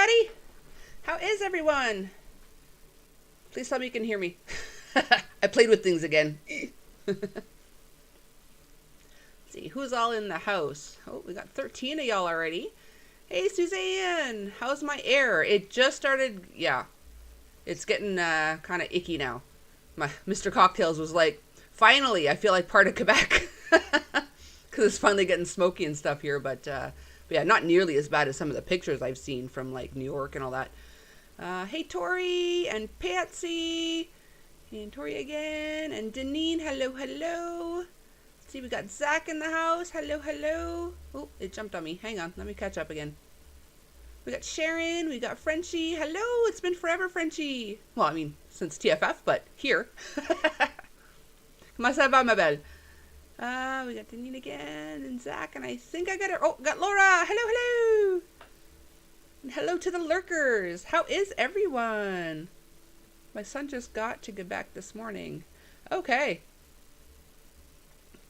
everybody. How is everyone? Please tell me you can hear me. I played with things again. Let's see, who's all in the house? Oh, we got 13 of y'all already. Hey, Suzanne. How's my air? It just started, yeah. It's getting kind of icky now. My Mr. Cocktails was like, finally, I feel like part of Quebec. Because it's finally getting smoky and stuff here. But yeah, not nearly as bad as some of the pictures I've seen from like New York and all that. Hey, Tori and Patsy. And Tori again. And Deneen, hello, hello. Let's see, we got Zach in the house. Hello, hello. Oh, it jumped on me. Hang on, let me catch up again. We got Sharon. We got Frenchie. Hello, it's been forever, Frenchie. Well, I mean, since TFF, but here. Comment ça va, ma belle? We got Deneen again and Zach, and I think I got her. Oh, got Laura. Hello, hello. And hello to the lurkers. How is everyone? My son just got to Quebec this morning. Okay.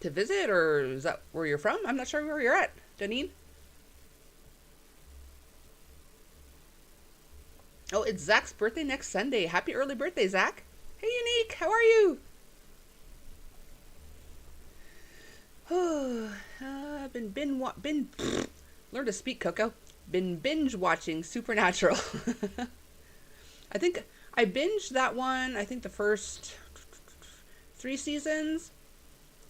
To visit, or is that where you're from? I'm not sure where you're at, Deneen. Oh, it's Zach's birthday next Sunday. Happy early birthday, Zach. Hey, Unique. How are you? Oh, I've been learn to speak, Coco. Been binge watching Supernatural. I think I binged that one, I think the first 3 seasons,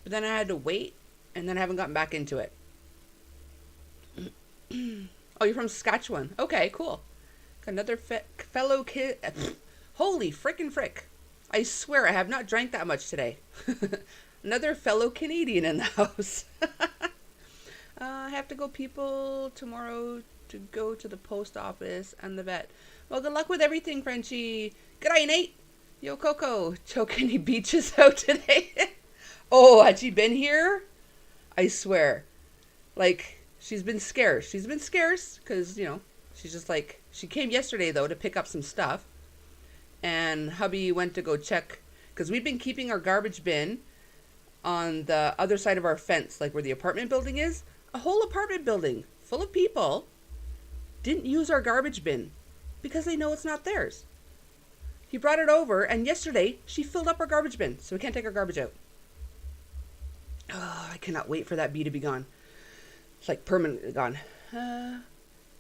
but then I had to wait, and then I haven't gotten back into it. Oh, you're from Saskatchewan. Okay, cool. Got another fellow kid. Holy frickin' frick. I swear I have not drank that much today. Another fellow Canadian in the house. I have to go people tomorrow to go to the post office and the vet. Well, good luck with everything, Frenchie. G'day, Nate. Yo, Coco. Choke any beaches out today? Oh, had she been here? I swear. Like, she's been scarce. She's been scarce because, you know, she's just like, she came yesterday, though, to pick up some stuff. And hubby went to go check, because we've been keeping our garbage bin on the other side of our fence, like where the apartment building is. A whole apartment building full of people didn't use our garbage bin because they know it's not theirs. He brought it over, and yesterday she filled up our garbage bin, so we can't take our garbage out. Oh, I cannot wait for that bee to be gone. It's like permanently gone.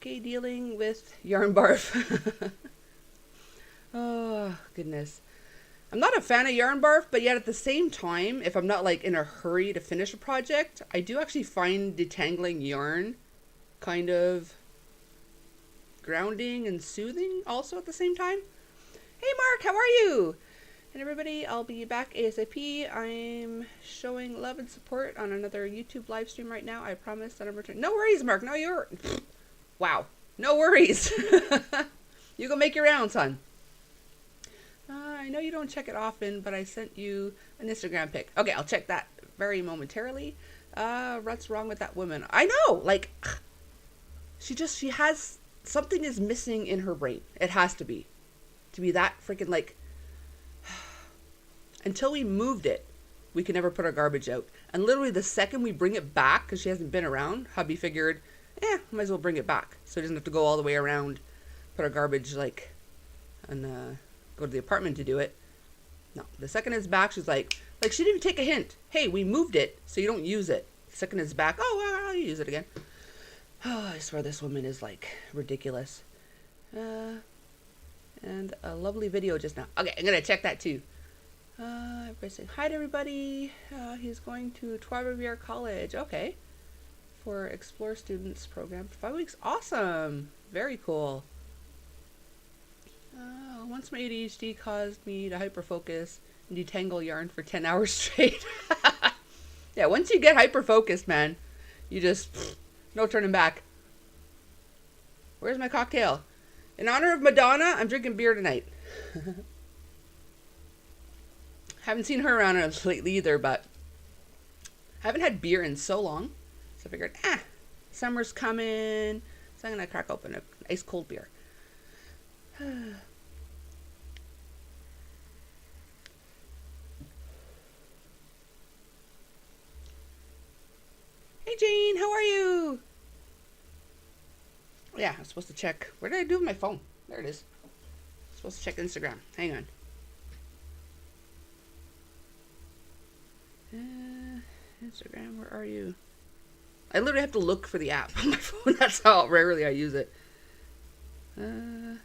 Okay, dealing with yarn barf. Oh, goodness. I'm not a fan of yarn barf, but yet at the same time, if I'm not like in a hurry to finish a project, I do actually find detangling yarn kind of grounding and soothing also at the same time. Hey Mark, how are you? And everybody, I'll be back ASAP. I'm showing love and support on another YouTube live stream right now. I promise that I'm returning. No worries, Mark. No, you're... Wow. No worries. You go make your rounds, son. I know you don't check it often, but I sent you an Instagram pic. Okay, I'll check that very momentarily. What's wrong with that woman? I know, like, she has, something is missing in her brain. It has to be that freaking, like, until we moved it, we could never put our garbage out. And literally the second we bring it back, because she hasn't been around, hubby figured, might as well bring it back. So he doesn't have to go all the way around, put our garbage, like, and, go to the apartment to do it. No, the second it's back, she's like she didn't even take a hint. Hey, we moved it, so you don't use it. The second it's back, oh, well, I'll use it again. Oh, I swear this woman is like ridiculous. And a lovely video just now. Okay, I'm gonna check that too. Everybody saying hi to everybody. He's going to Trois-Rivières College. Okay, for Explore Students program for 5 weeks. Awesome, very cool. Once my ADHD caused me to hyperfocus and detangle yarn for 10 hours straight. Yeah, once you get hyperfocused, man, you just, no turning back. Where's my cocktail? In honor of Madonna, I'm drinking beer tonight. Haven't seen her around lately either, but I haven't had beer in so long. So I figured, summer's coming, so I'm going to crack open an ice cold beer. Hey Jane, how are you? Yeah, I'm supposed to check. Where did I do with my phone? There it is. I'm supposed to check Instagram. Hang on. Instagram, where are you? I literally have to look for the app on my phone. That's how rarely I use it. There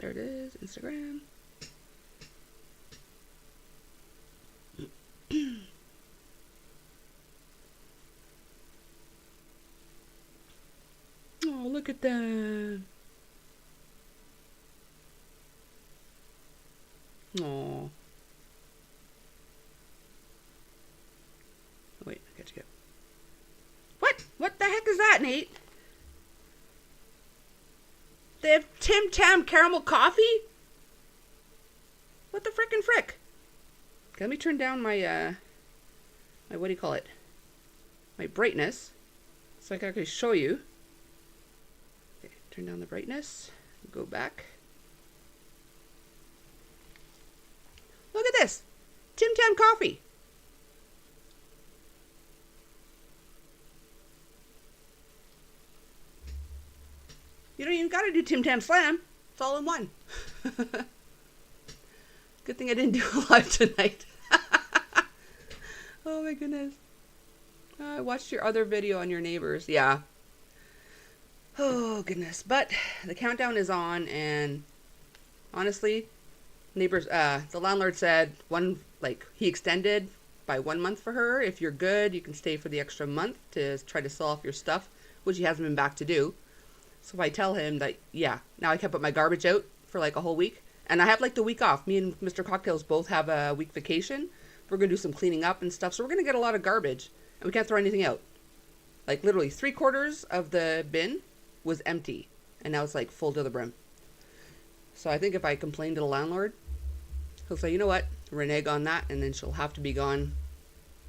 it is. Instagram. Oh, look at that. Oh. Wait, I got you. What? What the heck is that, Nate? They have Tim Tam caramel coffee? What the frickin' frick? Okay, let me turn down my, what do you call it? My brightness. So I can actually show you. Okay, turn down the brightness. Go back. Look at this. Tim Tam coffee. You don't even gotta do Tim Tam Slam. It's all in one. Good thing I didn't do a live tonight. Oh my goodness. I watched your other video on your neighbors. Yeah. Oh goodness. But the countdown is on, and honestly, neighbors, the landlord said he extended by 1 month for her. If you're good, you can stay for the extra month to try to sell off your stuff, which he hasn't been back to do. So I tell him that, yeah, now I can put my garbage out for like a whole week. And I have like the week off. Me and Mr. Cocktails both have a week vacation. We're going to do some cleaning up and stuff. So we're going to get a lot of garbage. And we can't throw anything out. Like literally 3/4 of the bin was empty. And now it's like full to the brim. So I think if I complain to the landlord, he'll say, you know what, renege on that. And then she'll have to be gone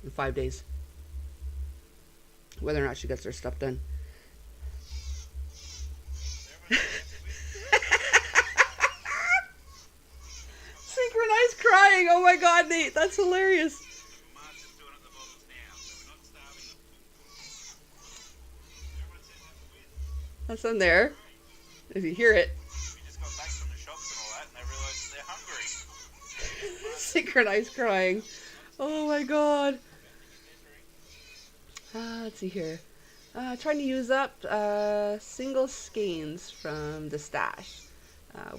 in 5 days. Whether or not she gets her stuff done. Synchronized crying. Oh my god, Nate, that's hilarious. That's in there. If you hear it. We just got back from the shops and all that, and they realized they're hungry. Synchronized crying. Oh my god. Let's see here. Trying to use up single skeins from the stash.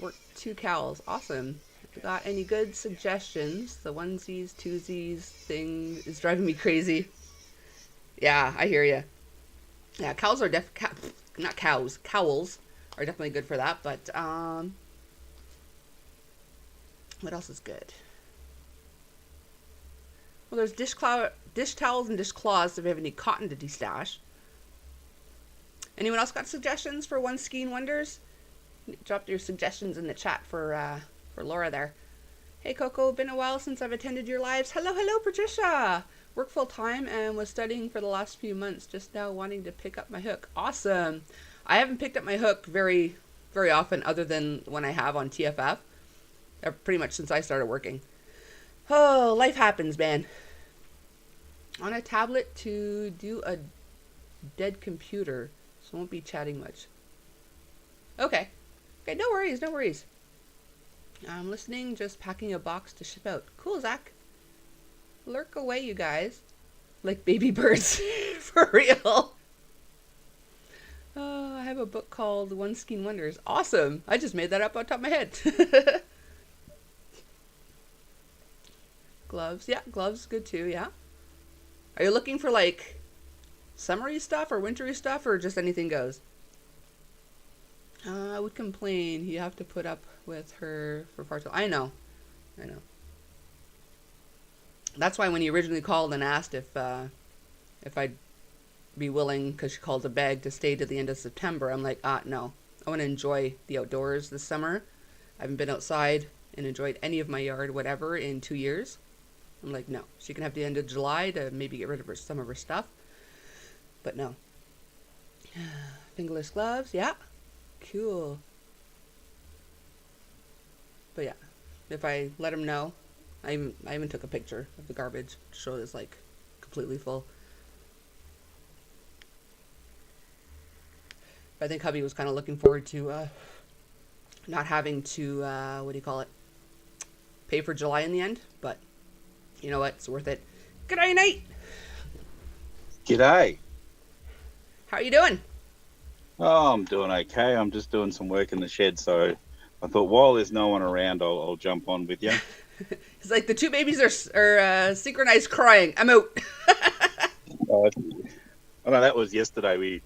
Worked 2 cowls. Awesome. If you got any good suggestions, the onesies, twosies thing is driving me crazy. Yeah, I hear you. Yeah, cowls are not cows. Cowls are definitely good for that. But what else is good? Well, there's dish towels and dishcloths if you have any cotton to destash. Anyone else got suggestions for one skein wonders? Drop your suggestions in the chat for Laura there. Hey Coco, been a while since I've attended your lives. Hello, Patricia. Work full time and was studying for the last few months. Just now wanting to pick up my hook. Awesome. I haven't picked up my hook very, very often, other than when I have on TFF. Pretty much since I started working. Oh, life happens, man. On a tablet to do a dead computer. So I won't be chatting much. Okay, no worries. I'm listening, just packing a box to ship out. Cool, Zach. Lurk away, you guys. Like baby birds. For real. Oh, I have a book called One Skein Wonders. Awesome. I just made that up on top of my head. Gloves. Yeah, gloves good too, yeah. Are you looking for like summery stuff or wintry stuff or just anything goes? I would complain. You have to put up with her for far too long. I know. That's why when you originally called and asked if I'd be willing, because she called to beg to stay to the end of September, I'm like, no. I want to enjoy the outdoors this summer. I haven't been outside and enjoyed any of my yard, whatever, in 2 years. I'm like, no. She can have the end of July to maybe get rid of some of her stuff. But no. Fingerless gloves, yeah. Cool. But yeah, if I let him know, I even took a picture of the garbage to show it's like completely full. I think hubby was kind of looking forward to not having to, what do you call it, pay for July in the end. But you know what? It's worth it. Good day, Nate. G'day. How are you doing? Oh, I'm doing okay. I'm just doing some work in the shed, so I thought while there's no one around, I'll jump on with you. It's like the two babies are synchronized crying. I'm out. Uh, I know that was yesterday. We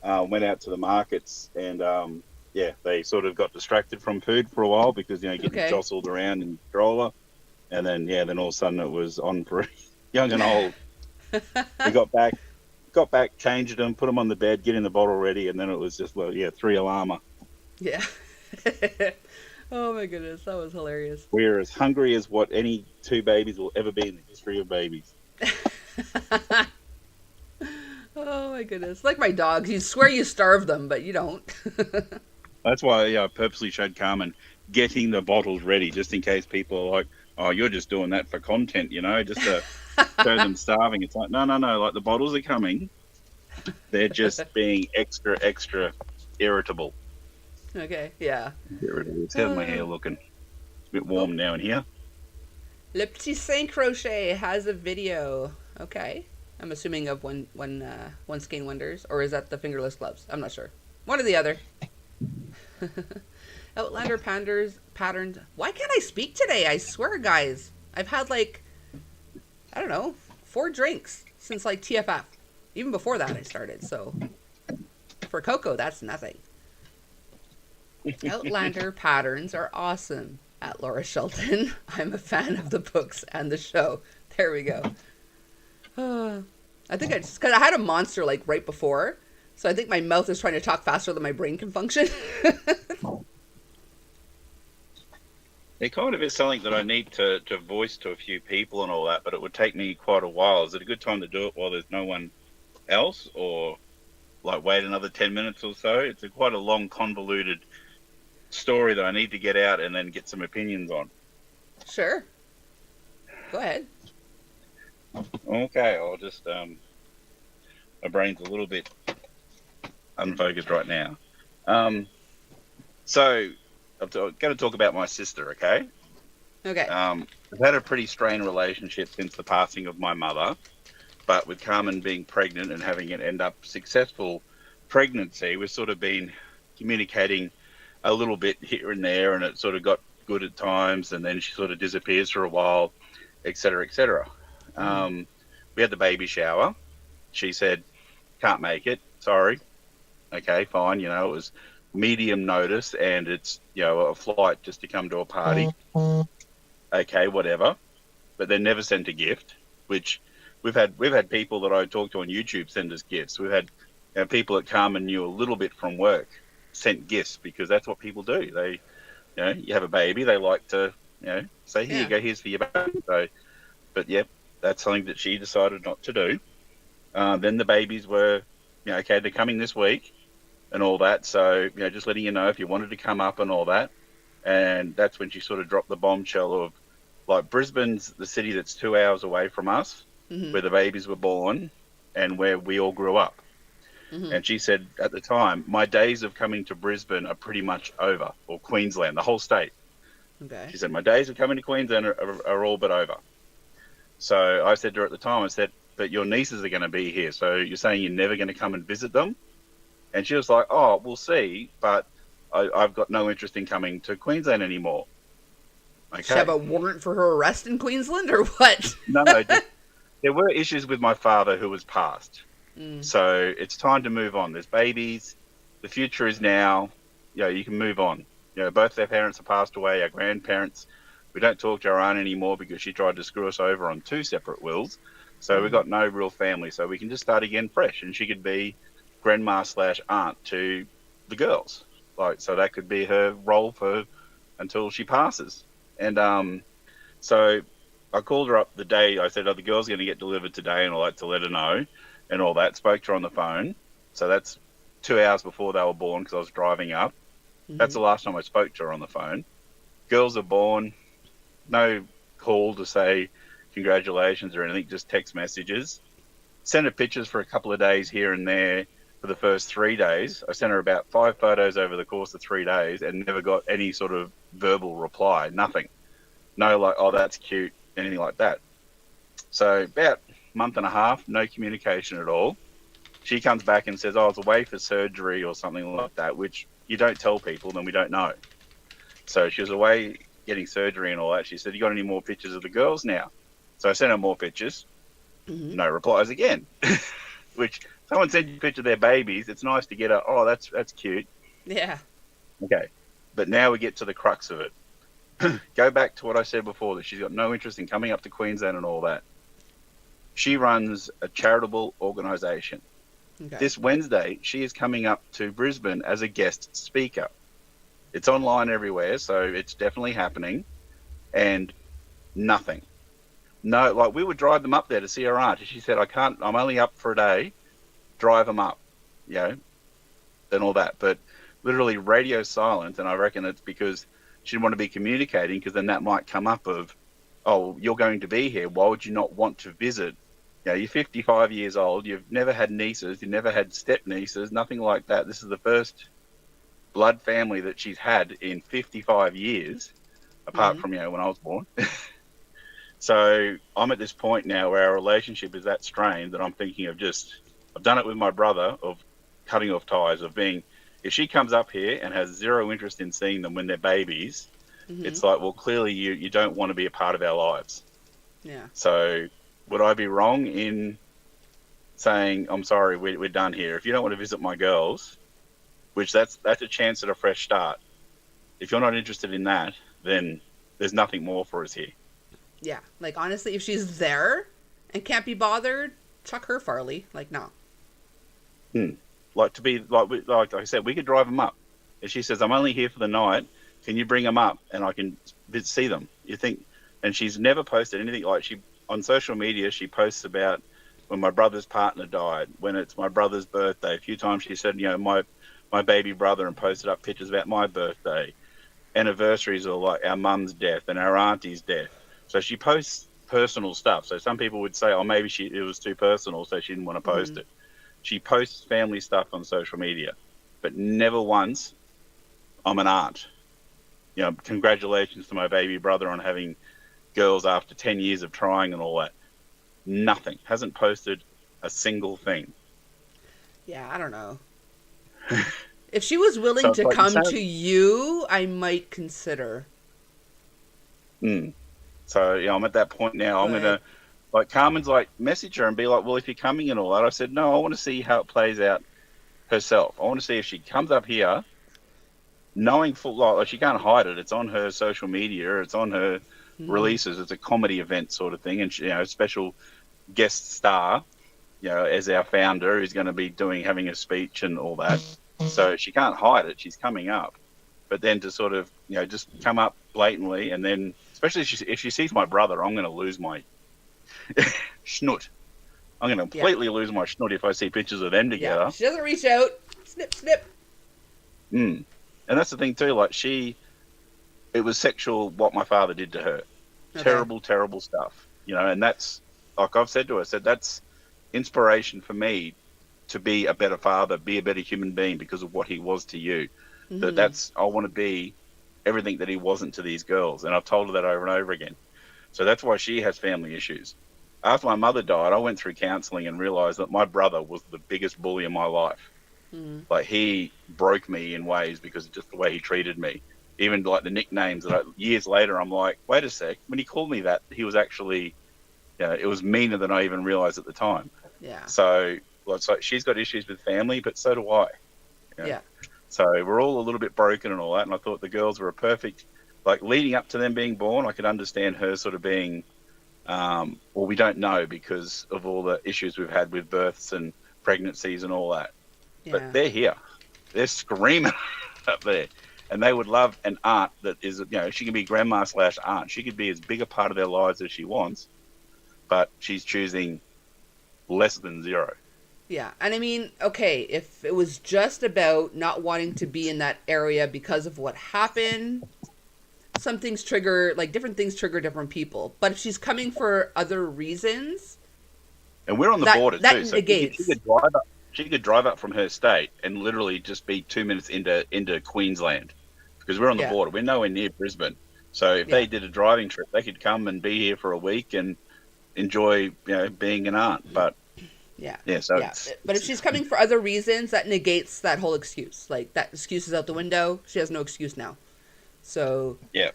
went out to the markets, and yeah, they sort of got distracted from food for a while because getting Okay. jostled around in the stroller, and then all of a sudden it was on for young and old. We got back, changed them, put them on the bed, getting the bottle ready, and then it was just 3 alarmer. Yeah. Oh my goodness, that was hilarious. We're as hungry as what any two babies will ever be in the history of babies. Oh my goodness, like my dogs. You swear you starve them, but you don't. That's why I purposely showed Carmen getting the bottles ready, just in case people are like, "Oh, you're just doing that for content, just to show them starving." It's like, no. Like the bottles are coming. They're just being extra irritable. Okay, yeah. Irritable. How's my hair looking? It's a bit warm now in here. Le Petit Saint Crochet has a video. Okay. I'm assuming of one Skein Wonders, or is that the fingerless gloves? I'm not sure. One or the other. Outlander patterns. Why can't I speak today? I swear, guys. I've had I don't know, 4 drinks since TFF. Even before that I started, so for Coco, that's nothing. Outlander patterns are awesome. At Laura Shelton. I'm a fan of the books and the show. There we go. I think because I had a monster right before, so I think my mouth is trying to talk faster than my brain can function. It kind of is something that I need to voice to a few people and all that, but it would take me quite a while. Is it a good time to do it while there's no one else, or wait another 10 minutes or so? It's quite a long, convoluted story that I need to get out and then get some opinions on. Sure. Go ahead. Okay, I'll just my brain's a little bit unfocused right now. So I'm going to talk about my sister, okay? Okay. I've had a pretty strained relationship since the passing of my mother, but with Carmen being pregnant and having it end up successful pregnancy, we've sort of been communicating a little bit here and there, and it sort of got good at times, and then she sort of disappears for a while, etc., etc. We had the baby shower. She said, "Can't make it. Sorry." Okay, fine. It was medium notice, and it's a flight just to come to a party. Okay, whatever. But they never sent a gift, which we've had people that I talk to on YouTube send us gifts. We've had people that Carmen knew a little bit from work sent gifts, because that's what people do. They, you have a baby, they like to, say, "Here you go, here's for your baby." So, but yeah, that's something that she decided not to do. Then the babies were, okay, they're coming this week and all that. So, just letting you know if you wanted to come up and all that. And that's when she sort of dropped the bombshell of, Brisbane's the city that's 2 hours away from us, where the babies were born and where we all grew up. And she said at the time, my days of coming to Brisbane are pretty much over, or Queensland, the whole state. Okay. She said, my days of coming to Queensland are all but over. So I said to her at the time, I said, "But your nieces are going to be here, so you're saying you're never going to come and visit them?" And she was like, "Oh, we'll see, but I've got no interest in coming to Queensland anymore." Okay. She have a warrant for her arrest in Queensland, or what? No, there were issues with my father who was passed. So it's time to move on. There's babies. The future is now. You can move on. Both their parents have passed away. Our grandparents, we don't talk to our aunt anymore because she tried to screw us over on 2 separate wills. So we've got no real family. So we can just start again fresh. And she could be grandma/aunt to the girls. So that could be her role until she passes. And so I called her up the day. I said, "Oh, the girl's going to get delivered today," and I'd like to let her know and all that. Spoke to her on the phone. So that's 2 hours before they were born, because I was driving up. That's the last time I spoke to her on the phone. Girls are born. No call to say congratulations or anything, just text messages. Sent her pictures for a couple of days here and there. for the first 3 days. I sent her about 5 photos over the course of 3 days and never got any sort of verbal reply. Nothing. No, like, oh, that's cute, anything like that. So about a month and a half, no communication at all. She comes back and says, oh, I was away for surgery or something like that, which you don't tell people, then we don't know. So she was away getting surgery and all that. She said, you got any more pictures of the girls now? So I sent her more pictures. Mm-hmm. No replies again. Which, someone sent you a picture of their babies. It's nice to get a, oh, that's cute. Yeah. Okay. But now we get to the crux of it. Go back to what I said before, that she's got no interest in coming up to Queensland and all that. She runs a charitable organisation. Okay. This Wednesday, she is coming up to Brisbane as a guest speaker. It's online everywhere, so it's definitely happening. And nothing. No, like, we would drive them up there to see her aunt. She said, I'm only up for a day. Drive them up, and all that. But literally radio silence, and I reckon it's because she didn't want to be communicating, because then that might come up of, oh, you're going to be here. Why would you not want to visit? You're 55 years old. You've never had nieces. You've never had step nieces, nothing like that. This is the first blood family that she's had in 55 years, apart from, when I was born. So I'm at this point now where our relationship is that strained that I'm thinking of I've done it with my brother, of cutting off ties, of being, if she comes up here and has zero interest in seeing them when they're babies, it's like, well, clearly you don't want to be a part of our lives. Yeah. So would I be wrong in saying, I'm sorry, we're done here? If you don't want to visit my girls, which that's a chance at a fresh start. If you're not interested in that, then there's nothing more for us here. Yeah. Like, honestly, if she's there and can't be bothered, chuck her, Farley. Like, no. Like, to be, like I said, we could drive them up. If she says, I'm only here for the night, can you bring them up and I can see them? You think, and she's never posted anything. Like, on social media, she posts about when my brother's partner died, when it's my brother's birthday. A few times she said, my baby brother, and posted up pictures about my birthday. Anniversaries are like our mum's death and our auntie's death. So she posts personal stuff. So some people would say, oh, maybe it was too personal, so she didn't want to post it. She posts family stuff on social media, but never once, I'm an aunt. Congratulations to my baby brother on having girls after 10 years of trying and all that. Nothing. Hasn't posted a single thing. Yeah, I don't know. If she was willing to come to you, I might consider. So, I'm at that point now. I'm going to, like, Carmen's like, message her and be like, well, if you're coming and all that. I said, no, I want to see how it plays out herself. I want to see if she comes up here knowing full, like, she can't hide it. It's on her social media. It's on her releases. It's a comedy event sort of thing. And, she, special guest star, as our founder, who's going to be having a speech and all that. So she can't hide it. She's coming up. But then to sort of, just come up blatantly, and then, especially if she sees my brother, I'm going to lose my schnoot. I'm going to completely lose my schnoot if I see pictures of them together. Yeah. She doesn't reach out. Snip, snip. And that's the thing too. Like, it was sexual what my father did to her. Okay. Terrible, terrible stuff. And that's, like I've said to her, that's inspiration for me to be a better father, be a better human being because of what he was to you. I want to be everything that he wasn't to these girls. And I've told her that over and over again. So that's why she has family issues. After my mother died, I went through counselling and realised that my brother was the biggest bully in my life. Like, he broke me in ways because of just the way he treated me. Even like the nicknames that years later, I'm like, wait a sec. When he called me that, he was actually, it was meaner than I even realised at the time. Yeah. So, it's like she's got issues with family, but so do I. Yeah. So we're all a little bit broken and all that. And I thought the girls were a perfect, like, leading up to them being born, I could understand her sort of being, well, we don't know because of all the issues we've had with births and pregnancies and all that. Yeah. But they're here. They're screaming up there. And they would love an aunt that is, she can be grandma / aunt. She could be as big a part of their lives as she wants, but she's choosing less than zero. Yeah. And I mean, okay, if it was just about not wanting to be in that area because of what happened, some things trigger, like, different things trigger different people. But if she's coming for other reasons. And we're on the border that too. So negates. she could drive up. She could drive up from her state and literally just be 2 minutes into Queensland, because we're on the Yeah. border. We're nowhere near Brisbane. So if Yeah. they did a driving trip, they could come and be here for a week and enjoy, being an aunt. But Yeah. yeah, so Yeah. But if she's coming for other reasons, that negates that whole excuse. Like, that excuse is out the window. She has no excuse now. So yeah.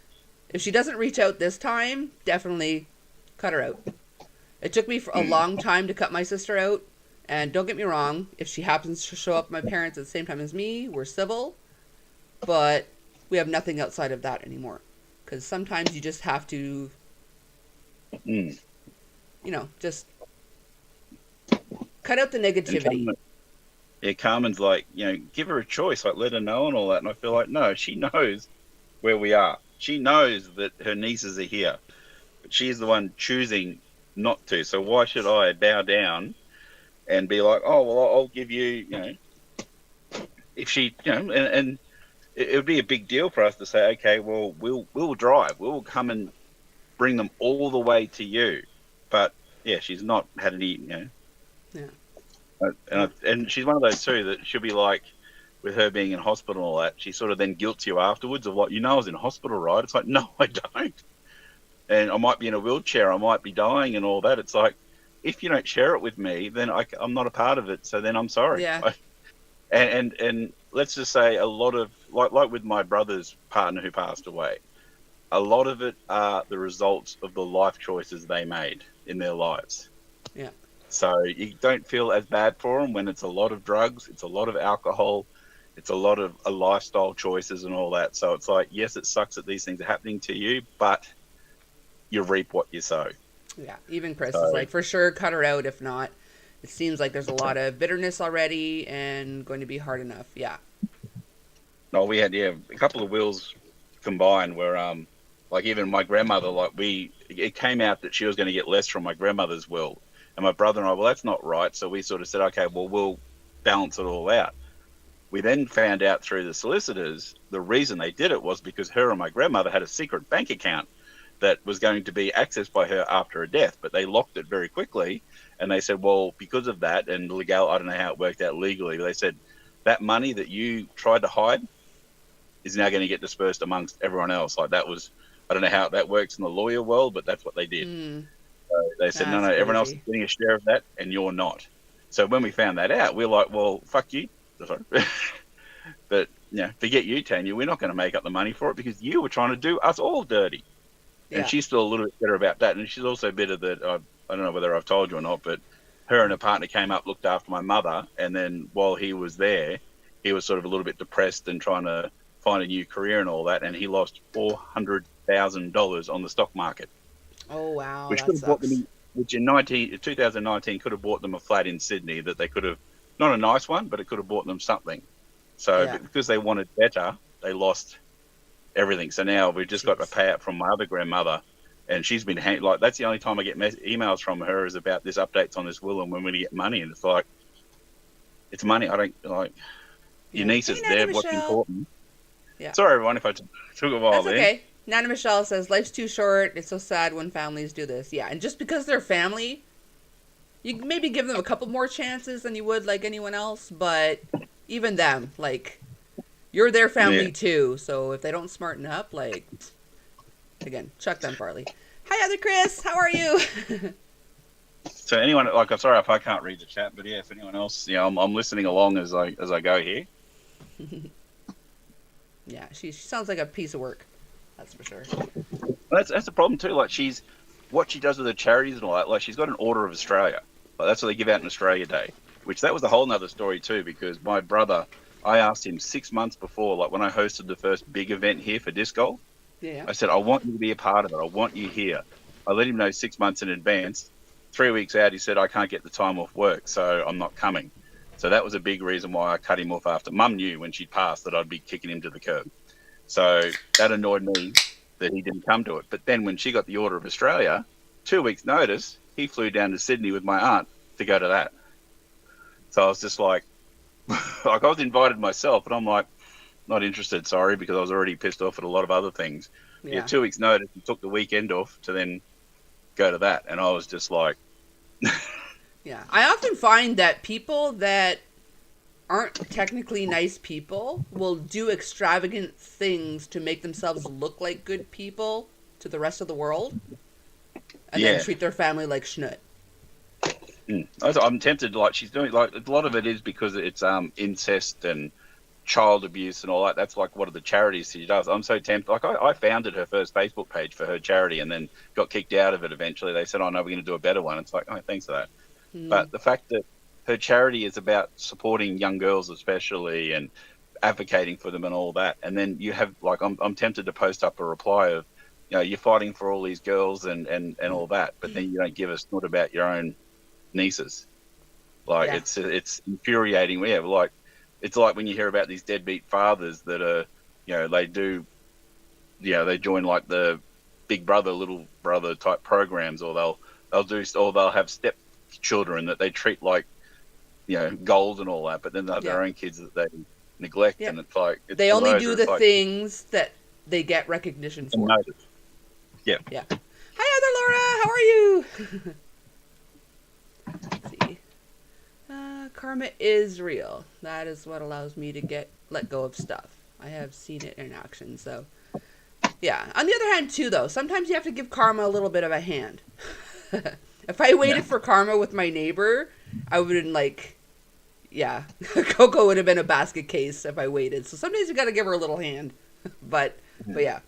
if she doesn't reach out this time, definitely cut her out. It took me for a long time to cut my sister out. And don't get me wrong, if she happens to show up at my parents at the same time as me, we're civil. But we have nothing outside of that anymore. Because sometimes you just have to, just cut out the negativity. Carmen's like, give her a choice, like let her know and all that. And I feel like, no, she knows where we are. She knows that her nieces are here, but she's the one choosing not to. So why should I bow down and be like, oh, well, I'll give you, if she, and it would be a big deal for us to say, okay, well, we'll drive. We'll come and bring them all the way to you. But, yeah, she's not had any, Yeah. And she's one of those too that she'll be like, with her being in hospital and all that, she sort of then guilts you afterwards of like, I was in hospital, right? It's like, no, I don't. And I might be in a wheelchair, I might be dying and all that. It's like, if you don't share it with me, then I'm not a part of it. So then I'm sorry. Yeah. And let's just say a lot of, like with my brother's partner who passed away, a lot of it are the results of the life choices they made in their lives. Yeah. So you don't feel as bad for them when it's a lot of drugs, it's a lot of alcohol, it's a lot of lifestyle choices and all that. So it's like, yes, it sucks that these things are happening to you, but you reap what you sow. Yeah. Even Chris is like, for sure, cut her out. If not, it seems like there's a lot of bitterness already and going to be hard enough. Yeah. No, we had, a couple of wills combined where, like even my grandmother, it came out that she was going to get less from my grandmother's will. And my brother and I, well, that's not right. So we sort of said, okay, well, we'll balance it all out. We then found out through the solicitors, the reason they did it was because her and my grandmother had a secret bank account that was going to be accessed by her after her death, but they locked it very quickly. And they said, well, because of that and legal, I don't know how it worked out legally, but they said that money that you tried to hide is now going to get dispersed amongst everyone else. Like that was, I don't know how that works in the lawyer world, but that's what they did. So they said, no, everyone else is getting a share of that and you're not. So when we found that out, we're like, well, fuck you. But forget you, Tanya. We're not going to make up the money for it because you were trying to do us all dirty. Yeah. And she's still a little bit bitter about that. And she's also bitter that, I don't know whether I've told you or not, but her and her partner came up, looked after my mother. And then while he was there, he was sort of a little bit depressed and trying to find a new career and all that. And he lost $400,000 on the stock market. Oh, wow. Which could have bought them, which in 2019 could have bought them a flat in Sydney that they could have, not a nice one, but it could have bought them something. So because they wanted better, they lost everything. So now we've just got a payout from my other grandmother, and she's been that's the only time I get emails from her is about this updates on this will and when we get money. And it's like, it's money. I don't like your niece is there. What's important? Yeah. Sorry, everyone, if I took a while there. That's okay. Nana Michelle says, life's too short. It's so sad when families do this. Yeah, and just because they're family, you maybe give them a couple more chances than you would like anyone else, but even them, like, you're their family too, so if they don't smarten up, like, again, chuck them, Farley. Hi, other Chris, how are you? So anyone, like, I'm sorry if I can't read the chat, but if anyone else, I'm listening along as I go here. Yeah, she sounds like a piece of work, that's for sure. That's the problem too, like, what she does with her charities and all that, like, she's got an Order of Australia. Like, that's what they give out on Australia Day, which that was a whole nother story too, because my brother, I asked him 6 months before, like when I hosted the first big event here for disc golf, I said, I want you to be a part of it. I want you here. I let him know 6 months in advance. 3 weeks out, he said, I can't get the time off work, so I'm not coming. So that was a big reason why I cut him off after. Mum knew when she'd passed that I'd be kicking him to the curb. So that annoyed me that he didn't come to it. But then when she got the Order of Australia, 2 weeks notice, he flew down to Sydney with my aunt to go to that. So I was just like I was invited myself, but I'm like, not interested, sorry, because I was already pissed off at a lot of other things. Yeah, 2 weeks notice, he took the weekend off to then go to that. And I was just like... Yeah, I often find that people that aren't technically nice people will do extravagant things to make themselves look like good people to the rest of the world, and then Yeah. treat their family like schnut. I'm tempted. Like she's doing. Like a lot of it is because it's incest and child abuse and all that. That's like one of the charities she does. I'm so tempted. Like I founded her first Facebook page for her charity and then got kicked out of it eventually. They said, "Oh no, we're going to do a better one." It's like, oh, thanks for that. Mm, But the fact that her charity is about supporting young girls especially and advocating for them and all that, and then you have like I'm tempted to post up a reply of, you're fighting for all these girls and all that, but then you don't give a snot about your own nieces. Like yeah. it's infuriating. Yeah, like it's like when you hear about these deadbeat fathers that are, they do, they join like the Big Brother, Little Brother type programs, or they'll have step children that they treat like, gold and all that, but then they have Yeah. their own kids that they neglect, Yeah. and it's like They only do the like things that they get recognition for. notice. Yeah. Yeah. Hi, Other Laura. How are you? Let's see. Karma is real. That is what allows me to let go of stuff. I have seen it in action, so yeah. On the other hand, too, though, sometimes you have to give karma a little bit of a hand. If I waited for karma with my neighbor, I would have like, yeah, Coco would have been a basket case if I waited. So sometimes you got to give her a little hand, but yeah.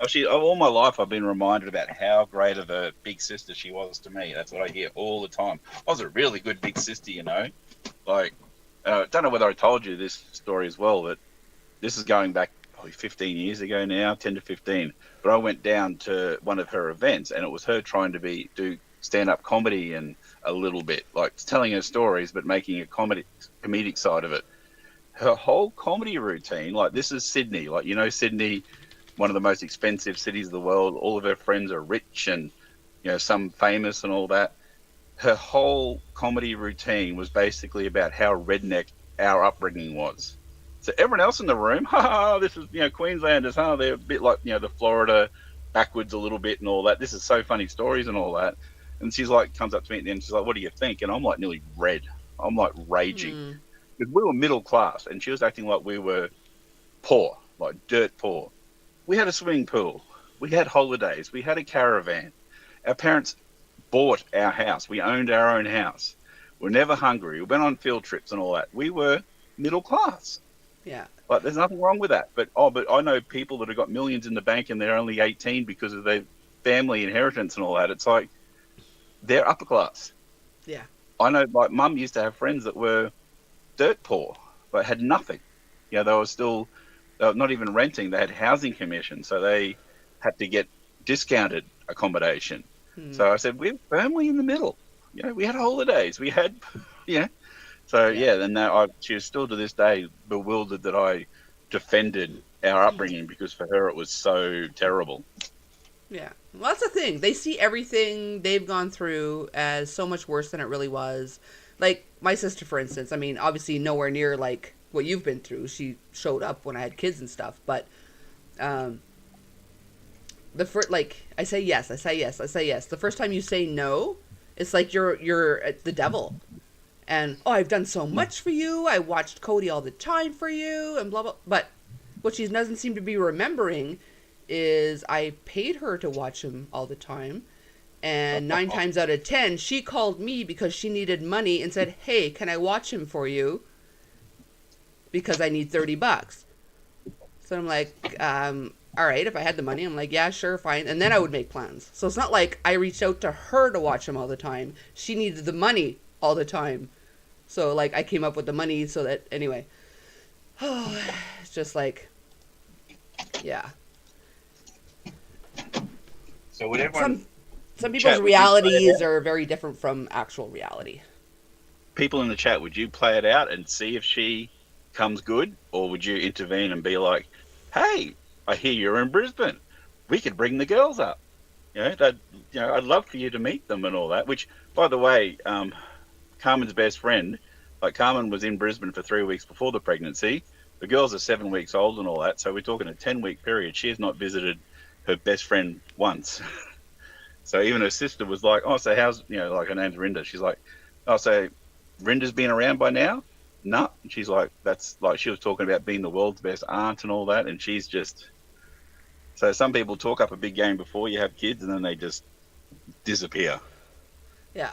Actually, all my life I've been reminded about how great of a big sister she was to me. That's what I hear all the time. I was a really good big sister, Like, I don't know whether I told you this story as well, but this is going back probably 15 years ago now, 10 to 15. But I went down to one of her events, and it was her trying to do stand-up comedy and a little bit, like telling her stories, but making a comedic side of it. Her whole comedy routine, like this is Sydney, like, Sydney, one of the most expensive cities of the world. All of her friends are rich and, some famous and all that. Her whole comedy routine was basically about how redneck our upbringing was. So everyone else in the room, this is, Queenslanders, they're a bit like, the Florida backwards a little bit and all that. This is so funny stories and all that. And she's like, comes up to me at the end, she's like, what do you think? And I'm like nearly red. I'm like raging. Because we were middle class and she was acting like we were poor, like dirt poor. We had a swimming pool. We had holidays. We had a caravan. Our parents bought our house. We owned our own house. We're never hungry. We went on field trips and all that. We were middle class. Yeah. Like, there's nothing wrong with that. But I know people that have got millions in the bank and they're only 18 because of their family inheritance and all that. It's like they're upper class. Yeah. I know, like, Mum used to have friends that were dirt poor, but had nothing. They were not even renting. They had housing commission, so they had to get discounted accommodation. So I said, we're firmly in the middle. We had holidays. We had, So, then she is still to this day bewildered that I defended our upbringing because for her it was so terrible. Yeah. Well, that's the thing. They see everything they've gone through as so much worse than it really was. Like, my sister, for instance, I mean, obviously nowhere near, like, what you've been through. She showed up when I had kids and stuff, but I say yes. The first time you say no, it's like you're the devil. And I've done so much for you. I watched Cody all the time for you, and blah blah. But what she doesn't seem to be remembering is I paid her to watch him all the time, and 9 times out of 10 she called me because she needed money and said, "Hey, can I watch him for you? Because I need $30." So I'm like, all right, if I had the money, I'm like, yeah, sure, fine. And then I would make plans. So it's not like I reached out to her to watch him all the time. She needed the money all the time. So, like, I came up with the money so that, anyway. It's just like, yeah. So would everyone... Some people's realities are very different from actual reality. People in the chat, would you play it out and see if she comes good? Or would you intervene and be like, hey, I hear you're in Brisbane. We could bring the girls up. I'd love for you to meet them and all that. Which, by the way, Carmen's best friend, like Carmen was in Brisbane for 3 weeks before the pregnancy. The girls are 7 weeks old and all that. So we're talking a 10-week period. She has not visited her best friend once. So even her sister was like, oh, so how's, like her name's Rinda. She's like, oh, so Rinda's been around by now? no. And she's like, that's like, she was talking about being the world's best aunt and all that. And she's just, so some people talk up a big game before you have kids and then they just disappear. Yeah.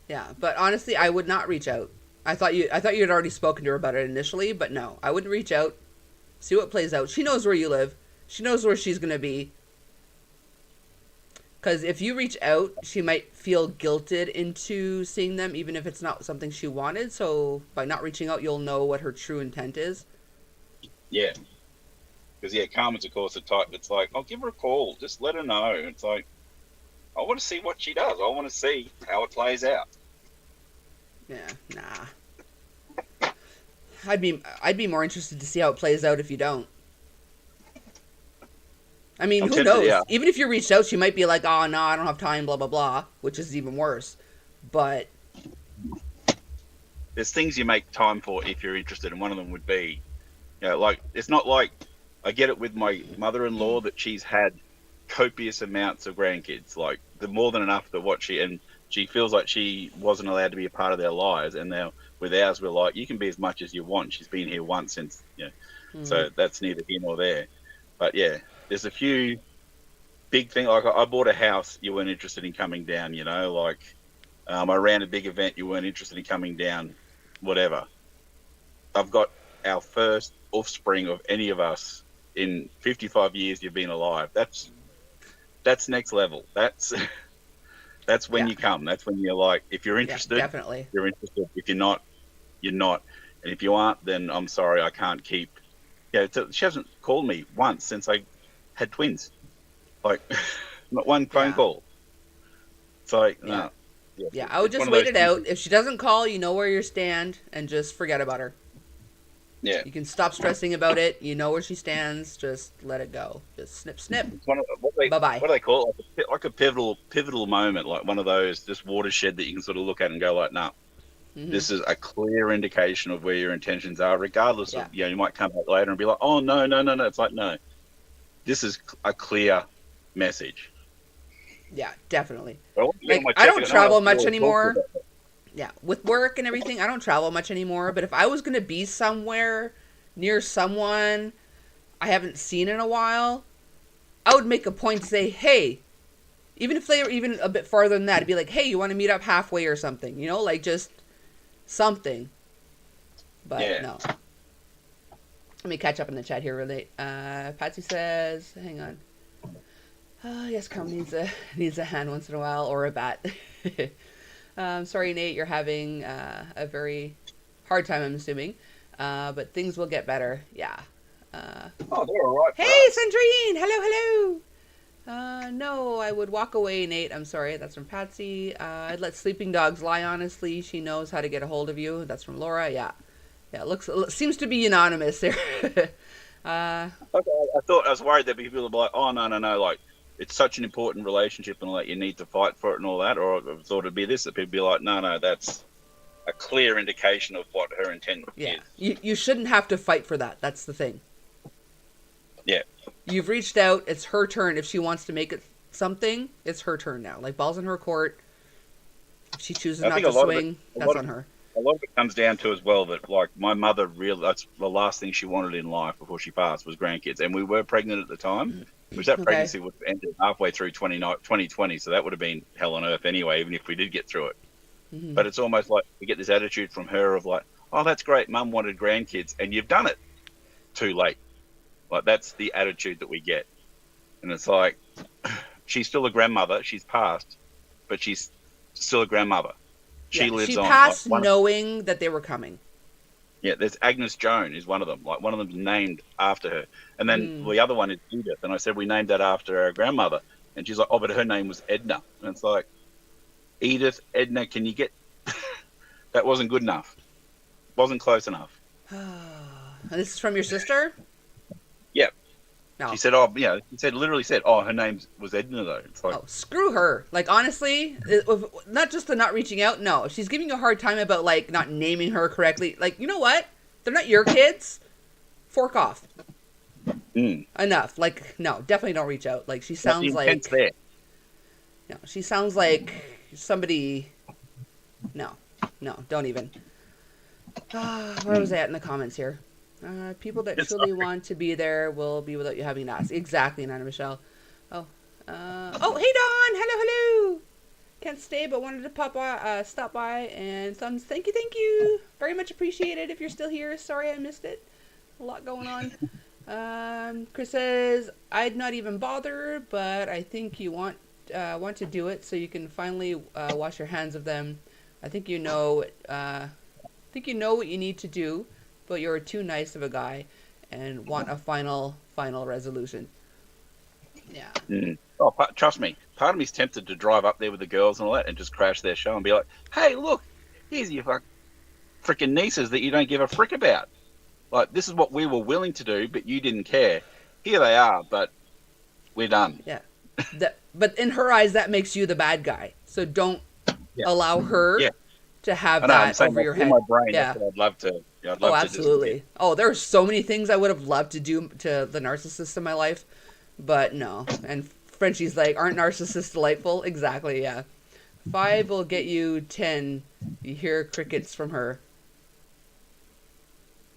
Yeah. But honestly, I would not reach out. I thought you had already spoken to her about it initially, but no, I wouldn't reach out. See what plays out. She knows where you live. She knows where she's going to be. Because if you reach out, she might feel guilted into seeing them, even if it's not something she wanted. So by not reaching out, you'll know what her true intent is. Yeah. Because, yeah, Carmen's, of course, the type that's like, I'll give her a call. Just let her know. It's like, I want to see what she does. I want to see how it plays out. Yeah, nah. I'd be more interested to see how it plays out if you don't. I mean, I'm who tempted, knows? yeah. Even if you reached out, she might be like, "Oh no, I don't have time," blah blah blah, which is even worse. But There's things you make time for if you're interested, and one of them would be, you know, like, it's not like, I get it with my mother-in-law that she's had copious amounts of grandkids, like the more than enough to what and she feels like she wasn't allowed to be a part of their lives, and now with ours we're like, you can be as much as you want. She's been here once since, you know, so that's neither here nor there. But yeah, there's a few big things. Like, I bought a house, you weren't interested in coming down, you know, like, I ran a big event, you weren't interested in coming down, whatever. I've got our first offspring of any of us in 55 years you've been alive. That's next level. That's when you come. That's when you're like, if you're interested, definitely. you're interested. If you're not, you're not. And if you aren't, then I'm sorry, I can't keep. Yeah, she hasn't called me once since I had twins. Like, not one phone call. It's like, no. Yeah, I would just wait it out. If she doesn't call, you know where you stand, and just forget about her. Yeah. You can stop stressing about it. You know where she stands. Just let it go. Just snip, snip. It's one of, Bye-bye. What do they call it? Like a pivotal moment, like one of those, this watershed that you can sort of look at and go like, nah, this is a clear indication of where your intentions are, regardless of, you know, you might come back later and be like, oh, no. It's like, no, this is a clear message. Yeah, definitely. Like, I don't travel much anymore. Yeah, with work and everything, I don't travel much anymore. But if I was going to be somewhere near someone I haven't seen in a while, I would make a point to say, hey, even if they were even a bit farther than that, I'd be like, hey, you want to meet up halfway or something? You know, like just something. But no. Let me catch up in the chat here really. Patsy says, hang on. Yes, Carmen needs a hand once in a while, or a bat. Sorry, Nate, you're having a very hard time, I'm assuming. But things will get better. Yeah. They're all right. Hey, Sandrine! Hello. No, I would walk away, Nate. I'm sorry. That's from Patsy. I'd let sleeping dogs lie, honestly. She knows how to get a hold of you. That's from Laura. Yeah. It seems to be unanimous there. Okay, I was worried there'd be people who'd be like, oh, no, like, it's such an important relationship and like you need to fight for it and all that, or I thought it'd be this, that people be like, no, that's a clear indication of what her intent is. You shouldn't have to fight for that. That's the thing. Yeah. You've reached out. It's her turn. If she wants to make it something, it's her turn now. Like, ball's in her court. If she chooses not to swing, that's on her. A lot of it comes down to as well that, like, my mother really, that's the last thing she wanted in life before she passed was grandkids. And we were pregnant at the time, which that pregnancy would have ended halfway through 2020. So that would have been hell on earth anyway, even if we did get through it. But it's almost like we get this attitude from her of like, oh, that's great. Mum wanted grandkids and you've done it too late. Like, that's the attitude that we get. And it's like, she's still a grandmother. She's passed, but she's still a grandmother. She lives on. She passed knowing that they were coming. Yeah, there's Agnes Joan is one of them. Like, one of them's named after her. And then the other one is Edith. And I said, we named that after our grandmother. And she's like, oh, but her name was Edna. And it's like, Edith, Edna, can you get... That wasn't good enough. Wasn't close enough. And this is from your sister? Yep. No. She said, literally said, her name was Edna, though. It's like, oh, screw her. Like, honestly, not just the not reaching out, no. If she's giving you a hard time about, like, not naming her correctly, like, you know what? They're not your kids. Fork off. Enough. Like, no, definitely don't reach out. Like, she sounds like... there. No, she sounds like somebody... No, don't even. Where was I at in the comments here? People that truly want to be there will be without you having to ask. Exactly, Nana Michelle. Oh, hey Dawn, hello. Can't stay, but wanted to stop by and thumbs. Thank you. Very much appreciated. If you're still here, sorry I missed it. A lot going on. Chris says I'd not even bother, but I think you want to do it so you can finally wash your hands of them. I think you know. Think you know what you need to do, but you're too nice of a guy and want a final resolution. Yeah. Mm. Oh, trust me, part of me's tempted to drive up there with the girls and all that and just crash their show and be like, hey, look, here's your freaking nieces that you don't give a frick about. Like, this is what we were willing to do, but you didn't care. Here they are, but we're done. Yeah. But in her eyes, that makes you the bad guy. So don't allow her to have that over your head. In my brain, that's what I'd love to. I'd love absolutely. There are so many things I would have loved to do to the narcissist in my life, but no. And Frenchie's like, aren't narcissists delightful? Exactly, yeah. 5 will get you 10. You hear crickets from her.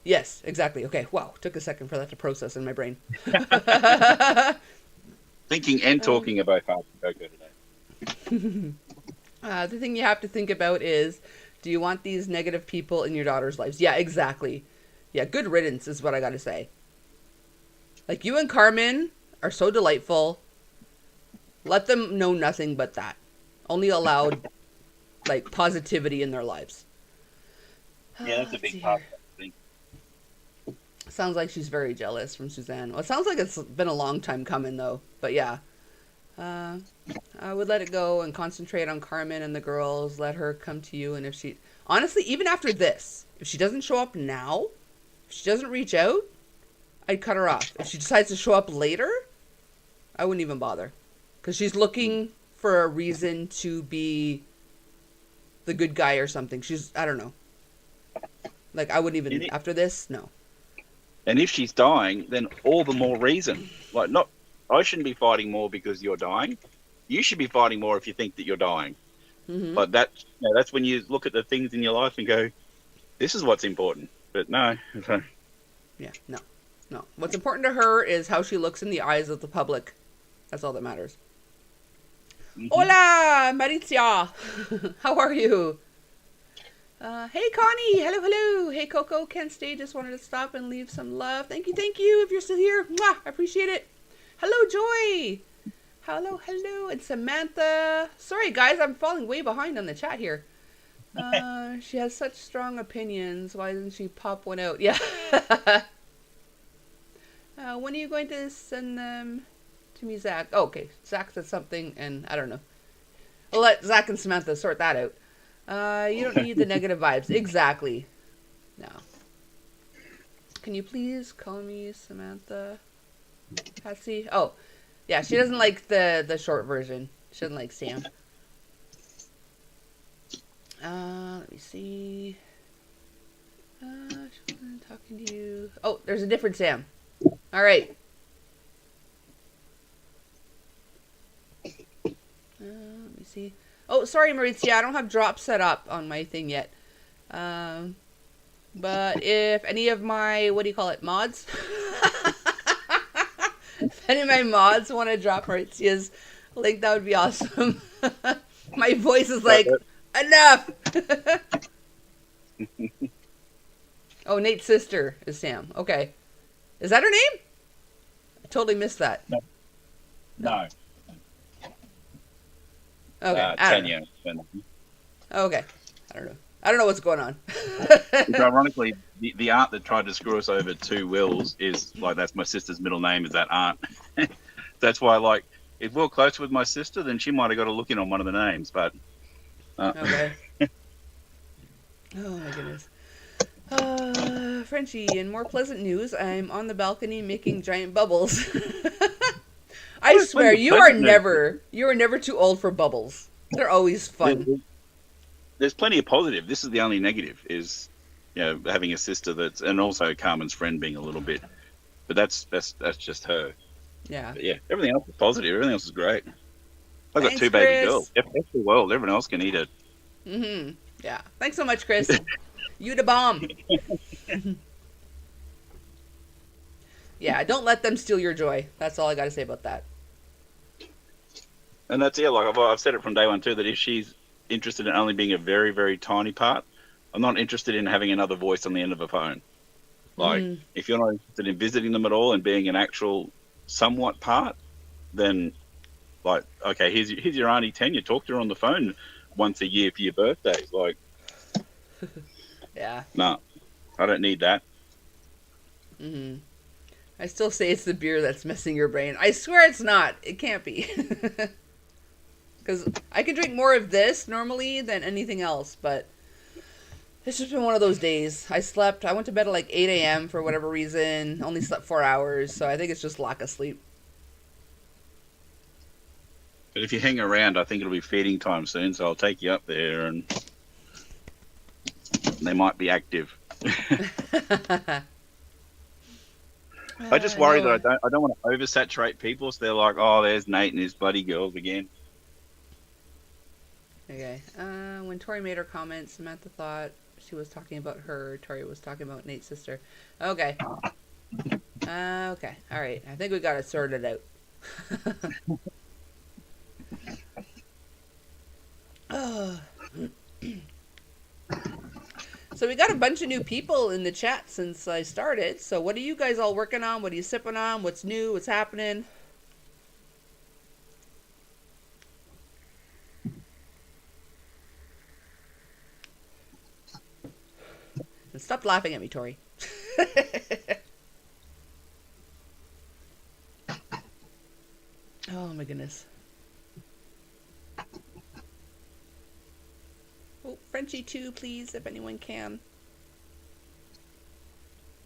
Yes, exactly. Okay, wow. Took a second for that to process in my brain. Thinking and talking about Coco today. The thing you have to think about is, do you want these negative people in your daughter's lives? Yeah, exactly. Yeah, good riddance is what I gotta say. Like, you and Carmen are so delightful. Let them know nothing but that. Only allow, like, positivity in their lives. Yeah, that's a big part of it. Sounds like she's very jealous from Suzanne. Well, it sounds like it's been a long time coming, though. But yeah. I would let it go and concentrate on Carmen and the girls. Let her come to you. And if she... Honestly, even after this, if she doesn't show up now, if she doesn't reach out, I'd cut her off. If she decides to show up later, I wouldn't even bother. Because she's looking for a reason to be the good guy or something. I don't know. Like, I wouldn't even... After this, no. And if she's dying, then all the more reason. Like, I shouldn't be fighting more because you're dying. You should be fighting more if you think that you're dying. Mm-hmm. But that's when you look at the things in your life and go, this is what's important. But no. Yeah, no. What's important to her is how she looks in the eyes of the public. That's all that matters. Mm-hmm. Hola, Maritzia. How are you? Hey, Connie. Hello. Hey, Coco. Can't stay. Just wanted to stop and leave some love. Thank you. If you're still here. Mwah, I appreciate it. Hello, Joy. Hello. And Samantha. Sorry, guys. I'm falling way behind on the chat here. She has such strong opinions. Why doesn't she pop one out? Yeah. When are you going to send them to me, Zach? Oh, okay. Zach said something, and I don't know. I'll let Zach and Samantha sort that out. You don't need the negative vibes. Exactly. No. Can you please call me Samantha? Patsy? Oh, yeah. She doesn't like the short version. She doesn't like Sam. Let me see. Talking to you. Oh, there's a different Sam. All right. Let me see. Oh, sorry, Maurizia. I don't have drop set up on my thing yet. But if any of my, mods? If any of my mods want to drop Maurizia's link, that would be awesome. My voice is like, enough! Oh, Nate's sister is Sam. Okay. Is that her name? I totally missed that. No. Okay. Tanya. Okay. I don't know what's going on. Ironically, the aunt that tried to screw us over 2 Wills is like, that's my sister's middle name is that aunt. That's why, like, if we're close with my sister, then she might have got a look in on one of the names, but... Okay. Oh, my goodness. Frenchie, in more pleasant news, I'm on the balcony making giant bubbles. I swear, you are never too old for bubbles. They're always fun. There's plenty of positive. This is the only negative, is, having a sister that's, and also Carmen's friend being a little bit, but that's just her. Yeah. But yeah, everything else is positive. Everything else is great. I've got 2 baby Chris. girls. That's the world. Everyone else can eat it. Mm-hmm. Yeah. Thanks so much, Chris. You the bomb. Yeah, don't let them steal your joy. That's all I got to say about that. And that's it. Like I've said it from day one too, that if she's interested in only being a very, very tiny part, I'm not interested in having another voice on the end of a phone. Like, if you're not interested in visiting them at all and being an actual somewhat part, then, like, okay, here's your Auntie Tanya. Talk to her on the phone once a year for your birthday. Like, yeah. No, I don't need that. I still say it's the beer that's messing your brain. I swear it's not. It can't be. Because I can drink more of this normally than anything else, but it's just been one of those days. I went to bed at like 8 a.m. for whatever reason. Only slept 4 hours, so I think it's just lack of sleep. But if you hang around, I think it'll be feeding time soon, so I'll take you up there and they might be active. I just worry that I don't want to oversaturate people, so they're like, oh, there's Nate and his bloody girls again. Okay. When Tori made her comment, Samantha thought she was talking about her. Tori was talking about Nate's sister. Okay. Okay. All right. I think we got it sorted out. Oh. So we got a bunch of new people in the chat since I started. So what are you guys all working on? What are you sipping on? What's new? What's happening? And stop laughing at me, Tori. Oh my goodness. Oh, Frenchie too, please, if anyone can.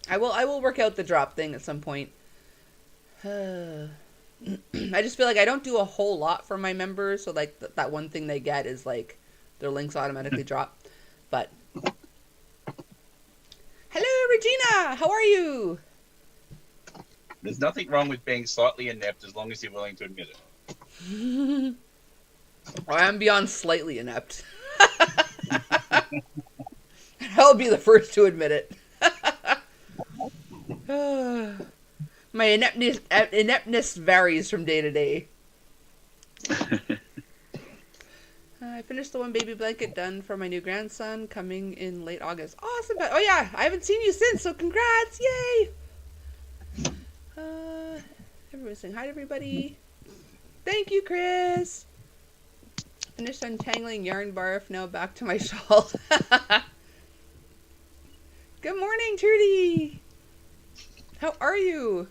I will work out the drop thing at some point. I just feel like I don't do a whole lot for my members, so like that one thing they get is like their links automatically drop. But hello, Regina. How are you? There's nothing wrong with being slightly inept as long as you're willing to admit it. I am beyond slightly inept. I'll be the first to admit it. My ineptness varies from day to day. I finished the one baby blanket done for my new grandson coming in late August. Awesome. Oh yeah, I haven't seen you since, so congrats. Yay. Everyone's saying hi to everybody. Thank you, Chris. Finished untangling yarn barf. Now back to my shawl. Good morning, Trudy. How are you?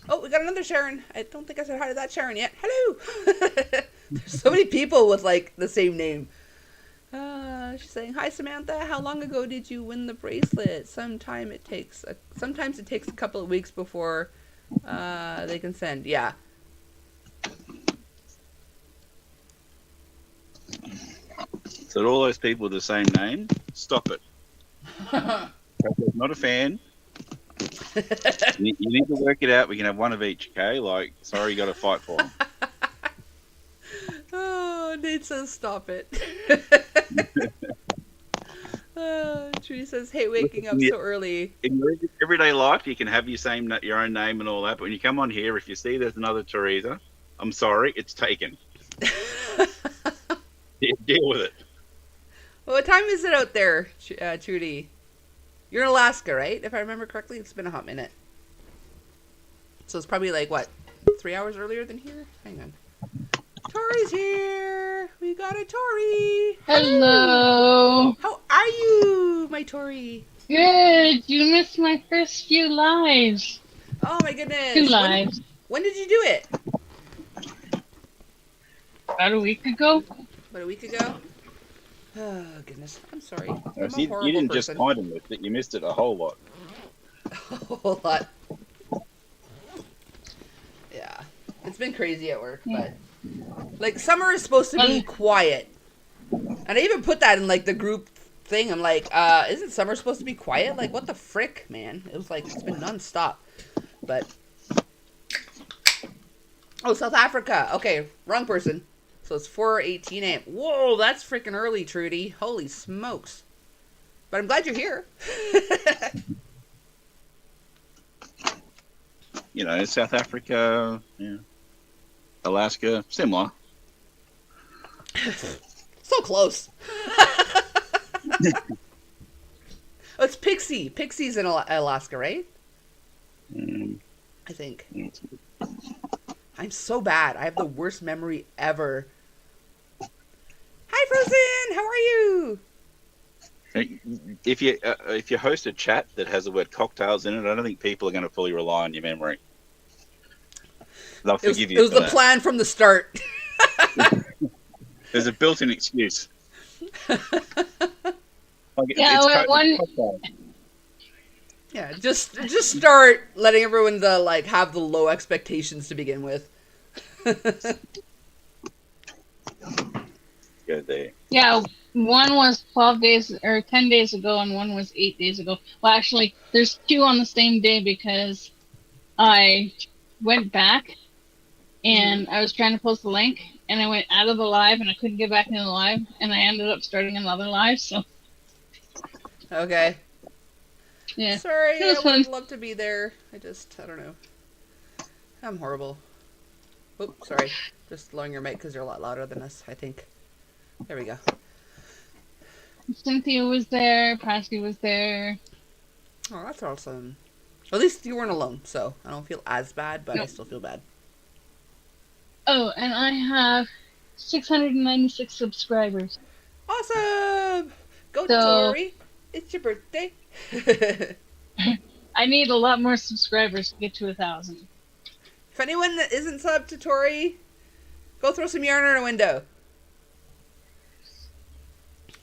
Oh, we got another Sharon. I don't think I said hi to that Sharon yet. Hello. There's so many people with like the same name. She's saying, "Hi Samantha. How long ago did you win the bracelet? Sometimes it takes a couple of weeks before they can send." Yeah. So all those people with the same name, stop it. Coco's not a fan. You need to work it out. We can have one of each, okay? Like, sorry, you got to fight for them. Oh, Nate says, "Stop it." Trudy says, "Hey, waking up so early." In your everyday life, you can have your own name and all that, but when you come on here, if you see there's another Teresa, I'm sorry, it's taken. Deal with it. Well, what time is it out there, Trudy? You're in Alaska, right? If I remember correctly, it's been a hot minute. So it's probably like, what, 3 hours earlier than here? Hang on. Tori's here. We got a Tori. Hello. How are you, my Tori? Good. You missed my first few lives. Oh, my goodness. 2 lives. When did you do it? About a week ago. About a week ago? Oh, goodness. I'm sorry. I'm a You horrible didn't person. just kind of miss it. You missed it a whole lot. A whole lot. Yeah. It's been crazy at work, but... Like, summer is supposed to be quiet. And I even put that in, like, the group thing. I'm like, isn't summer supposed to be quiet? Like, what the frick, man? It was like, it's been nonstop. But Oh, South Africa. Okay, wrong person. So it's 4:18 a.m. Whoa, that's freaking early, Trudy. Holy smokes. But I'm glad you're here. South Africa, yeah, Alaska, similar. So close. Oh, it's Pixie. Pixie's in Alaska, right? I think. I'm so bad. I have the worst memory ever. Hi, Frozen. How are you? If you host a chat that has the word cocktails in it, I don't think people are going to fully rely on your memory. They'll forgive you. It was the plan from the start. There's a built-in excuse. Yeah, just start letting everyone have the low expectations to begin with. Go there. Yeah, one was 12 days or 10 days ago, and one was 8 days ago. Well, actually, there's two on the same day because I went back and I was trying to post the link, and I went out of the live, and I couldn't get back into the live, and I ended up starting another live. So. Okay. Yeah. Sorry, I would love to be there. I don't know. I'm horrible. Oh, sorry. Just lowering your mic because you're a lot louder than us, I think. There we go. Cynthia was there. Patsy was there. Oh, that's awesome. At least you weren't alone, so I don't feel as bad, but I still feel bad. Oh, and I have 696 subscribers. Awesome! Go, Tori. It's your birthday. I need a lot more subscribers to get to 1,000. If anyone that isn't subbed to Tori, go throw some yarn on a window.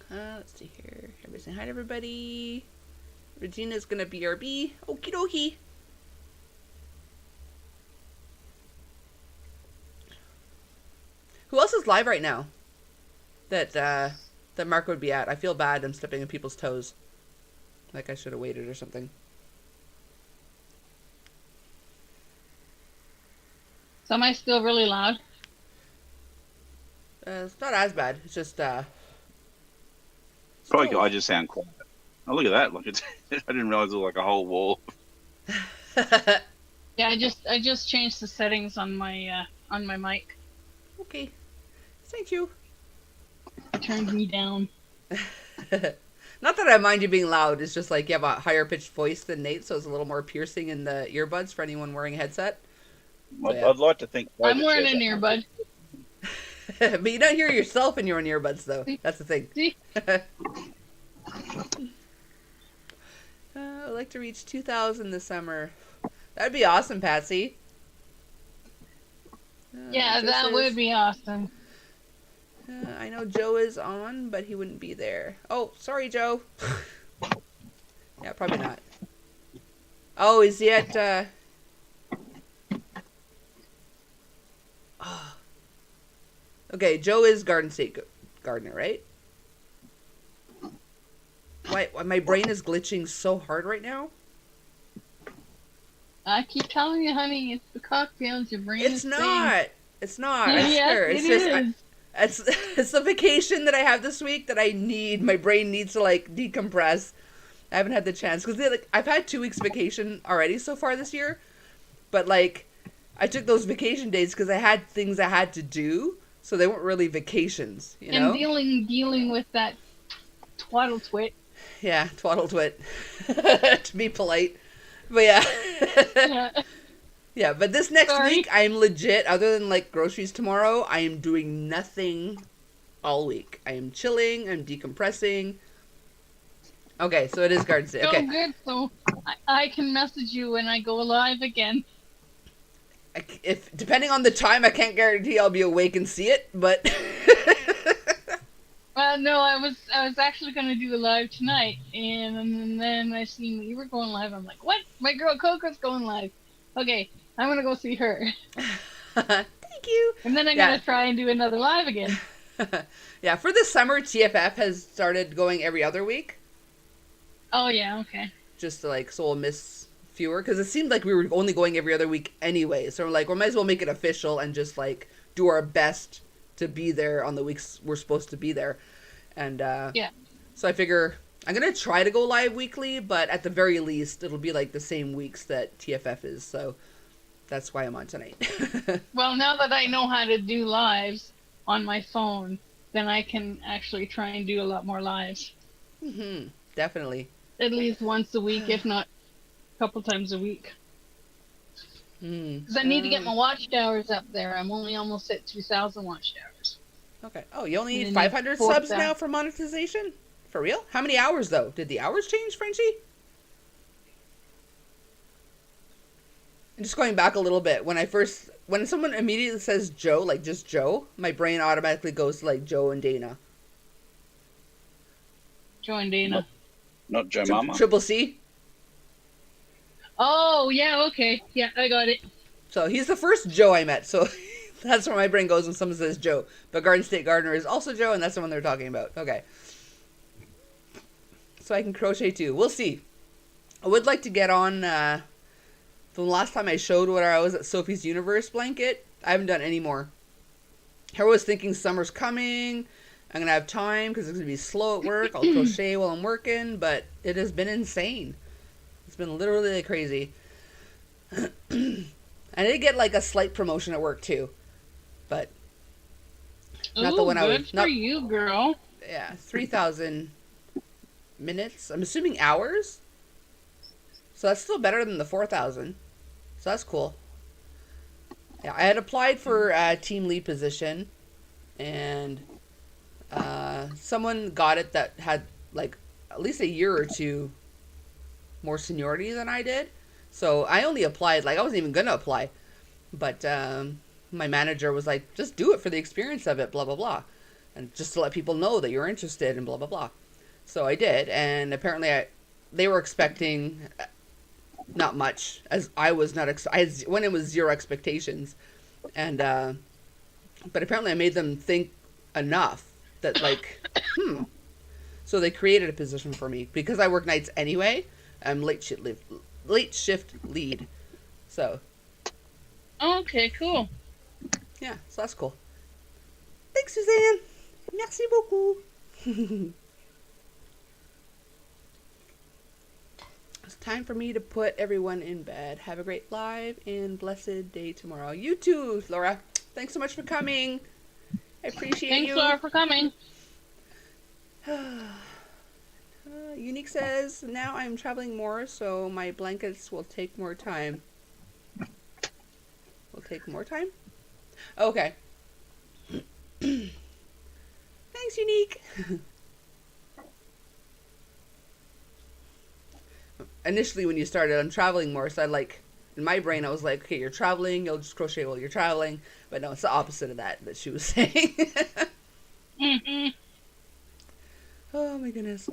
Let's see here. Everybody say hi to everybody. Regina's gonna BRB. Okie dokie. Who else is live right now? That Mark would be at. I feel bad. I'm stepping on people's toes. Like I should have waited or something. So am I still really loud? It's not as bad. It's just Probably I just sound quiet. Oh, look at that! Look, I didn't realize it was like a whole wall. Yeah, I just changed the settings on my mic. Okay, thank you. Turned me down. Not that I mind you being loud. It's just like you have a higher pitched voice than Nate, so it's a little more piercing in the earbuds for anyone wearing a headset. So, yeah. I'd like to think I'm wearing an earbud. But you don't hear yourself in your own earbuds, though. That's the thing. See? I'd like to reach 2,000 this summer. That'd be awesome, Patsy. Yeah, that would be awesome. I know Joe is on, but he wouldn't be there. Oh, sorry, Joe. Yeah, probably not. Oh, is he at... Oh. Okay, Joe is Garden State Gardener, right? Why my brain is glitching so hard right now? I keep telling you, honey, it's the cocktails. Your brain is not. It's not. I Yeah, swear. it It's is. it's the vacation that I have this week that I need. My brain needs to decompress. I haven't had the chance because I've had 2 weeks vacation already so far this year, but I took those vacation days because I had things I had to do, so they weren't really vacations, you know. And dealing with that twaddle twit. Yeah, twaddle twit, to be polite, but yeah. Yeah. Yeah, but this next week, I'm legit, other than groceries tomorrow, I am doing nothing all week. I am chilling, I'm decompressing. Okay, so it is Garden State. Okay. Oh, good. So I can message you when I go live again. If depending on the time, I can't guarantee I'll be awake and see it, but... No, I was actually going to do a live tonight, and then I seen you were going live. I'm like, what? My girl Coco's going live. Okay, I'm going to go see her. Thank you. And then I'm going to try and do another live again. Yeah, for the summer, TFF has started going every other week. Oh, yeah, okay. Just to, so we'll miss fewer, because it seemed like we were only going every other week anyway. So we're like, we might as well make it official and just like do our best to be there on the weeks we're supposed to be there. And Yeah. so I figure I'm gonna try to go live weekly, but at the very least it'll be like the same weeks that TFF is. So that's why I'm on tonight. Well, now that I know how to do lives on my phone, then I can actually try and do a lot more lives. Definitely. At least once a week, if not a couple times a week. Because I need to get my watchtowers up there. I'm only almost at 2,000 watchtowers. Okay. Oh, you only need And 500 subs 4,000. now for monetization? For real? How many hours though? Did the hours change, Frenchie? And just going back a little bit, when someone immediately says Joe, like just Joe, my brain automatically goes to like Joe and Dana. Joe and Dana. Not Joe Mama. Triple C. Oh, yeah, okay. Yeah, I got it. So he's the first Joe I met. So that's where my brain goes when someone says Joe. But Garden State Gardener is also Joe, and that's the one they're talking about. Okay. So I can crochet too. We'll see. I would like to get on. From the last time I showed what I was at Sophie's Universe blanket, I haven't done any more. I was thinking summer's coming. I'm going to have time because it's going to be slow at work. I'll crochet while I'm working, but it has been insane. It's been literally like crazy. I did get like a slight promotion at work too, but not the one I was. Good for you, girl. Yeah, 3,000 minutes. I'm assuming hours. So that's still better than the 4,000. So that's cool. Yeah, I had applied for a team lead position, and someone got it that had like at least a year or two more seniority than I did. So I only applied, like I wasn't even going to apply. But my manager was like, just do it for the experience of it, blah, blah, blah. And just to let people know that you're interested and blah, blah, blah. So I did. And apparently they were expecting not much, as I was not, when it was zero expectations. And, but apparently I made them think enough that like, So they created a position for me because I work nights anyway. I'm late shift lead. So. Okay, cool. Yeah, so that's cool. Thanks, Suzanne. Merci beaucoup. It's time for me to put everyone in bed. Have a great live and blessed day tomorrow. You too, Laura. Thanks so much for coming. I appreciate you. Thanks, Laura, for coming. Unique says, now I'm traveling more, so my blankets will take more time. Will take more time? Okay. Thanks, Unique. Initially, when you started, I'm traveling more, so I like, in my brain, I was like, okay, you're traveling, you'll just crochet while you're traveling. But no, it's the opposite of that she was saying. Oh my goodness.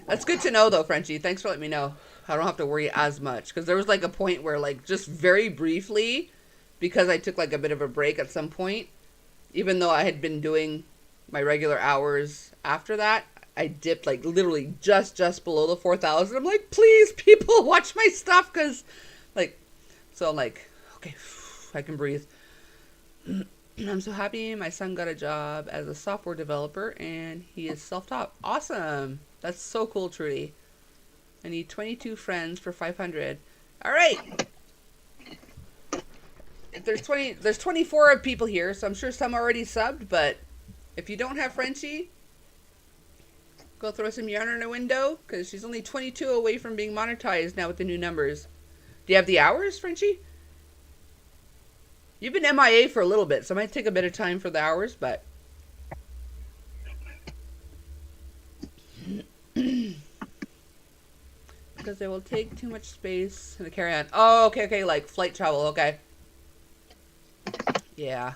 That's good to know though, Frenchie. Thanks for letting me know. I don't have to worry as much. Because there was like a point where like just very briefly, because I took like a bit of a break at some point, even though I had been doing my regular hours after that, I dipped like literally just below the 4,000. I'm like, please people watch my stuff. Because like, so I'm like, okay, I can breathe. I'm so happy my son got a job as a software developer and he is self-taught. Awesome. That's so cool, Trudy. I need 22 friends for 500. All right. There's 24 people here, so I'm sure some already subbed, but if you don't have Frenchie, go throw some yarn in a window because she's only 22 away from being monetized now with the new numbers. Do you have the hours, Frenchie? You've been MIA for a little bit, so it might take a bit of time for the hours, but... because they will take too much space in the carry-on. Oh, okay, like flight travel, okay. Yeah.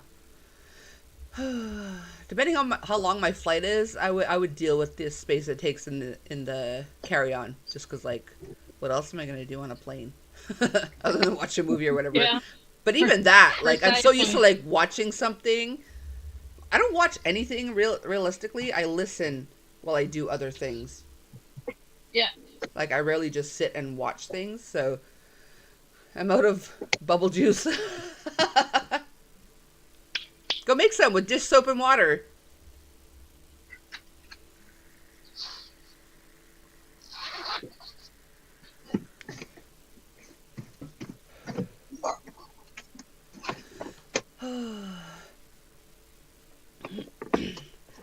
Depending on how long my flight is, I would deal with the space it takes in the carry-on. Just because, like, what else am I going to do on a plane? Other than watch a movie or whatever. Yeah. But even that, like, I'm so used to, like, watching something. I don't watch anything realistically. I listen while I do other things. Yeah. Like, I rarely just sit and watch things, so I'm out of bubble juice. Go make some with dish soap and water.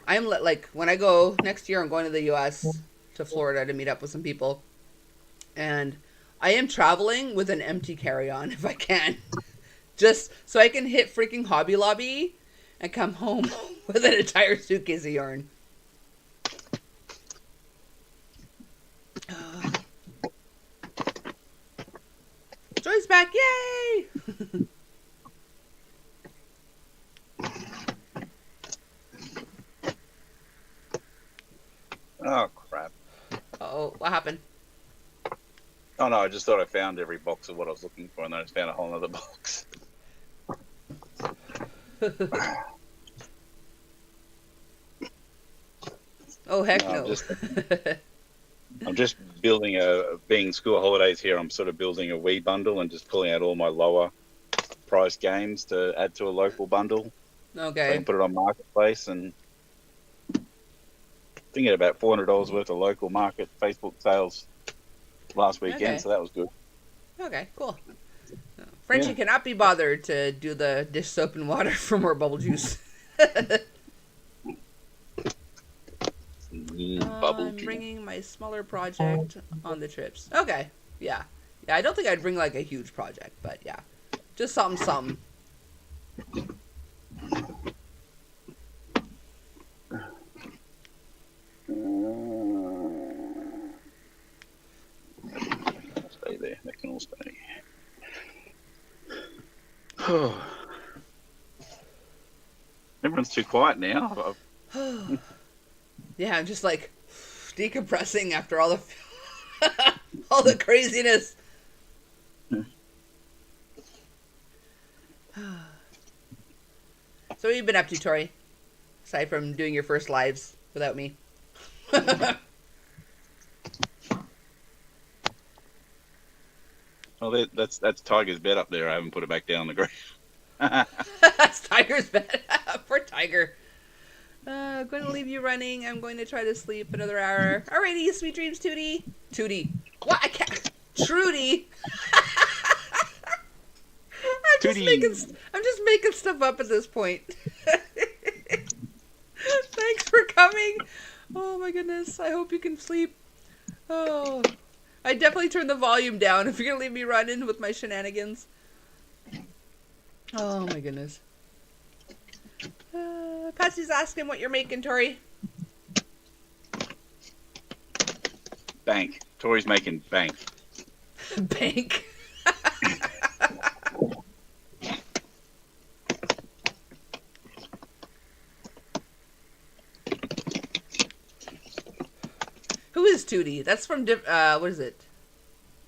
I'm like, when I go next year, I'm going to the U.S. to Florida to meet up with some people, and I am traveling with an empty carry-on if I can, just so I can hit freaking Hobby Lobby and come home with an entire suitcase of yarn. Joy's back! Yay! Oh, crap. Oh, what happened? Oh, no, I just thought I found every box of what I was looking for, and then I just found a whole other box. Oh, heck No, no. I'm just building being school holidays here, I'm sort of building a Wii bundle and just pulling out all my lower price games to add to a local bundle. So I Okay. can put it on Marketplace, and I think at about $400 worth of local market Facebook sales last weekend, Okay. so that was good. Okay, cool. Frenchie cannot be bothered to do the dish soap and water for more bubble juice. Bubble I'm juice. bringing my smaller project on the trips. Okay, yeah. Yeah, I don't think I'd bring like a huge project, but yeah. Just something. Stay there. That can all stay. Everyone's too quiet now. Yeah, I'm just like decompressing after all the all the craziness. So what have you been up to, Tori? Aside from doing your first lives without me. Oh, that's Tiger's bed up there. I haven't put it back down on the ground. That's Tiger's bed. Poor Tiger. I'm going to leave you running. I'm going to try to sleep another hour. Alrighty, sweet dreams, Tootie. Tootie. What? I can't. Trudy. I'm just making stuff up at this point. Thanks for coming. Oh my goodness. I hope you can sleep. Oh, I definitely turned the volume down if you're gonna leave me running with my shenanigans. Oh my goodness. Patsy's asking what you're making, Tori. Bank. Tori's making bank. Bank. Who is Tootie? That's from what is it?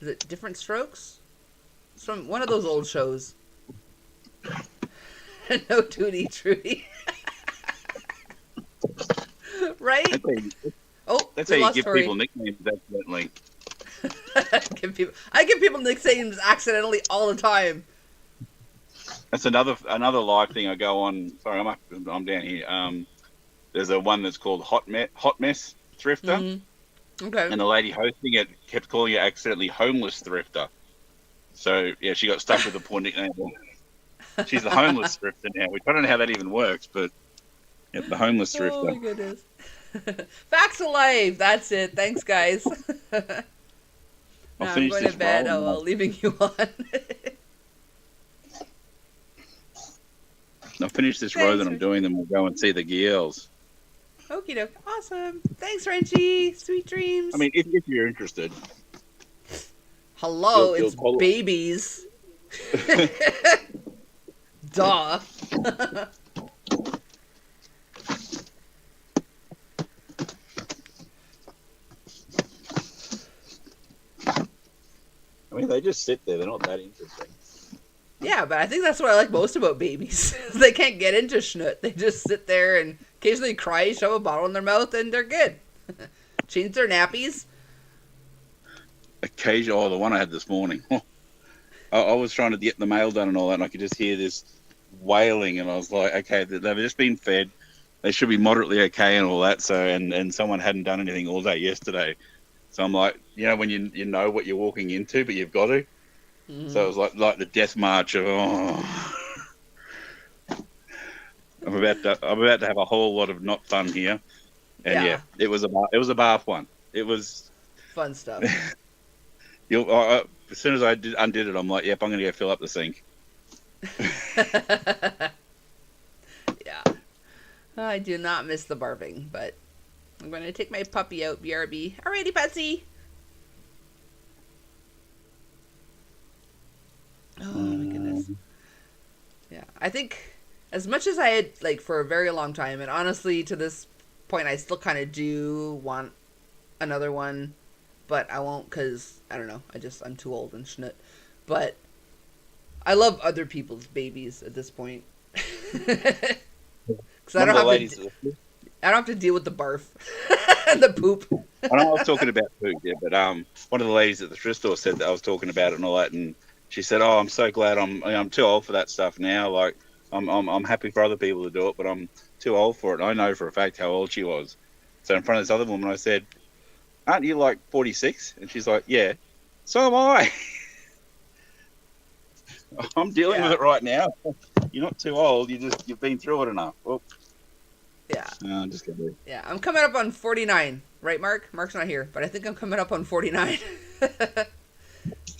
Is it Different Strokes? It's from one of those old shows. No Tootie, Trudy. Right? That's how you give people nicknames accidentally. I give people nicknames accidentally all the time. That's another live thing I go on. Sorry, I'm down here. There's a one that's called Hot Mess Thrifter. Mm-hmm. Okay. And the lady hosting it kept calling it accidentally Homeless Thrifter. So, yeah, she got stuck with the poor nickname. She's the Homeless Thrifter now, which I don't know how that even works, but yeah, the Homeless Thrifter. Oh, my goodness. Facts alive. That's it. Thanks, guys. Now I'm going to bed while leaving you on. I'll finish this row that I'm doing, then we'll go and see the girls. Okie doke. Awesome. Thanks, Frenchie. Sweet dreams. I mean, if you're interested. Hello, it's babies. Duh. I mean, they just sit there. They're not that interesting. Yeah, but I think that's what I like most about babies. They can't get into schnut. They just sit there and occasionally cry, shove a bottle in their mouth, and they're good. Change their nappies. occasionally, the one I had this morning. I was trying to get the mail done and all that, and I could just hear this wailing, and I was like, okay, they've just been fed. They should be moderately okay and all that. So, and someone hadn't done anything all day yesterday. So I'm like, when you know what you're walking into, but you've got to. Mm-hmm. So it was like the death march of, I'm about to have a whole lot of not fun here. And yeah, it was a bath one. It was fun stuff. As soon as I undid it, I'm like, yep, I'm going to go fill up the sink. Yeah. I do not miss the barfing, but I'm going to take my puppy out, BRB. Alrighty, Patsy. Oh, my goodness. Yeah, I think as much as I had, like, for a very long time, and honestly, to this point, I still kind of do want another one, but I won't because, I don't know, I'm too old and schnut. But I love other people's babies at this point. Because I don't have to deal with the barf and the poop. I know I was talking about food, yeah, but one of the ladies at the thrift store said that I was talking about it and all that, and she said, "Oh, I'm so glad I'm too old for that stuff now. Like, I'm happy for other people to do it, but I'm too old for it." And I know for a fact how old she was. So in front of this other woman, I said, "Aren't you like 46?" And she's like, "Yeah." So am I. I'm dealing with it right now. You're not too old. You've been through it enough. Well, yeah. No, I'm just kidding. Yeah, I'm coming up on 49, right, Mark? Mark's not here, but I think I'm coming up on 49.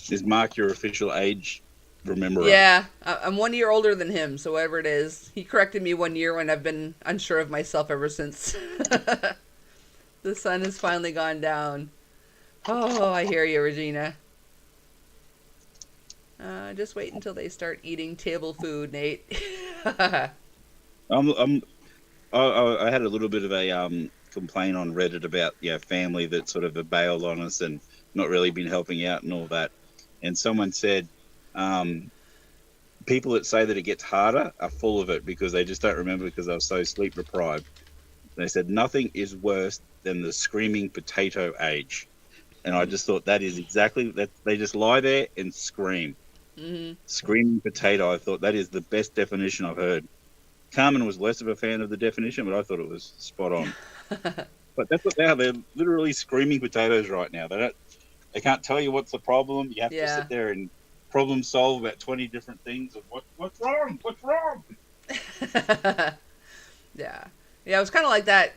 Is Mark your official age rememberer? Yeah, I'm 1 year older than him, so whatever it is. He corrected me 1 year when I've been unsure of myself ever since. The sun has finally gone down. Oh, I hear you, Regina. Just wait until they start eating table food, Nate. I had a little bit of a complaint on Reddit about family that sort of bailed on us and not really been helping out and all that. And someone said people that say that it gets harder are full of it because they just don't remember because they were so sleep deprived. They said nothing is worse than the screaming potato age. And I just thought that is exactly that. They just lie there and scream. Mm-hmm. Screaming potato. I thought that is the best definition I've heard. Carmen was less of a fan of the definition, but I thought it was spot on. But that's what they are. They're literally screaming potatoes right now. They can't tell you what's the problem. You have to sit there and problem solve about 20 different things of what's wrong? What's wrong? Yeah. Yeah, it was kind of like that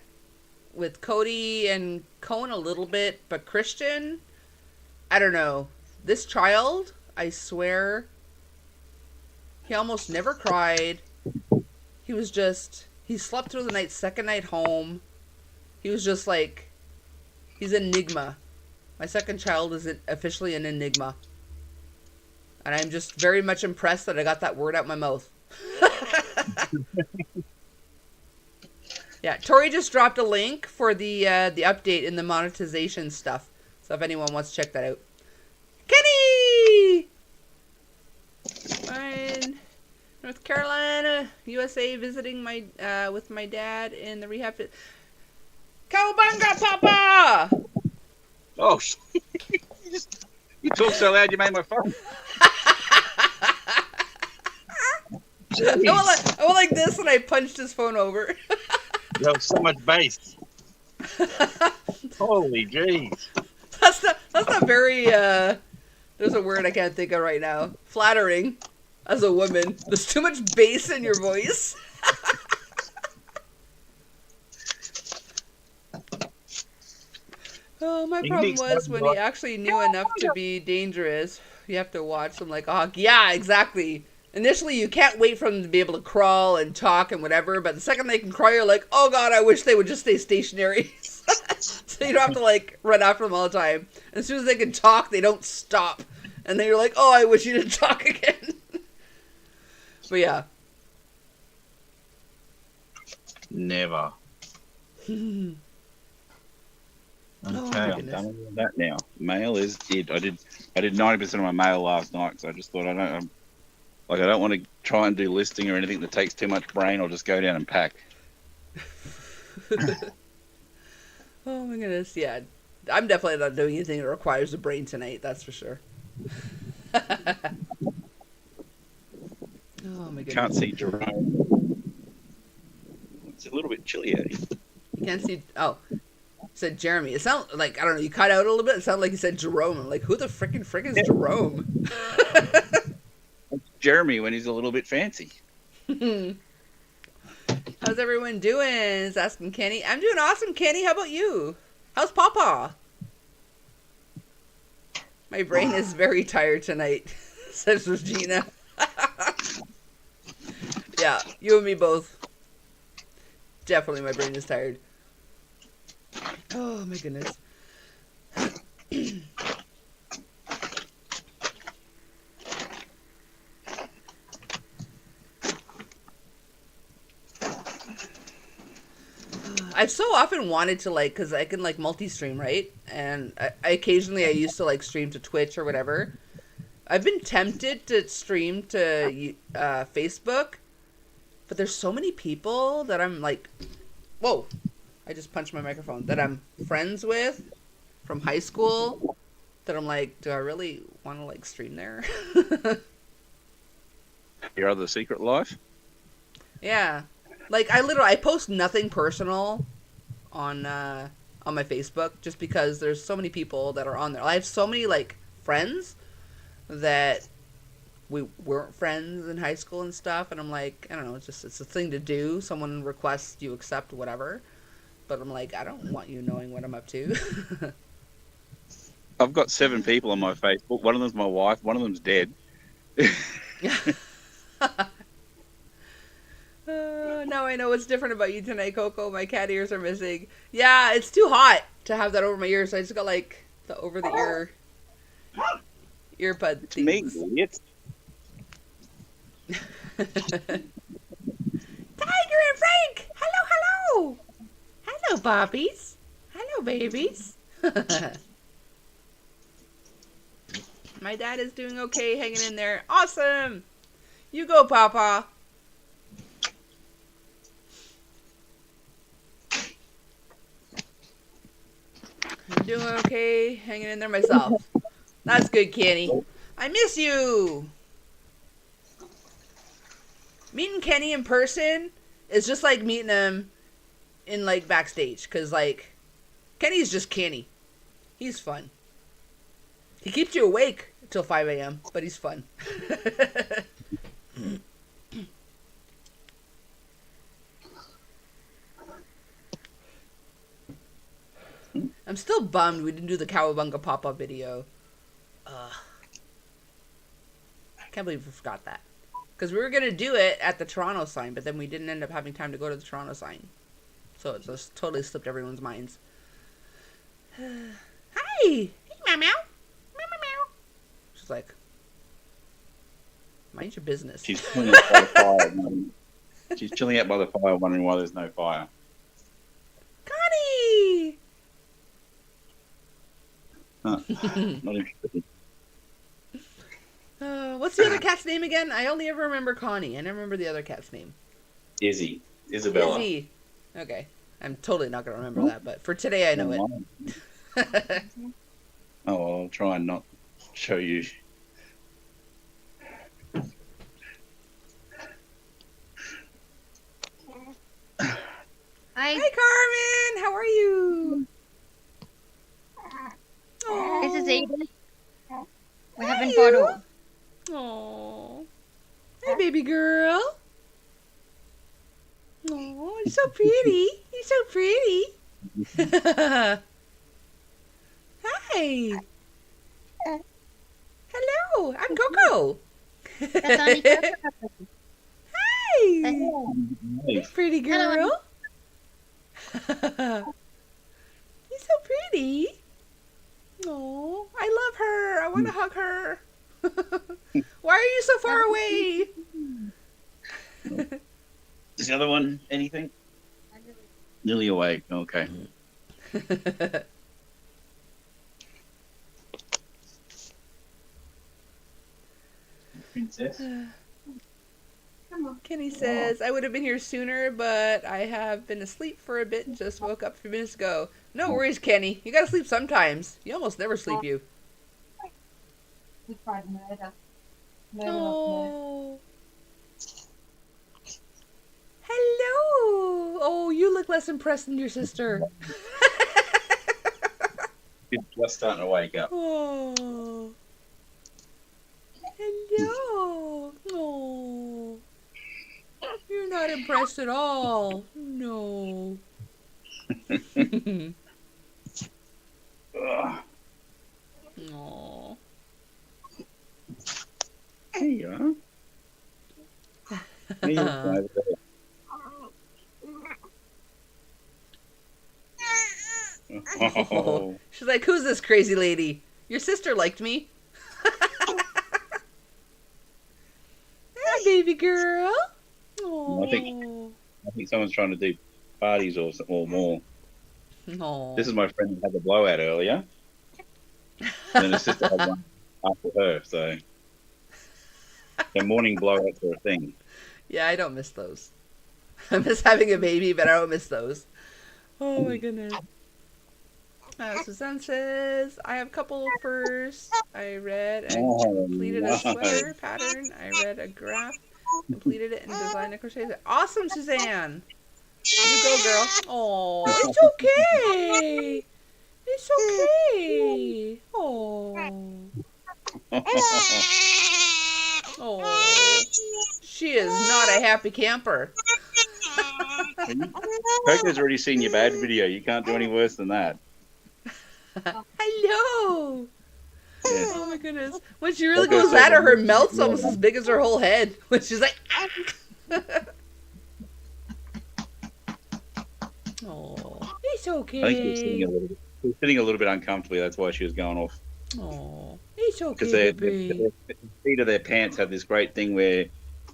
with Cody and Cohen a little bit, but Christian, I don't know. This child, I swear, he almost never cried. He slept through the night, second night home. He was just like, he's an enigma. My second child is officially an enigma. And I'm just very much impressed that I got that word out my mouth. Yeah, Tori just dropped a link for the update in the monetization stuff. So if anyone wants to check that out. Kenny! Fine. North Carolina, USA, visiting with my dad in the rehab. Cowabunga, Papa! Oh, you talk so loud you made my phone. I went like this and I punched his phone over. You have so much bass. Holy jeez. That's not very, there's a word I can't think of right now. Flattering as a woman. There's too much bass in your voice. Oh, my problem was when he actually knew enough to be dangerous. You have to watch him like a hawk. Yeah, exactly. Initially, you can't wait for them to be able to crawl and talk and whatever, but the second they can crawl, you're like, oh god, I wish they would just stay stationary. So you don't have to, like, run after them all the time. And as soon as they can talk, they don't stop. And then you're like, oh, I wish you didn't talk again. But yeah. Never. Okay, I'm done with that now. Mail is dead. I did 90% of my mail last night because I just thought I don't want to try and do listing or anything that takes too much brain. I'll just go down and pack. Oh my goodness, yeah. I'm definitely not doing anything that requires a brain tonight, that's for sure. Oh my Can't goodness. see Jerome. It's a little bit chilly out here. You can't see. Oh, said Jeremy. It sounded like, I don't know, you cut out a little bit. It sounded like you said Jerome. I'm like, who the frickin' frick is Jerome? Jeremy when he's a little bit fancy. How's everyone doing? Is asking Kenny. I'm doing awesome, Kenny. How about you? How's Papa? My brain is very tired tonight, says Regina. Yeah, you and me both. Definitely my brain is tired. Oh my goodness. I've so often wanted to, like, because I can, like, multi-stream, right? And I occasionally I used to, like, stream to Twitch or whatever. I've been tempted to stream to Facebook, but there's so many people that I'm like, whoa, I just punched my microphone, that I'm friends with from high school, that I'm like, do I really want to, like, stream there? Your other secret life? Yeah. Like, I post nothing personal on my Facebook, just because there's so many people that are on there. I have so many, like, friends that we weren't friends in high school and stuff, and I'm like, I don't know, it's a thing to do. Someone requests, you accept, whatever. But I'm like, I don't want you knowing what I'm up to. I've got 7 people on my Facebook. One of them's my wife. One of them's dead. Now I know what's different about you tonight, Coco. My cat ears are missing. Yeah, it's too hot to have that over my ears, so I just got, like, the over-the-ear earbud It's me, things. idiots. Tiger and Frank! Hello, hello! Hello, bobbies. Hello, babies. My dad is doing okay, hanging in there. Awesome! You go, Papa. I'm doing okay, hanging in there myself. That's good, Kenny. I miss you! Meeting Kenny in person is just like meeting him in, like, backstage. Because, like, Kenny's just Kenny. He's fun. He keeps you awake until 5 a.m., but he's fun. I'm still bummed we didn't do the Cowabunga pop-up video. I can't believe we forgot that. Because we were going to do it at the Toronto sign, but then we didn't end up having time to go to the Toronto sign. So it just totally slipped everyone's minds. Hi! Hey, meow meow! Meow meow meow! She's like, mind your business. She's chilling out by the fire. She's chilling out by the fire, wondering why there's no fire. Connie! Huh. Not interested. What's the other cat's name again? I only ever remember Connie. I never remember the other cat's name. Isabella. Izzy. Okay. I'm totally not going to remember that, but for today I know it. Oh, well, I'll try and not show you. Hi, Carmen! How are you? this is Aiden. We're Hi, having you. photos. Aww. Hey, baby girl. Oh, you're so pretty. You're so pretty. Hi. Hello, I'm Coco. That's Annika. Hi. Hey, Pretty girl. You're so pretty. Oh, I love her. I want to hug her. Why are you so far away? is the other one anything? Nearly awake. Okay. Princess. Kenny says, I would have been here sooner, but I have been asleep for a bit and just woke up a few minutes ago. No worries, Kenny. You gotta sleep sometimes. You almost never sleep, you. Oh. Hello. Oh, you look less impressed than your sister. She's just starting to wake up. Oh. Hello. Oh. You're not impressed at all. No. Oh. There you are. There you are over there. Oh. She's like, who's this crazy lady? Your sister liked me. Hi, baby girl. Oh. I think someone's trying to do parties or more. No. This is my friend who had the blowout earlier. And her sister had one after her, so the morning blowouts are a thing. Yeah, I don't miss those. I miss having a baby, but I don't miss those. Oh my goodness. Suzanne says, I have a couple first. I read and completed a sweater pattern. I read a graph, completed it, and designed a crochet set. Awesome, Suzanne. You go, girl. Oh, it's okay. It's okay. Oh. Oh. She is not a happy camper. Coco's already seen your bad video. You can't do any worse than that. Hello. Yeah. Oh my goodness. When she really goes at her, her mouth's almost as big as her whole head. When she's like, oh, it's okay. I think she was sitting a little bit uncomfortably. That's why she was going off. Oh, it's okay. Because the feet of their pants have this great thing where,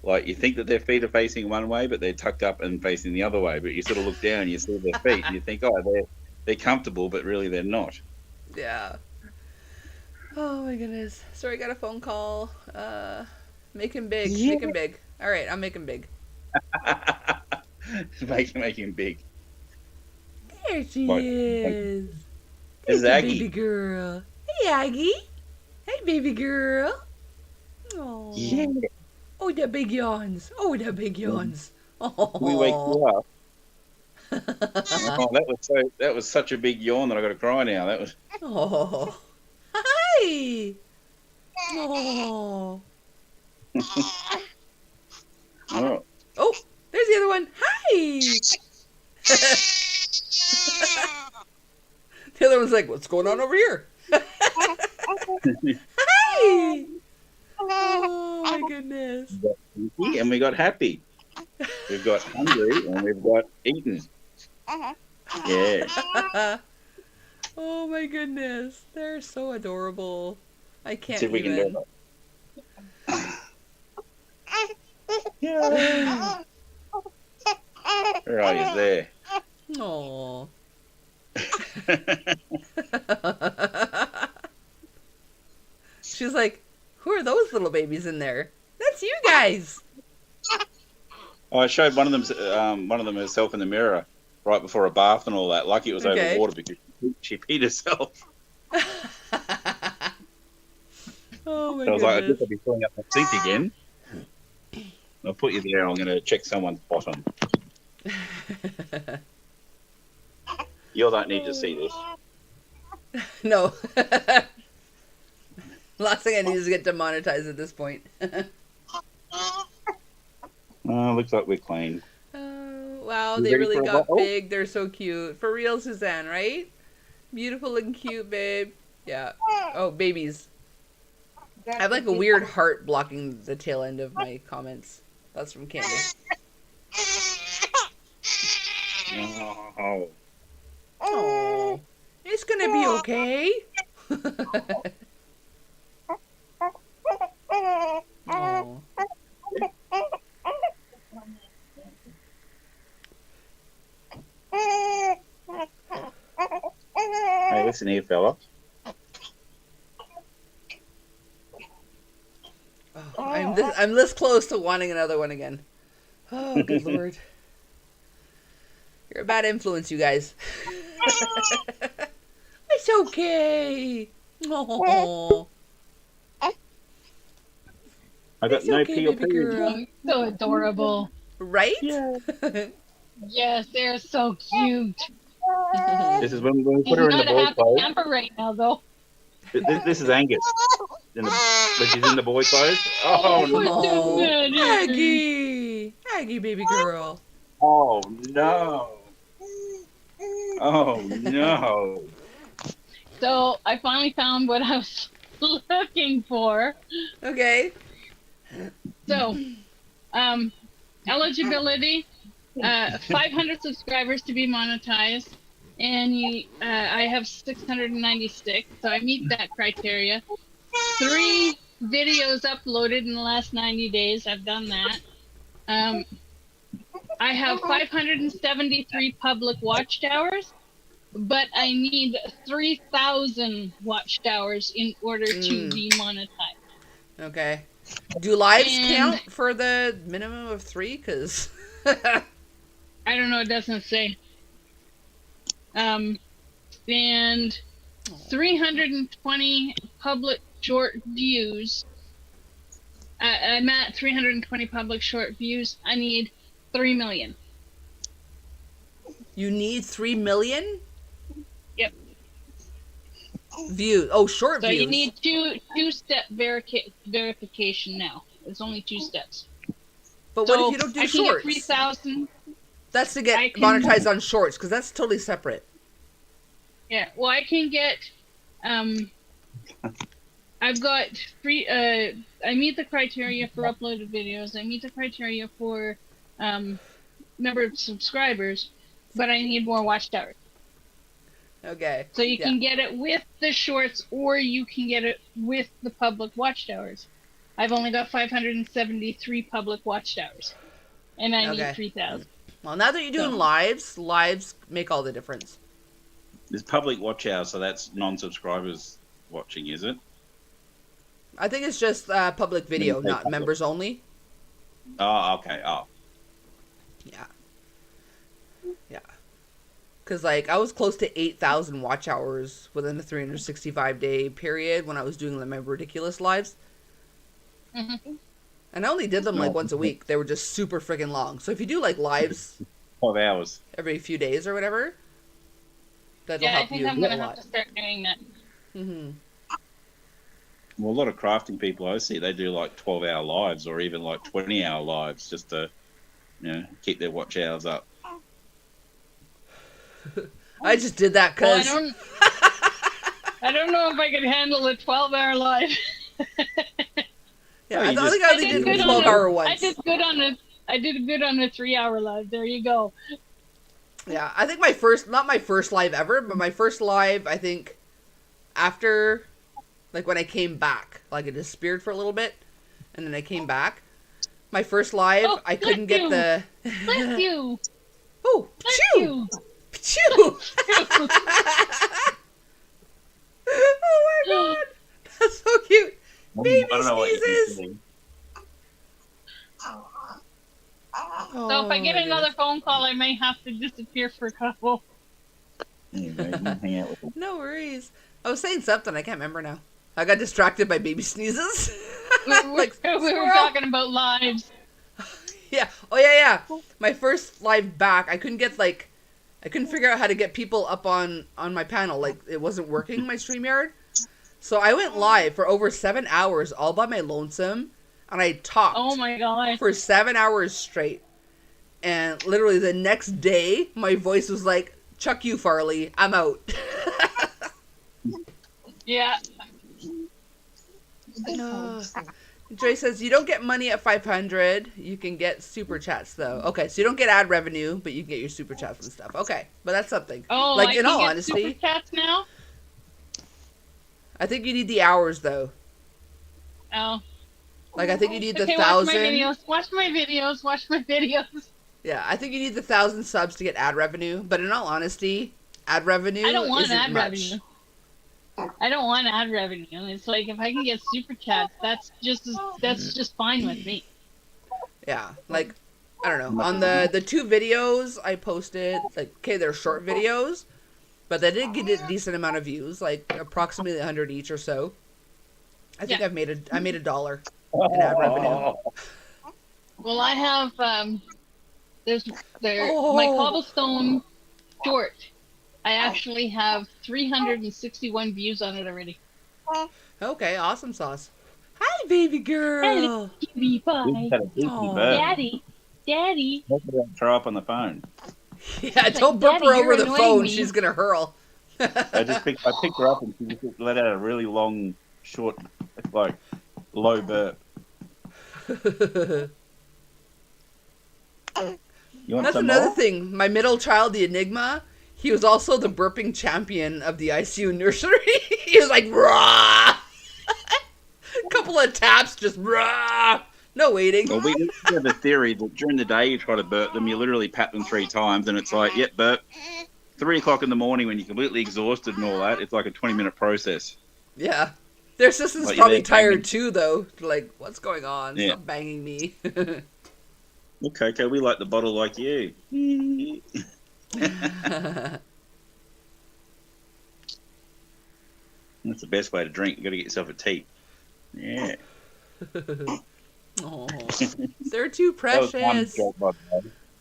like, you think that their feet are facing one way, but they're tucked up and facing the other way. But you sort of look down and you see their feet, and you think, oh, they're comfortable, but really they're not. Yeah. Oh my goodness. Sorry, got a phone call. Make him big. Yeah. Make him big. All right, I'll make him big. make him big. There she is. There's Aggie. Baby girl. Hey, Aggie. Hey, baby girl. Oh. Yeah. Oh, the big yawns. Oh, the big yawns. Oh. We wake you up. Oh, that was such a big yawn that I got to cry now. That was. Oh. Hi. Oh. Oh. Oh, there's the other one. Hi. The other one's like, what's going on over here? Hi. Oh my goodness. And we got happy. We've got hungry and we've got eaten. Yeah. Oh my goodness. They're so adorable. I can't See if even. We can do it. Yeah. Where are you? There. Aww. She's like, who are those little babies in there? That's you guys. Oh, I showed one of them herself in the mirror right before a bath and all that. Lucky it was over water because she peed herself. Oh my So I was goodness. like, I guess I'll be filling up my sink again. I'll put you there. I'm going to check someone's bottom. You don't need to see this. No. Last thing I need is to get demonetized at this point. Looks like we're clean. Wow, You they ready really for a got bottle? big. They're so cute. For real, Suzanne, right? Beautiful and cute, babe. Yeah. Oh, babies. I have like a weird heart blocking the tail end of my comments. That's from Candy. Oh. Oh, it's gonna be okay. Oh. Hey, listen here, fella. Oh, I'm this close to wanting another one again. Oh, good lord. You're a bad influence, you guys. It's okay. Oh, I got it's no okay, baby PLP. girl. So adorable. Right? Yeah. Yes, they're so cute. This is when we He's put her in the not a boy happy clothes. camper right now, though. This is Angus. When she's in the boy clothes. Oh What's no! Oh, the matter? Aggie. Aggie, baby girl. Oh no! Oh no! So I finally found what I was looking for. Okay. So, eligibility, 500 subscribers to be monetized, and I have 696, so I meet that criteria. 3 videos uploaded in the last 90 days. I've done that. I have 573 public watch hours, but I need 3,000 watch hours in order to be monetized. Okay. Do lives And- count for the minimum of 3? Because... I don't know, it doesn't say. And 320 public short views. I'm at 320 public short views. I need 3 million. You need 3 million Yep. views. Oh, short So views. you need two-step verification now. It's only 2 steps. But So what if you don't do I can shorts? get 3,000. That's to get I can- monetized on shorts, because that's totally separate. Yeah. Well, I can get. I've got free. I meet the criteria for uploaded videos. I meet the criteria for number of subscribers, but I need more watch hours. Okay. So you Yeah. can get it with the shorts, or you can get it with the public watch hours. I've only got 573 public watch hours, and I Okay. need 3,000. Well, now that you're doing So- lives make all the difference. There's public watch hours, so that's non-subscribers watching, is it? I think it's just public video, When you say not public. members only. Oh, okay. Oh, Yeah. Yeah. Because, like, I was close to 8,000 watch hours within a 365-day period when I was doing my ridiculous lives. Mhm. And I only did them, like, No. once a week. They were just super freaking long. So if you do, like, lives 12 hours. every few days or whatever, that'll Yeah, I help think you I'm a gonna have lot. to start doing that. Mm-hmm. Well, a lot of crafting people I see, they do like 12-hour lives or even like 20-hour lives just to, keep their watch hours up. I just did that Well, because... I don't know if I could handle a 12-hour live. yeah, Oh, I you think just- I only did the good on 12-hour I once. did good on a 3-hour live. There you go. Yeah, I think not my first live ever, but my first live, I think, after, like, when I came back. Like, it disappeared for a little bit, and then I came back. My first live, Oh, I couldn't bless get you. the... Bless you. Oh, Bless chew! you. Chew! Oh my god! That's so cute! Baby I don't know what sneezes. you're doing. So if I get another phone call, I may have to disappear for a couple. Anyway, you can hang out with them. No worries. I was saying something, I can't remember now. I got distracted by baby sneezes. We were squirrel. talking about lives. Yeah. Oh yeah. My first live back, I couldn't figure out how to get people up on my panel. Like, it wasn't working, my StreamYard. So I went live for over 7 hours all by my lonesome, and I talked Oh my god. for 7 hours straight. And literally the next day, my voice was like, "Chuck you, Farley. I'm out." Yeah. Joy says, you don't get money at 500. You can get super chats, though. Okay, so you don't get ad revenue, but you can get your super chats and stuff. Okay, but that's something. Oh, Like, I in can all get honesty, super chats now. I think you need the hours, though. Oh. Like, I think you need the Okay, 1,000. watch my videos. Watch my videos. Yeah, I think you need the 1,000 subs to get ad revenue. But in all honesty, ad revenue I don't want isn't ad much. revenue. I don't want ad revenue. It's like if I can get super chats, that's just fine with me. Yeah, like, I don't know. On the 2 videos I posted, like, okay, they're short videos, but they did get a decent amount of views, like approximately 100 each or so. I think Yeah. I made $1 in ad revenue. Well, I have my Oh. cobblestone short. I actually have 361 views on it already. Okay, awesome sauce. Hi, baby girl. Hello, cutie pie. We've had a beefy Aw. burp. Daddy. Hopefully don't throw up on the phone. Yeah, don't burp Daddy, her over you're the annoying phone. me. She's gonna hurl. I picked her up and she just let out a really long, short, like low burp. You want That's some another more? thing. My middle child, the Enigma, he was also the burping champion of the ICU nursery. He was like, rah! Couple of taps, just rah! No waiting. Well, we have a theory that during the day you try to burp them, you literally pat them 3 times, and it's like, yep, burp. 3 o'clock in the morning when you're completely exhausted and all that, it's like a 20-minute process. Yeah. Their system's Like, probably they're tired banging. too, though. Like, what's going on? Yeah. Stop banging me. Well, Coco, we like the bottle like you. That's the best way to drink. You got to get yourself a tea. Yeah. Oh, they're too That was one precious. joke, by the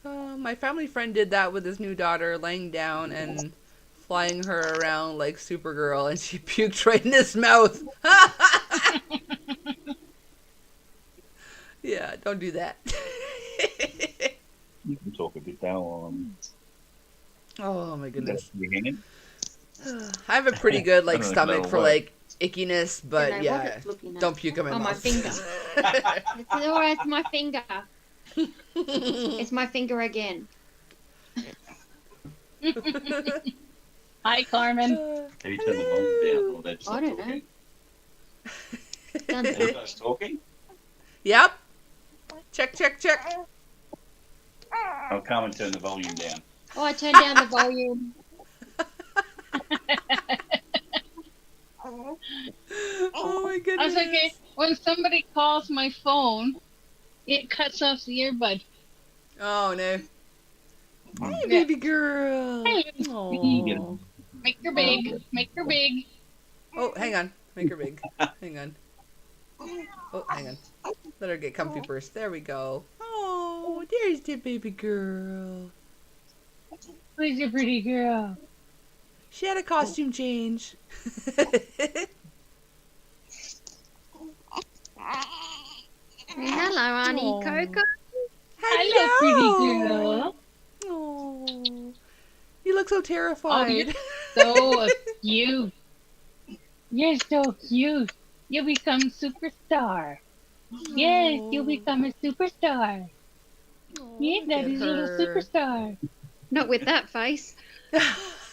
way. My family friend did that with his new daughter, laying down and flying her around like Supergirl, and she puked right in his mouth. Yeah, don't do that. You can talk a bit now. Oh my goodness. You hanging? I have a pretty good like I don't know if stomach that'll for work. like ickiness, but Don't know what yeah, it's looking at. don't puke in my Oh, my mouth. finger. It's alright, it's my finger. It's my finger again. Hi, Carmen. Have you turned the volume down? Or they're just I don't know. talking? Done Are that. you guys talking? Yep. Check, check, check. I'll come and turn the volume down. Oh, I turned down the volume. Oh my I goodness. was like, okay, when somebody calls my phone, it cuts off the earbud. Oh no. Hey, Yeah. baby girl. Hey. Aw. Make her big. Make her big. Oh, hang on. Make her big. Hang on. Oh, hang on. Let her get comfy first. There we go. Oh, there's the baby girl. Who's your pretty girl? She had a costume change. Hello, Auntie Aw. Coco. Hello, pretty girl. Oh, you look so Oh, terrified. So cute. You're so cute. You become superstar. Yes, you'll become a superstar. Yeah, Daddy's little superstar. Not with that face.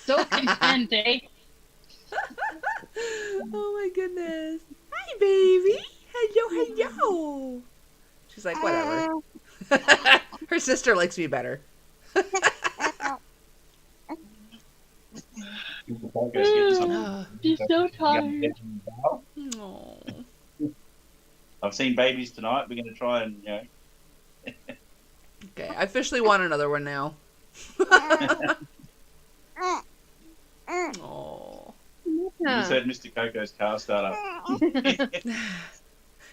So content, eh? Oh my goodness. Hi, baby. Hello, hello. She's like, whatever. Her sister likes me better. She's so tired. Oh. I've seen babies tonight. We're going to try and, Okay, I officially want another one now. Oh. you just heard Mr. Coco's car start up.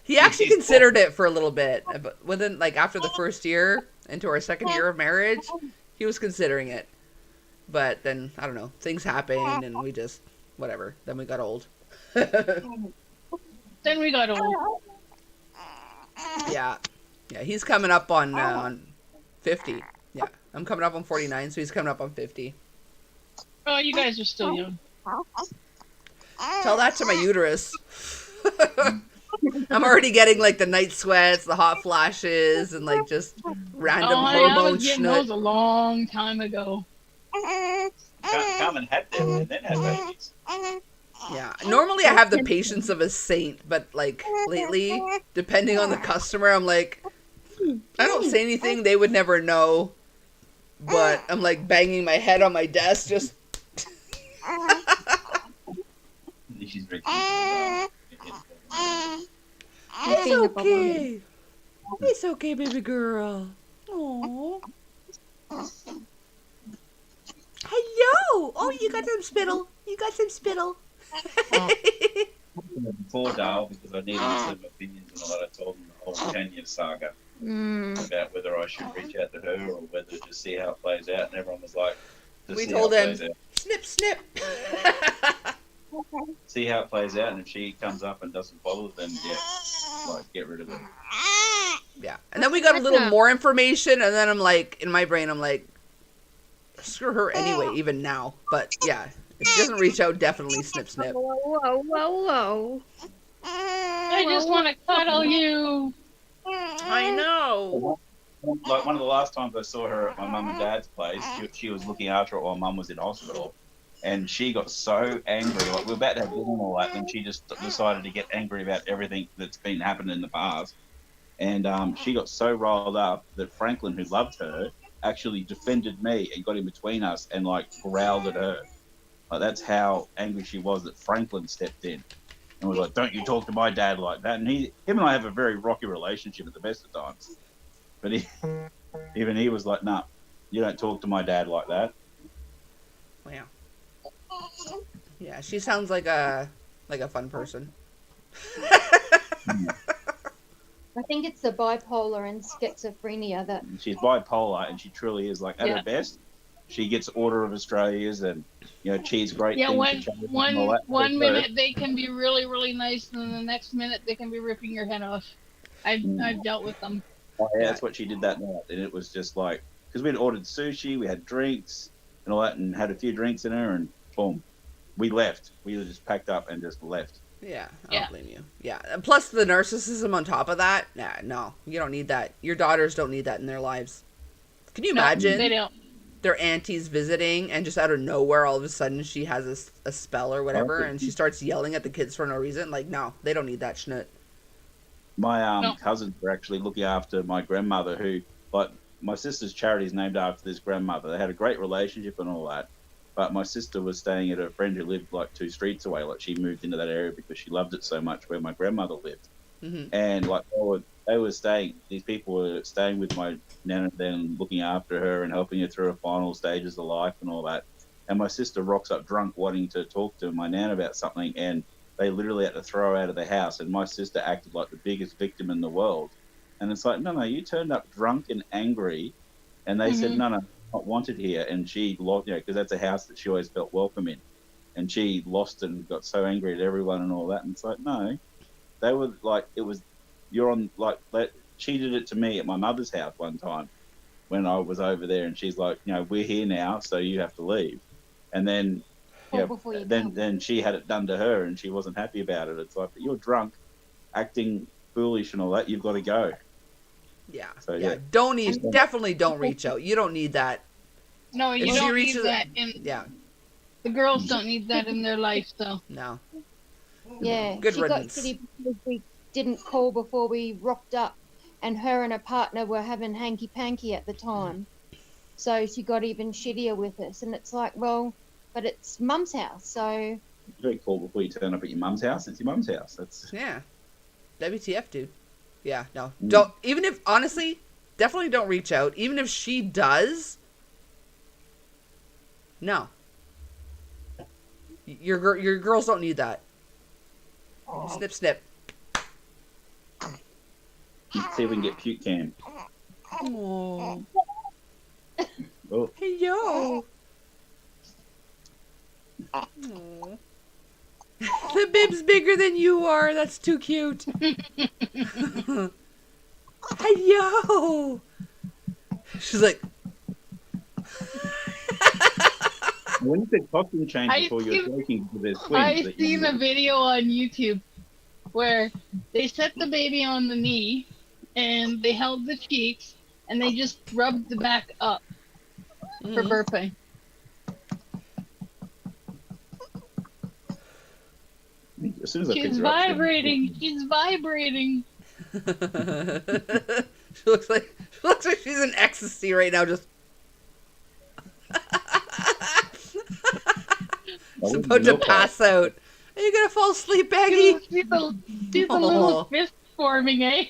He actually considered it for a little bit, but within like after the first year into our second year of marriage, he was considering it. But then I don't know, things happened and we just whatever. Then we got old. Then we got old. Yeah, he's coming up on 50. Yeah, I'm coming up on 49, so he's coming up on 50. Oh, you guys are still young. Tell that to my uterus. I'm already getting like the night sweats, the hot flashes, and like just random I hormone was getting those schnut. a long time ago. Carmen had them and then had babies. Yeah, normally I have the patience of a saint, but like lately, depending on the customer, I'm like, I don't say anything, they would never know, but I'm like banging my head on my desk, just. You she's very cute. It's finger bubble. okay. It's okay, baby girl. Aww. Hello. Oh, you got some spittle. You got some spittle. Before Dale, because I needed some opinions and all that, I told him the whole Tanya saga about whether I should reach out to her or whether to see how it plays out. And everyone was like, We told him, snip, snip. See how it plays out, and if she comes up and doesn't bother, then get rid of her. Yeah. And then we got a little more information, and then I'm like, in my brain, I'm like, screw her anyway, even now. But yeah, if she doesn't reach out, definitely snip, snip. Whoa. I just want to cuddle you. I know. Like one of the last times I saw her at my mum and dad's place, she was looking after her while mum was in hospital, and she got so angry. Like we were about to have dinner and all that, and she just decided to get angry about everything that's been happening in the past. And she got so riled up that Franklin, who loved her, actually defended me and got in between us and like growled at her. Like that's how angry she was that Franklin stepped in and was like, "Don't you talk to my dad like that?" And him and I have a very rocky relationship at the best of times. But even he was like, "Nah, you don't talk to my dad like that." Wow. Yeah, she sounds like a fun person. I think it's the bipolar and schizophrenia that. She's bipolar, and she truly is. Like at her best, she gets Order of Australia's and cheese great. Yeah, things one minute they can be really, really nice, and then the next minute they can be ripping your head off. I've dealt with them. Oh, yeah, that's what she did that night, and it was just like because we had ordered sushi, we had drinks and all that, and had a few drinks in her, and boom, we left. We just packed up and just left. Yeah, I don't blame you. Yeah, and plus the narcissism on top of that. Nah, no, you don't need that. Your daughters don't need that in their lives. Can you imagine? They don't. Their auntie's visiting, and just out of nowhere, all of a sudden she has a spell or whatever, and she starts yelling at the kids for no reason. Like, no, they don't need that schnut. My cousins were actually looking after my grandmother, who, like, my sister's charity is named after this grandmother. They had a great relationship and all that. But my sister was staying at a friend who lived like 2 streets away. Like she moved into that area because she loved it so much where my grandmother lived. Mm-hmm. And like they were staying, these people were staying with my nana then looking after her and helping her through her final stages of life and all that. And my sister rocks up drunk wanting to talk to my nana about something, and they literally had to throw her out of the house. And my sister acted like the biggest victim in the world. And it's like, no, you turned up drunk and angry. And they said, no, not wanted here. And she lost, because that's a house that she always felt welcome in. And she lost and got so angry at everyone and all that. And it's like, no, they were like, she did it to me at my mother's house one time when I was over there. And she's like, we're here now, so you have to leave. And then, then she had it done to her and she wasn't happy about it. It's like, but you're drunk, acting foolish and all that. You've got to go. Yeah. So, definitely don't reach out. You don't need that. No, you don't need that. The girls don't need that in their life, though. No. Yeah. Good she riddance. got shitty because we didn't call before we rocked up, and her and her partner were having hanky-panky at the time. So she got even shittier with us, and it's like, well, but it's Mum's house, so. You don't call before you turn up at your mum's house. It's your mum's house. Yeah. WTF, dude. Yeah, no. Don't, even if, honestly, definitely don't reach out. Even if she does, no. Your girls don't need that. Snip, snip. See if we can get puke cam. Aww. Oh. Hey, yo. Aww. The bib's bigger than you are. That's too cute. Hey, yo. She's like. When you said costume change before, you're joking because there's twins. I've seen a video on YouTube where they set the baby on the knee and they held the cheeks and they just rubbed the back up for burping. As soon as She's vibrating. She's vibrating. She looks like she's in ecstasy right now. Just she's about to pass out. Are you gonna fall asleep, Aggie? She's a little fist forming, eh?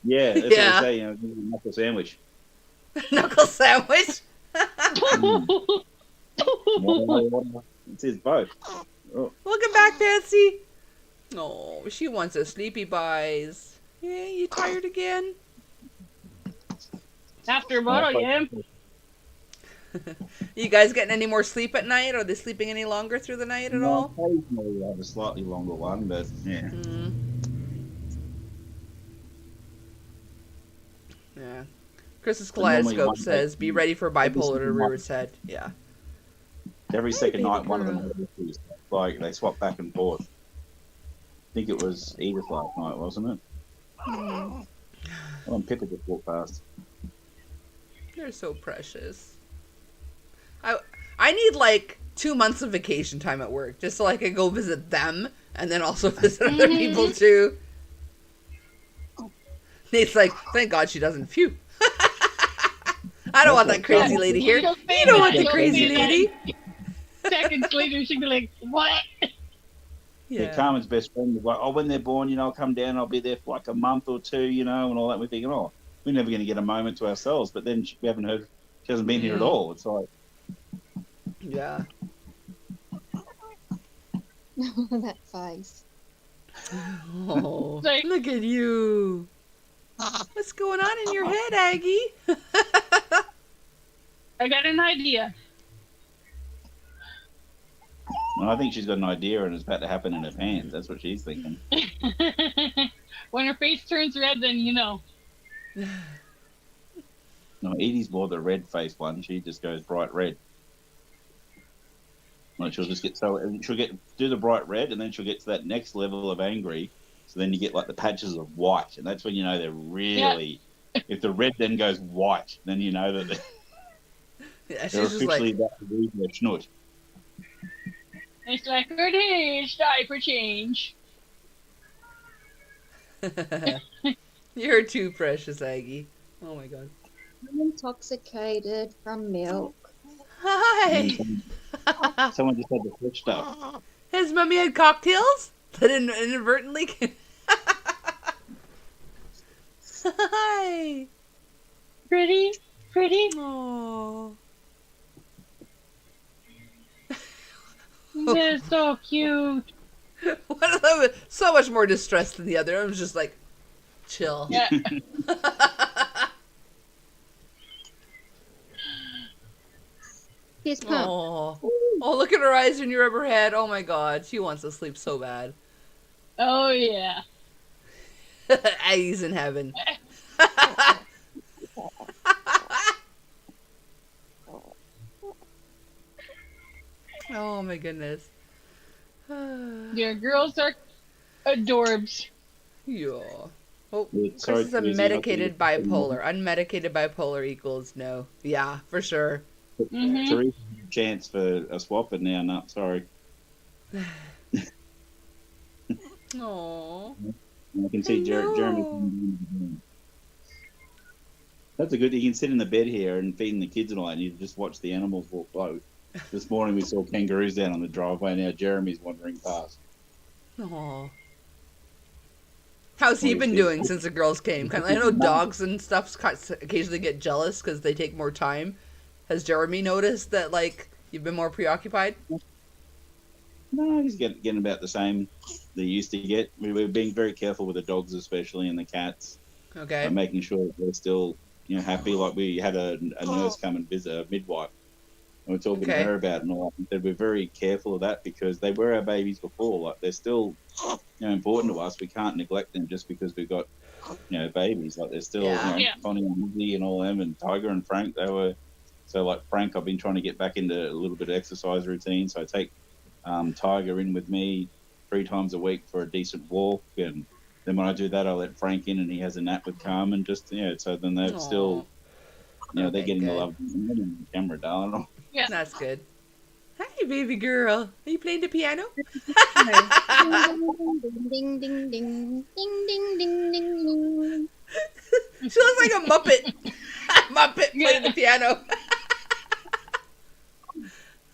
Yeah, that's what Yeah. I say. You know, knuckle sandwich. Knuckle sandwich. It says both. Oh, Welcome back, Patsy. Oh, she wants a sleepy buys. Yeah, you tired again? After a bottle, yeah. You guys getting any more sleep at night? Are they sleeping any longer through the night at all? Occasionally I have a slightly longer one, but yeah. Yeah. Chris's But normally kaleidoscope one says, day- "Be ready for bipolar to every rear its head." Yeah. Every second baby night, one of girl. them like they swap back and forth. I think it was Edith last night, wasn't it? Oh, and Pippa just walked past. You're so precious. I need like 2 months of vacation time at work just so I can go visit them and then also visit other people too. Nate's like, thank God she doesn't. Phew. I don't want that crazy lady here. She'll say You don't want that, the she'll crazy say that. lady. Seconds later, she'd be like, "What?" Yeah, Carmen's best friend was like, oh, when they're born, you know, I'll come down, I'll be there for like a month or two, you know, and all that. We're thinking, oh, we're never going to get a moment to ourselves. But then we haven't heard, she hasn't been here at all. It's like, Yeah. That face. Oh, Like- look at you. What's going on in your head, Aggie? I got an idea. well, I think she's got an idea and it's about to happen in her pants. That's what she's thinking. When her face turns red, then you know. No, Edie's more the red face one. She just goes bright red. Like she'll just get do the bright red, and then she'll get to that next level of angry. So then you get like the patches of white, and that's when you know they're really. Yeah. If the red then goes white, then you know that Yeah, they're she's just like, officially about to lose their schnoot. It's like, it is time for change. you're too precious, Aggie. Oh my God. I'm intoxicated from milk. Hi. Someone just had the switch up. Has Mummy had cocktails that inadvertently? Hi. Pretty. Aww. They're so cute. One of them was so much more distressed than the other. I was just like, chill. Yeah. Here's Pump. Oh, look at her eyes when you rub her head. Oh my God, she wants to sleep so bad. Oh yeah. Aggie's in heaven. Oh my goodness. Your girls are adorbs. Yeah. Oh, Chris Sorry, is a Susie, medicated bipolar. Unmedicated bipolar equals no. Yeah, for sure. Mhm. Teresa, chance for a swap, and now not. Sorry. Aww. I can see Hello. Jeremy. That's a good. You can sit in the bed here and feeding the kids and all that, and you just watch the animals walk by. This morning we saw kangaroos down on the driveway. Now Jeremy's wandering past. Aww. How's he been doing since the girls came? I know dogs and stuff occasionally get jealous because they take more time. Has Jeremy noticed that, like, you've been more preoccupied? No, he's getting about the same they used to get. We're being very careful with the dogs, especially, and the cats. Okay. Making sure that they're still, happy. Like we had a nurse come and visit, a midwife, and we're talking to her about it and all that. And said we're very careful of that because they were our babies before. Like they're still, important to us. We can't neglect them just because we've got, babies. Like they're still, Connie and Lizzie and all them, and Tiger and Frank. They were. So like Frank, I've been trying to get back into a little bit of exercise routine. So I take Tiger in with me 3 times a week for a decent walk, and then when I do that, I let Frank in, and he has a nap with Carmen. Just so then they're still, they're getting the love on the camera, darling. Yeah, that's good. Hi, baby girl. Are you playing the piano? Ding, ding, ding, ding, ding, ding, ding, ding, ding. She looks like a Muppet. Muppet playing the piano.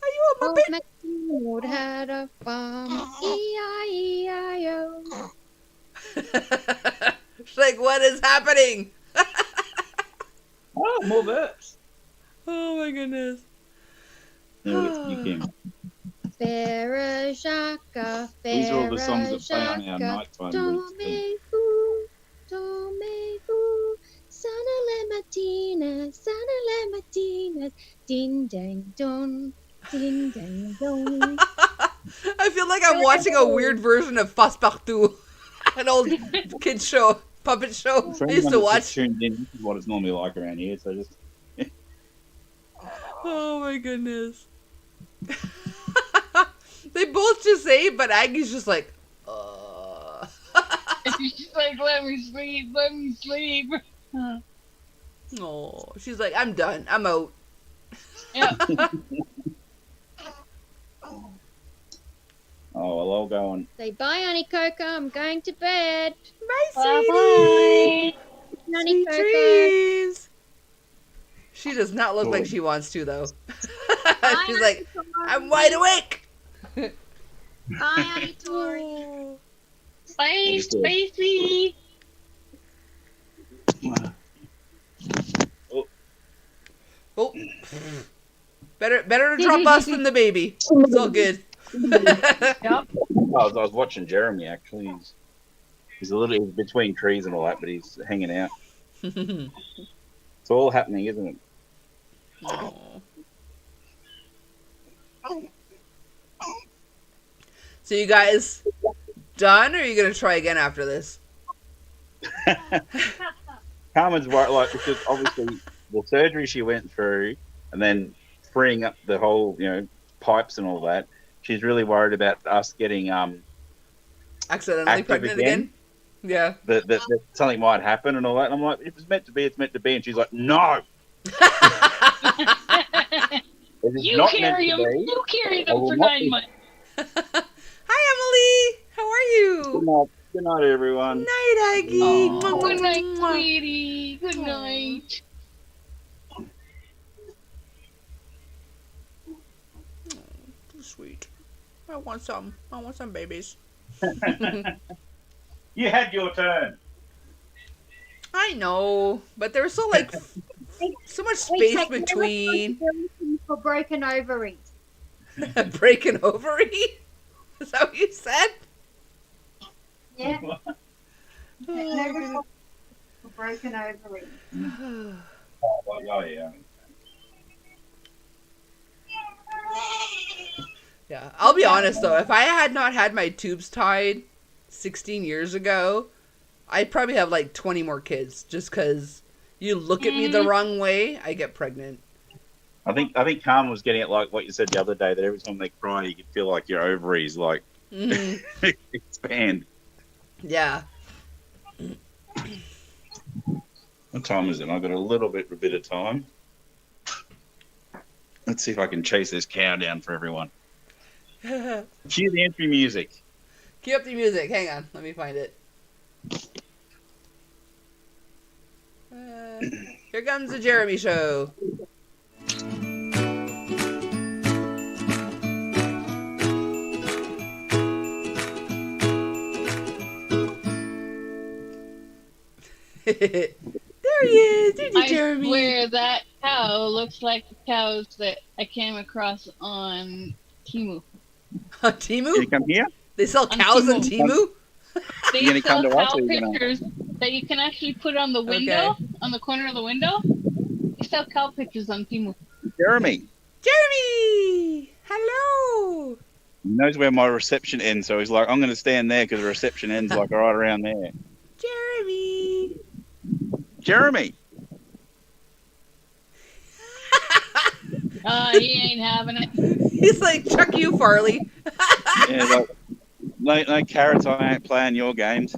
Are you a Muppet? Harold had a farm, E-I-E-I-O. She's like, what is happening? Oh, more verbs. Oh my goodness. You came. Farah Jacques, These are all the songs that play on our Farah nighttime Jacques, routine. Domegu, Sana le Martinez, Sana le Martinez, Ding Dang Don, Ding Dang Don. I feel like I'm watching a weird version of Passepartout, an old kid show, puppet show For I used anyone to that's watch. just tuned in, this is what it's normally like around here. So just Oh my goodness. They both just say, but Aggie's just like, She's like, let me sleep, let me sleep. Oh, she's like, I'm done. I'm out. Yeah. oh well, I'll go on. Say bye, Auntie Coco. I'm going to bed. Bye, Bye-bye. Auntie Sweet Coco. dreams. She does not look like Cool. she wants to, though. Bye, She's like, Auntie Tori. I'm wide awake. Bye, Auntie Tori. Oh. Bye, Spacey. Oh. Better to drop us than the baby. It's all good. Yep. I was watching Jeremy actually. He's he's between trees and all that, but he's hanging out. It's all happening, isn't it? Oh. So you guys done, or are you gonna try again after this? Carmen's right, like, because obviously the surgery she went through, and then freeing up the whole, pipes and all that. She's really worried about us getting Accidentally active pregnant again? Yeah. that something might happen and all that. And I'm like, if it's meant to be, it's meant to be. And she's like, no, it is You not carry meant them. to be. You carry I them will for not 9 be- months. Hi, Emily. How are Good you? night, good night, everyone. Night, Aggie. Oh, Mwah, good night, mwah, mwah. sweetie. Good night. Too sweet. I want some babies. You had your turn. I know, but there's so like so much space between. For broken ovaries. Breaking ovary? Is that what you said? Yeah. Oh, For broken ovaries. goodness. Oh, yeah. Yeah, I'll be honest though, if I had not had my tubes tied 16 years ago, I'd probably have like 20 more kids just because you look at me the wrong way, I get pregnant. I think Carmen was getting it like what you said the other day, that every time they cry, you can feel like your ovaries like Mhm. expand. Yeah. What time is it? I've got a little bit of time. Let's see if I can chase this cow down for everyone. Cue the entry music. Cue up the music. Hang on. Let me find it. Here comes the Jeremy Show. There he is. There's I Jeremy. swear that cow looks like the cows that I came across on Temu. On Can you Temu? come here? They sell On cows on Temu. Temu? They You gonna sell come to us cow or you gonna- pictures that you can actually put on the window, on the corner of the window. They sell cow pictures on Temu. Jeremy. Jeremy! Hello! He knows where my reception ends, so he's like, I'm going to stand there because the reception ends like right around there. Jeremy! Jeremy. He ain't having it. He's like, chuck you, Farley. Yeah, like, no carrots, I ain't playing your games.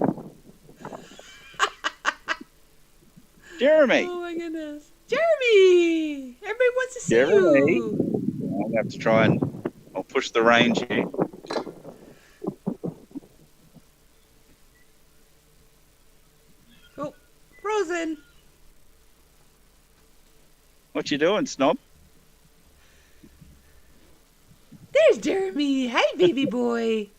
Jeremy. Oh my goodness. Jeremy! Everybody wants to see Jeremy. you. I'm going to have to try and I'll push the range here. Oh, Rosen. What you doing, Snob? There's Hi, Jeremy. Hi, baby boy.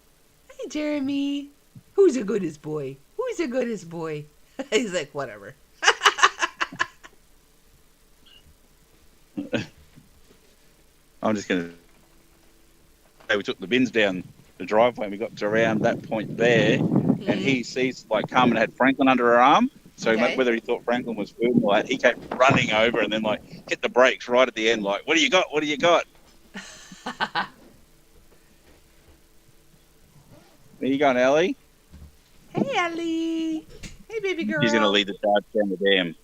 Hi, Jeremy. Who's the goodest boy? Who's the goodest boy? He's like, whatever. I'm just going to say we took the bins down the driveway and we got to around that point there, and he sees like Carmen had Franklin under her arm. So Okay. whether he thought Franklin was food or that, he kept running over and then like hit the brakes right at the end, like, what do you got? What do you got? Where you going, Ellie? Hey, Ellie. Hey, baby girl. He's going to lead the charge down the dam.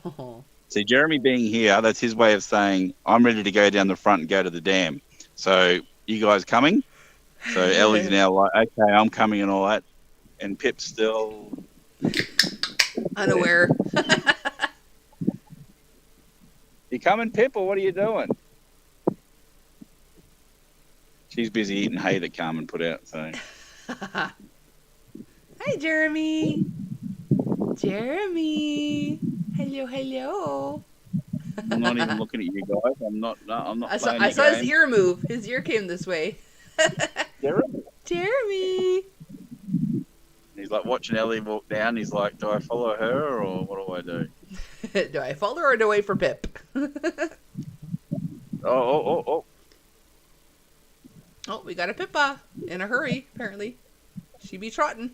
Oh. See, Jeremy being here, that's his way of saying, I'm ready to go down the front and go to the dam. So, you guys coming? So, Ellie's now like, okay, I'm coming and all that. And Pip's still... Unaware. You coming, Pip, or what are you doing? She's busy eating hay that Carmen put out, so... Hi, Jeremy. Jeremy. Hello, hello. I'm not even looking at you guys. I'm not I saw playing the his game. ear move. His ear came this way. Jeremy. Jeremy. He's like watching Ellie walk down. He's like, do I follow her or what do I do? Do I follow her or do I wait for Pip? Oh. Oh, we got a Pippa in a hurry, apparently. She be trotting.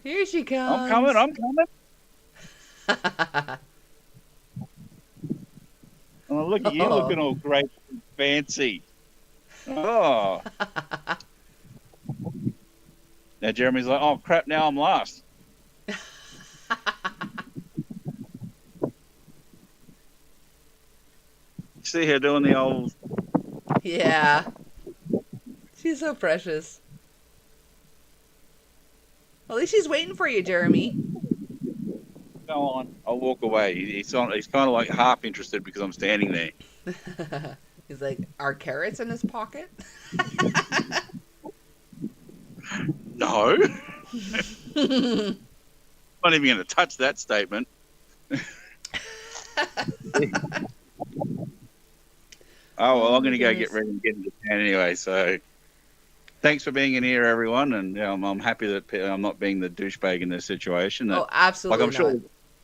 Here she comes. I'm coming. Oh, look at you looking all great and fancy. Oh. Now Jeremy's like, oh crap, now I'm last. See her doing the old... Yeah. She's so precious. At least she's waiting for you, Jeremy. Go on. I'll walk away. He's kind of like half interested because I'm standing there. He's like, are carrots in his pocket? No. I'm not even going to touch that statement. Oh, well, I'm going to go get ready and get into town anyway. So thanks for being in here, everyone. And I'm happy that I'm not being the douchebag in this situation. Oh, absolutely not.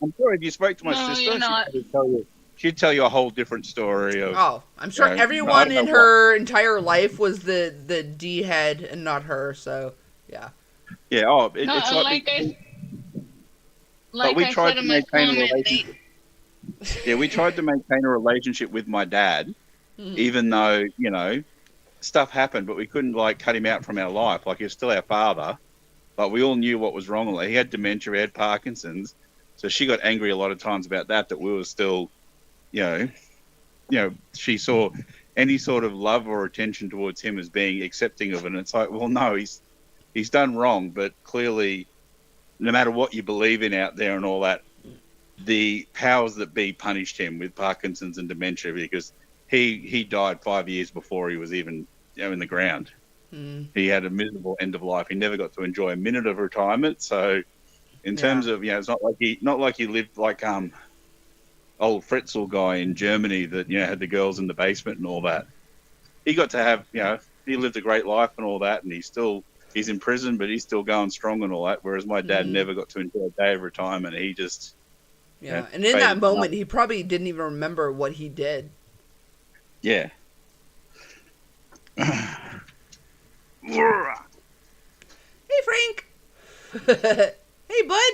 I'm sure if you spoke to my sister, she'd tell you a whole different story. I'm sure everyone in her entire life was the D head and not her. So, yeah. Yeah. It's but we tried to maintain a relationship. Yeah, we tried to maintain a relationship with my dad, even though stuff happened, but we couldn't cut him out from our life. Like, he was still our father, but we all knew what was wrong. Like, he had dementia, he had Parkinson's, so she got angry a lot of times about that we were still, she saw any sort of love or attention towards him as being accepting of it. And it's like, well, no, he's done wrong, but clearly, no matter what you believe in out there and all that, the powers that be punished him with Parkinson's and dementia because he died 5 years before he was even in the ground. He had a miserable end of life. He never got to enjoy a minute of retirement. So in terms of it's not like he lived like old Fritzl guy in Germany that had the girls in the basement and all that. He got to have he lived a great life and all that, and he's in prison, but he's still going strong and all that. Whereas my dad never got to enjoy a day of retirement. He just and in that moment, he probably didn't even remember what he did. Yeah. Hey, Frank. Hey, bud.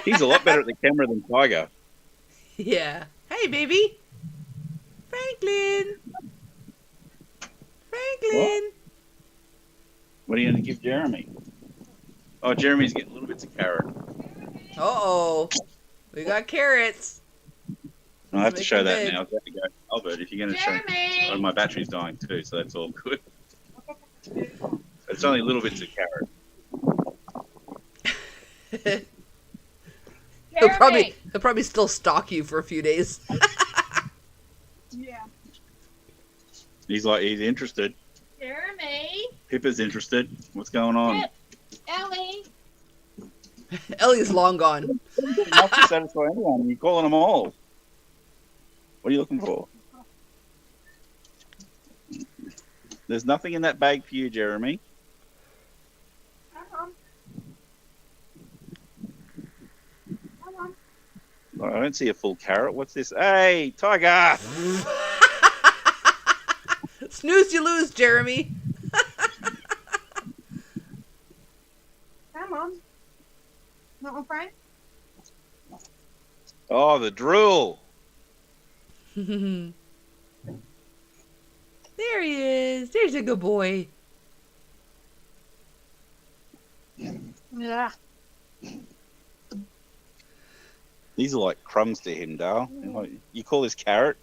He's a lot better at the camera than Tiger. Yeah. Hey, baby. Franklin. What are you going to give Jeremy? Oh, Jeremy's getting little bits of carrot. Uh-oh. We got carrots. I have to show that now. I've got to go. Albert, if you're going to show... Oh, my battery's dying too, so that's all good. It's only little bits of carrot. He'll probably still stalk you for a few days. Yeah. He's interested. Jeremy. Pippa's interested. What's going on? Pip. Ellie. Ellie's long gone. Enough to satisfy anyone. You're calling them all. What are you looking for? There's nothing in that bag for you, Jeremy. I don't see a full carrot. What's this? Hey, tiger! Snooze, you lose, Jeremy. Come on. Not on Frank? Oh, the drool. There he is. There's a good boy. Yeah. These are like crumbs to him, Dale. You call this carrot?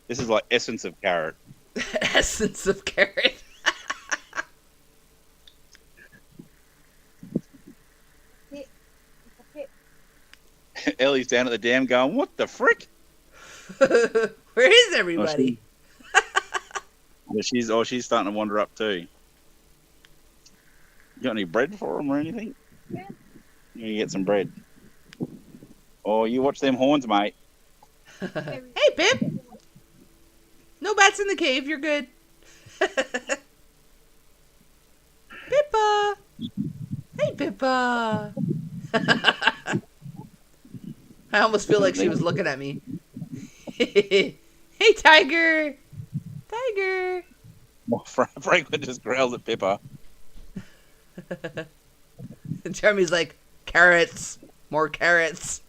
This is like essence of carrot. Essence of carrot. Ellie's down at the dam going, what the frick? Where is everybody? She's starting to wander up too. You got any bread for him or anything? Yeah. You get some bread. Oh, you watch them horns, mate. Hey, Pip. No bats in the cave. You're good. Pippa. Hey, Pippa. I almost feel like she was looking at me. Hey, Tiger. Tiger. Well, Franklin just growls at Pippa. Jeremy's like, carrots. More carrots.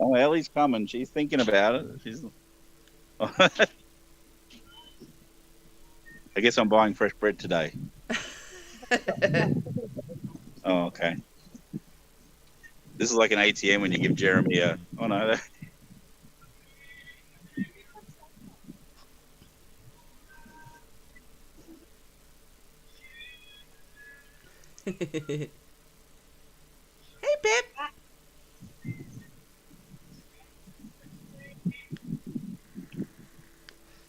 Oh, Ellie's coming. She's thinking about it. She's. I guess I'm buying fresh bread today. Oh, okay. This is like an ATM when you give Jeremy a. Oh no. Hey, Pip.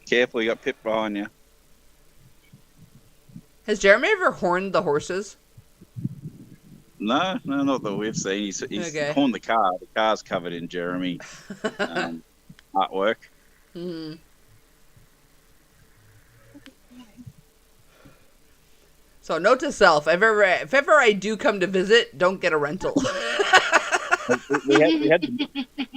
Careful, you got Pip behind you. Has Jeremy ever horned the horses? No, not that we've seen. He's Okay. horned the car. The car's covered in Jeremy artwork. Hmm. So note to self: if ever I do come to visit, don't get a rental. we had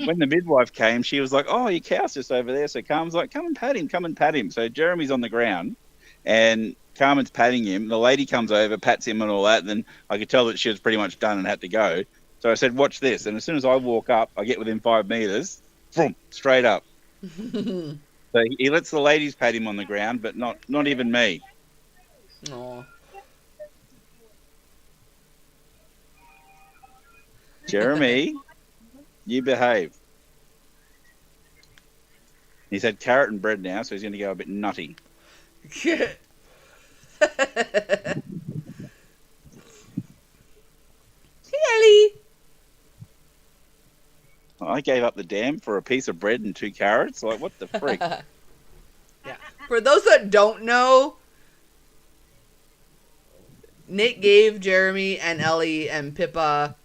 when the midwife came, she was like, "Oh, your cow's just over there." So Carmen's like, "Come and pat him, come and pat him." So Jeremy's on the ground, and Carmen's patting him. The lady comes over, pats him and all that. And then I could tell that she was pretty much done and had to go. So I said, "Watch this." And as soon as I walk up, I get within 5 meters, boom, straight up. So he lets the ladies pat him on the ground, but not even me. Aw. Jeremy, you behave. He's had carrot and bread now, so he's going to go a bit nutty. Hey, Ellie. I gave up the dam for a piece of bread and 2 carrots. Like, what the freak? Yeah. For those that don't know, Nate gave Jeremy and Ellie and Pippa,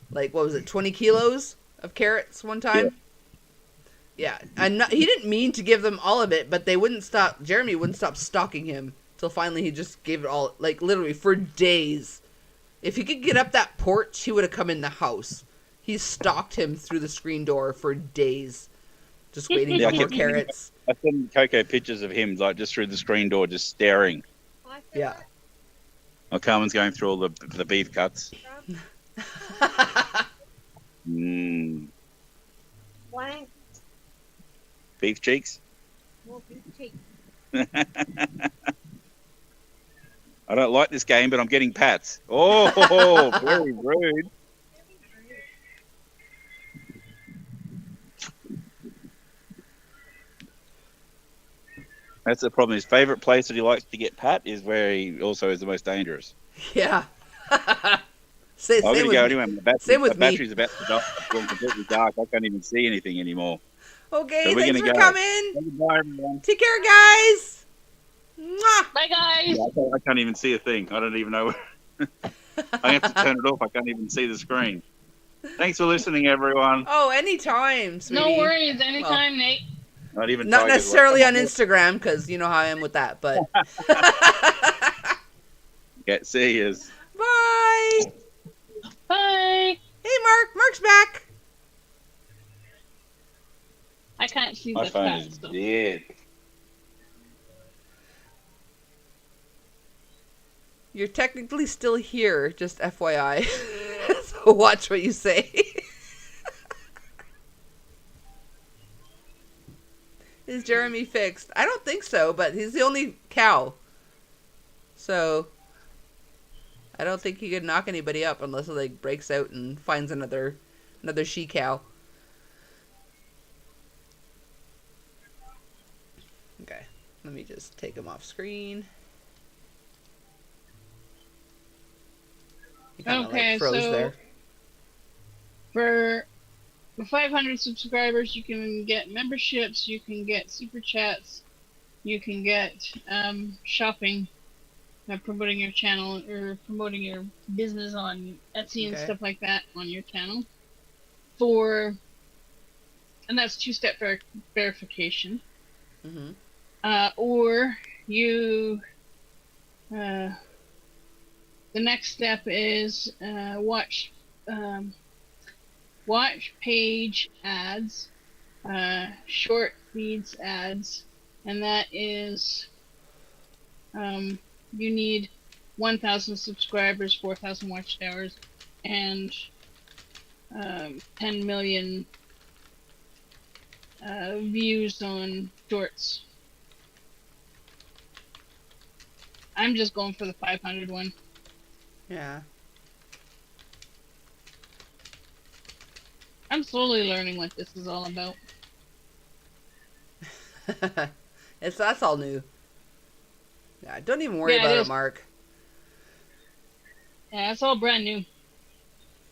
like, what was it, 20 kilos of carrots one time? Yeah. And he didn't mean to give them all of it, but Jeremy wouldn't stop stalking him till finally he just gave it all, like, literally for days. If he could get up that porch, he would have come in the house. He stalked him through the screen door for days, just waiting for more carrots. I sent Coco pictures of him, like, just through the screen door, just staring. Yeah. Oh, Carmen's going through all the beef cuts. Mm. Blank. Beef cheeks? More beef cheek. I don't like this game, but I'm getting pats. Oh, very rude. That's the problem. His favourite place that he likes to get pat is where he also is the most dangerous. Yeah. I'm going to go anyway. Same with my me. battery's about to die. It's gone completely dark. I can't even see anything anymore. Okay, So we're thanks gonna for go. coming. Bye, everyone. Take care, guys. Mwah. Bye, guys. Yeah, I can't even see a thing. I don't even know. I have to turn it off. I can't even see the screen. Thanks for listening, everyone. Oh, anytime, sweetie. No worries. Anytime, Nate. Not even Not tigers. necessarily like, on Instagram, because you know how I am with that, but... Yeah, see yous. Bye! Bye. Hey, Mark! Mark's back! I can't see My the phone chat. is So. dead. You're technically still here, just FYI. So watch what you say. Is Jeremy fixed? I don't think so, but he's the only cow. So I don't think he could knock anybody up unless he like breaks out and finds another she cow. Okay, let me just take him off screen. He kinda, Okay, like, froze so there. for 500 subscribers, you can get memberships, you can get super chats, you can get shopping, promoting your channel or promoting your business on Etsy and stuff like that on your channel. And that's two-step verification. Mm-hmm. Or you, the next step is watch page ads, short feeds ads, and that is you need 1,000 subscribers, 4,000 watch hours, and 10 million views on shorts. I'm just going for the 500 one. Yeah. I'm slowly learning what this is all about. That's all new. Yeah, don't even worry about it, Mark. Yeah, it's all brand new.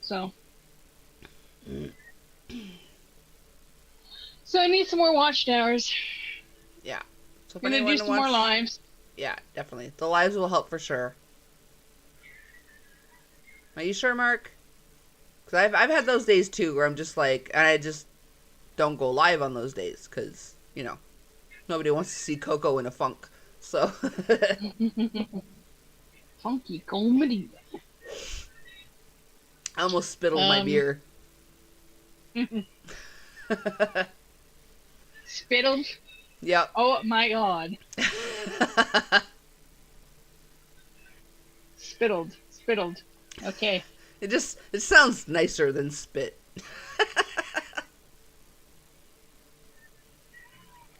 So I need some more watch hours. Yeah. So if I'm gonna do some more lives. Yeah, definitely. The lives will help for sure. Are you sure, Mark? Because I've had those days too where I'm just like, and I just don't go live on those days because, you know, nobody wants to see Coco in a funk. So. Funky comedy. I almost spittled my beer. Spittled? Yep. Oh my god. Spittled. Okay. It sounds nicer than spit.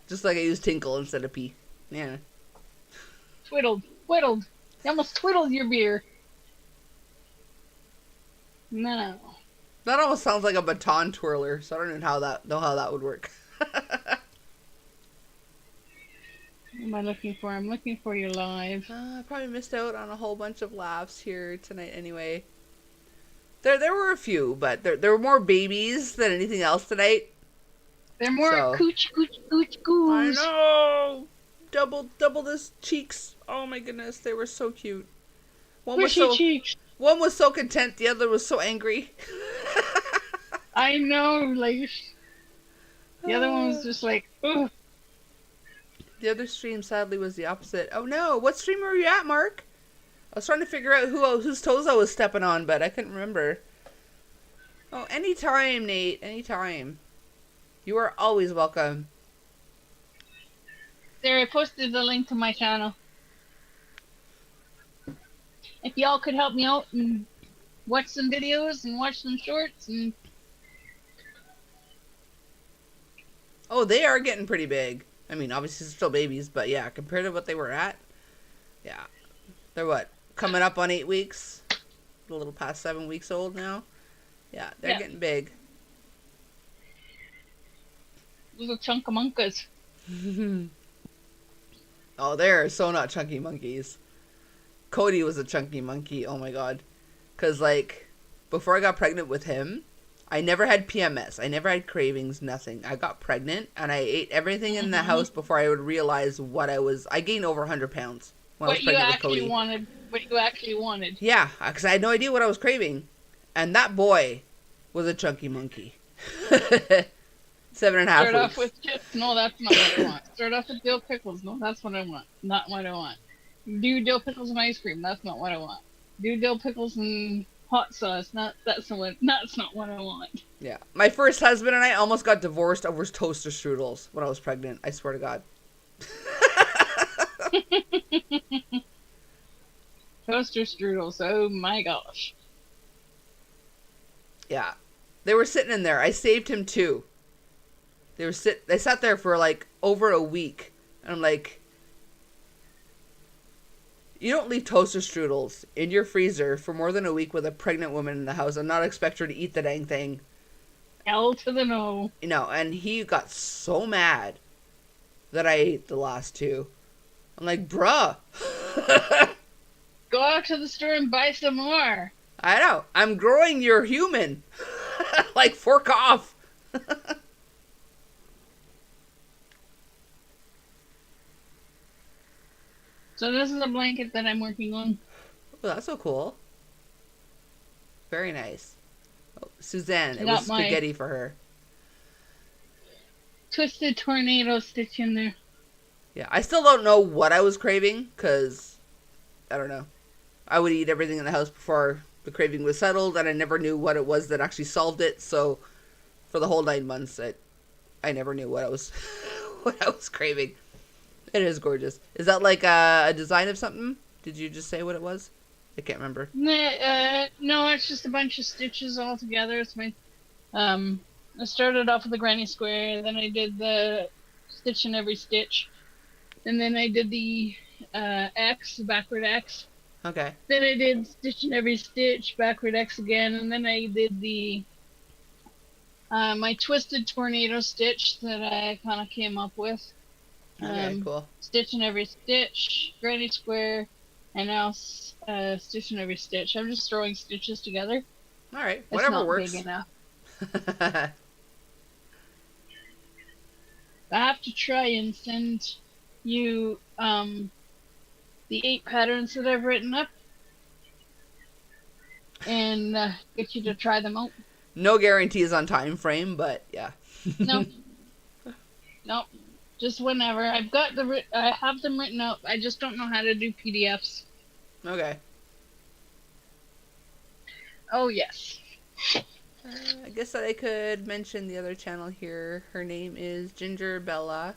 Just like I use tinkle instead of pee. Yeah. Twiddled. You almost twiddled your beer. No. That almost sounds like a baton twirler, so I don't know how that would work. What am I looking for? I'm looking for your live. I probably missed out on a whole bunch of laughs here tonight anyway. There were a few, but there were more babies than anything else tonight. They're more cooch. I know! Double this cheeks. Oh my goodness, they were so cute. One was so content, the other was so angry. I know, like the other one was just like, ugh. The other stream sadly was the opposite. Oh no, what stream were you at, Mark? I was trying to figure out whose toes I was stepping on, but I couldn't remember. Oh, anytime, Nate, anytime. You are always welcome. There, I posted the link to my channel. If y'all could help me out and watch some videos and watch some shorts and... Oh, they are getting pretty big. I mean, obviously still babies, but yeah, compared to what they were at, yeah. They're what? Coming up on 8 weeks? A little past 7 weeks old now? Yeah, they're getting big. Little chunk of monkeys. Oh, they're so not chunky monkeys. Cody was a chunky monkey, oh my god. Because, like, before I got pregnant with him, I never had PMS. I never had cravings, nothing. I got pregnant, and I ate everything in the house before I would realize what I was... I gained over 100 pounds when I was pregnant with Cody. What you actually wanted. Yeah, because I had no idea what I was craving. And that boy was a chunky monkey. 7.5 Start off weeks. with chips. No, that's not what I want. Start off with dill pickles. No, that's what I want. Not what I want. Do dill pickles and ice cream. That's not what I want. Do dill pickles and hot sauce. That's not what I want. Yeah. My first husband and I almost got divorced over toaster strudels when I was pregnant. I swear to God. Toaster strudels. Oh my gosh. Yeah. They were sitting in there. I saved him 2. They sat there for like over a week. And I'm like, you don't leave toaster strudels in your freezer for more than a week with a pregnant woman in the house and not expect her to eat the dang thing. L to the no. You know, and he got so mad that I ate the last 2. I'm like, bruh. Go out to the store and buy some more. I know. I'm growing your human. Like, fork off. So this is a blanket that I'm working on. Oh, that's so cool. Very nice. Oh, Suzanne, it Got was my- spaghetti for her. Twisted tornado stitch in there. Yeah, I still don't know what I was craving, because, I don't know. I would eat everything in the house before the craving was settled, and I never knew what it was that actually solved it, so for the whole 9 months, I never knew what I was what I was craving. It is gorgeous. Is that like a design of something? Did you just say what it was? I can't remember. No, it's just a bunch of stitches all together. It's my, I started off with the granny square, then I did the stitch in every stitch, and then I did the X, the backward X. Okay. Then I did stitch in every stitch, backward X again, and then I did the my twisted tornado stitch that I kind of came up with. Okay, cool. Stitch in every stitch, granny square, and now stitch in every stitch. I'm just throwing stitches together. All right, It's whatever not works. big enough. I have to try and send you the 8 patterns that I've written up and get you to try them out. No guarantees on time frame, but yeah. No. Nope. Just whenever. I have them written up. I just don't know how to do PDFs. Okay. Oh, yes. I guess that I could mention the other channel here. Her name is Ginger Bella.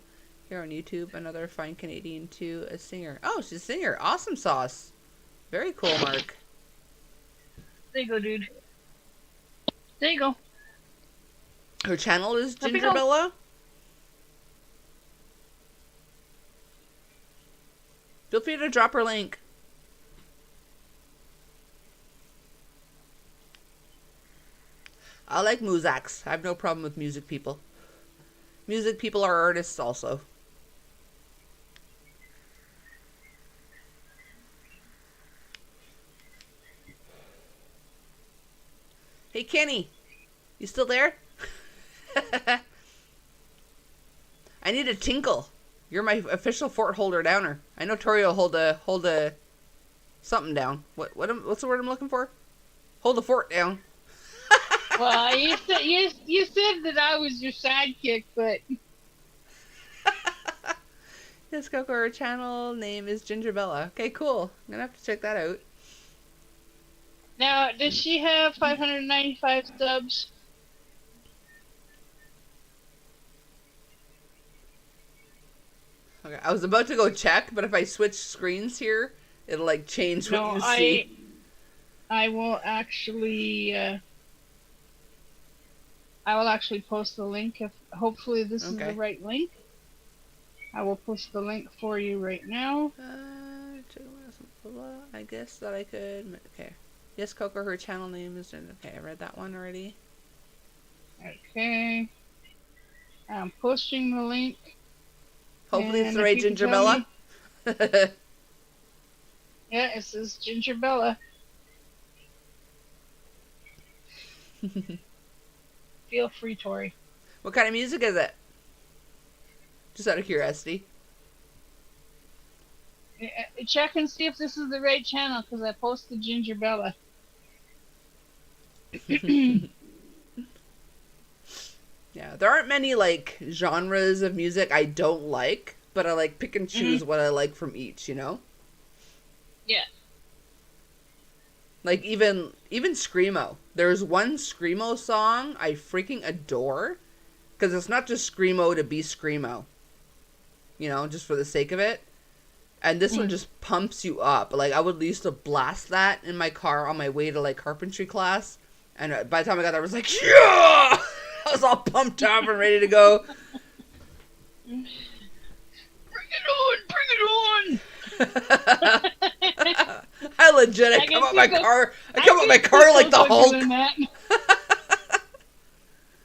Here on YouTube, another fine Canadian to a singer. Oh, she's a singer. Awesome sauce. Very cool, Mark. There you go, dude. There you go. Her channel is Let me Ginger go. Bella. Feel free to drop her link. I like Muzaks. I have no problem with music people. Music people are artists also. Hey Kenny, you still there? I need a tinkle. You're my official fort holder downer. I know Tori will hold a something down. What's the word I'm looking for? Hold the fort down. Well, you said that I was your sidekick, but Yes, Coco, her channel name is Ginger Bella. Okay, cool. I'm gonna have to check that out. now does she have 595 subs? Okay, I was about to go check, but if I switch screens here, it'll like change what you see. I will actually post the link if hopefully this is Okay. the right link. I will post the link for you right now. I guess that I could. Okay. Yes, Coco, her channel name is. Okay, I read that one already. Okay. I'm posting the link. Hopefully it's And the if right you can Ginger tell Bella. Yeah, it says Ginger Bella. Feel free, Tori. What kind of music is it? Just out of curiosity. Check and see if this is the right channel because I posted Ginger Bella. Yeah, Yeah, there aren't many like genres of music I don't like, but I like pick and choose what I like from each, you know? Yeah. Like even screamo. There's one screamo song I freaking adore because it's not just screamo to be screamo. You know, just for the sake of it. And this one just pumps you up. Like I would used to blast that in my car on my way to like carpentry class, and by the time I got there I was like, yeah! I was all pumped up and ready to go. Bring it on! I legit, I come out my car like the Hulk.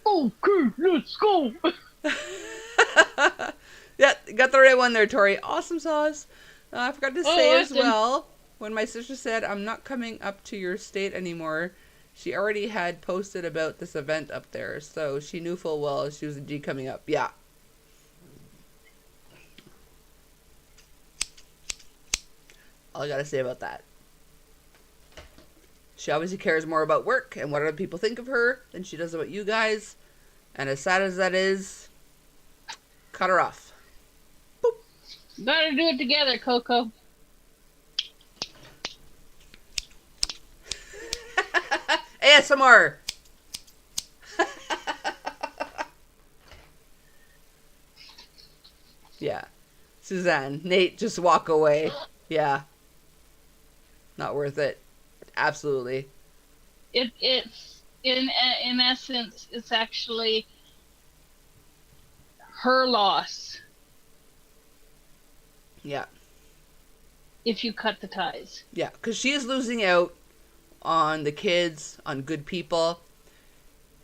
Okay, let's go. Yeah, got the right one there, Tori. Awesome sauce. I forgot to say as well, when my sister said, I'm not coming up to your state anymore, she already had posted about this event up there, so she knew full well she was indeed coming up. Yeah. All I gotta say about that. She obviously cares more about work and what other people think of her than she does about you guys. And as sad as that is, cut her off. Boop. Gotta do it together, Coco. ASMR. Yeah. Suzanne, Nate, just walk away. Yeah. Not worth it. Absolutely. It's in essence, it's actually her loss. Yeah. If you cut the ties. Yeah, because she is losing out on the kids, on good people.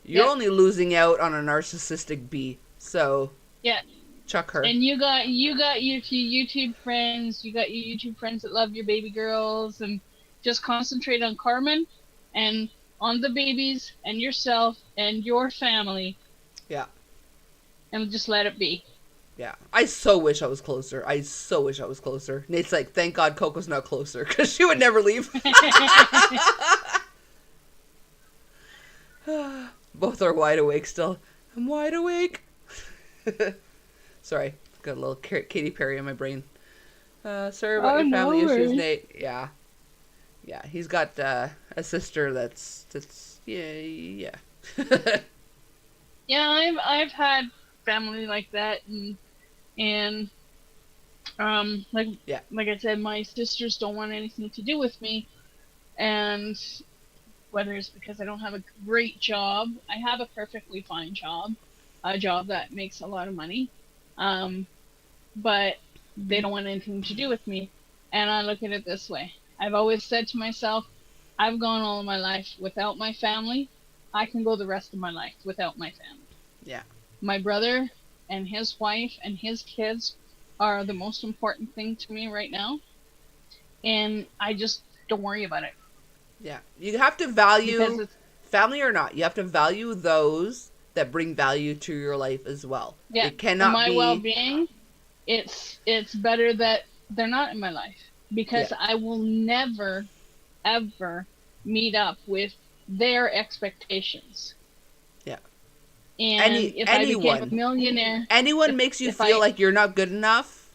You're only losing out on a narcissistic bee. So, yeah, chuck her. And you got your YouTube friends. You got your YouTube friends that love your baby girls, and just concentrate on Carmen and on the babies and yourself and your family. Yeah. And just let it be. Yeah. I so wish I was closer. Nate's like, thank God Coco's not closer, because she would never leave. Both are wide awake still. I'm wide awake. Sorry. Got a little Katy Perry in my brain. Sorry about your family issues, Nate. Yeah. Yeah, he's got a sister that's yeah. Yeah, I've had family like that, and like I said, my sisters don't want anything to do with me, and whether it's because I don't have a great job, I have a perfectly fine job, a job that makes a lot of money, but they don't want anything to do with me, and I look at it this way. I've always said to myself, I've gone all of my life without my family. I can go the rest of my life without my family. Yeah. My brother and his wife and his kids are the most important thing to me right now. And I just don't worry about it. Yeah. You have to value, family or not, you have to value those that bring value to your life as well. Yeah. It cannot my be... well-being, it's better that they're not in my life. Because I will never, ever meet up with their expectations. Yeah. And if I became a millionaire... Anyone makes you feel like you're not good enough,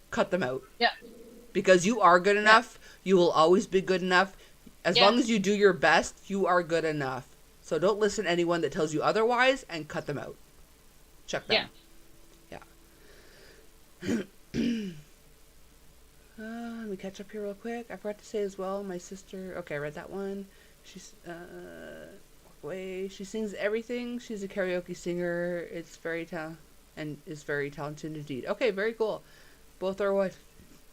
cut them out. Yeah. Because you are good enough. You will always be good enough. As long as you do your best, you are good enough. So don't listen to anyone that tells you otherwise, and cut them out. Check them. Yeah. Let me catch up here real quick. I forgot to say as well, my sister... Okay, I read that one. She's... She sings everything. She's a karaoke singer. It's very and is very talented indeed. Okay, very cool. Both are what?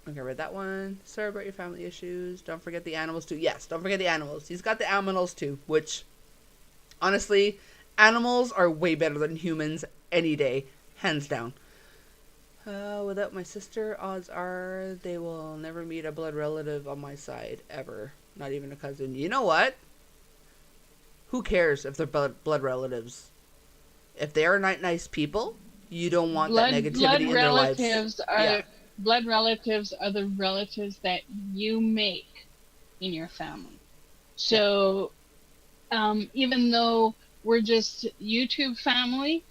Okay, I read that one. Sorry about your family issues. Don't forget the animals too. Yes, don't forget the animals. He's got the animals too, which... Honestly, animals are way better than humans any day. Hands down. Without my sister, odds are they will never meet a blood relative on my side, ever. Not even a cousin. You know what? Who cares if they're blood relatives? If they are not nice people, you don't want that negativity in their lives. Blood relatives are the relatives that you make in your family. So, even though we're just YouTube family,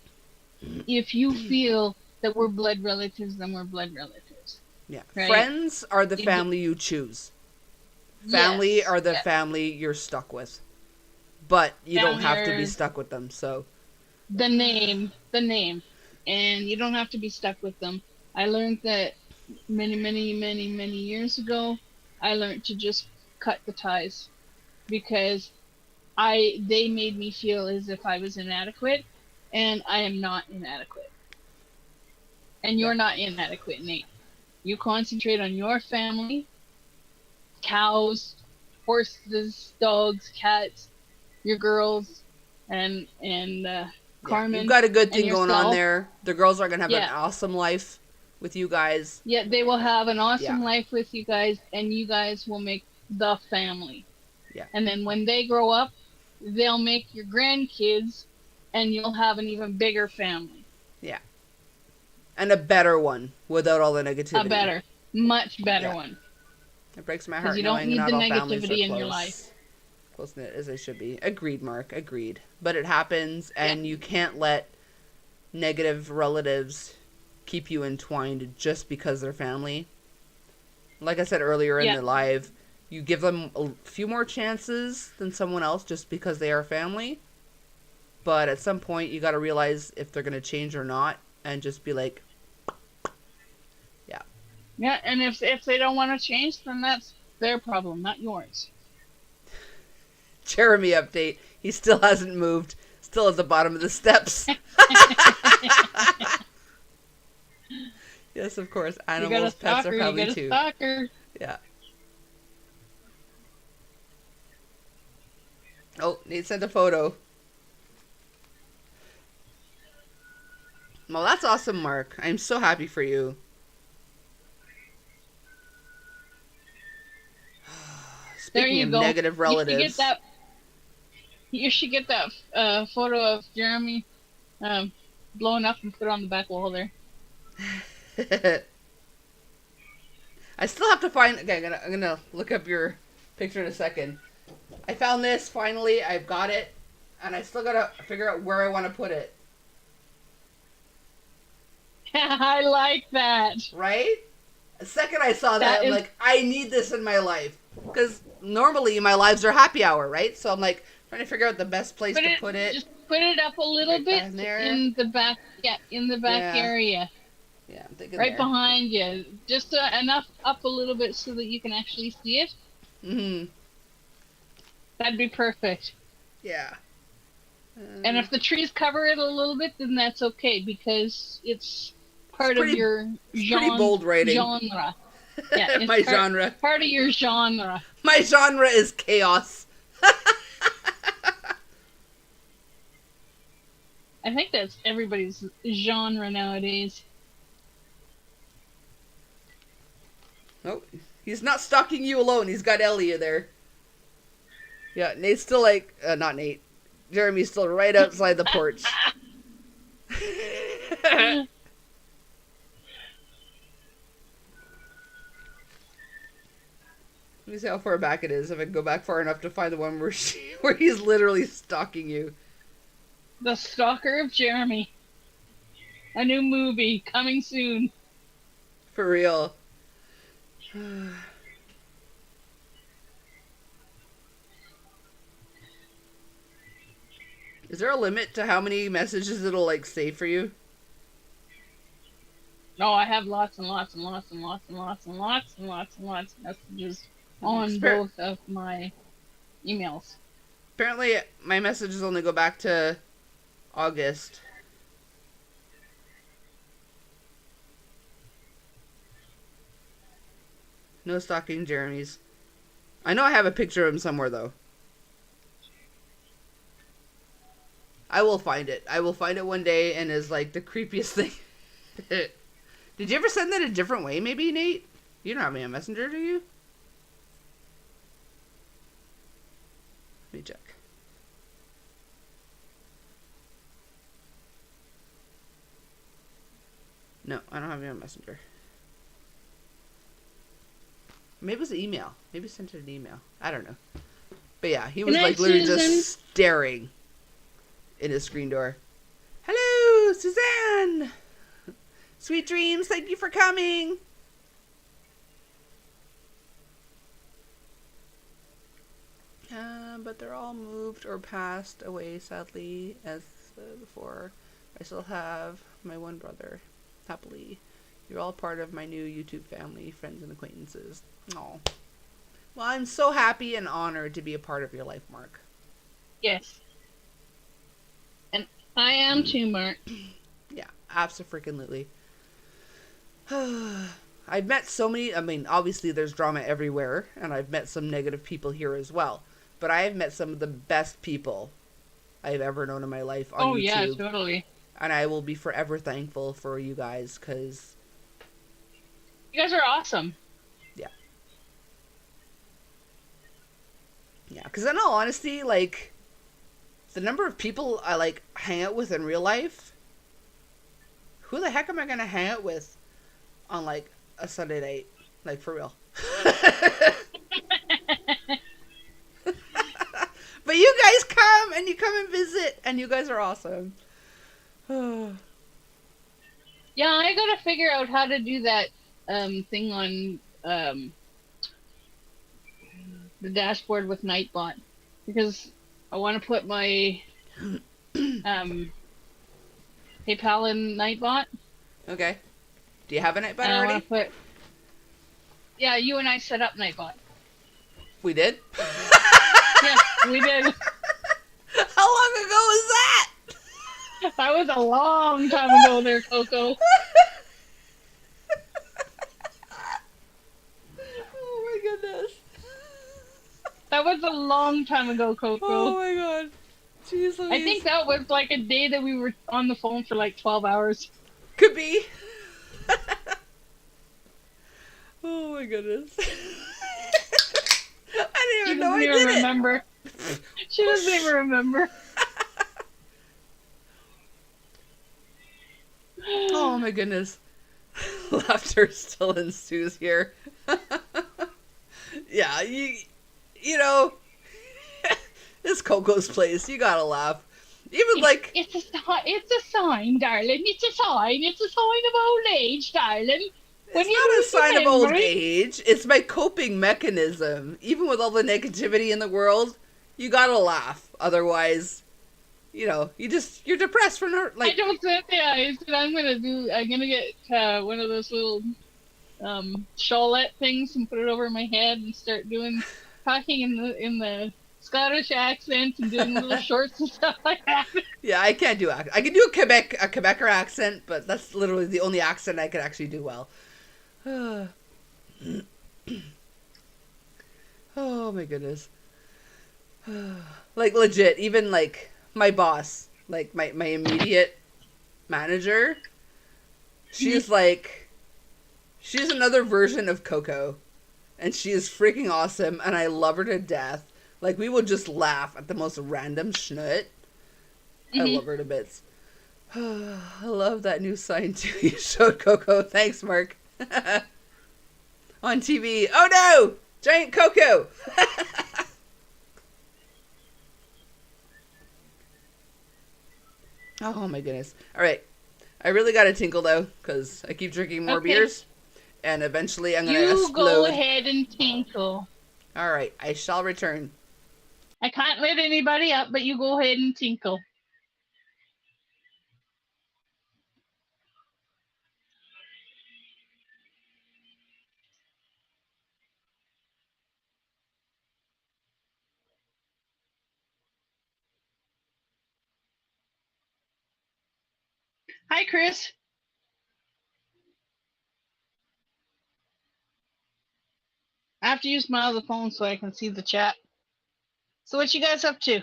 if you feel that we're blood relatives, then we're blood relatives. Yeah. Right? Friends are the You- family you choose. Family Yes, are the yeah. family you're stuck with. But you don't Family have to be are- stuck with them, so. The name. And you don't have to be stuck with them. I learned that many years ago. I learned to just cut the ties because they made me feel as if I was inadequate, and I am not inadequate. And you're not inadequate, Nate. You concentrate on your family, cows, horses, dogs, cats, your girls, and Carmen. You've got a good and thing going on yourself. there. The girls are going to have an Yeah. awesome life with you guys. Yeah, they will have an awesome Yeah. life with you guys, and you guys will make the family. Yeah. And then when they grow up, they'll make your grandkids, and you'll have an even bigger family. And a better one without all the negativity. Much better Yeah. one. It breaks my 'Cause heart you don't knowing need not the all families are negativity in close. your life. Close knit as they should be. Agreed, Mark. Agreed. But it happens, and you can't let negative relatives keep you entwined just because they're family. Like I said earlier in Yeah. the live, you give them a few more chances than someone else just because they are family. But at some point, you got to realize if they're going to change or not, and just be like, Yeah, and if they don't want to change, then that's their problem, not yours. Jeremy update. He still hasn't moved. Still at the bottom of the steps. Yes, of course. You got a Animals, pets stalker, are you probably got a too. stalker. Yeah. Oh, Nate sent a photo. Well, that's awesome, Mark. I'm so happy for you. There Speaking you of go. negative relatives. You should get that photo of Jeremy blowing up and put it on the back wall there. I still have to find. Okay, I'm gonna look up your picture in a second. I found this finally. I've got it, and I still gotta figure out where I want to put it. I like that. Right? The second I saw that, I'm like, I need this in my life, because normally my lives are happy hour, right? So I'm like trying to figure out the best place to put it. Just put it up a little Right bit behind there. in the back. Yeah, in the back Yeah. area. Yeah, I'm thinking Right there. behind you. Just enough up a little bit so that you can actually see it. Mm-hmm. That'd be perfect. Yeah. And if the trees cover it a little bit, then that's okay because it's part pretty- of your pretty bold writing. genre. Yeah, it's My genre. Part of your genre. My genre is chaos. I think that's everybody's genre nowadays. Oh, he's not stalking you alone. He's got Ellie there. Yeah, Nate's still like, not Nate. Jeremy's still right outside the porch. Let me see how far back it is. If I can go back far enough to find the one where where he's literally stalking you. The Stalker of Jeremy. A new movie coming soon. For real. Is there a limit to how many messages it'll like save for you? No, I have lots and lots and lots and lots and lots and lots and lots and lots of messages on Spare- both of my emails. Apparently, my messages only go back to August. No stalking Jeremy's. I know I have a picture of him somewhere, though. I will find it. I will find it one day, and is like the creepiest thing. Did you ever send that a different way, maybe, Nate? You don't have me on Messenger, do you? Let me check. No, I don't have you on Messenger. Maybe it was an email. Maybe sent it an email. I don't know. But yeah, he was Good night, like literally Susan. just staring in his screen door. Hello, Suzanne! Sweet dreams. Thank you for coming. But they're all moved or passed away, sadly, as before. I still have my one brother. Happily. You're all part of my new YouTube family, friends and acquaintances. Oh. Well, I'm so happy and honored to be a part of your life, Mark. Yes. And I am too, Mark. Yeah, absolutely. I've met so many, I mean, obviously there's drama everywhere, and I've met some negative people here as well. But I have met some of the best people I've ever known in my life on YouTube. Oh, yeah, totally. And I will be forever thankful for you guys, because... You guys are awesome. Yeah. Yeah, because in all honesty, like, the number of people I, like, hang out with in real life, who the heck am I going to hang out with on, like, a Sunday night? Like, for real. But you guys come, and you come and visit, and you guys are awesome. Yeah, I gotta figure out how to do that thing on the dashboard with Nightbot, because I want to put my PayPal in Nightbot. Okay. Do you have a Nightbot and already? I want to put... Yeah, you and I set up Nightbot. We did? Yes, we did. How long ago was that? That was a long time ago there, Coco. Oh my goodness. That was a long time ago, Coco. Oh my god. Jeez Louise. I think that was like a day that we were on the phone for like 12 hours. Could be. Oh my goodness. I didn't even know I did remember. She doesn't even remember. Oh my goodness. Laughter still ensues here. Yeah, you know, it's Coco's place. You gotta laugh. Even like... It's a sign, darling. It's a sign. It's a sign of old age, darling. It's not a sign of old age. It's my coping mechanism. Even with all the negativity in the world, you gotta laugh. Otherwise, you know, you're depressed for no, like... I don't think, yeah, I'm gonna get one of those little shawlette things and put it over my head and start talking in the Scottish accent and doing little shorts and stuff like that. Yeah, I can't do I can do a Quebecer accent, but that's literally the only accent I can actually do well. Oh my goodness. Like legit, even like my boss, like my immediate manager, she's another version of Coco, and she is freaking awesome, and I love her to death. Like, we will just laugh at the most random schnut. I love her to bits. I love that new sign too you showed, Coco. Thanks, Mark. On TV. Oh no! Giant Coco! Oh my goodness. Alright. I really gotta tinkle though, because I keep drinking more beers. And eventually I'm gonna explode. You go ahead and tinkle. Alright, I shall return. I can't let anybody up, but you go ahead and tinkle. Hi, Chris. I have to use my other phone so I can see the chat. So what you guys up to?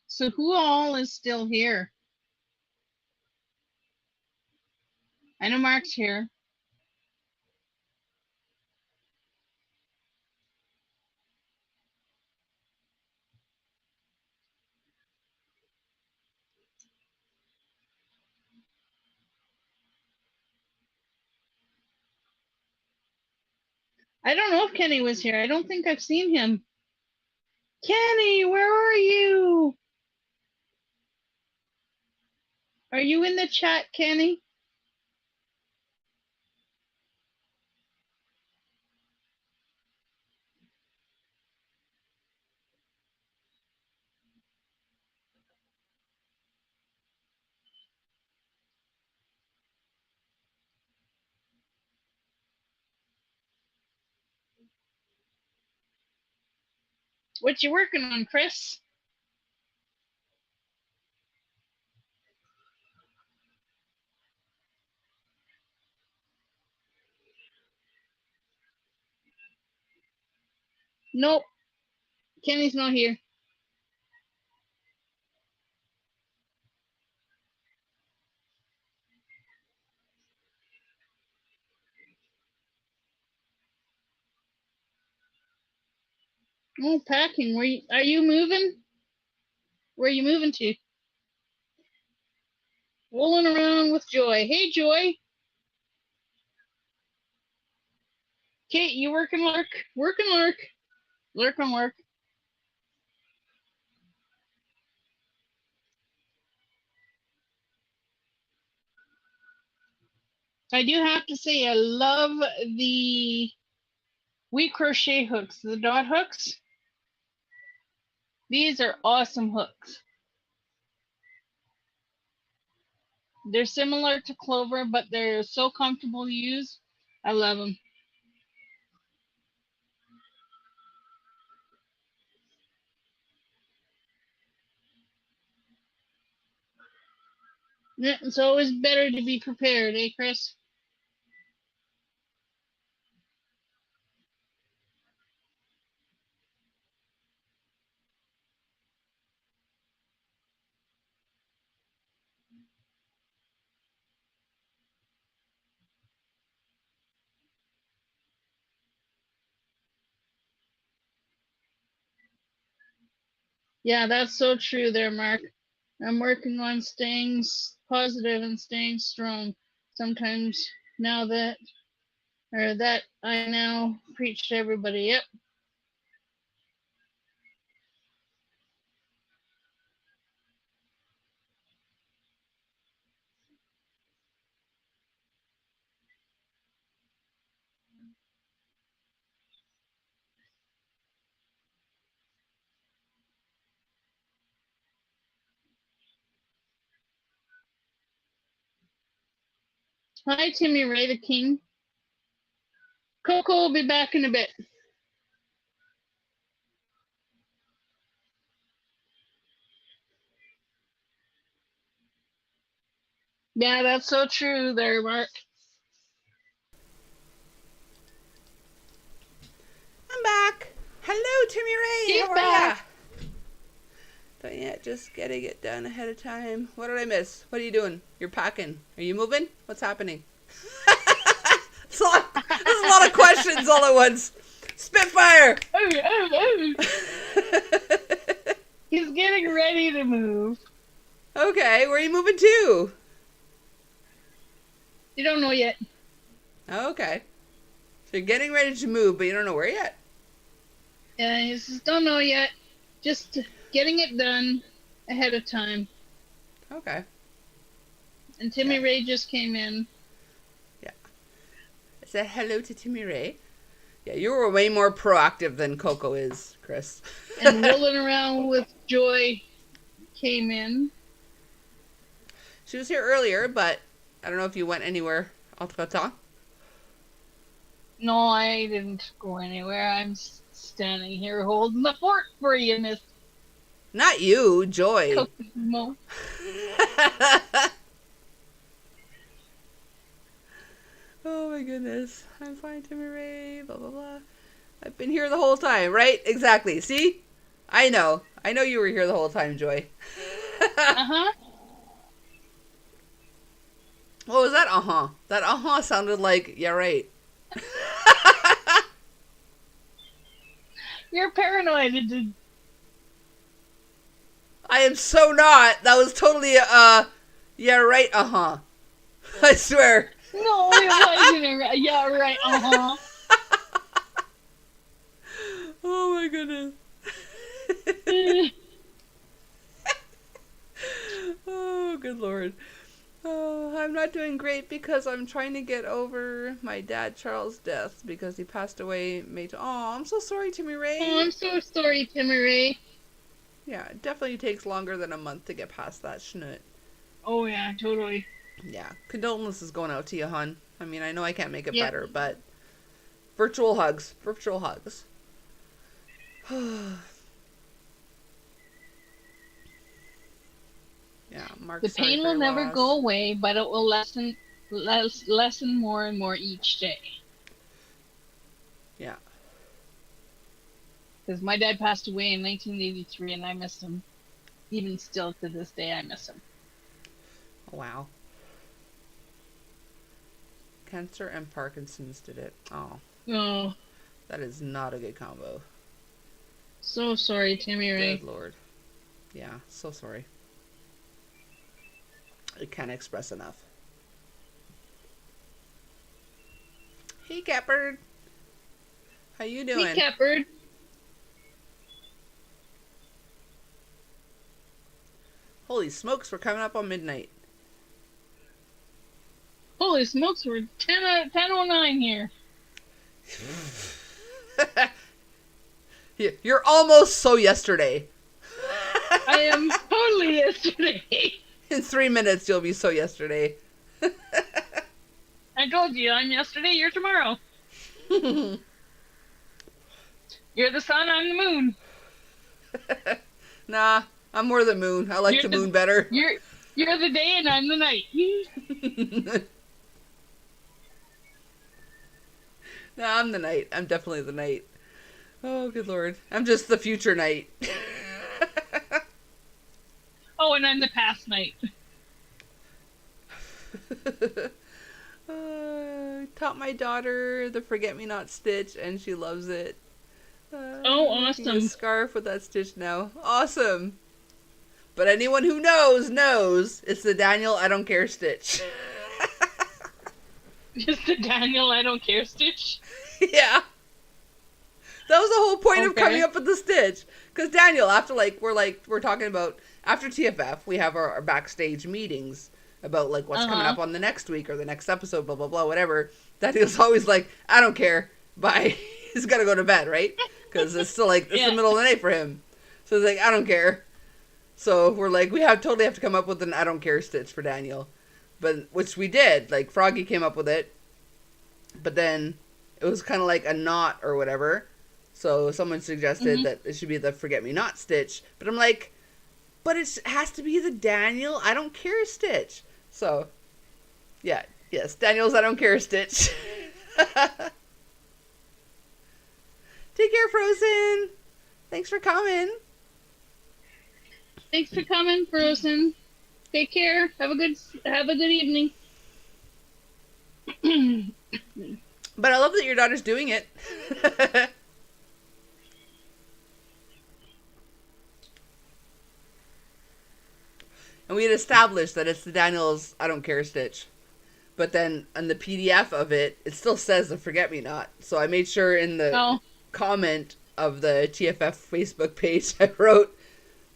So who all is still here? I know Mark's here. I don't know if Kenny was here. I don't think I've seen him Kenny, where are you? Are you in the chat, Kenny? What you working on, Chris? Nope, Kenny's not here. Oh, packing. Are you moving? Where are you moving to? Rolling around with Joy. Hey, Joy. Kate, you working, Lark? Working, Lark. Lurk on work. I do have to say, I love the wheat crochet hooks, the dot hooks. These are awesome hooks. They're similar to Clover, but they're so comfortable to use. I love them. Yeah, it's always better to be prepared, eh, Chris? Yeah, that's so true there, Mark. I'm working on staying positive and staying strong. Sometimes now that I now preach to everybody. Yep. Hi, Timmy Ray the King. Coco will be back in a bit. Yeah, that's so true there, Mark. I'm back. Hello, Timmy Ray. He's How are back. ya? Don't yet, just getting it done ahead of time. What did I miss? What are you doing? You're packing. Are you moving? What's happening? There's a lot of questions all at once. Spitfire. He's getting ready to move. Okay, where are you moving to? You don't know yet. Okay. So you're getting ready to move, but you don't know where yet. Yeah, he says, don't know yet. Just getting it done ahead of time. Okay. And Timmy Ray just came in. Yeah. I said hello to Timmy Ray. Yeah, you were way more proactive than Coco is, Chris. And rolling around with Joy came in. She was here earlier, but I don't know if you went anywhere entre-temps. No, I didn't go anywhere. I'm standing here holding the fort for you, Miss Not you, Joy. Coco. Oh my goodness. I'm fine, Timmy Ray, blah, blah, blah. I've been here the whole time, right? Exactly. See? I know. I know you were here the whole time, Joy. Uh-huh. What was that uh-huh? That uh-huh sounded like, yeah, right. You're paranoid. Dude. I am so not. That was totally yeah, right, uh-huh. I swear. No, it wasn't. Yeah, right. Uh-huh. Oh my goodness. Lord. Oh, I'm not doing great because I'm trying to get over my dad Charles' death because he passed away May. Oh, I'm so sorry, Timmy Ray. Oh, I'm so sorry, Timmy Ray. Yeah, it definitely takes longer than a month to get past that schnut. Oh, yeah, totally. Yeah, condolences going out to you, hon. I mean, I know I can't make it Yep. better, but virtual hugs. Virtual hugs. Yeah, Mark. The pain will never go away, but it will lessen more and more each day. Yeah. Because my dad passed away in 1983, and I miss him. Even still to this day, I miss him. Oh, wow. Cancer and Parkinson's did it. Oh. Oh, That is not a good combo. so sorry, Timmy Ray. Good Lord. Yeah, so sorry. I can't express enough. Hey, Catbird. How you doing? Hey, Catbird. Holy smokes, we're coming up on midnight. Holy smokes, we're 10:09 here. You're almost so yesterday. I am totally yesterday. In 3 minutes, you'll be so yesterday. I told you, I'm yesterday, you're tomorrow. You're the sun, I'm the moon. Nah, I'm more the moon. I like You're the the- moon better. You're the day and I'm the night. Nah, I'm the night. I'm definitely the night. Oh, good Lord. I'm just the future night. Oh, and I'm the past night. Taught my daughter the forget-me-not stitch, and she loves it. Oh, Making awesome. a scarf with that stitch now. Awesome. But anyone who knows it's the Daniel I don't care stitch. Just the Daniel I don't care stitch. Yeah. That was the whole point of Okay. coming up with the stitch. Because Daniel, after we're talking about, after TFF, we have our backstage meetings about like what's coming up on the next week or the next episode, blah, blah, blah, whatever. Daniel's always like, I don't care. Bye. He's got to go to bed, right? Because it's still like, it's the middle of the night for him. So he's like, I don't care. So we're like, totally have to come up with an I don't care stitch for Daniel. But, which we did. Like, Froggy came up with it. But then it was kind of like a knot or whatever. So someone suggested that it should be the forget-me-not stitch. But I'm like, but it has to be the Daniel I don't care stitch. So, yeah. Yes, Daniel's I don't care stitch. Take care, Frozen. Thanks for coming. Thanks for coming, Frozen. Take care. Have a good evening. But I love that your daughter's doing it. And we had established that it's the Daniel's I don't care stitch. But then on the PDF of it, it still says the forget-me-not. So I made sure in the comment of the TFF Facebook page, I wrote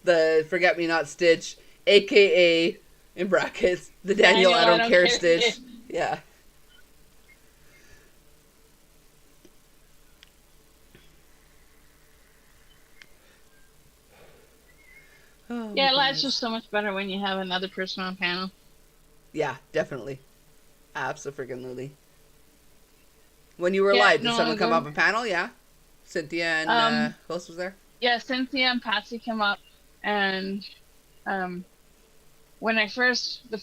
the forget-me-not stitch, aka in brackets, the Daniel I don't care stitch. Yeah. Oh, Yeah, my life's goodness. just so much better when you have another person on panel. Yeah, definitely. Absolutely. When you were Yeah, live, did no, someone come we're- up a panel? Yeah. Cynthia and who else was there? Yeah, Cynthia and Patsy came up, and when that was the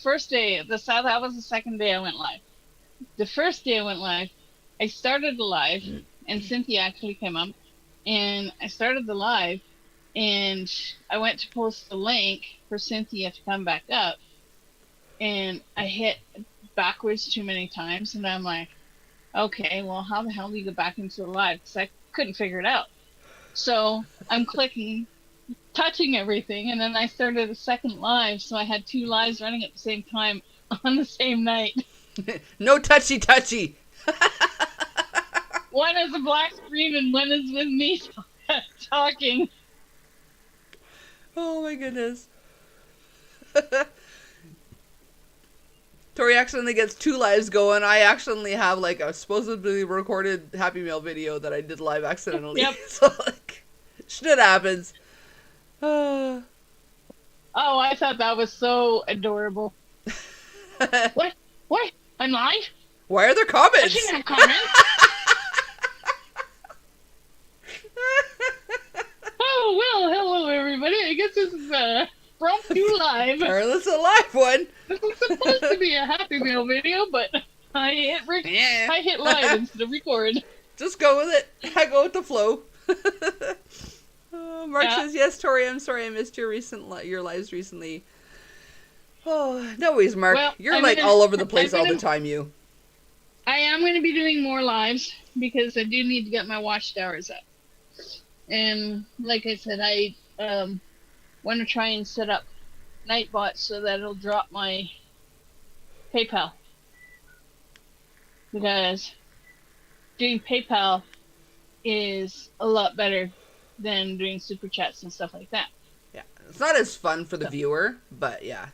second day I went live. The first day I went live, I started the live, and Cynthia actually came up, and I started the live, and I went to post the link for Cynthia to come back up, and I hit backwards too many times, and I'm like, okay, well, how the hell do you get back into the live? Because I couldn't figure it out. So I'm clicking, touching everything, and then I started a second live, so I had two lives running at the same time on the same night. No touchy. One is a black screen and one is with me talking. Oh my goodness. Tori accidentally gets 2 lives going. I accidentally have like a supposedly recorded Happy Meal video that I did live accidentally. Yep. So like, shit happens. Oh, I thought that was so adorable. What? What? I'm live? Why are there I comments? shouldn't have comments. Oh, well, hello, everybody. I guess this is from you live. Or that's a live one. This is supposed to be a Happy Meal video, but I hit live instead of record. Just go with it. I go with the flow. Mark says, yes, Tori, I'm sorry I missed your your lives recently. Oh, no worries, Mark. Well, You're I'm like gonna- all over the place I'm all the gonna- time, you. I am going to be doing more lives because I do need to get my watchtowers up. And like I said, I want to try and set up Nightbot so that it'll drop my PayPal. Because doing PayPal is a lot better than doing super chats and stuff like that. Yeah, it's not as fun for the viewer, but yeah.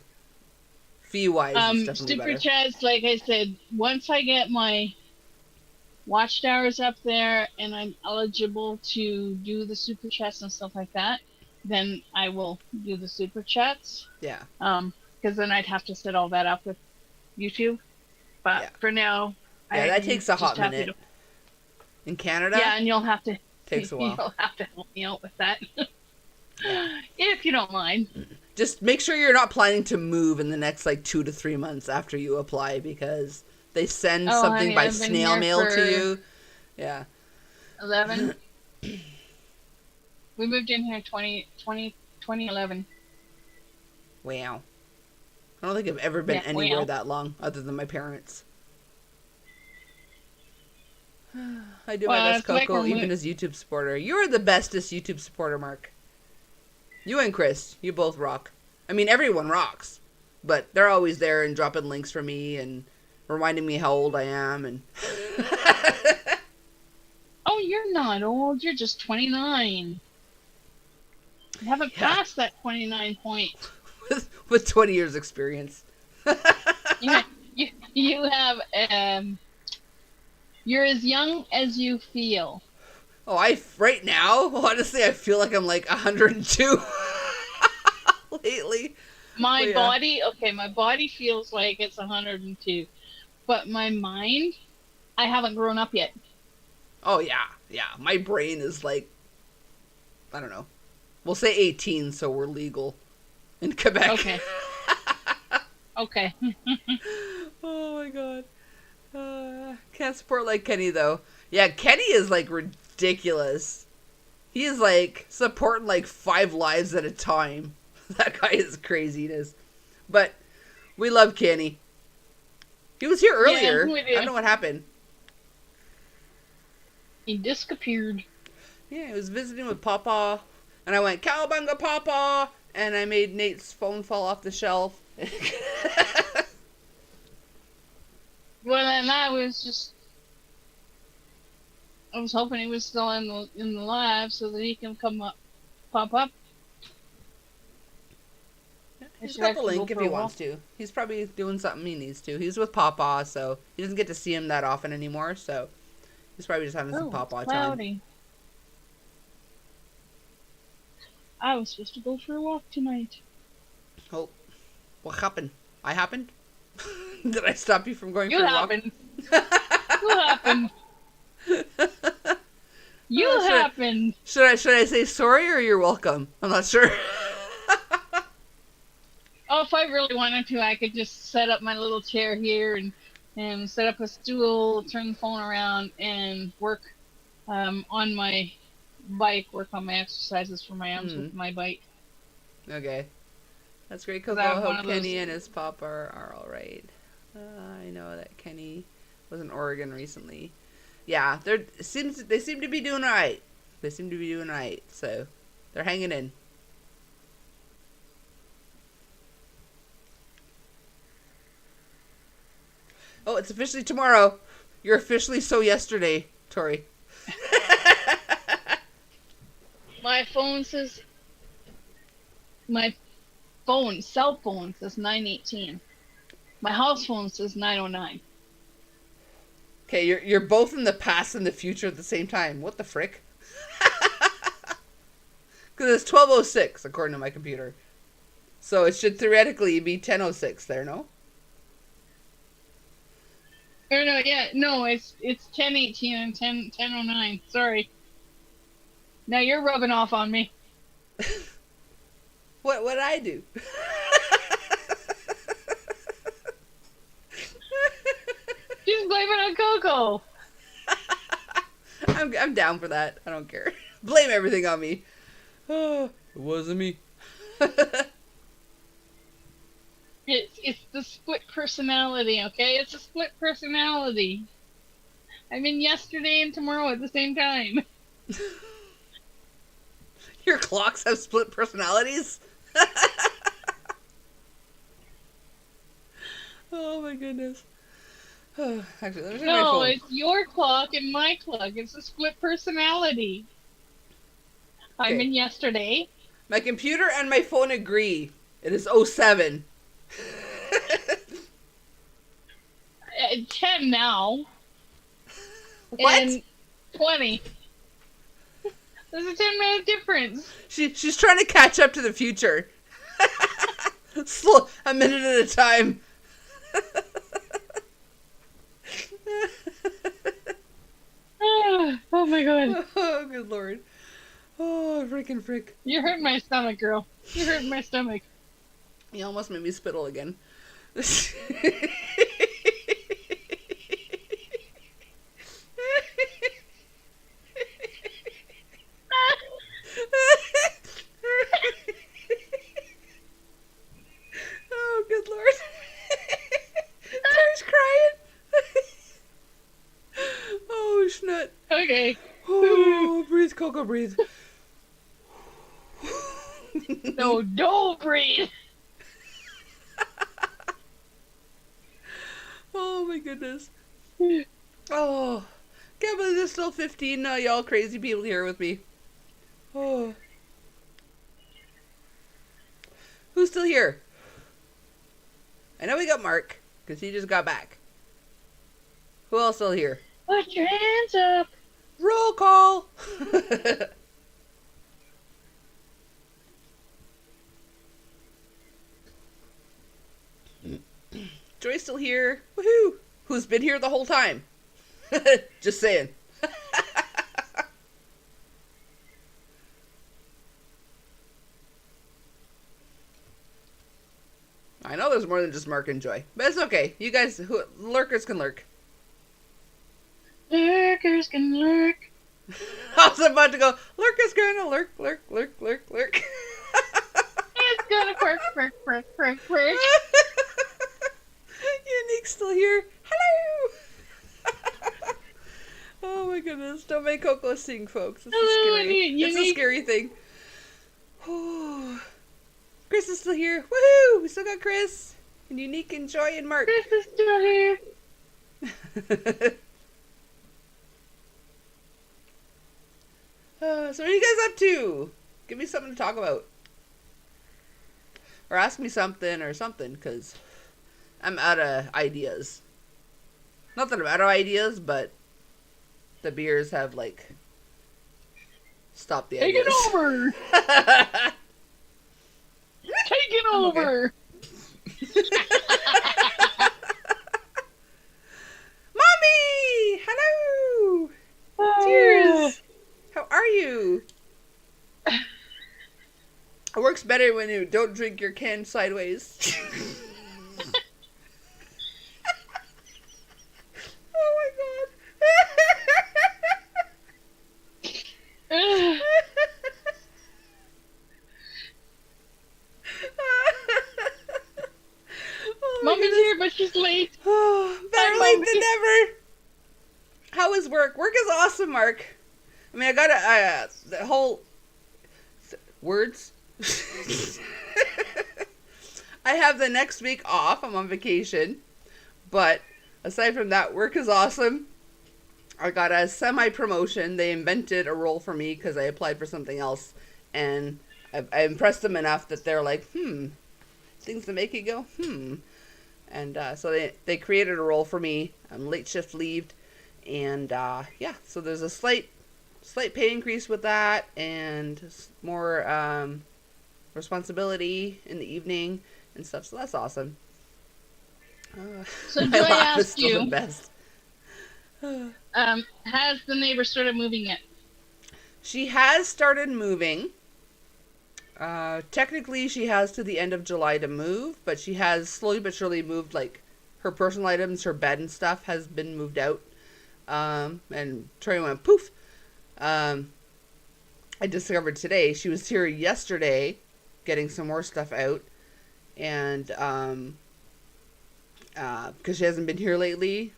Fee-wise, it's definitely super better. chats, like I said, once I get my watchtowers up there and I'm eligible to do the super chats and stuff like that, then I will do the super chats. Yeah. Because then I'd have to set all that up with YouTube. But Yeah. for now, Yeah, that takes a just hot have minute. to- In Canada, yeah, and you'll have to takes a while. You'll have to help me out with that, if you don't mind. Just make sure you're not planning to move in the next like 2 to 3 months after you apply, because they send Oh, something honey, by I've been snail here mail for- to you. Yeah. 11. We moved in here 2011. Wow. I don't think I've ever been Yeah, anywhere wow. that long, other than my parents. I do Well, my best, it's like Coco, when we- even as YouTube supporter. You're the bestest YouTube supporter, Mark. You and Chris, you both rock. I mean, everyone rocks, but they're always there and dropping links for me and reminding me how old I am. And Oh, you're not old. You're just 29. You haven't Yeah. passed that 29 point. with 20 years experience. You have, you're as young as you feel. Oh, right now, honestly, I feel like I'm like 102 lately. My Well, yeah. my body feels like it's 102. But my mind, I haven't grown up yet. Oh, yeah. Yeah. My brain is like, I don't know. We'll say 18, so we're legal in Quebec. Okay. Okay. Oh, my God. Can't support like Kenny, though. Yeah, Kenny is like ridiculous. He is like supporting like 5 lives at a time. That guy is craziness. But we love Kenny. He was here earlier. we do. I don't know what happened. He disappeared. Yeah, he was visiting with Papa, and I went, Cowabunga, Papa! And I made Nate's phone fall off the shelf. Well, and I was hoping he was still in the live so that he can pop up. He's should got the actually link go if for he a wants to. He's probably doing something he needs to. He's with Papa, so he doesn't get to see him that often anymore, so he's probably just having some Papa it's time. cloudy. I was supposed to go for a walk tonight. Oh, what happened? I happened? Did I stop you from going You for a happened. walk? You happened. You Oh, sure. happened. Should I say sorry or you're welcome? I'm not sure. Oh, if I really wanted to, I could just set up my little chair here and set up a stool, turn the phone around, and work on my bike, work on my exercises for my arms with my bike. Okay. That's great, 'Cause Coco. I I have one hope of those- Kenny and his papa are all right. I know that Kenny was in Oregon recently. Yeah, they seem to be doing all right. They seem to be doing all right, so they're hanging in. Oh, it's officially tomorrow. You're officially so yesterday, Tori. My phone says. My cell phone says 9:18. My house phone says 909. Okay, you're both in the past and the future at the same time. What the frick? Because it's 12:06 according to my computer. So it should theoretically be 10:06 there, no? Or no, yeah, no, it's 10:18 and 10:09. Sorry. Now you're rubbing off on me. What I do? She's blaming on Coco. I'm down for that. I don't care. Blame everything on me. Oh, it wasn't me. It's the split personality, okay? It's a split personality. I'm in yesterday and tomorrow at the same time. Your clocks have split personalities? Oh my goodness. Oh, actually, let me check my No, phone. it's your clock and my clock. It's a split personality. I'm Okay. in yesterday. My computer and my phone agree. It is 07. 10 now. What? And 20. There's a 10-minute difference. She's trying to catch up to the future. Slow, a minute at a time. Oh my god. Oh, good lord. Oh, freaking frick. You hurt my stomach, girl. You hurt my stomach. You almost made me spittle again. Oh, good lord. Tara's crying. Oh, schnut. Okay. Oh, breathe, Coco, breathe. No, don't breathe. Oh my goodness. Oh, can't believe there's still 15 y'all crazy people here with me. Oh. Who's still here? I know we got Mark, because he just got back. Who else still here? Put your hands up. Roll call! Joy's still here. Woohoo! Who's been here the whole time? Just saying. I know there's more than just Mark and Joy, but it's okay. You guys, lurkers can lurk. Lurkers can lurk. I was about to go, lurkers gonna lurk, lurk, lurk, lurk, lurk. It's gonna quirk, quirk, quirk, quirk, quirk. Unique's still here. Hello! Oh my goodness. Don't make Coco sing, folks. It's Hello, scary. It's a Unique. scary thing. Oh. Chris is still here. Woohoo! We still got Chris. And Unique and Joy and Mark. Chris is still here. So what are you guys up to? Give me something to talk about. Or ask me something or something, because I'm out of ideas. Not that I'm out of ideas, but the beers have, like, stopped the Take ideas. it over. Take it I'm okay. over. Mommy! Hello! Oh. Cheers! How are you? It works better when you don't drink your can sideways. Oh my god. Oh my Mommy's goodness. here, but she's late. Oh, better Hi, late Mommy. than never. How is work? Work is awesome, Mark. I mean, I got the whole words. I have the next week off. I'm on vacation. But aside from that, work is awesome. I got a semi-promotion. They invented a role for me because I applied for something else. And I impressed them enough that they're like, things that make you go, And so they created a role for me. I'm late shift leaved. And yeah, so there's a slight pay increase with that, and more responsibility in the evening and stuff. So that's awesome. So My do I laugh is ask still the you, best. has the neighbor started moving yet? She has started moving. Technically, she has to the end of July to move, but she has slowly but surely moved, like, her personal items, her bed and stuff has been moved out. And Troy went poof. I discovered today she was here yesterday getting some more stuff out. And, because she hasn't been here lately,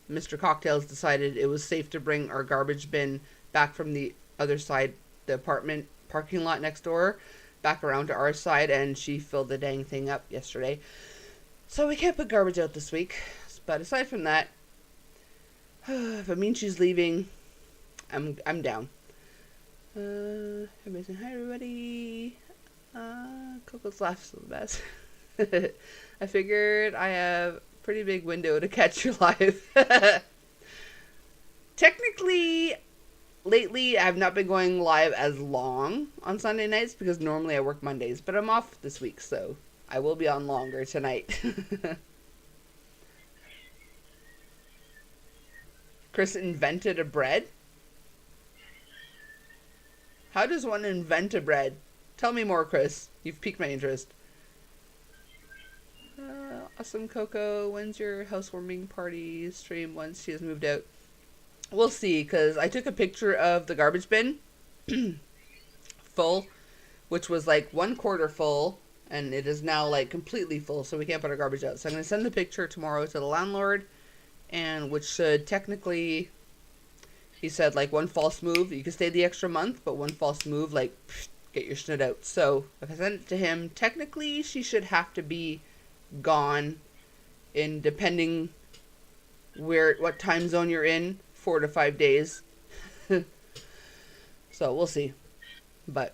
Mr. Cocktails decided it was safe to bring our garbage bin back from the other side, the apartment parking lot next door, back around to our side, and she filled the dang thing up yesterday. So we can't put garbage out this week. But aside from that, if it means she's leaving, I'm down. Everybody saying hi, everybody. Coco's laughs are the best. I figured I have a pretty big window to catch you live. Technically, lately, I've not been going live as long on Sunday nights because normally I work Mondays, but I'm off this week, so I will be on longer tonight. Chris invented a bread? How does one invent a bread? Tell me more, Chris. You've piqued my interest. Awesome, Coco. When's your housewarming party stream once she has moved out? We'll see, because I took a picture of the garbage bin full, which was like 1/4 full, and it is now like completely full, so we can't put our garbage out. So I'm going to send the picture tomorrow to the landlord, and which should technically, he said, like, one false move, you can stay the extra month, but one false move, like, get your shit out. So if I send it to him, technically she should have to be gone in, depending what time zone you're in, 4 to 5 days. So we'll see. But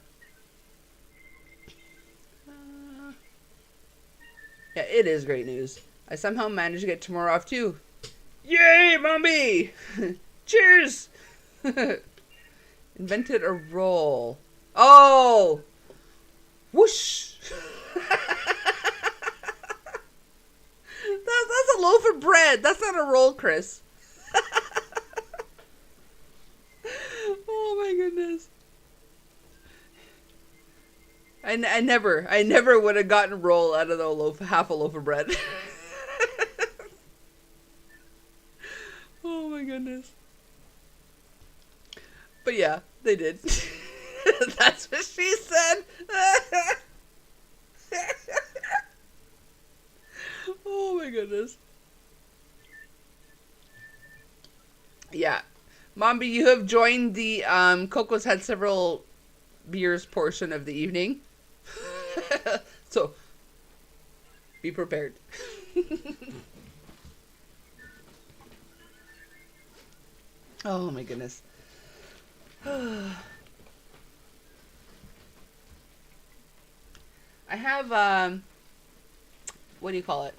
yeah, it is great news. I somehow managed to get tomorrow off too. Yay, mommy! Cheers! Invented a roll. Oh! Whoosh! That's a loaf of bread. That's not a roll, Chris. Oh my goodness. I never would have gotten a roll out of the half a loaf of bread. Oh my goodness. But yeah, they did. That's what she said. Oh my goodness. Yeah. Mombi, you have joined the Coco's had several beers portion of the evening. So be prepared. Oh my goodness. I have what do you call it?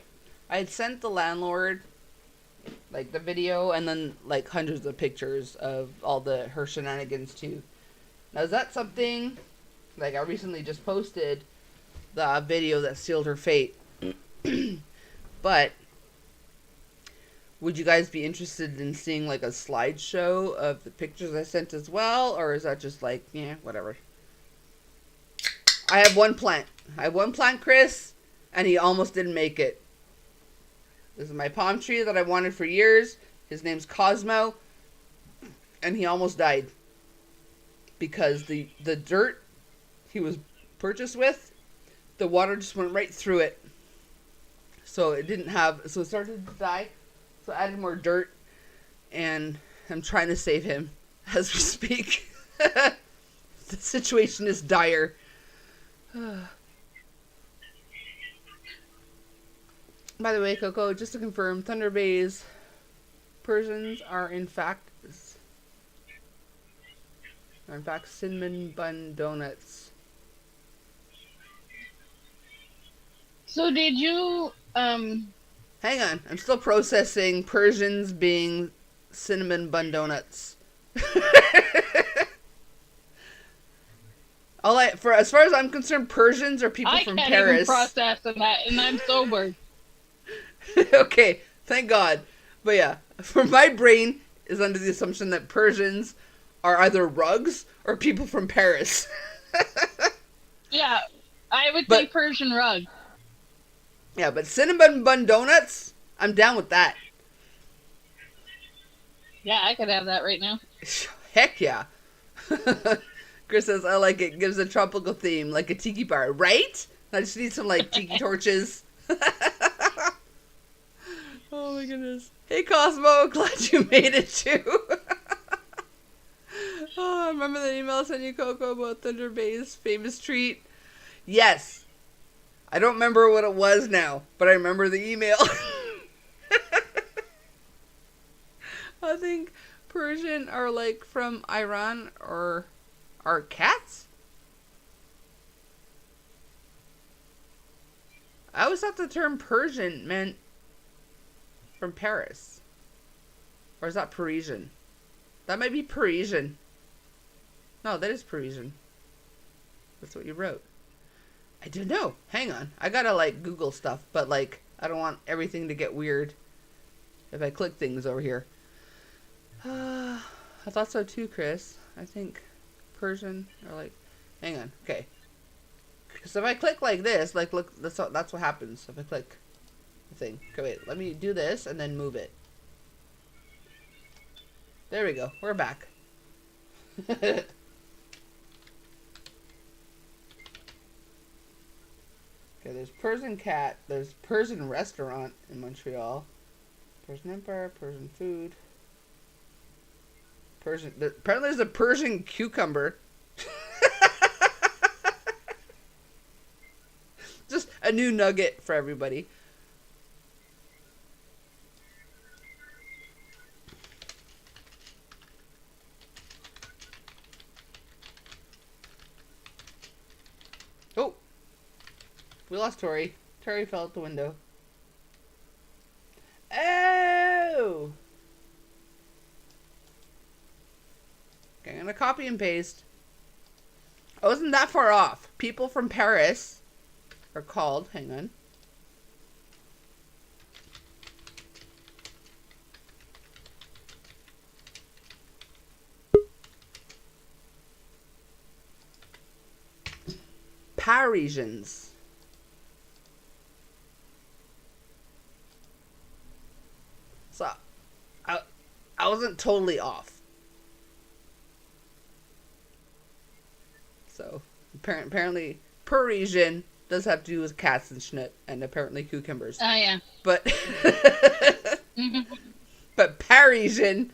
I had sent the landlord like the video and then like hundreds of pictures of all her shenanigans too. Now is that something, like, I recently just posted the video that sealed her fate. But would you guys be interested in seeing like a slideshow of the pictures I sent as well, or is that just like, yeah, whatever? I have one plant, Chris, and he almost didn't make it. This is my palm tree that I wanted for years. His name's Cosmo, and he almost died because the dirt he was purchased with, the water just went right through it. So it started to die. So I added more dirt, and I'm trying to save him as we speak. The situation is dire. By the way, Coco, just to confirm, Thunder Bay's Persians are in fact cinnamon bun donuts. So did you Hang on. I'm still processing Persians being cinnamon bun donuts. As far as I'm concerned, Persians are people from I can't Paris. even process that, and I'm sober. Okay, thank God. But yeah, for my brain is under the assumption that Persians are either rugs or people from Paris. Yeah, I would say Persian rug. Yeah, but cinnamon bun donuts, I'm down with that. Yeah, I could have that right now. Heck yeah. Chris says, I like it. Gives a tropical theme, like a tiki bar, right? I just need some, like, tiki torches. Oh, my goodness. Hey, Cosmo. Glad you made it, too. Oh, remember the email I sent you, Coco, about Thunder Bay's famous treat? Yes. I don't remember what it was now, but I remember the email. I think Persian are, like, from Iran or... Are cats? I always thought the term Persian meant from Paris. Or is that Parisian? That might be Parisian. No, that is Parisian. That's what you wrote. I don't know. Hang on. I gotta, like, Google stuff. But, like, I don't want everything to get weird if I click things over here. I thought so too, Chris. I think... Persian or like, hang on, okay. So if I click like this, like look, that's what happens if I click the thing. Okay, wait, let me do this and then move it. There we go. We're back. Okay, there's Persian cat. There's Persian restaurant in Montreal. Persian Empire. Persian food. Apparently there's a Persian cucumber. Just a new nugget for everybody. Oh, we lost Tori. Tori fell out the window. Oh! Okay, I'm gonna copy and paste. I wasn't that far off. People from Paris are called, hang on. Parisians. So, I wasn't totally off. So, apparently, Parisian does have to do with cats and schnit, and apparently cucumbers. Oh, yeah. But, but Parisian.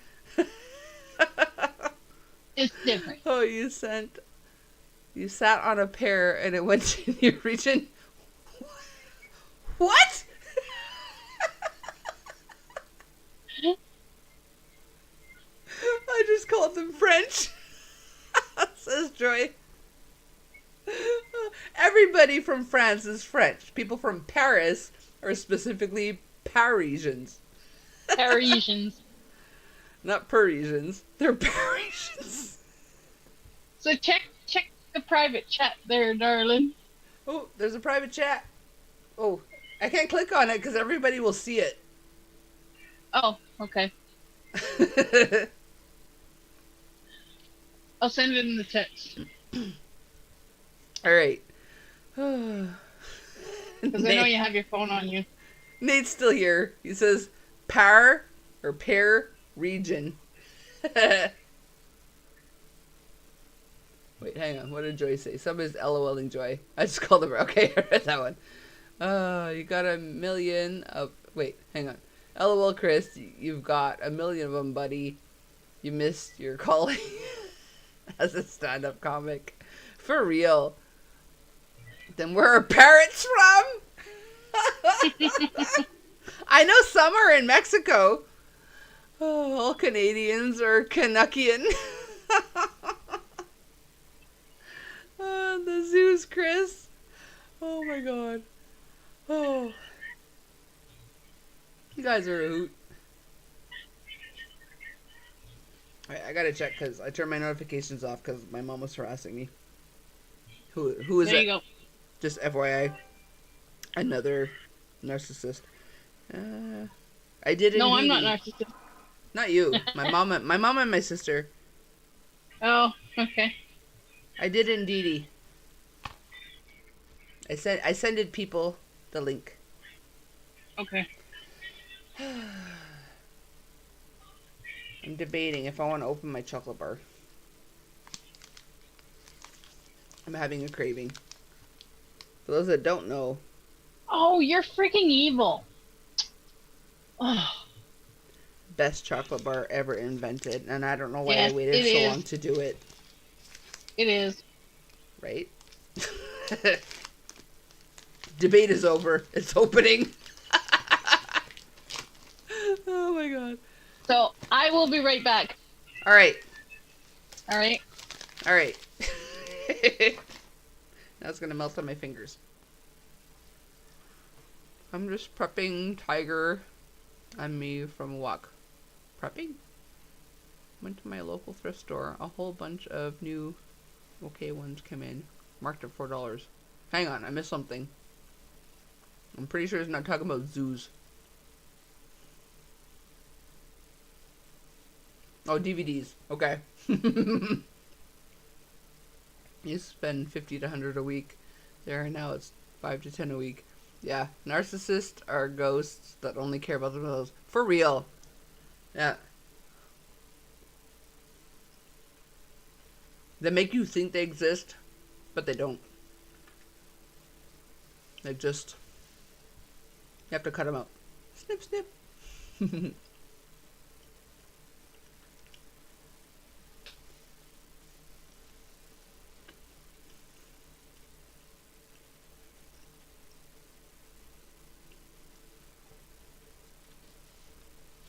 It's different. Oh, you sat on a pear and it went in your region. What? I just called them French, says Joy. Everybody from France is French. People from Paris are specifically Parisians. Parisians. Not Parisians. They're Parisians. So check the private chat there, darling. Oh, there's a private chat. Oh, I can't click on it because everybody will see it. Oh, okay. I'll send it in the text. All right. Because I know you have your phone on you. Nate's still here. He says pear region. Wait, hang on. What did Joy say? Somebody's LOLing Joy. I just called her. Okay, I read that one. You got 1 million of... Wait, hang on. LOL, Chris. You've got 1 million of them, buddy. You missed your calling as a stand-up comic. For real. Then where are parrots from? I know some are in Mexico. Oh, all Canadians are Canuckian. The zoos, Chris. Oh my god. Oh. guys are a hoot. I gotta check because I turned my notifications off because my mom was harassing me. Who is There it? you go. Just FYI, another narcissist. I did. No, I'm indeed. not narcissistic. Not you. My mom and my sister. Oh, okay. I did indeedy. I sended people the link. Okay. I'm debating if I want to open my chocolate bar. I'm having a craving. For those that don't know, Oh, you're freaking evil. Oh, best chocolate bar ever invented, and I don't know why Yes, I waited it so is. long to do it. it is. Right? Debate is over. It's opening. Oh my god. So I will be right back. All right. All right. All right. Now it's gonna melt on my fingers. I'm just prepping Tiger and me from a walk. Prepping? Went to my local thrift store. A whole bunch of new okay ones came in. Marked at $4. Hang on, I missed something. I'm pretty sure it's not talking about zoos. Oh, DVDs. Okay. You spend 50 to 100 a week. There, now it's 5 to 10 a week. Yeah, narcissists are ghosts that only care about themselves. For real. Yeah. They make you think they exist, but they don't. They just... You have to cut them out. Snip, snip.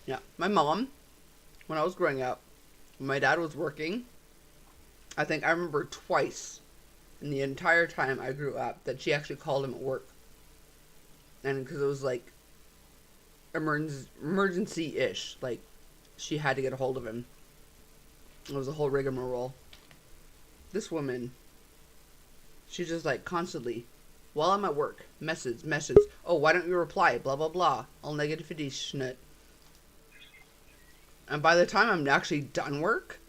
Yeah, my mom, when I was growing up, when my dad was working, I think I remember twice in the entire time I grew up that she actually called him at work. And because it was like emergency-ish, like she had to get a hold of him. It was a whole rigmarole. This woman, she just like constantly, while I'm at work, message. Oh, why don't you reply? Blah, blah, blah. All negativity schnut. And by the time I'm actually done work,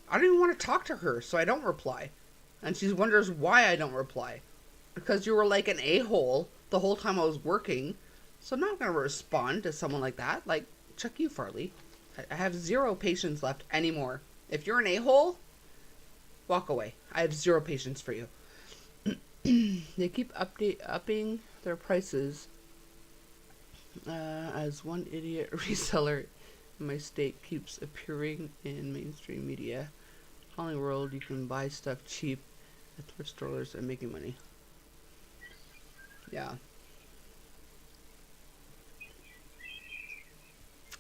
I don't even want to talk to her, so I don't reply. And she wonders why I don't reply. Because you were like an a-hole the whole time I was working, so I'm not going to respond to someone like that. Like, chuck you, Farley. I have zero patience left anymore. If you're an a-hole, walk away. I have zero patience for you. They keep upping their prices as one idiot reseller in my state keeps appearing in mainstream media. All in the world, you can buy stuff cheap at thrift stores and making money. Yeah.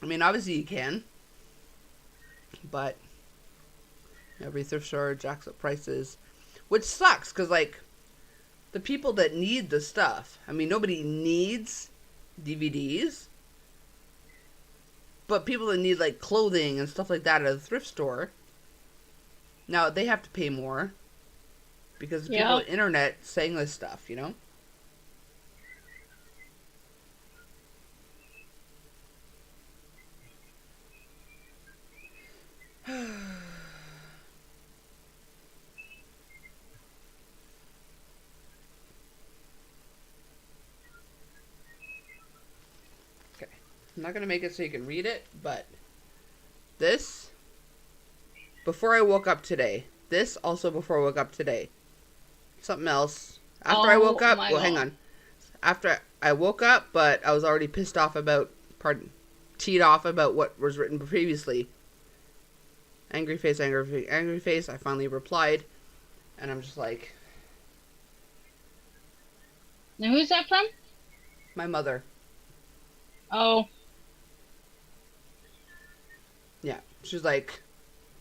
I mean, obviously you can, but every thrift store jacks up prices, which sucks, because, like, the people that need the stuff, I mean, nobody needs DVDs, but people that need, like, clothing and stuff like that at a thrift store, now they have to pay more, because the people on the internet saying this stuff, you know? Okay. I'm not going to make it so you can read it, but this, before I woke up today. This also before I woke up today. Something else. After I woke up, well, hang on. After I woke up, but I was already pissed off about, teed off about what was written previously. Angry face, angry face. I finally replied, and I'm just like... Now, who's that from? My mother. Oh. Yeah. She's like,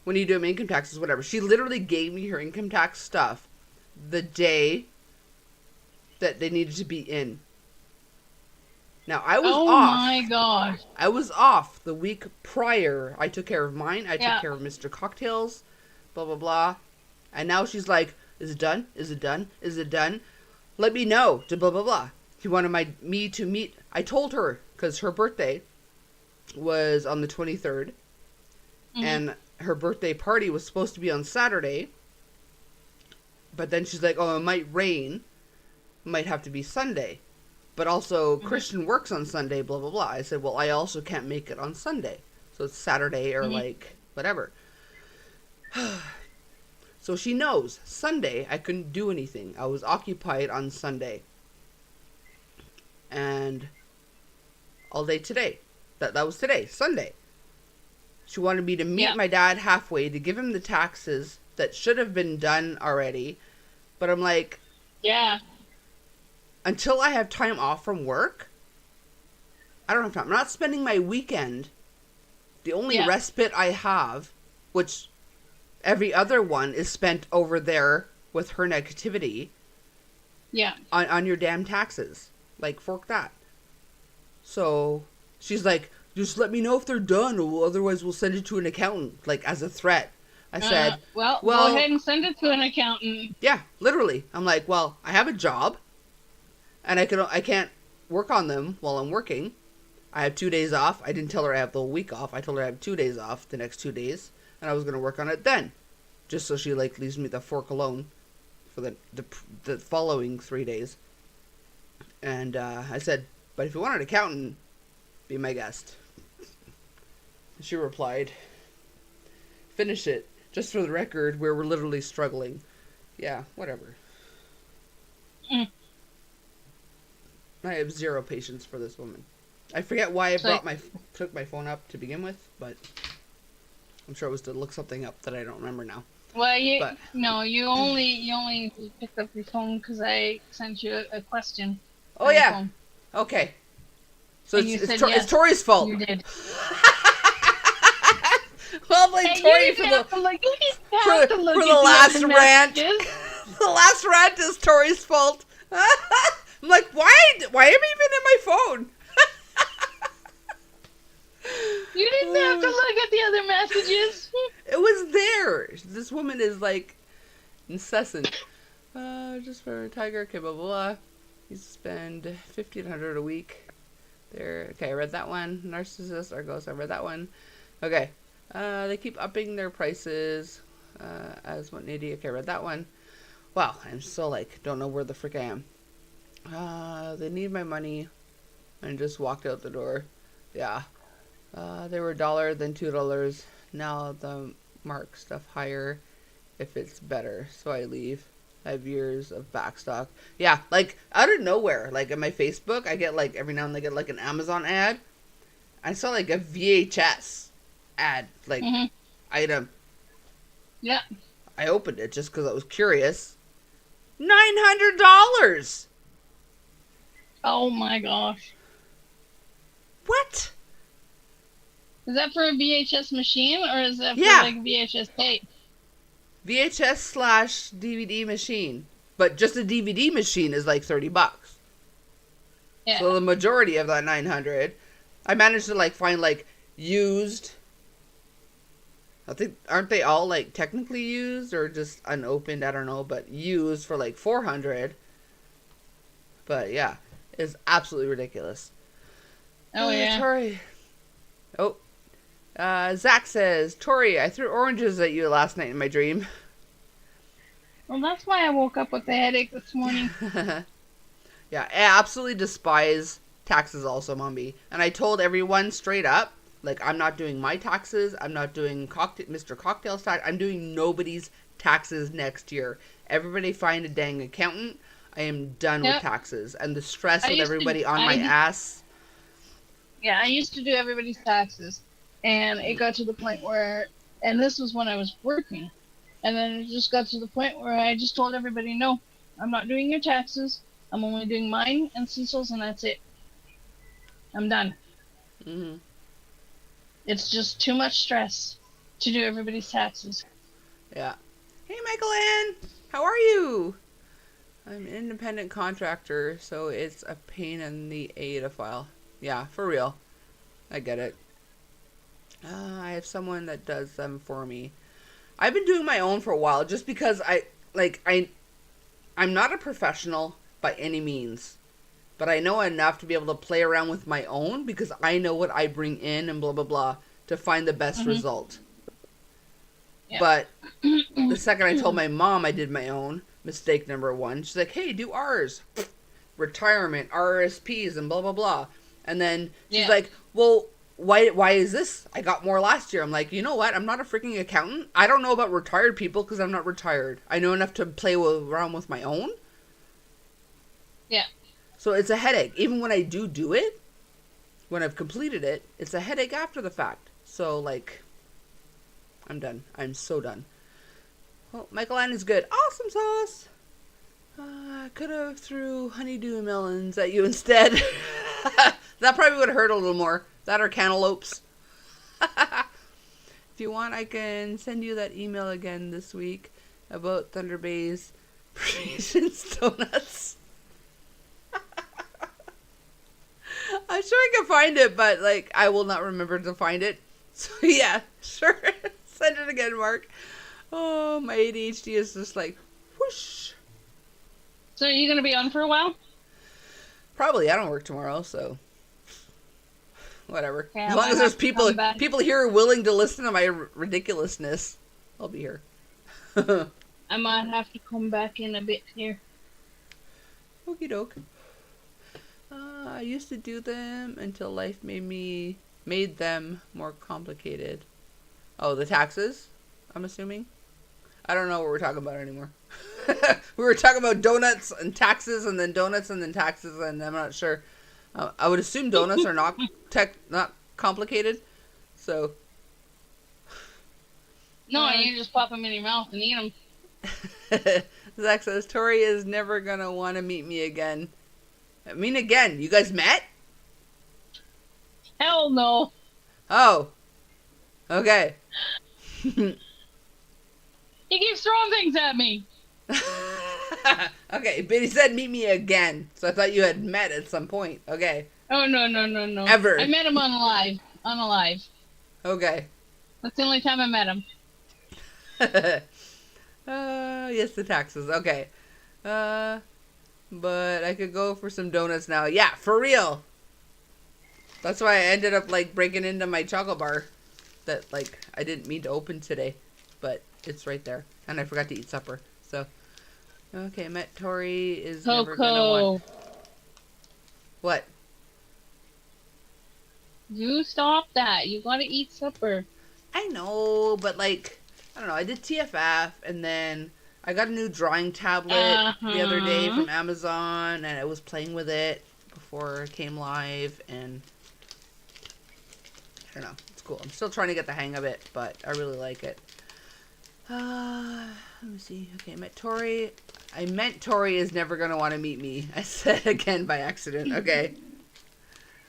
when are you doing income taxes? Whatever. She literally gave me her income tax stuff the day that they needed to be in. Now, I was Oh off. my gosh. I was off the week prior. I took care of mine. I took Yeah. care of Mr. Cocktails. Blah, blah, blah. And now she's like, is it done? Is it done? Is it done? Let me know. To blah, blah, blah. He wanted me to meet. I told her, because her birthday was on the 23rd. Mhm. And her birthday party was supposed to be on Saturday. But then she's like, oh, it might rain. Might have to be Sunday. But also, Christian works on Sunday, blah, blah, blah. I said, well, I also can't make it on Sunday. So it's Saturday or, like, whatever. So she knows. Sunday, I couldn't do anything. I was occupied on Sunday. And all day today. That was today, Sunday. She wanted me to meet my dad halfway to give him the taxes that should have been done already. But I'm like... Yeah. Until I have time off from work, I don't have time. I'm not spending my weekend. The only respite I have, which every other one is spent over there with her negativity. Yeah. On your damn taxes. Like, fork that. So, she's like, just let me know if they're done, or otherwise we'll send it to an accountant, like, as a threat. I said, well, go ahead and send it to an accountant. Yeah, literally. I'm like, well, I have a job. And I can't work on them while I'm working. I have 2 days off. I didn't tell her I have the whole week off. I told her I have 2 days off the next 2 days. And I was going to work on it then. Just so she, like, leaves me the fork alone for the following 3 days. And I said, but if you want an accountant, be my guest. She replied, finish it. Just for the record, where we're literally struggling. Yeah, whatever. I have zero patience for this woman. I forget why I took my phone up to begin with, but I'm sure it was to look something up that I don't remember now. Well, you only picked up your phone because I sent you a question. Oh yeah. Okay. So it's Tori's fault. You did. Well, blame Tori for the last rant. The last rant is Tori's fault. I'm like, why am I even in my phone? You didn't have to look at the other messages. It was there. This woman is like incessant. Just for a tiger, okay, blah, blah, blah. You spend $1,500 a week. There. Okay, I read that one. Narcissist or ghost, I read that one. Okay. They keep upping their prices. As what an idiot. Okay, I read that one. Wow, I'm so like, don't know where the frick I am. They need my money. And just walked out the door. Yeah. They were $1, then $2. Now the mark stuff higher if it's better. So I leave. I have years of backstock. Yeah, like out of nowhere. Like in my Facebook, I get like every now and then I get like an Amazon ad. I saw like a VHS ad, like item. Yeah. I opened it just because I was curious. $900. Oh my gosh. What? Is that for a VHS machine or is that for like VHS tape? VHS/DVD machine. But just a DVD machine is like $30. Yeah. So the majority of that 900, I managed to like find like used. I think, aren't they all like technically used or just unopened? I don't know, but used for like 400. But yeah, it's absolutely ridiculous. Oh yeah. Tori. Oh. Zach says, Tori, I threw oranges at you last night in my dream. Well, that's why I woke up with a headache this morning. Yeah, I absolutely despise taxes also, Mommy. And I told everyone straight up, like, I'm not doing my taxes. I'm not doing Mr. Cocktail's tax. I'm doing nobody's taxes next year. Everybody find a dang accountant. I am done with taxes. And the stress with everybody on my ass. Yeah, I used to do everybody's taxes. And it got to the point where, and this was when I was working. And then it just got to the point where I just told everybody, no, I'm not doing your taxes. I'm only doing mine and Cecil's, and that's it. I'm done. Mm-hmm. It's just too much stress to do everybody's taxes. Yeah. Hey, Michael Ann, how are you? I'm an independent contractor, so it's a pain in the A to file. Yeah, for real. I get it. I have someone that does them for me. I've been doing my own for a while just because I'm not a professional by any means, but I know enough to be able to play around with my own because I know what I bring in and blah, blah, blah to find the best result. Yeah. But the second I told my mom I did my own, mistake number one, she's like, hey, do ours. Retirement, RRSPs, and blah, blah, blah. And then she's like, well, why is this? I got more last year. I'm like, you know what? I'm not a freaking accountant. I don't know about retired people because I'm not retired. I know enough to play around with my own. Yeah. So it's a headache. Even when I do it, when I've completed it, it's a headache after the fact. So, like, I'm done. I'm so done. Well, Michael Ann is good. Awesome sauce. I could have threw honeydew melons at you instead. That probably would have hurt a little more. That or cantaloupes. If you want, I can send you that email again this week about Thunder Bay's Patience Donuts. I'm sure I can find it, but, like, I will not remember to find it. So, yeah, sure. Send it again, Mark. Oh, my ADHD is just like, whoosh. So are you going to be on for a while? Probably. I don't work tomorrow, so whatever. Yeah, as long as there's people here willing to listen to my ridiculousness, I'll be here. I might have to come back in a bit here. Okie doke. I used to do them until life made them more complicated. Oh, the taxes? I'm assuming. I don't know what we're talking about anymore. We were talking about donuts and taxes, and then donuts and then taxes, and I'm not sure. I would assume donuts are not complicated. So. No, you just pop them in your mouth and eat them. Zach says, Tori is never going to want to meet me again. I mean, again, you guys met? Hell no. Oh. Okay. He keeps throwing things at me. Okay, but he said meet me again. So I thought you had met at some point. Okay. Oh, no. Ever. I met him on live. Okay. That's the only time I met him. Yes, the taxes. Okay. But I could go for some donuts now. Yeah, for real. That's why I ended up, like, breaking into my chocolate bar that, like, I didn't mean to open today. But it's right there. And I forgot to eat supper. So, okay, Met Tori is Coco. never gonna want... What? You stop that. You gotta eat supper. I know, but, like, I don't know. I did TFF, and then I got a new drawing tablet the other day from Amazon, and I was playing with it before it came live, and I don't know. It's cool. I'm still trying to get the hang of it, but I really like it. Let me see. Okay, I meant Tori is never going to want to meet me. I said again by accident. Okay.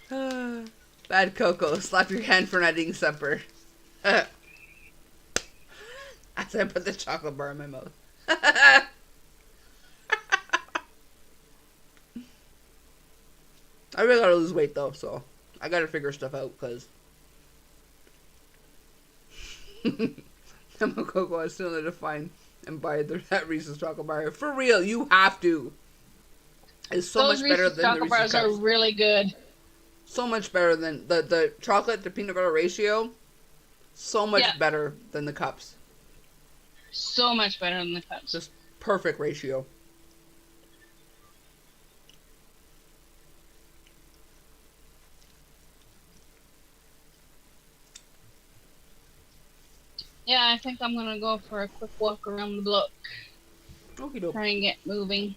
Bad Coco. Slap your hand for not eating supper. As I put the chocolate bar in my mouth. I really gotta lose weight though, so I gotta figure stuff out, because Emma Coco has still to find and buy that Reese's chocolate bar. For real, you have to. It's so much better than the Reese's chocolate bars are really good. So much better than the chocolate to peanut butter ratio. So much better than the cups. So much better than the cups. Just perfect ratio. Yeah, I think I'm gonna go for a quick walk around the block. Okie doke. Try and get moving.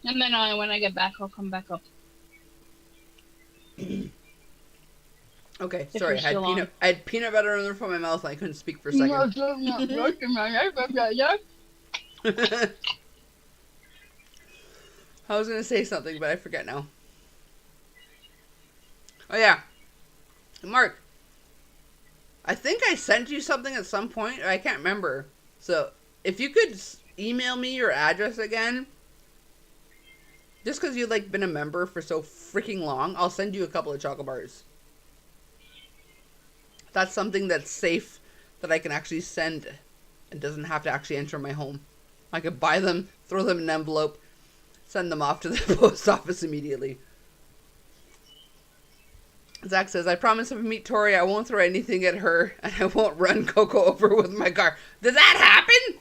And then when I get back, I'll come back up. Okay, sorry. I had peanut butter in the roof of my mouth and I couldn't speak for a second. I was going to say something, but I forget now. Oh, yeah. Mark, I think I sent you something at some point. I can't remember. So, if you could email me your address again, Just because you've like been a member for so freaking long, I'll send you a couple of chocolate bars. That's something that's safe that I can actually send and doesn't have to actually enter my home. I could buy them, throw them in an envelope, send them off to the post office immediately. Zach says, I promise if I meet Tori, I won't throw anything at her and I won't run Coco over with my car. Did that happen?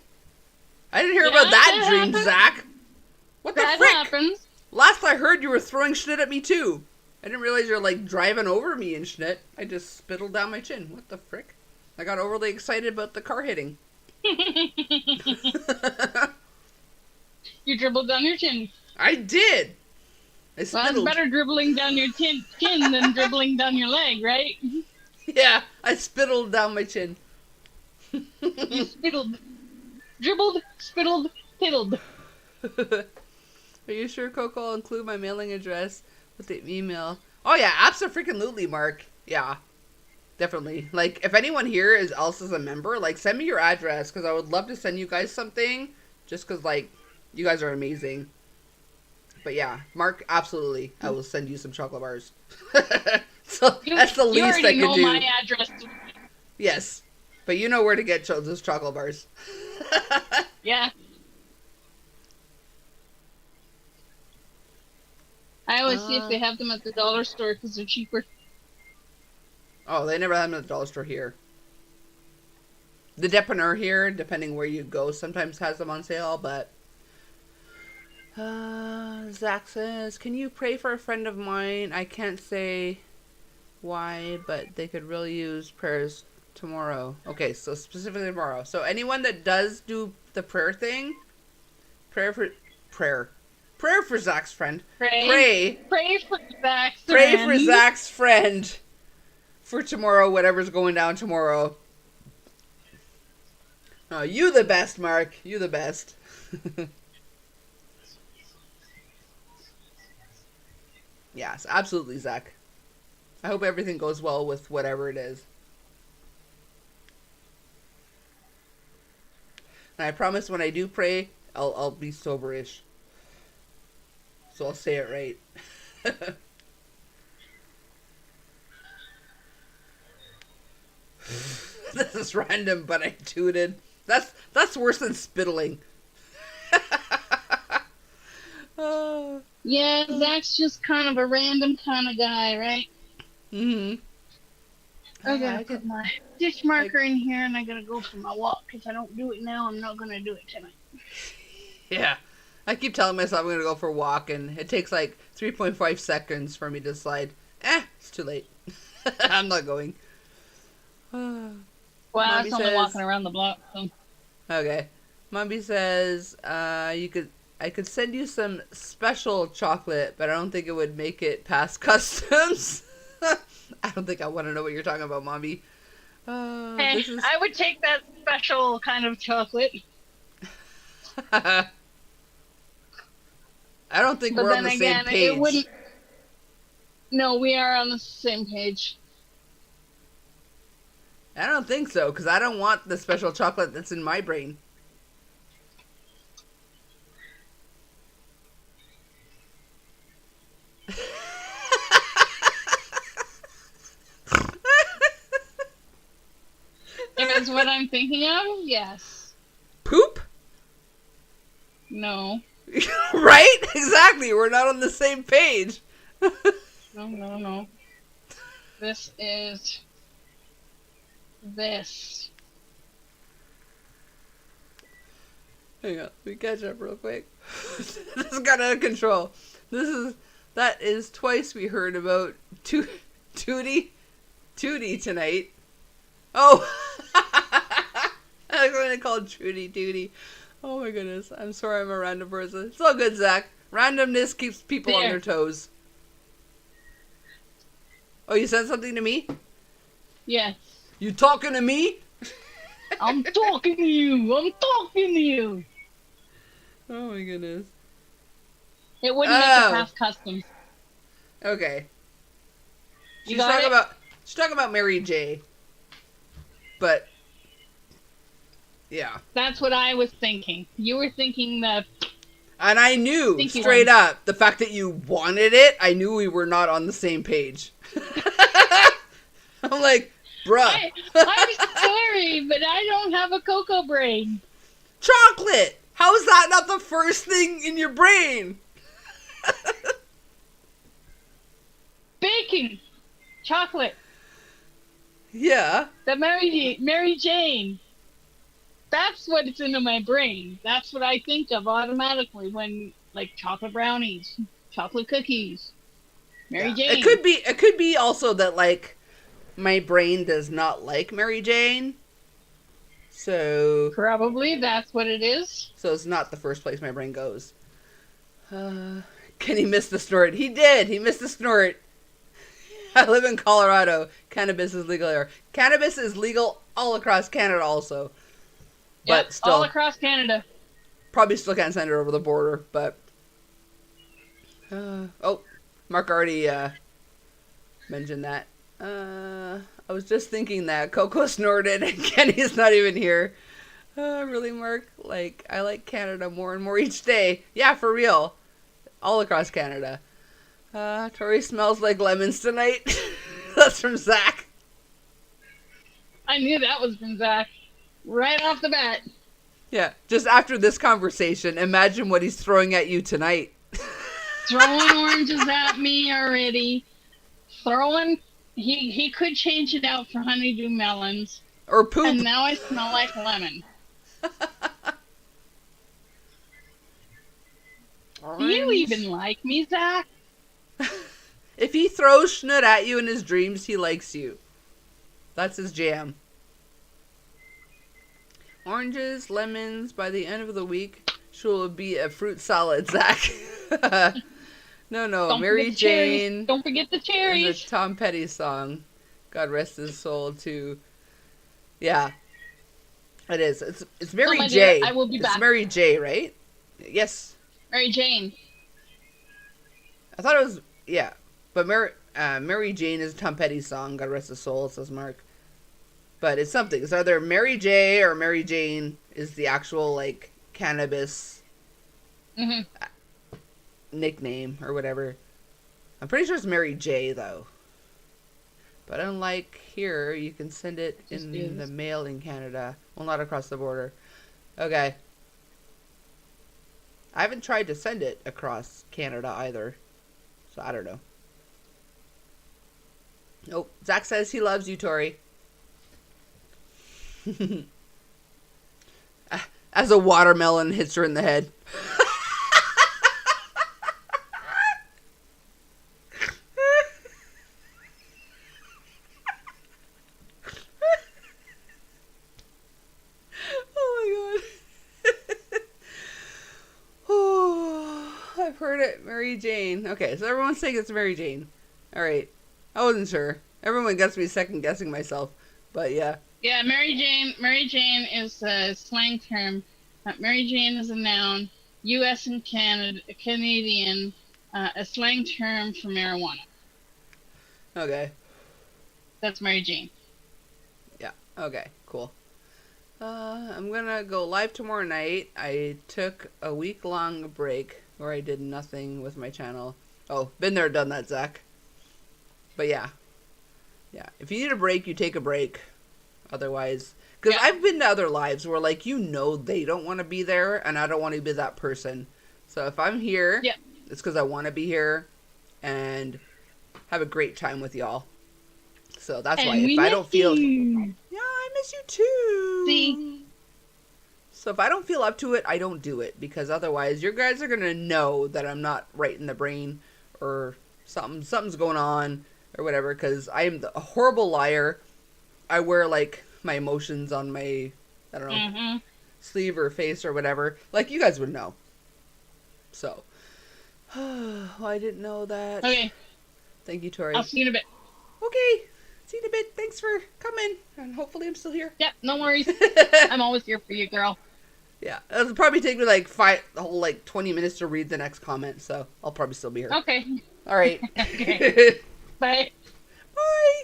I didn't hear about that dream, happens. Zach. What the That frick? happens. Last I heard, you were throwing shit at me too. I didn't realize you're like driving over me and shit. I just spittled down my chin. What the frick? I got overly excited about the car hitting. You dribbled down your chin. I did. I Well, it's spittled. better dribbling down your chin than dribbling down your leg, right? Yeah, I spittled down my chin. You spittled. Dribbled, spittled, piddled. Are you sure, Coco? I'll include my mailing address with the email. Oh yeah, absolutely, Mark. Yeah, definitely. Like, if anyone here is a member, like, send me your address because I would love to send you guys something. Just because, like, you guys are amazing. But yeah, Mark, absolutely, I will send you some chocolate bars. So that's the least I could do. You already know my address. Yes, but you know where to get those chocolate bars. Yeah. I always see if they have them at the dollar store because they're cheaper. Oh, they never have them at the dollar store here. The depanneur here, depending where you go, sometimes has them on sale, but... Zach says, can you pray for a friend of mine? I can't say why, but they could really use prayers tomorrow. Okay, so specifically tomorrow. So anyone that does do the prayer thing, prayer for Zach's friend. Pray for Zach's Pray friend. for Zach's friend for tomorrow, whatever's going down tomorrow. Oh, you the best, Mark. You the best. Yes, absolutely, Zach. I hope everything goes well with whatever it is. And I promise when I do pray, I'll be soberish. So I'll say it right. This is random, but I tooted. That's worse than spittling. Oh. Yeah, Zach's just kind of a random kind of guy, right? Mm-hmm. I gotta put my ditch marker in here and I gotta go for my walk. If I don't do it now, I'm not gonna do it tonight. Yeah. I keep telling myself I'm going to go for a walk, and it takes like 3.5 seconds for me to decide, it's too late. I'm not going. Well, Mommy it's only says- walking around the block. So. Okay. Mommy says, I could send you some special chocolate, but I don't think it would make it past customs. I don't think I want to know what you're talking about, Mommy. Hey, I would take that special kind of chocolate. I don't think But we're on then the again, same page. it wouldn't. No, we are on the same page. I don't think so, because I don't want the special chocolate that's in my brain. If it's what I'm thinking of, yes. Poop? No. Right? Exactly. We're not on the same page. No. This is this. Hang on, let me catch up real quick. This got out of control. That is twice we heard about Tootie tonight. Oh, I was going to call Trudy Tootie. Oh my goodness, I'm sorry I'm a random person. It's all good, Zach. Randomness keeps people on their toes. Oh, you said something to me? Yes. You talking to me? I'm talking to you. I'm talking to you. Oh my goodness. It wouldn't make it past customs. Okay. You got it? She's talking about Mary J. But yeah. That's what I was thinking. You were thinking the And I knew Thank you, straight Lynn. up the fact that you wanted it. I knew we were not on the same page. I'm like, bruh. I'm sorry, but I don't have a Coco brain. Chocolate. How is that not the first thing in your brain? Baking. Chocolate. Yeah. The Mary Jane. That's what it's into my brain. That's what I think of automatically when, like, chocolate brownies, chocolate cookies, Mary Jane. It could be also that, like, my brain does not like Mary Jane. So Probably that's what it is. So it's not the first place my brain goes. Kenny missed the snort. He did. He missed the snort. I live in Colorado. Cannabis is legal here. Cannabis is legal all across Canada also. But Yep, still, all across Canada. probably still can't send it over the border. But oh, Mark already mentioned that. I was just thinking that Coco snorted and Kenny's not even here. Really, Mark? Like, I like Canada more and more each day. Yeah, for real. All across Canada. Tori smells like lemons tonight. That's from Zach. I knew that was from Zach. Right off the bat. Yeah, just after this conversation, imagine what he's throwing at you tonight. Throwing oranges at me already. He could change it out for honeydew melons. Or poop. And now I smell like lemon. Do you even like me, Zach? If he throws schnut at you in his dreams, he likes you. That's his jam. Oranges, lemons, by the end of the week, she'll be a fruit salad, Zach. No, Don't Mary forget the cherries. Jane Don't forget the is cherries. a Tom Petty song. God rest his soul, too. Yeah. It is. It's Mary my J. dear, I will be It's back. Mary J, right? Yes. Mary Jane. I thought it was, yeah. But Mary Jane is a Tom Petty song. God rest his soul, says Mark. But it's something. It's either Mary J or Mary Jane is the actual, like, cannabis Mm-hmm. nickname or whatever. I'm pretty sure it's Mary J, though. But unlike here, you can send it in the mail in Canada. Well, not across the border. Okay. I haven't tried to send it across Canada either. So I don't know. Nope. Zach says he loves you, Tori. As a watermelon hits her in the head. Oh my god. Oh, I've heard it. Mary Jane. Okay, so everyone's saying it's Mary Jane. Alright. I wasn't sure. Everyone gets me second guessing myself. But yeah. Yeah, Mary Jane. Mary Jane is a slang term. Mary Jane is a noun. U.S. and Canadian, a slang term for marijuana. Okay. That's Mary Jane. Yeah. Okay. Cool. I'm gonna go live tomorrow night. I took a week-long break where I did nothing with my channel. Oh, been there, done that, Zach. But yeah. Yeah. If you need a break, you take a break. Otherwise... Because Yeah. I've been to other lives where, like, they don't want to be there, and I don't want to be that person. So if I'm here, Yeah. it's because I want to be here and have a great time with y'all. So that's why if I don't feel... You. Yeah, I miss you too. See? So if I don't feel up to it, I don't do it. Because otherwise, you guys are going to know that I'm not right in the brain or something's going on or whatever. Because I am a horrible liar. I wear, like, my emotions on my, I don't know, Mm-hmm. sleeve or face or whatever. Like, you guys would know. So. I didn't know that. Okay, Thank you, Tori. I'll see you in a bit. Okay. See you in a bit. Thanks for coming. And hopefully I'm still here. Yep, no worries. I'm always here for you, girl. Yeah, it'll probably take me like 20 minutes to read the next comment, so I'll probably still be here. Okay. All right. Okay. Bye. Bye.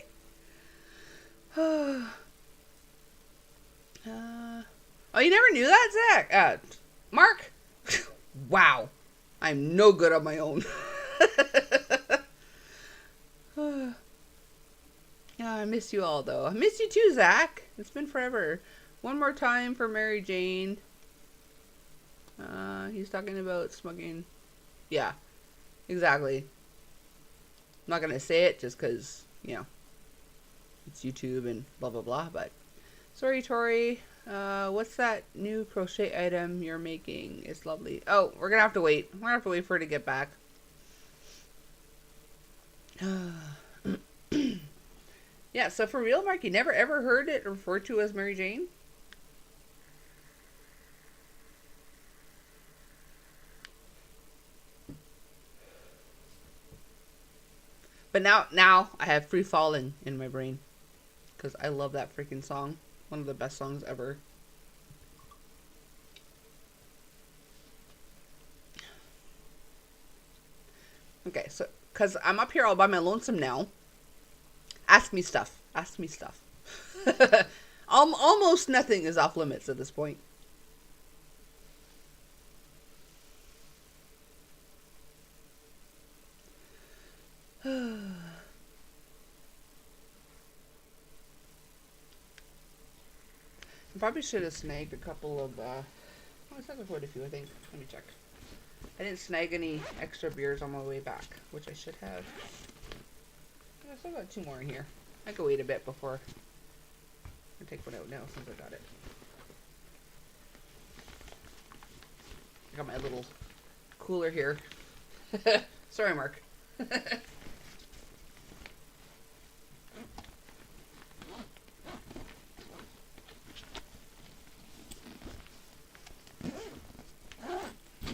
Oh, you never knew that, Zach? Mark? Wow. I'm no good on my own. Yeah, I miss you all, though. I miss you too, Zach. It's been forever. One more time for Mary Jane. He's talking about smuggling. Yeah, exactly. I'm not going to say it just because, you know, it's YouTube and blah, blah, blah. But, sorry, Tori. What's that new crochet item you're making? It's lovely. Oh, we're going to have to wait. We're going to have to wait for her to get back. Yeah, so for real, Mark, you never ever heard it referred to as Mary Jane? But now I have Free Falling in my brain. Because I love that freaking song. One of the best songs ever. Okay, so, because I'm up here all by my lonesome now. Ask me stuff. Ask me stuff. Almost nothing is off limits at this point. I probably should have snagged a couple of, I snagged quite a few, I think. Let me check. I didn't snag any extra beers on my way back, which I should have. I still got 2 more in here. I could wait a bit before I take one out now since I got it. I got my little cooler here. Sorry, Mark.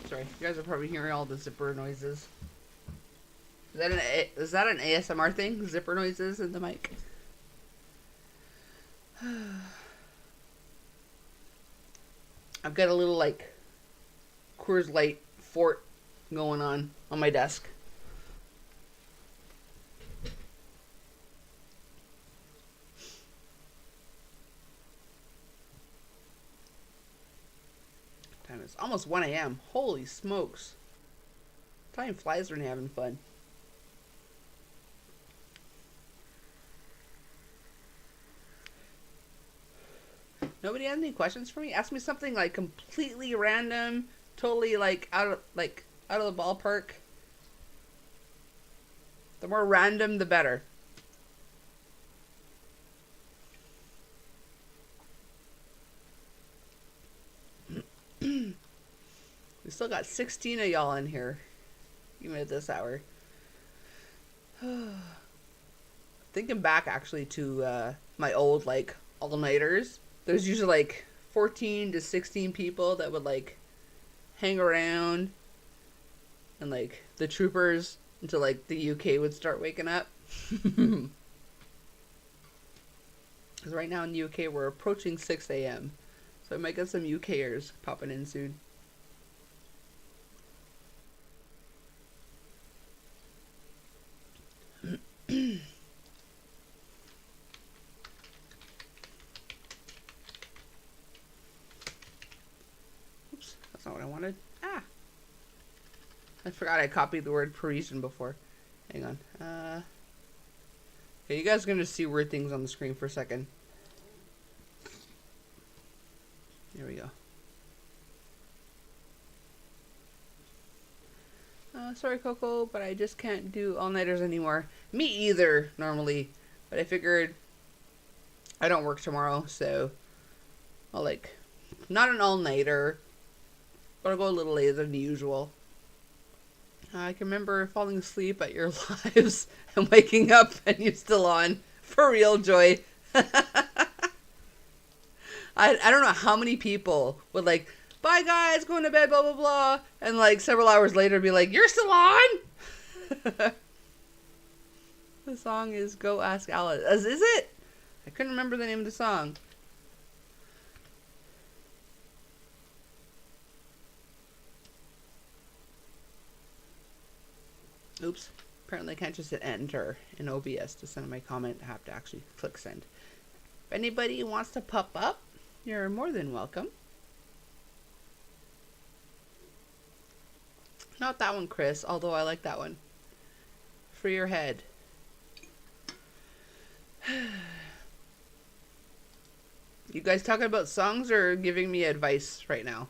Sorry, you guys are probably hearing all the zipper noises. Is that an ASMR thing? Zipper noises in the mic? I've got a little, like, Coors Light fort going on my desk. Time is almost 1 a.m. Holy smokes. Time flies when you're having fun. Nobody has any questions for me? Ask me something like completely random, totally like out of the ballpark. The more random, the better. We still got 16 of y'all in here, even at this hour. Thinking back actually to my old like all-nighters. There's usually like 14 to 16 people that would like hang around and like the troopers until like the UK would start waking up. Because right now in the UK we're approaching 6 a.m. So I might get some UKers popping in soon. Oops, that's not what I wanted. Ah! I forgot I copied the word Parisian before. Hang on. Okay, you guys are going to see weird things on the screen for a second. There we go. Sorry, Coco, but I just can't do all-nighters anymore. Me either, normally. But I figured I don't work tomorrow, so I'll, like, not an all-nighter, but I'll go a little later than usual. I can remember falling asleep at your lives and waking up and you're still on. For real, Joy. I don't know how many people would like, bye guys, going to bed, blah, blah, blah. And like several hours later be like, you're still on? The song is Go Ask Alice. Is it? I couldn't remember the name of the song. Oops. Apparently I can't just hit enter in OBS to send my comment. I have to actually click send. If anybody wants to pop up, you're more than welcome. Not that one, Chris, although I like that one. For your head. You guys talking about songs or giving me advice right now?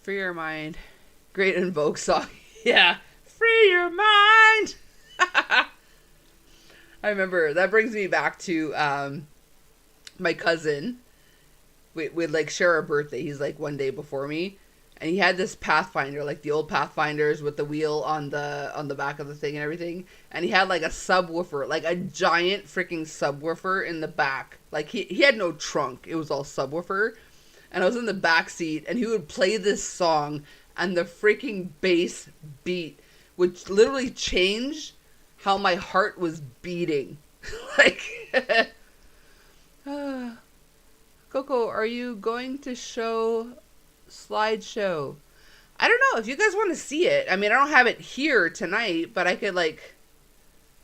Free your mind. Great in Vogue song. Yeah. Free your mind. I remember that brings me back to my cousin. We'd like share a birthday. He's like one day before me, and he had this Pathfinder, like the old Pathfinders with the wheel on the back of the thing and everything. And he had like a subwoofer, like a giant freaking subwoofer in the back. Like he had no trunk. It was all subwoofer. And I was in the back seat, and he would play this song, and the freaking bass beat would literally change how my heart was beating. Like, Coco, are you going to show slideshow? I don't know if you guys want to see it. I mean, I don't have it here tonight, but I could like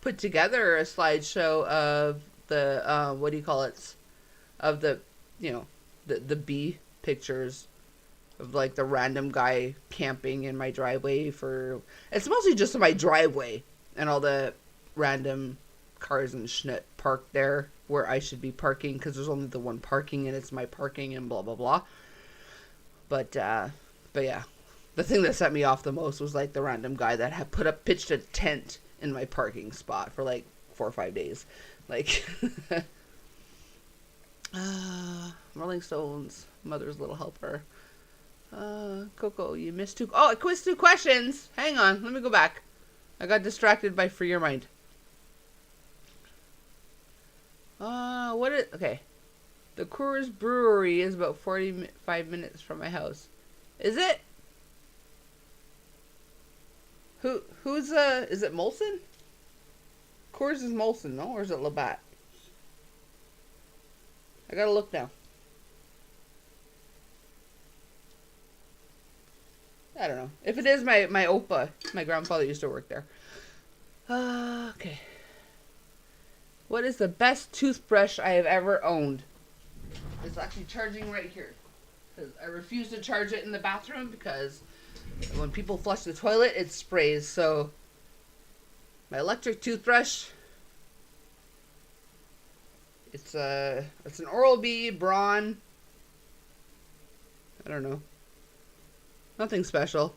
put together a slideshow of the what do you call it? Of the, you know, the bee pictures of like the random guy camping in my driveway for, it's mostly just in my driveway and all the random cars and schnit parked there where I should be parking because there's only the one parking and it's my parking and blah blah blah. But yeah, the thing that set me off the most was like the random guy that had pitched a tent in my parking spot for like 4 or 5 days. Like Rolling Stones, Mother's Little Helper. Coco, you missed two. Oh, I quizzed 2 questions. Hang on, let me go back. I got distracted by Free Your Mind. Okay. The Coors Brewery is about 45 minutes from my house. Is it? Who's is it Molson? Coors is Molson, no? Or is it Labatt? I gotta look now. I don't know. If it is my Opa, my grandfather used to work there. Okay. What is the best toothbrush I have ever owned? It's actually charging right here. Because I refuse to charge it in the bathroom because when people flush the toilet, it sprays. So, my electric toothbrush. It's an Oral-B Braun. I don't know. Nothing special.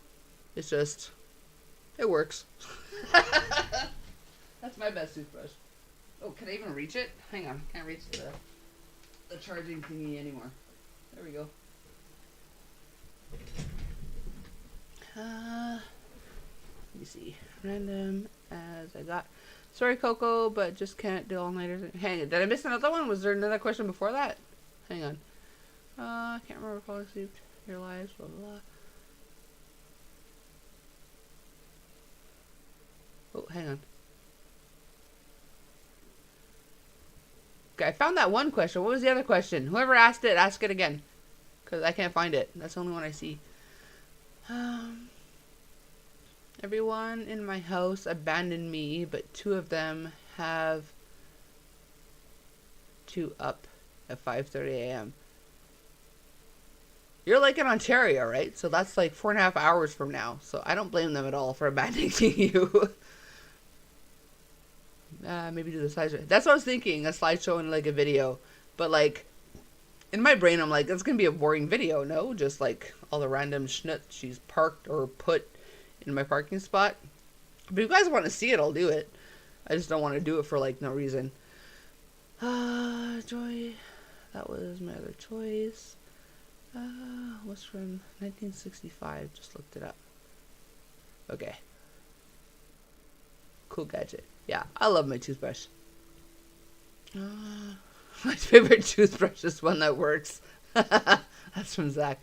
It's just, it works. That's my best toothbrush. Oh, can I even reach it? Hang on, can't reach the charging thingy anymore. There we go. Let me see. Random as I got. Sorry, Coco, but just can't do all-nighters. Hang on, did I miss another one? Was there another question before that? Hang on. I can't remember falling asleep. Your lives, blah, blah, blah. Oh, hang on. Okay, I found that one question. What was the other question? Whoever asked it, ask it again. Because I can't find it. That's the only one I see. Everyone in my house abandoned me, but 2 of them have to up at 5:30 a.m. You're like in Ontario, right? So that's like 4.5 hours from now. So I don't blame them at all for abandoning you. Maybe do the slideshow. That's what I was thinking, a slideshow and like a video. But like, in my brain, I'm like, that's going to be a boring video, no? Just like all the random schnit she's parked or put in my parking spot. But if you guys want to see it, I'll do it. I just don't want to do it for like no reason. Joy. That was my other choice. Was from 1965. Just looked it up. Okay. Cool gadget. Yeah, I love my toothbrush. My favorite toothbrush is one that works. That's from Zach.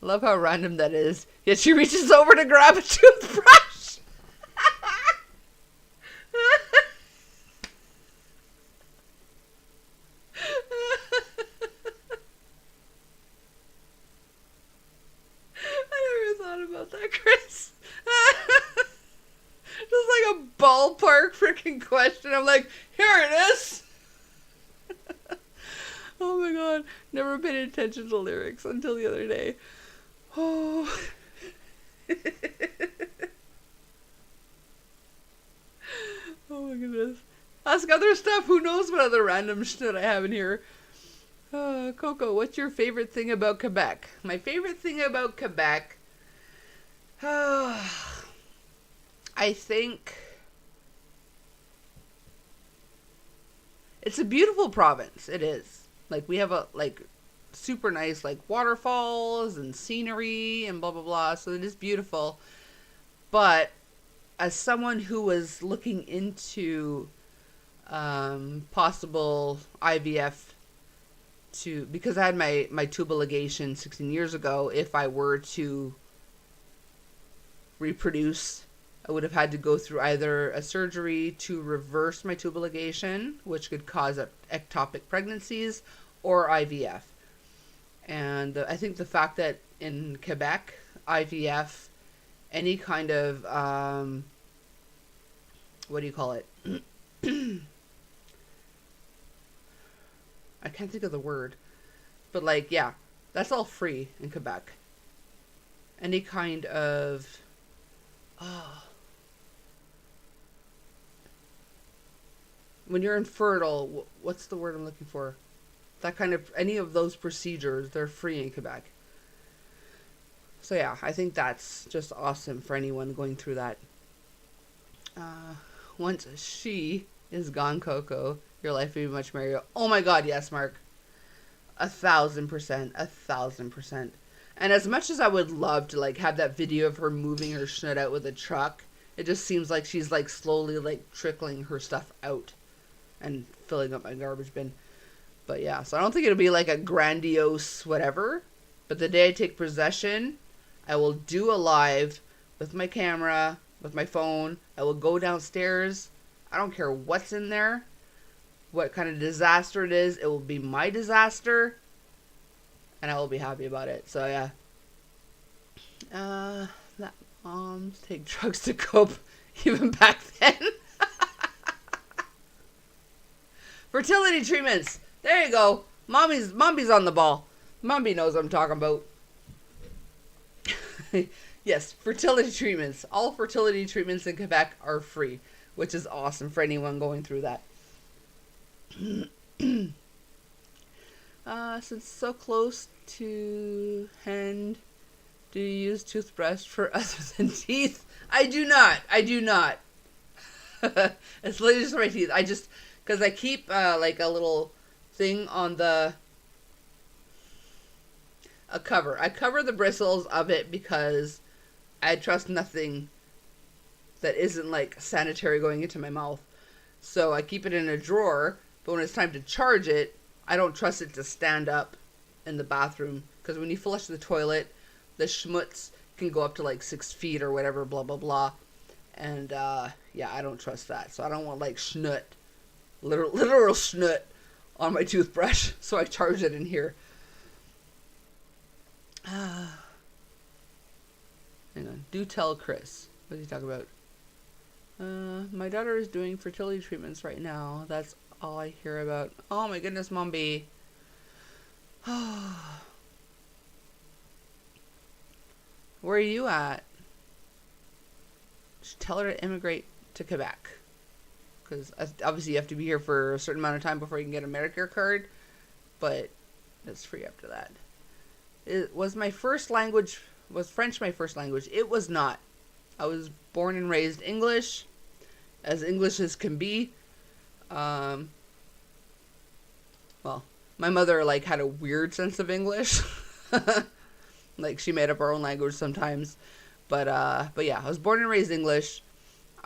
I love how random that is. Yet she reaches over to grab a toothbrush. I never thought about that, Chris. ballpark freaking question. I'm like, here it is. Oh my god. Never paid attention to lyrics until the other day. Oh. Oh my goodness. Ask other stuff. Who knows what other random shit I have in here. Coco, what's your favorite thing about Quebec? My favorite thing about Quebec, I think it's a beautiful province. It is. Like, we have a, like, super nice, like, waterfalls and scenery and blah, blah, blah. So it is beautiful. But as someone who was looking into possible IVF because I had my tubal ligation 16 years ago, if I were to reproduce, I would have had to go through either a surgery to reverse my tubal ligation, which could cause ectopic pregnancies, or IVF. And I think the fact that in Quebec, IVF, any kind of, what do you call it? I can't think of the word. But, like, yeah, that's all free in Quebec. Any kind of... when you're infertile, what's the word I'm looking for? That kind of... any of those procedures, they're free in Quebec. So, yeah, I think that's just awesome for anyone going through that. Once she is gone, Coco, your life will be much merrier. Oh my god, yes, Mark. 1,000%. 1,000%. And as much as I would love to, like, have that video of her moving her schnoot out with a truck, it just seems like she's, like, slowly, like, trickling her stuff out and filling up my garbage bin. But yeah, so I don't think it'll be, like, a grandiose whatever. But the day I take possession, I will do a live with my camera, with my phone. I will go downstairs. I don't care what's in there, what kind of disaster it is. It will be my disaster, and I will be happy about it. So yeah. That moms take drugs to cope, even back then. Fertility treatments. There you go. Mommy's on the ball. Mommy knows what I'm talking about. Yes, fertility treatments. All fertility treatments in Quebec are free, which is awesome for anyone going through that. Since so close to hand, do you use toothbrush for other than teeth? I do not. It's literally just my teeth. Because I keep like a little thing on a cover. I cover the bristles of it because I trust nothing that isn't like sanitary going into my mouth. So I keep it in a drawer, but when it's time to charge it, I don't trust it to stand up in the bathroom. Because when you flush the toilet, the schmutz can go up to like 6 feet or whatever, blah, blah, blah. And yeah, I don't trust that. So I don't want like schnoot, literal schnoot on my toothbrush. So I charge it in here. Hang on. Do tell Chris. What did he talk about? My daughter is doing fertility treatments right now. That's all I hear about. Oh my goodness, Mom B. Where are you at? Just tell her to immigrate to Quebec. Because obviously you have to be here for a certain amount of time before you can get a Medicare card. But it's free after that. Was French my first language? It was not. I was born and raised English, as English as can be. Well, my mother like had a weird sense of English. Like she made up her own language sometimes. But yeah, I was born and raised English.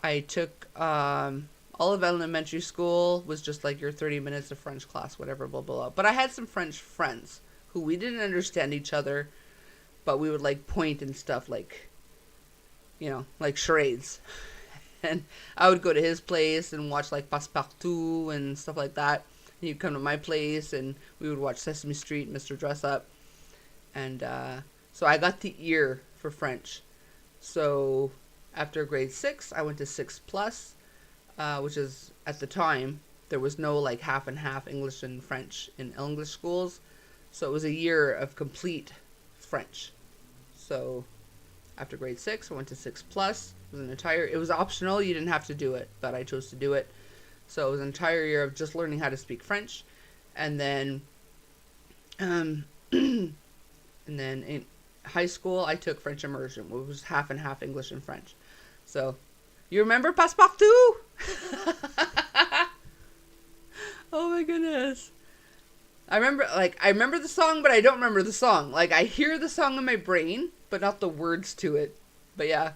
I took all of elementary school was just like your 30 minutes of French class, whatever, blah, blah, blah. But I had some French friends who we didn't understand each other, but we would like point and stuff like, you know, like charades. And I would go to his place and watch like Passepartout and stuff like that. And he'd come to my place and we would watch Sesame Street, Mr. Dress Up. And so I got the ear for French. So after grade 6, I went to 6+. which is, at the time, there was no like half and half English and French in English schools. So it was a year of complete French. So after grade 6, I went to 6 plus. It was optional. You didn't have to do it, but I chose to do it. So it was an entire year of just learning how to speak French. And then, and then in high school, I took French immersion, which was half and half English and French. So, you remember Passepartout? Oh my goodness. I remember the song, but I don't remember the song. Like, I hear the song in my brain, but not the words to it. But yeah,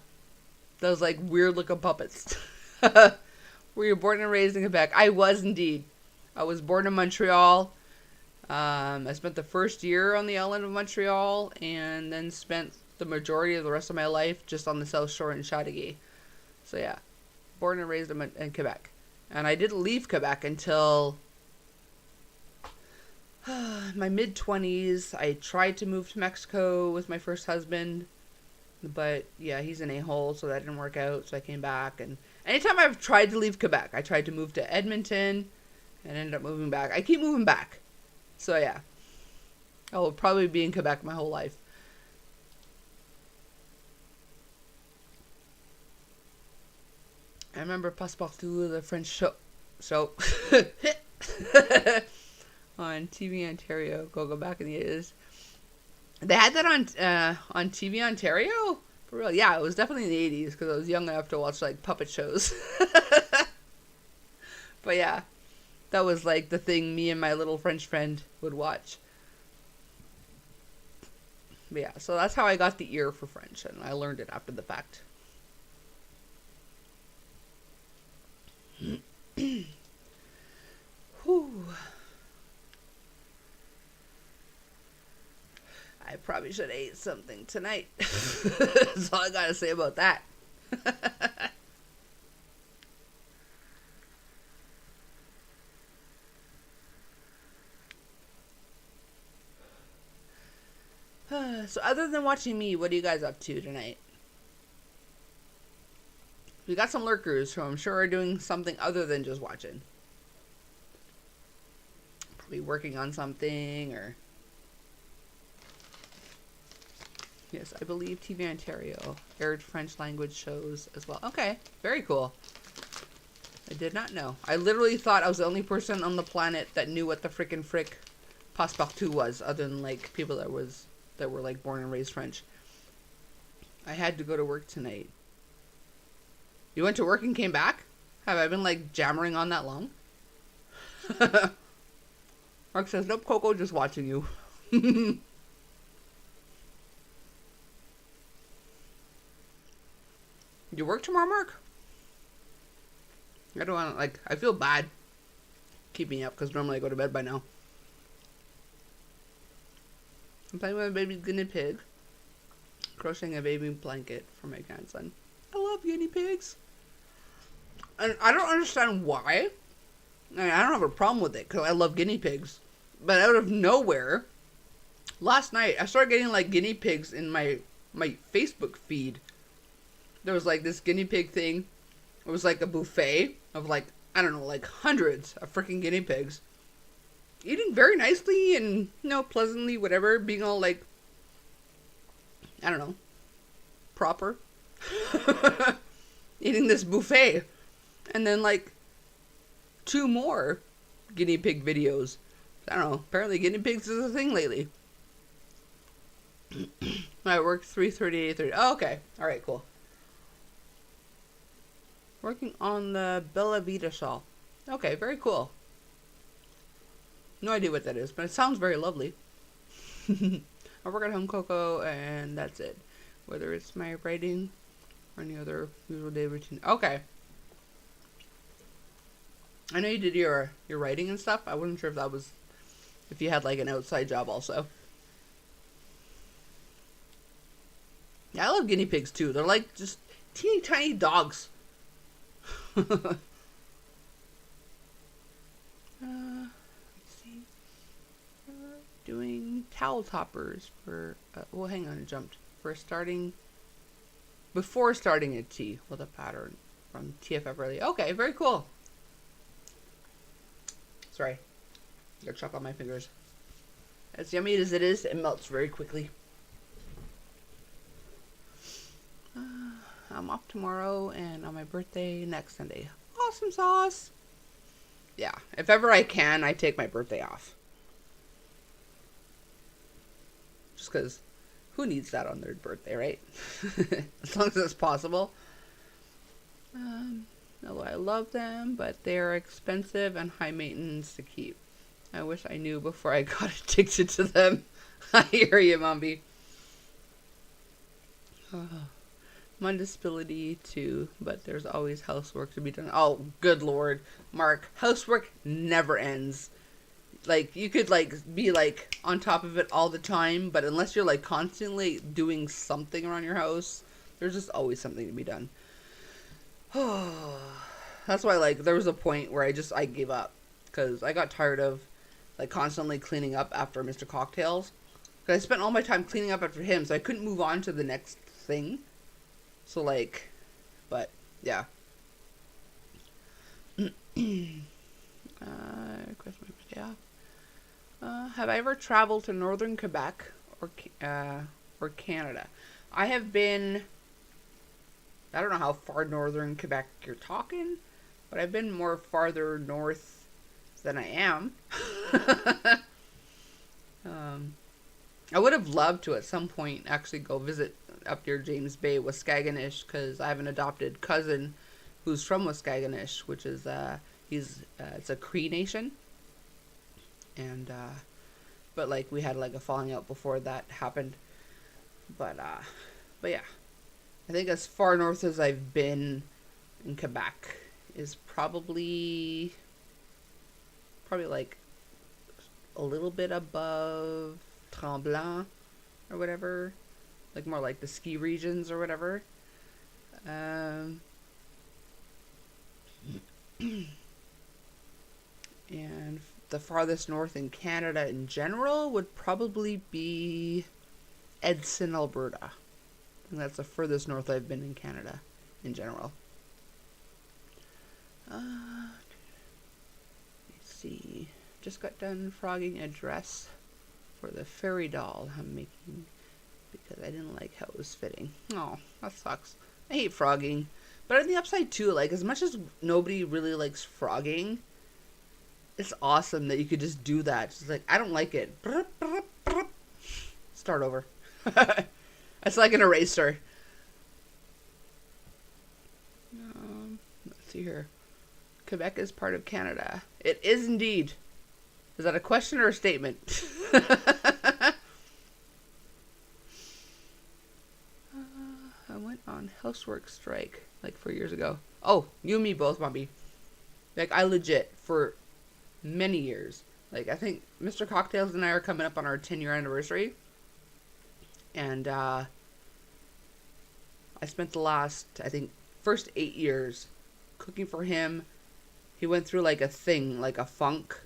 those like weird looking puppets. Were you born and raised in Quebec? I was indeed. I was born in Montreal. I spent the first year on the island of Montreal, and then spent the majority of the rest of my life just on the South Shore in Chateauguay. So yeah, born and raised in Quebec. And I didn't leave Quebec until my mid-20s. I tried to move to Mexico with my first husband, but yeah, he's an a-hole, so that didn't work out, so I came back. And anytime I've tried to leave Quebec, I tried to move to Edmonton, and ended up moving back. I keep moving back. So yeah, I will probably be in Quebec my whole life. I remember Passepartout, the French show on TV Ontario. Go back in the 80s. They had that on TV Ontario? For real? Yeah, it was definitely in the 80s, because I was young enough to watch like puppet shows. But yeah, that was like the thing me and my little French friend would watch. But yeah, so that's how I got the ear for French, and I learned it after the fact. Whew. I probably should have ate something tonight. That's all I gotta say about that. So other than watching me, what are you guys up to tonight? We got some lurkers who I'm sure are doing something other than just watching. Probably working on something, or... Yes, I believe TV Ontario aired French language shows as well. Okay, very cool. I did not know. I literally thought I was the only person on the planet that knew what the frickin' frick Passepartout was, other than like people that were like born and raised French. I had to go to work tonight. You went to work and came back? Have I been like jammering on that long? Mark says, nope, Coco, just watching you. You work tomorrow, Mark? I don't want to, I feel bad keeping up, because normally I go to bed by now. I'm playing with a baby guinea pig. Crocheting a baby blanket for my grandson. I love guinea pigs. And I don't understand why. I mean, I don't have a problem with it, because I love guinea pigs. But out of nowhere, last night, I started getting, like, guinea pigs in my Facebook feed. There was, like, this guinea pig thing. It was, like, a buffet of, like, I don't know, like, hundreds of freaking guinea pigs. Eating very nicely and, you know, pleasantly, whatever. Being all, like, I don't know, proper. Eating this buffet. And then, like, 2 more guinea pig videos. I don't know. Apparently guinea pigs is a thing lately. I work 3:30 to 8:30. Oh, okay. Alright, cool. Working on the Bella Vita shawl. Okay, very cool. No idea what that is, but it sounds very lovely. I work at home, Coco, and that's it. Whether it's my writing or any other usual day routine. Okay. I know you did your writing and stuff. I wasn't sure if you had like an outside job also. Yeah, I love guinea pigs too. They're like just teeny tiny dogs. Let's see. Doing towel toppers for, well, hang on, I jumped. Before starting a tea with a pattern. from TFF early. Okay, very cool. Sorry. Got chalk on my fingers. As yummy as it is, it melts very quickly. I'm off tomorrow and on my birthday next Sunday. Awesome sauce. Yeah, if ever I can, I take my birthday off. Just because who needs that on their birthday, right? As long as it's possible. No, I love them, but they're expensive and high maintenance to keep. I wish I knew before I got addicted to them. I hear you, Mombi. I'm on disability too, but there's always housework to be done. Oh, good Lord. Mark, housework never ends. Like, you could, like, be, like, on top of it all the time, but unless you're, like, constantly doing something around your house, there's just always something to be done. That's why, like, there was a point where I gave up. Because I got tired of, like, constantly cleaning up after Mr. Cocktails. Because I spent all my time cleaning up after him, so I couldn't move on to the next thing. So, like, but, yeah. Request my birthday off. Have I ever traveled to northern Quebec or Canada? I have been, I don't know how far northern Quebec you're talking, but I've been more farther north than I am. I would have loved to at some point actually go visit up near James Bay, Waskaganish, because I have an adopted cousin who's from Waskaganish, which is, it's a Cree nation. And, but, like, we had, like, a falling out before that happened. But yeah. I think as far north as I've been in Quebec is probably, like, a little bit above Tremblant or whatever. Like, more like the ski regions or whatever. And the farthest north in Canada in general would probably be Edson, Alberta. And that's the furthest north I've been in Canada in general. Let's see. Just got done frogging a dress for the fairy doll I'm making because I didn't like how it was fitting. Oh, that sucks. I hate frogging. But on the upside too, like, as much as nobody really likes frogging, it's awesome that you could just do that. Just like, I don't like it. Start over. It's like an eraser. Let's see here. Quebec is part of Canada. It is indeed. Is that a question or a statement? I went on housework strike like 4 years ago. Oh, you and me both, Mommy. Like, I legit, for many years. Like, I think Mr. Cocktails and I are coming up on our 10-year anniversary. And, I spent the last, I think, first 8 years cooking for him. He went through, like, a thing, like a funk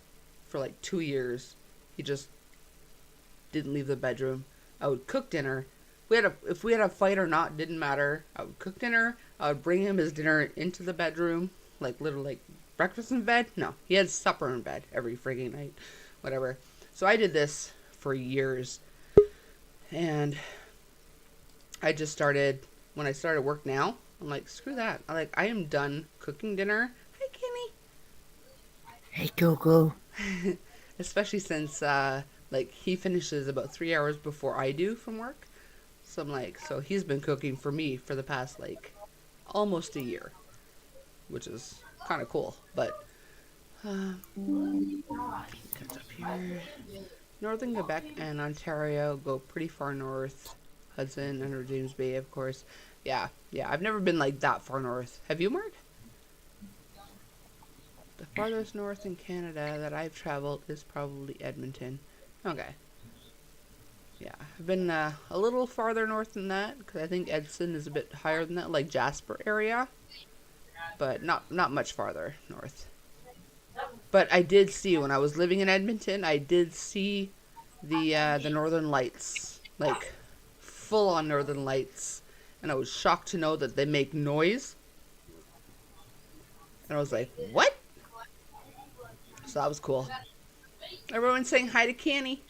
for, like, 2 years. He just didn't leave the bedroom. I would cook dinner. If we had a fight or not, didn't matter. I would cook dinner. I would bring him his dinner into the bedroom. Like, literally, like, breakfast in bed? No. He had supper in bed every frigging night. Whatever. So I did this for years. And I just started, when I started work now, I'm like, screw that. I am done cooking dinner. Hi, Kimmy. Hey, Coco. Especially since, like, he finishes about 3 hours before I do from work. So I'm like, so he's been cooking for me for the past, like, almost a year. Which is kind of cool. But, comes up here. Northern Quebec and Ontario go pretty far north. Hudson, under James Bay, of course. Yeah. I've never been, like, that far north. Have you, Mark? The farthest north in Canada that I've traveled is probably Edmonton. Okay. Yeah, I've been a little farther north than that, because I think Edson is a bit higher than that, like Jasper area. But not much farther north. But I did see, when I was living in Edmonton, I did see the Northern Lights. Like, full-on Northern Lights. And I was shocked to know that they make noise. And I was like, what? So that was cool. Everyone saying hi to Canny.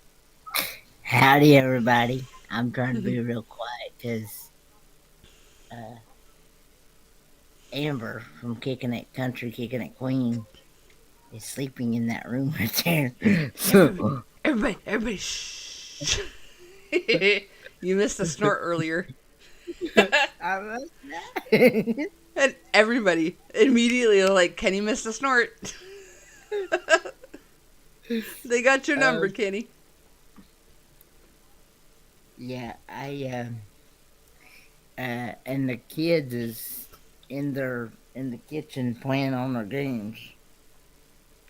Howdy, everybody. I'm trying to be real quiet because Amber from Kicking It Country, Kicking It Queen is sleeping in that room right there. So, Everybody, shh. You missed a snort earlier. I must not. And everybody immediately like, Kenny missed a snort. They got your number, Kenny. Yeah, and the kids is in the kitchen playing on their games.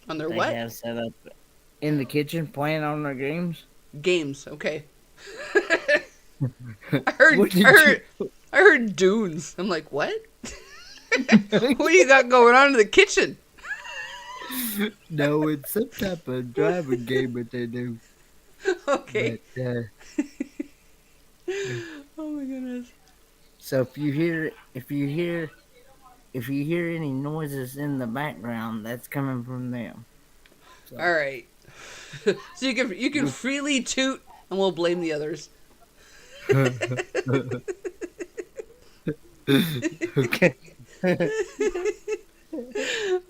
On their They what? have set up in the kitchen playing on their games. Games, okay. I What did heard dunes. I'm like, what? What do you got going on in the kitchen? No, it's some type of driving game that they do. Okay. But, Oh my goodness. so if you hear any noises in the background, that's coming from them. So. All right. So you can freely toot, and we'll blame the others. Okay.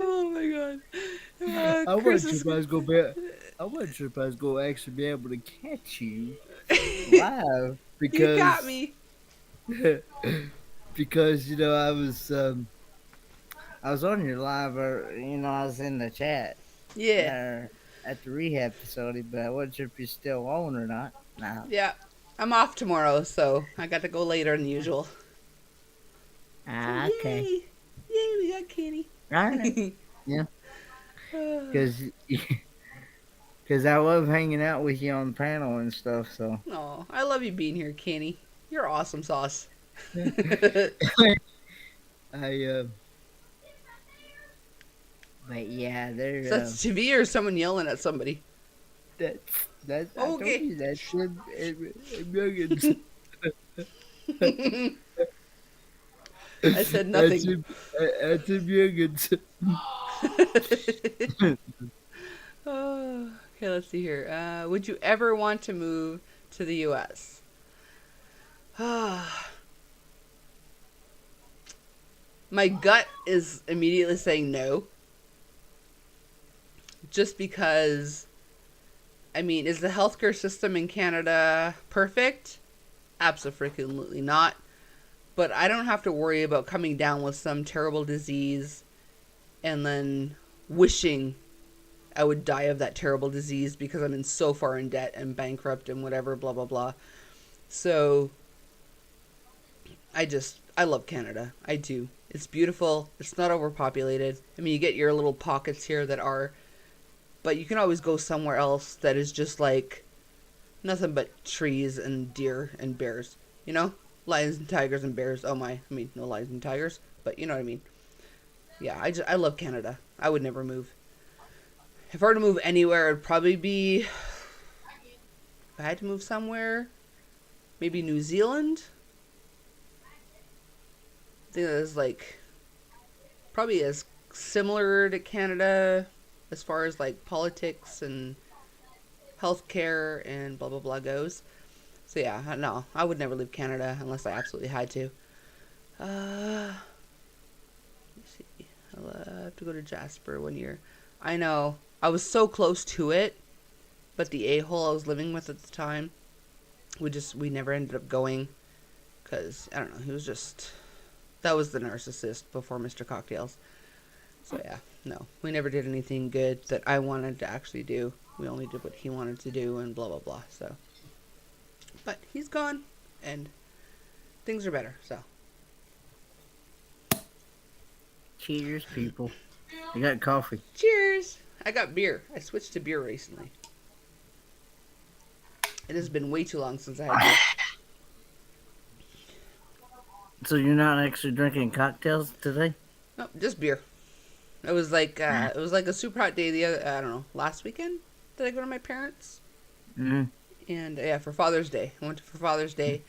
Oh my god. I wasn't sure if I was gonna actually be able to catch you live because You got me. because I was on your live, or I was in the chat. Yeah. At the rehab facility, but I wasn't sure if you're still on or not. No. Yeah. I'm off tomorrow, so I got to go later than usual. Ah, okay. Yay, we got Kenny. All right. Yeah. Because I love hanging out with you on the panel and stuff. So. Oh, I love you being here, Kenny. You're awesome sauce. But yeah, there's. So that's TV or someone yelling at somebody? That's Okay. I told you, that's millions. I said nothing. That's millions. Oh, okay, let's see here. Would you ever want to move to the U.S.? My gut is immediately saying no. Just because, I mean, is the healthcare system in Canada perfect? Absolutely not. But I don't have to worry about coming down with some terrible disease and then wishing I would die of that terrible disease because I'm so far in debt and bankrupt and whatever, blah, blah, blah. So, I love Canada. I do. It's beautiful. It's not overpopulated. I mean, you get your little pockets here that are, but you can always go somewhere else that is just like nothing but trees and deer and bears, lions and tigers and bears. Oh my, I mean, no lions and tigers, but you know what I mean. Yeah, I love Canada. I would never move. If I were to move anywhere, it'd probably be, if I had to move somewhere, maybe New Zealand. I think that is like probably as similar to Canada as far as like politics and healthcare and blah blah blah goes. So yeah, no, I would never leave Canada unless I absolutely had to. Let's see. I'll have to go to Jasper one year. I know, I was so close to it, but the a-hole I was living with at the time, we never ended up going because I don't know, he was just. That was the narcissist before Mr. Cocktails. So yeah, no. We never did anything good that I wanted to actually do. We only did what he wanted to do and blah, blah, blah. So, but he's gone and things are better, so. Cheers, people. I got coffee. Cheers! I got beer. I switched to beer recently. It has been way too long since I had beer. So you're not actually drinking cocktails today? No, just beer. It was like a super hot day I don't know, last weekend. Did I go to my parents? Mm-hmm. And yeah, for Father's Day. I went for Father's Day.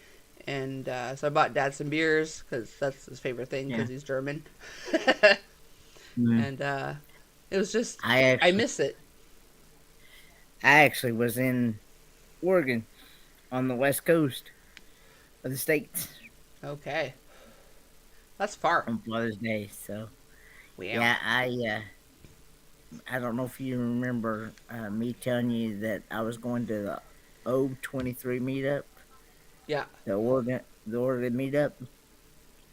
And so I bought Dad some beers because that's his favorite thing because he's German. and it was just I I miss it. actually was in Oregon on the west coast of the states Okay, that's far. on Father's Day. So Wow. yeah, I don't know if you remember me telling you that I was going to the O23 meetup, Yeah, the Oregon meetup.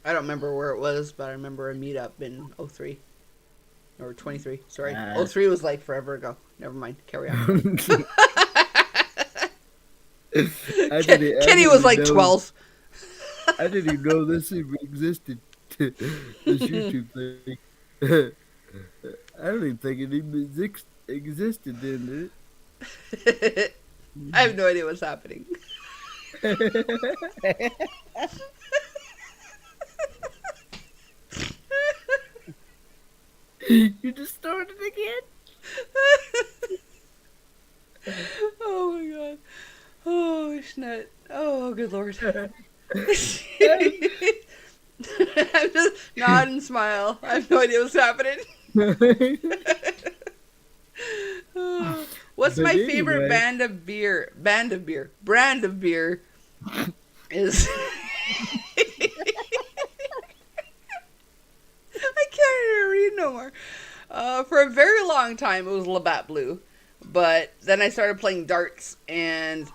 I don't remember where it was, but I remember a meetup in '03 or 23. Sorry, '03 was like forever ago. Never mind. Carry on. Kenny was like 12. I didn't even know this even existed. This YouTube thing. I don't even think it even existed then, did I have no idea what's happening. it? You just started again? Oh my god. Oh, snot. Oh, good lord. I'm just nod and smile. I have no idea what's happening. Oh. What's But my favorite anyway. brand of beer is I can't even read no more. For a very long time, it was Labatt Blue, but then I started playing darts, and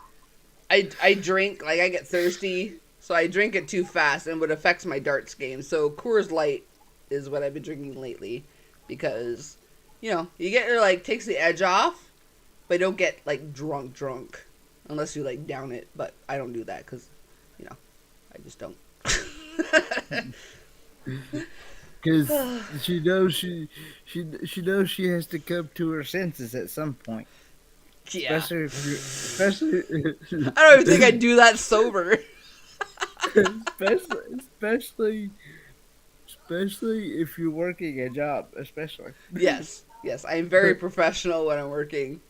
I drink, like I get thirsty, so I drink it too fast, and it affects my darts game. So Coors Light is what I've been drinking lately, because you get your like takes the edge off, but don't get like drunk, unless you like down it. But I don't do that because, I just don't. Because she knows she knows she has to come to her senses at some point. Yeah. Especially I don't even think I'd do that sober. especially if you're working a job, especially. Yes, I am very professional when I'm working.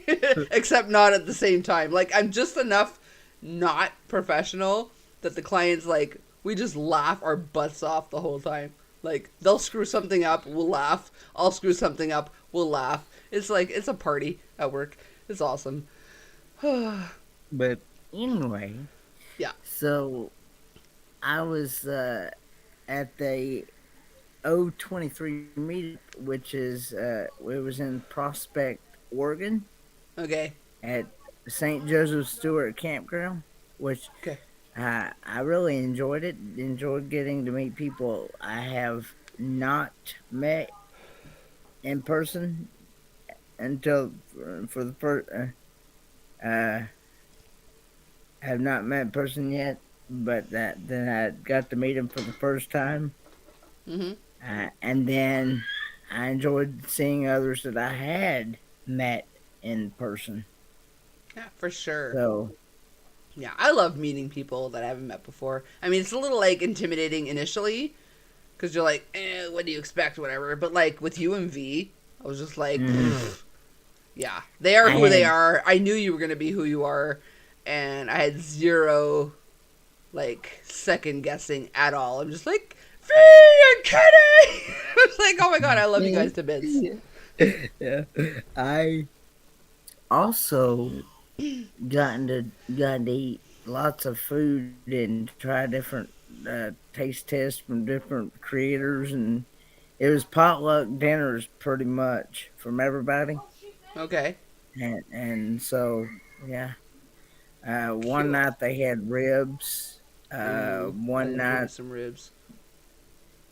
Except not at the same time. Like, I'm just enough not professional that the client's like, we just laugh our butts off the whole time. Like, they'll screw something up, we'll laugh. I'll screw something up, we'll laugh. It's like, it's a party at work. It's awesome. But anyway. Yeah. So, I was at the O23 meetup, which is, it was in Prospect, Oregon. Okay. At St. Joseph Stewart Campground, which Okay. I really enjoyed it. Enjoyed getting to meet people I have not met in person until for the first. Have not met in person yet, but then I got to meet them for the first time. Mm-hmm. And then I enjoyed seeing others that I had met in person. Yeah, for sure. So, yeah, I love meeting people that I haven't met before. I mean, it's a little, like, intimidating initially, because you're like, what do you expect, whatever. But, like, with you and V, I was just like, yeah, they are who they are. I knew you were going to be who you are, and I had zero, like, second guessing at all. I'm just like, V and Kenny! I was like, oh my god, I love you guys to bits. Yeah. I also gotten to eat lots of food and try different taste tests from different creators, and it was potluck dinners pretty much from everybody. Okay. And so yeah, one night they had ribs. One night some ribs.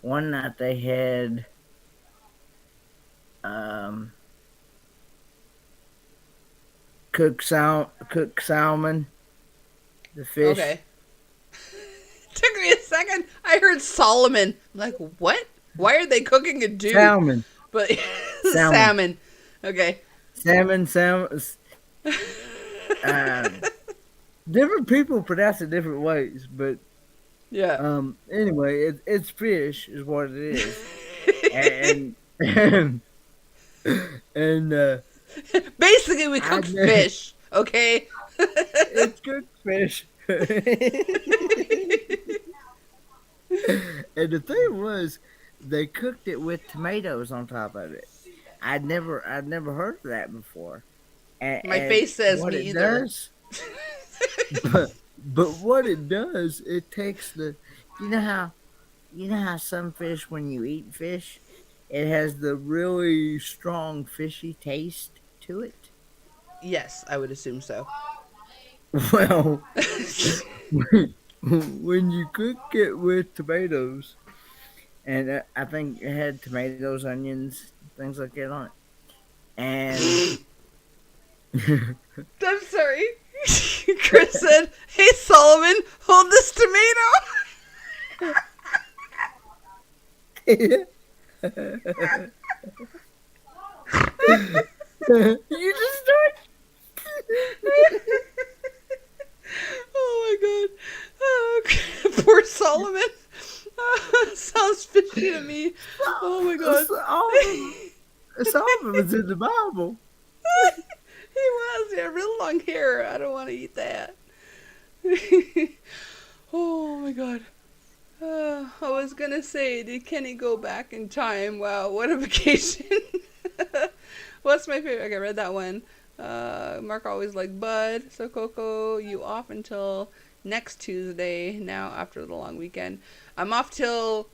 One night they had cooked salmon, the fish. Okay. Took me a second. I heard Solomon. I'm like, what? Why are they cooking a dude? Salmon. But salmon. Okay. Salmon. Different people pronounce it different ways, but yeah. Anyway, it's fish is what it is, and basically we cook fish, okay? It's good fish. And the thing was, they cooked it with tomatoes on top of it. I'd never heard of that before. My And face says what me it either. does, but what it does, it takes the, you know how some fish, when you eat fish, it has the really strong fishy taste to it. Yes, I would assume so. Well, when you cook it with tomatoes, and I think it had tomatoes, onions, things like that on it, and I'm sorry. Chris said, "Hey Solomon, hold this tomato." you just start. Oh my god. Oh, poor Solomon. Sounds fishy to me. Oh my god. Some of it's in the Bible. He was, yeah, real long hair. I don't want to eat that. Oh my god. I was gonna say, did Kenny go back in time? Wow, what a vacation. What's my favorite? Okay, I read that one. Mark always like Bud. So Coco, you off until next Tuesday now after the long weekend. I'm off till,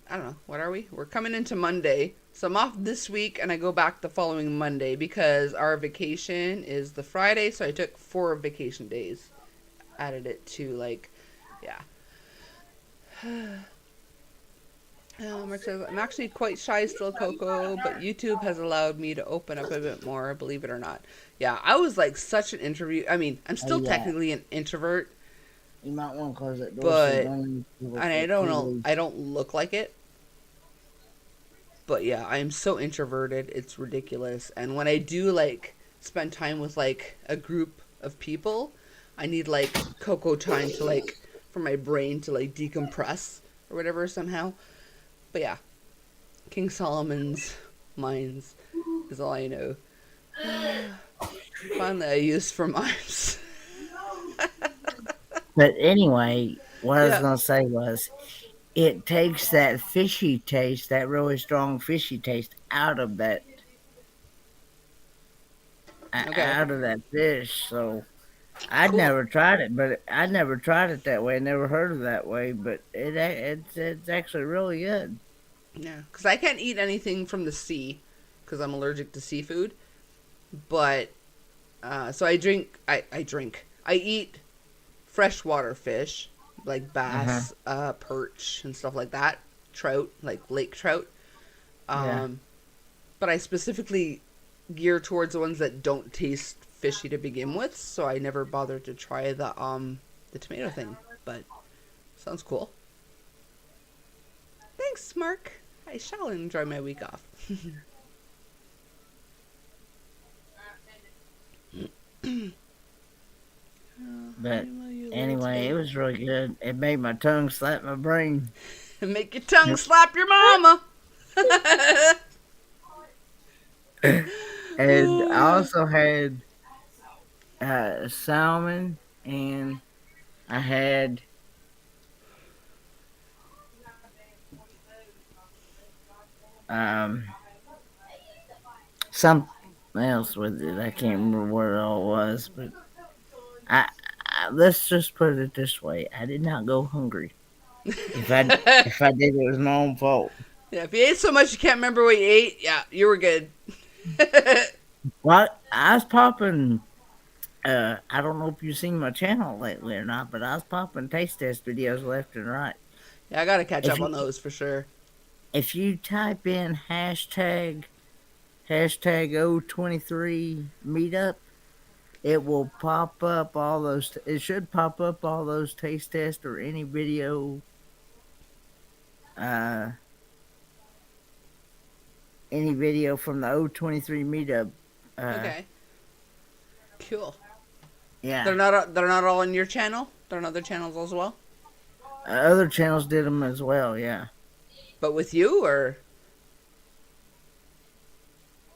I don't know, what are we? We're coming into Monday. So I'm off this week and I go back the following Monday because our vacation is the Friday. So I took 4 vacation days. Added it to yeah. Mark says, I'm actually quite shy still, Coco, but YouTube has allowed me to open up a bit more, believe it or not. Yeah, I was like such an introvert. I mean, I'm still technically an introvert. You might want to close that door. But, and I don't look like it. But yeah, I am so introverted, it's ridiculous. And when I do spend time with a group of people, I need Coco time to for my brain to decompress or whatever somehow. But yeah, King Solomon's mines is all I know. Finally, I used for mimes. But anyway, what I was going to say was, it takes that fishy taste, that really strong fishy taste, out of that fish. So I'd never tried it, but I'd never tried it that way. I never heard of that way, but it's actually really good. Yeah, because I can't eat anything from the sea because I'm allergic to seafood. But so I eat freshwater fish like bass, perch, and stuff like that. Trout, like lake trout. But I specifically gear towards the ones that don't taste fishy to begin with, so I never bothered to try the tomato thing. But sounds cool. Thanks, Mark. I shall enjoy my week off. But anyway, it was really good. It made my tongue slap my brain. Make your tongue slap your mama. And I also had salmon, and I had something else with it. I can't remember what it all was, but I let's just put it this way: I did not go hungry. If I did, it was my own fault. Yeah, if you ate so much you can't remember what you ate, yeah, you were good. Well, I was popping. I don't know if you've seen my channel lately or not, but I was popping taste test videos left and right. Yeah, I gotta catch up on those for sure. If you type in hashtag O23 meetup, it will pop up all those. It should pop up all those taste tests or any video. Any video from the O23 meetup. Okay. Cool. Yeah. They're not all on your channel? They're on other channels as well? Other channels did them as well, yeah. But with you, or?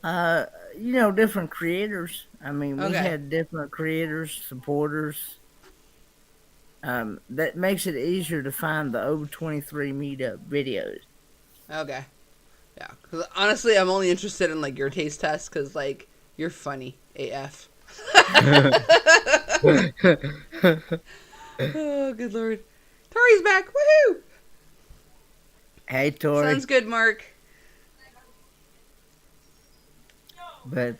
Different creators. I mean, we had different creators, supporters. That makes it easier to find the over 23 meetup videos. Okay. Yeah. 'Cause honestly, I'm only interested in like your taste test because like you're funny AF. Oh, good lord. Tori's back. Woohoo! Hey, Tori. Sounds good, Mark. But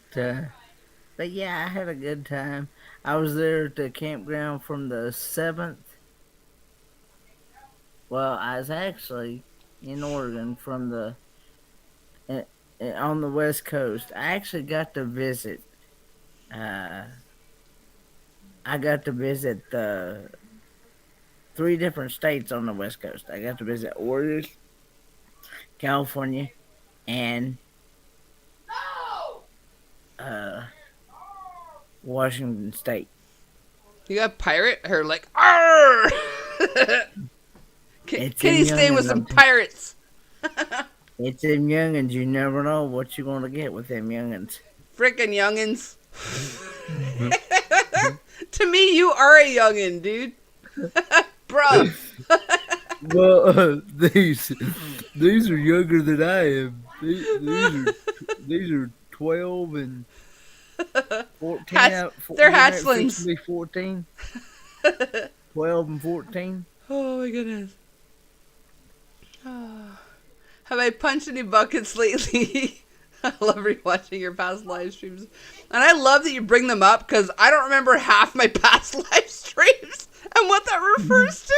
yeah, I had a good time. I was there at the campground from the 7th. Well, I was actually in Oregon from the on the West Coast. I actually got to visit. I got to visit the 3 different states on the West Coast. I got to visit Oregon, California, and Washington State. You got pirate? Her like, arr! Kenny's staying with some pirates. It's them youngins. You never know what you're going to get with them youngins. Frickin' youngins. To me, you are a youngin, dude. Bro. Well, these are younger than I am. These are 12 and 14. They're hatchlings. Be 14. 12 and 14. Oh my goodness. Have I punched any buckets lately? I love rewatching your past live streams. And I love that you bring them up because I don't remember half my past live streams and what that refers to.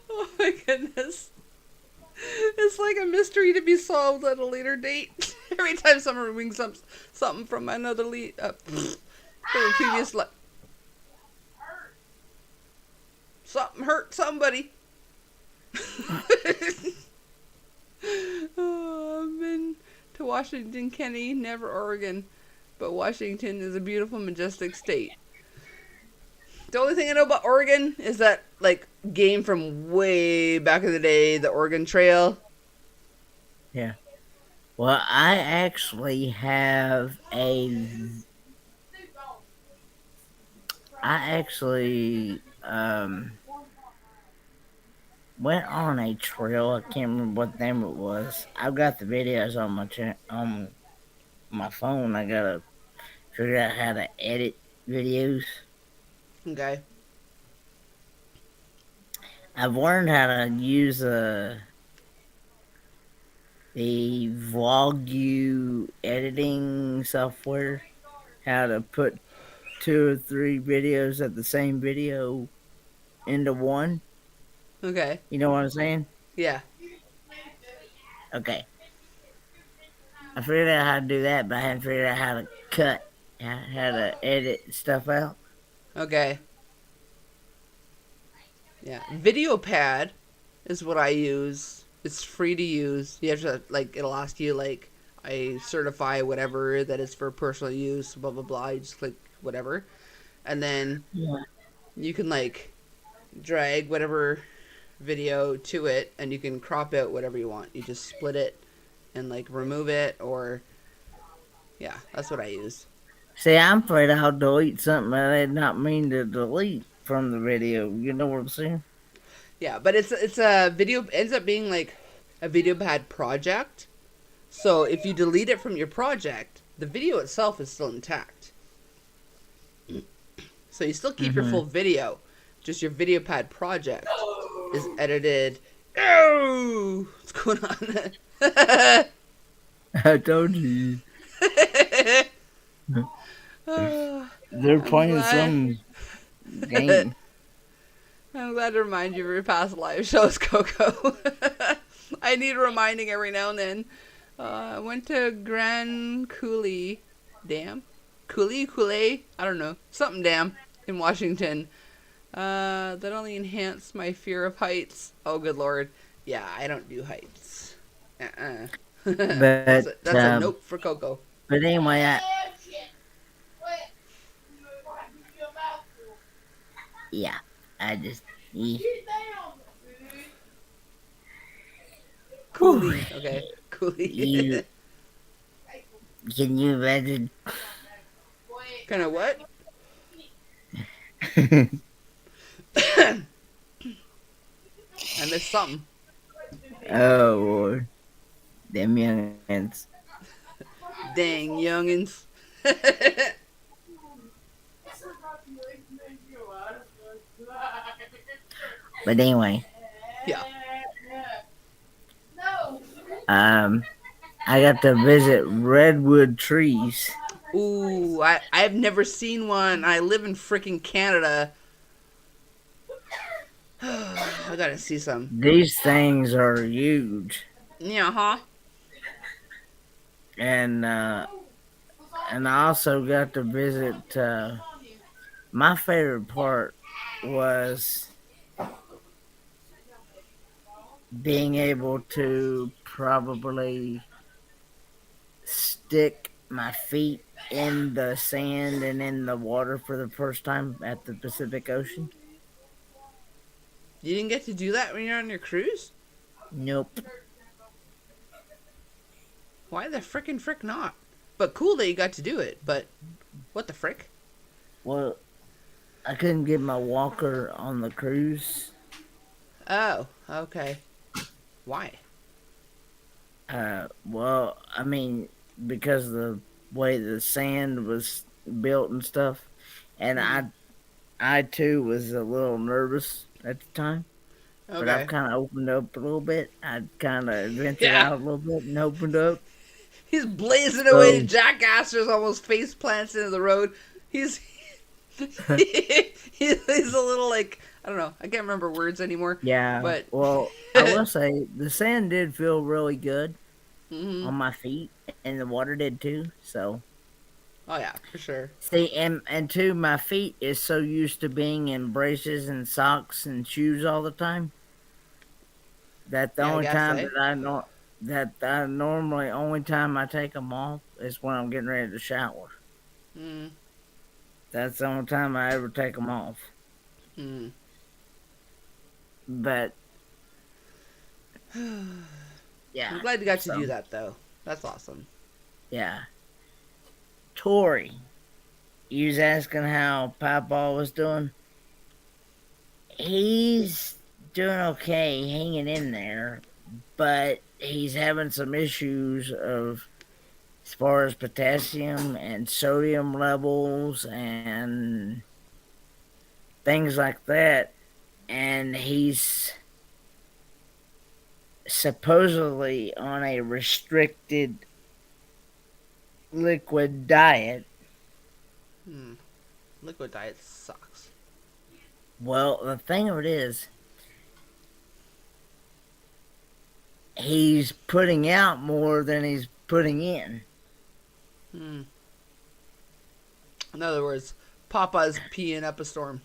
Oh my goodness. It's like a mystery to be solved at a later date. Every time someone brings up something from another from a previous life. Something hurt somebody. Oh, I've been to Washington, Kenny, never Oregon. But Washington is a beautiful, majestic state. The only thing I know about Oregon is that, like, game from way back in the day, the Oregon Trail. Yeah. Well, I actually have I actually went on a trail. I can't remember what name it was. I've got the videos on my phone. I gotta figure out how to edit videos. Okay. I've learned how to use the Vlogu editing software. How to put 2 or 3 videos of the same video into one. Okay. You know what I'm saying? Yeah. Okay. I figured out how to do that, but I hadn't figured out how to cut, how to edit stuff out. Okay. Yeah. VideoPad is what I use. It's free to use. You have to, like, it'll ask you, like, I certify whatever that is for personal use, blah, blah, blah. You just click whatever. And then you can, like, drag whatever video to it, and you can crop out whatever you want. You just split it and, like, remove it, or, yeah, that's what I use. See, I'm afraid I'll delete something that I did not mean to delete from the video. You know what I'm saying? Yeah, but it's a video, ends up being like a VideoPad project. So if you delete it from your project, the video itself is still intact. So you still keep your full video, just your VideoPad project is edited. Oh, what's going on? I told you. They're playing some game. I'm glad to remind you of your past live shows, Coco. I need reminding every now and then. I went to Grand Coulee Dam. Coulee? I don't know. Something dam in Washington. That only enhanced my fear of heights. Oh, good lord. Yeah, I don't do heights. But, that's a nope for Coco. But anyway, I just... Coulee. Okay, Coulee. Can you imagine? Kind of what? I missed something. Oh Lord, them youngins. Dang, youngins. But anyway, Yeah. I got to visit redwood trees. Ooh, I've never seen one. I live in freaking Canada. I gotta see some. These things are huge, Yeah, huh? and I also got to visit. My favorite part was being able to probably stick my feet in the sand and in the water for the first time at the Pacific Ocean. You didn't get to do that when you're on your cruise? Nope. Why the frickin' frick not? But cool that you got to do it, but what the frick? Well, I couldn't get my walker on the cruise. Oh, okay. Why? Well, I mean, because of the way the sand was built and stuff, and I too was a little nervous at the time. But Okay. I've kind of opened up a little bit. I kind of ventured Yeah. out a little bit and opened up. He's blazing away to jackasses, almost face plants into the road. He's he's a little like, I don't know. I can't remember words anymore. Yeah. But Well, I will say the sand did feel really good Mhm. on my feet, and the water did too. So. Oh yeah, for sure. See, and too, my feet is so used to being in braces and socks and shoes all the time that the Yeah, I only guess, time eh? only time I take them off is when I'm getting ready to shower. Mm. That's the only time I ever take them off. Mm. But yeah, I'm glad you got to so, do that though. That's awesome. Yeah, Tori, you was asking how Papa was doing. He's doing okay, hanging in there, but he's having some issues of as far as potassium and sodium levels and things like that. And he's supposedly on a restricted liquid diet. Liquid diet sucks. Well, the thing of it is, he's putting out more than he's putting in. In other words, Papa's peeing up a storm.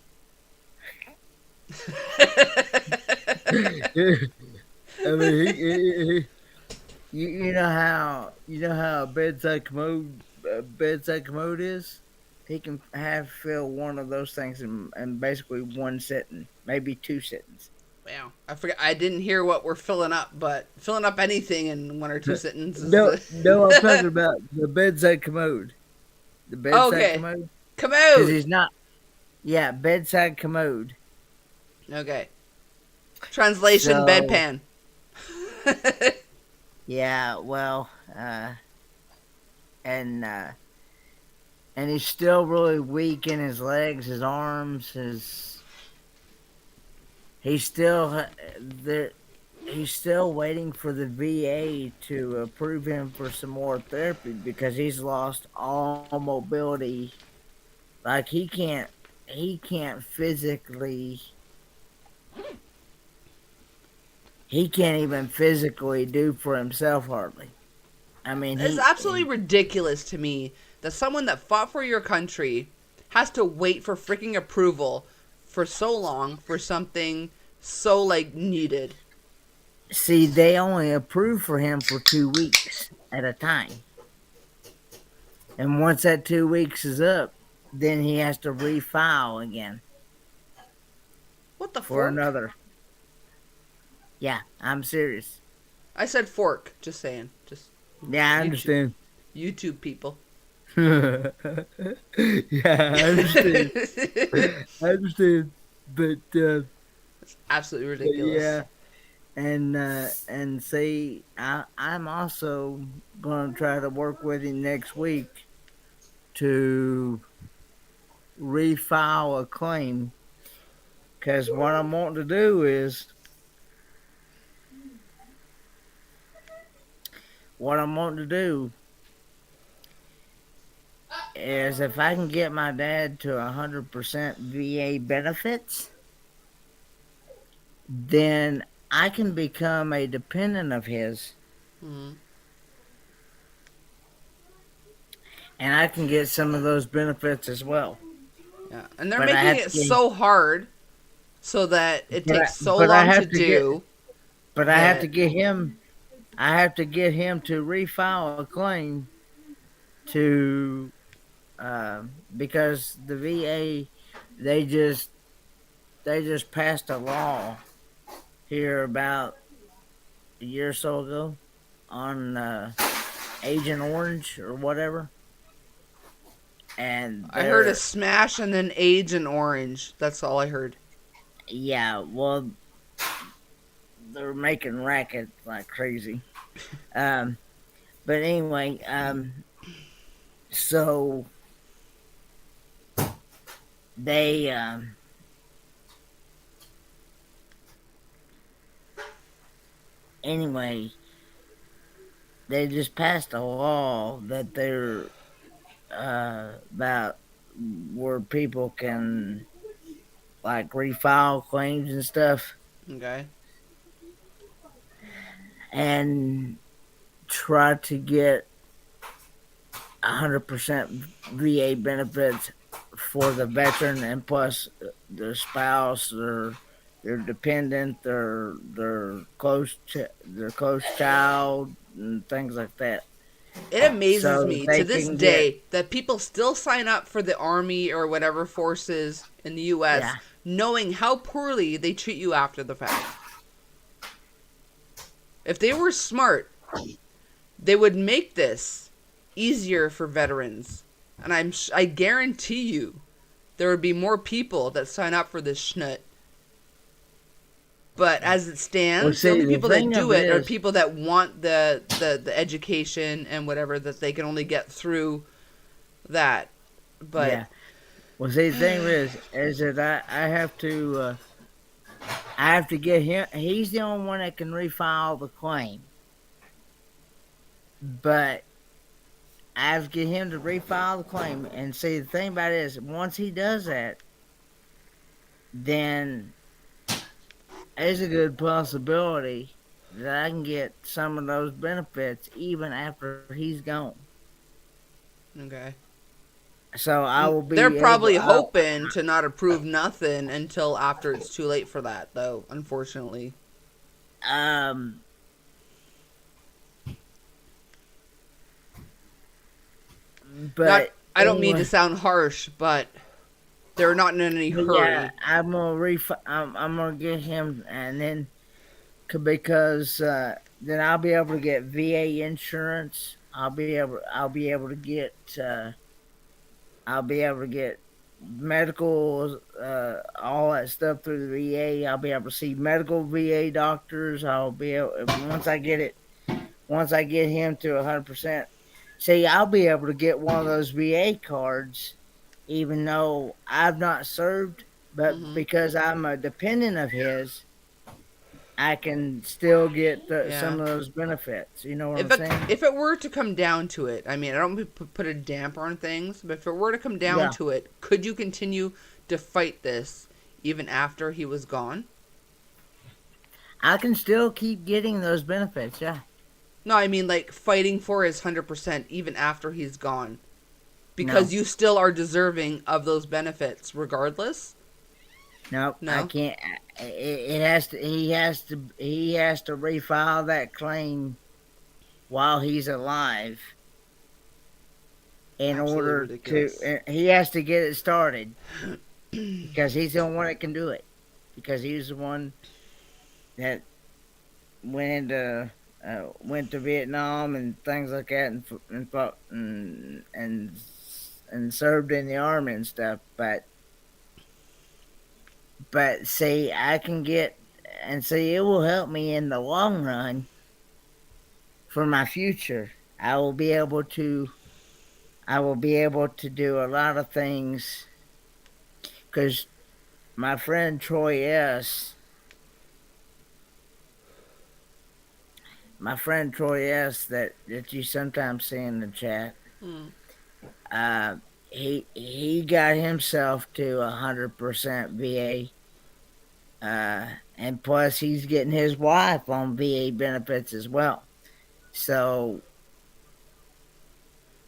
I mean, you know how a bedside commode is. He can fill one of those things in basically one sitting, maybe two sittings. Wow, I forgot. I didn't hear what we're filling up, but filling up anything in one or two sittings is No, I'm talking about the bedside commode. The bedside commode. Commode. Because he's not. Yeah, bedside commode. Okay. Translation: So, bedpan. Yeah, well, and he's still really weak in his legs, his arms, he's still waiting for the VA to approve him for some more therapy because he's lost all mobility. Like he can't physically. He can't even physically do for himself hardly. I mean, it's absolutely ridiculous to me that someone that fought for your country has to wait for freaking approval for so long for something so like needed. See, they only approve for him for 2 weeks at a time. And once that 2 weeks is up, then he has to refile again. What the for fork? another. Yeah, I'm serious. I said fork, just saying. Just Yeah, I understand. YouTube people. Yeah, I understand. I understand. But Absolutely but ridiculous. yeah, and see, I'm also gonna try to work with him next week to refile a claim. Because what I'm wanting to do is, what I'm wanting to do is if I can get my dad to 100% VA benefits, then I can become a dependent of his, Hmm. and I can get some of those benefits as well. Yeah, and they're But I making have to it get, so hard so that it but takes so I long to have to get, do but I have to that. get him. I have to get him to refile a claim to because the VA they just they just passed a law here about a year or so ago on Agent Orange or whatever, and I heard a they're smash and then age and orange. That's all I heard. yeah, well, they're making racket like crazy. Um, but anyway, so they anyway they just passed a law that they're about where people can like refile claims and stuff Okay. and try to get 100% VA benefits for the veteran and plus their spouse, their dependent, their close child, and things like that. It amazes So that me to they this can get day that people still sign up for the army or whatever forces in the US yeah. knowing how poorly they treat you after the fact. If they were smart, they would make this easier for veterans. And I guarantee you there would be more people that sign up for this schnut. But as it Well, stands, the see, only the people that thing do of it it are is, people that want the education and whatever that they can only get through that. But yeah. Well, see, the thing is that I have to get him. He's the only one that can refile the claim, but I have to get him to refile the claim. And see, the thing about it is, once he does that, then there's a good possibility that I can get some of those benefits even after he's gone. okay. So I will They're be able. probably hoping to not approve nothing until after it's too late for that, though, unfortunately. Um, Not but I don't mean to anyway, sound harsh, but they're not in any but yeah, hurry. I'm gonna get him, and then because then I'll be able to get VA insurance. I'll be able to get medical, all that stuff through the VA. I'll be able to see medical VA doctors. I'll be able once I get him to 100%. See, I'll be able to get one of those VA cards, even though I've not served, but Hmm. because I'm a dependent of his, I can still get Yeah. some of those benefits. You know what If I'm it saying? if it were to come down to it, I mean, I don't put a damper on things, but if it were to come down Yeah, to it, could you continue to fight this even after he was gone? I can still keep getting those benefits. Yeah. No, I mean like fighting for his 100% even after he's gone, because No. you still are deserving of those benefits regardless. No, I No. can't. It has to. He has to refile that claim while he's alive in Absolutely order to. ridiculous. He has to get it started because he's the only one that can do it. Because he's the one that went into went to Vietnam and things like that, and fought and served in the army and stuff. But see, I can get and see it will help me in the long run for my future. I will be able to do a lot of things because my friend Troy S. that you sometimes see in the chat. Uh, he got himself to 100% VA, and plus he's getting his wife on VA benefits as well. So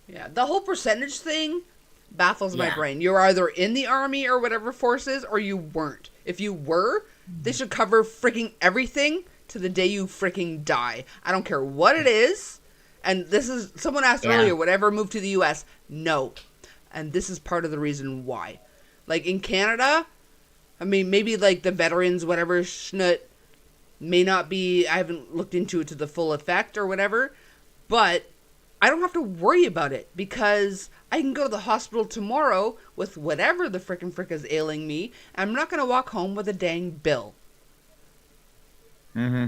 Yeah, the whole percentage thing baffles my Yeah. brain. You're either in the army or whatever forces, or you weren't. If you were, they should cover freaking everything to the day you freaking die. I don't care what it is. And this is, someone asked Yeah. earlier, whatever moved to the US? No. And this is part of the reason why. Like in Canada, I mean, maybe like the veterans, whatever, schnut, may not be, I haven't looked into it to the full effect or whatever, but I don't have to worry about it because I can go to the hospital tomorrow with whatever the frickin' frick is ailing me, and I'm not going to walk home with a dang bill. Mm-hmm.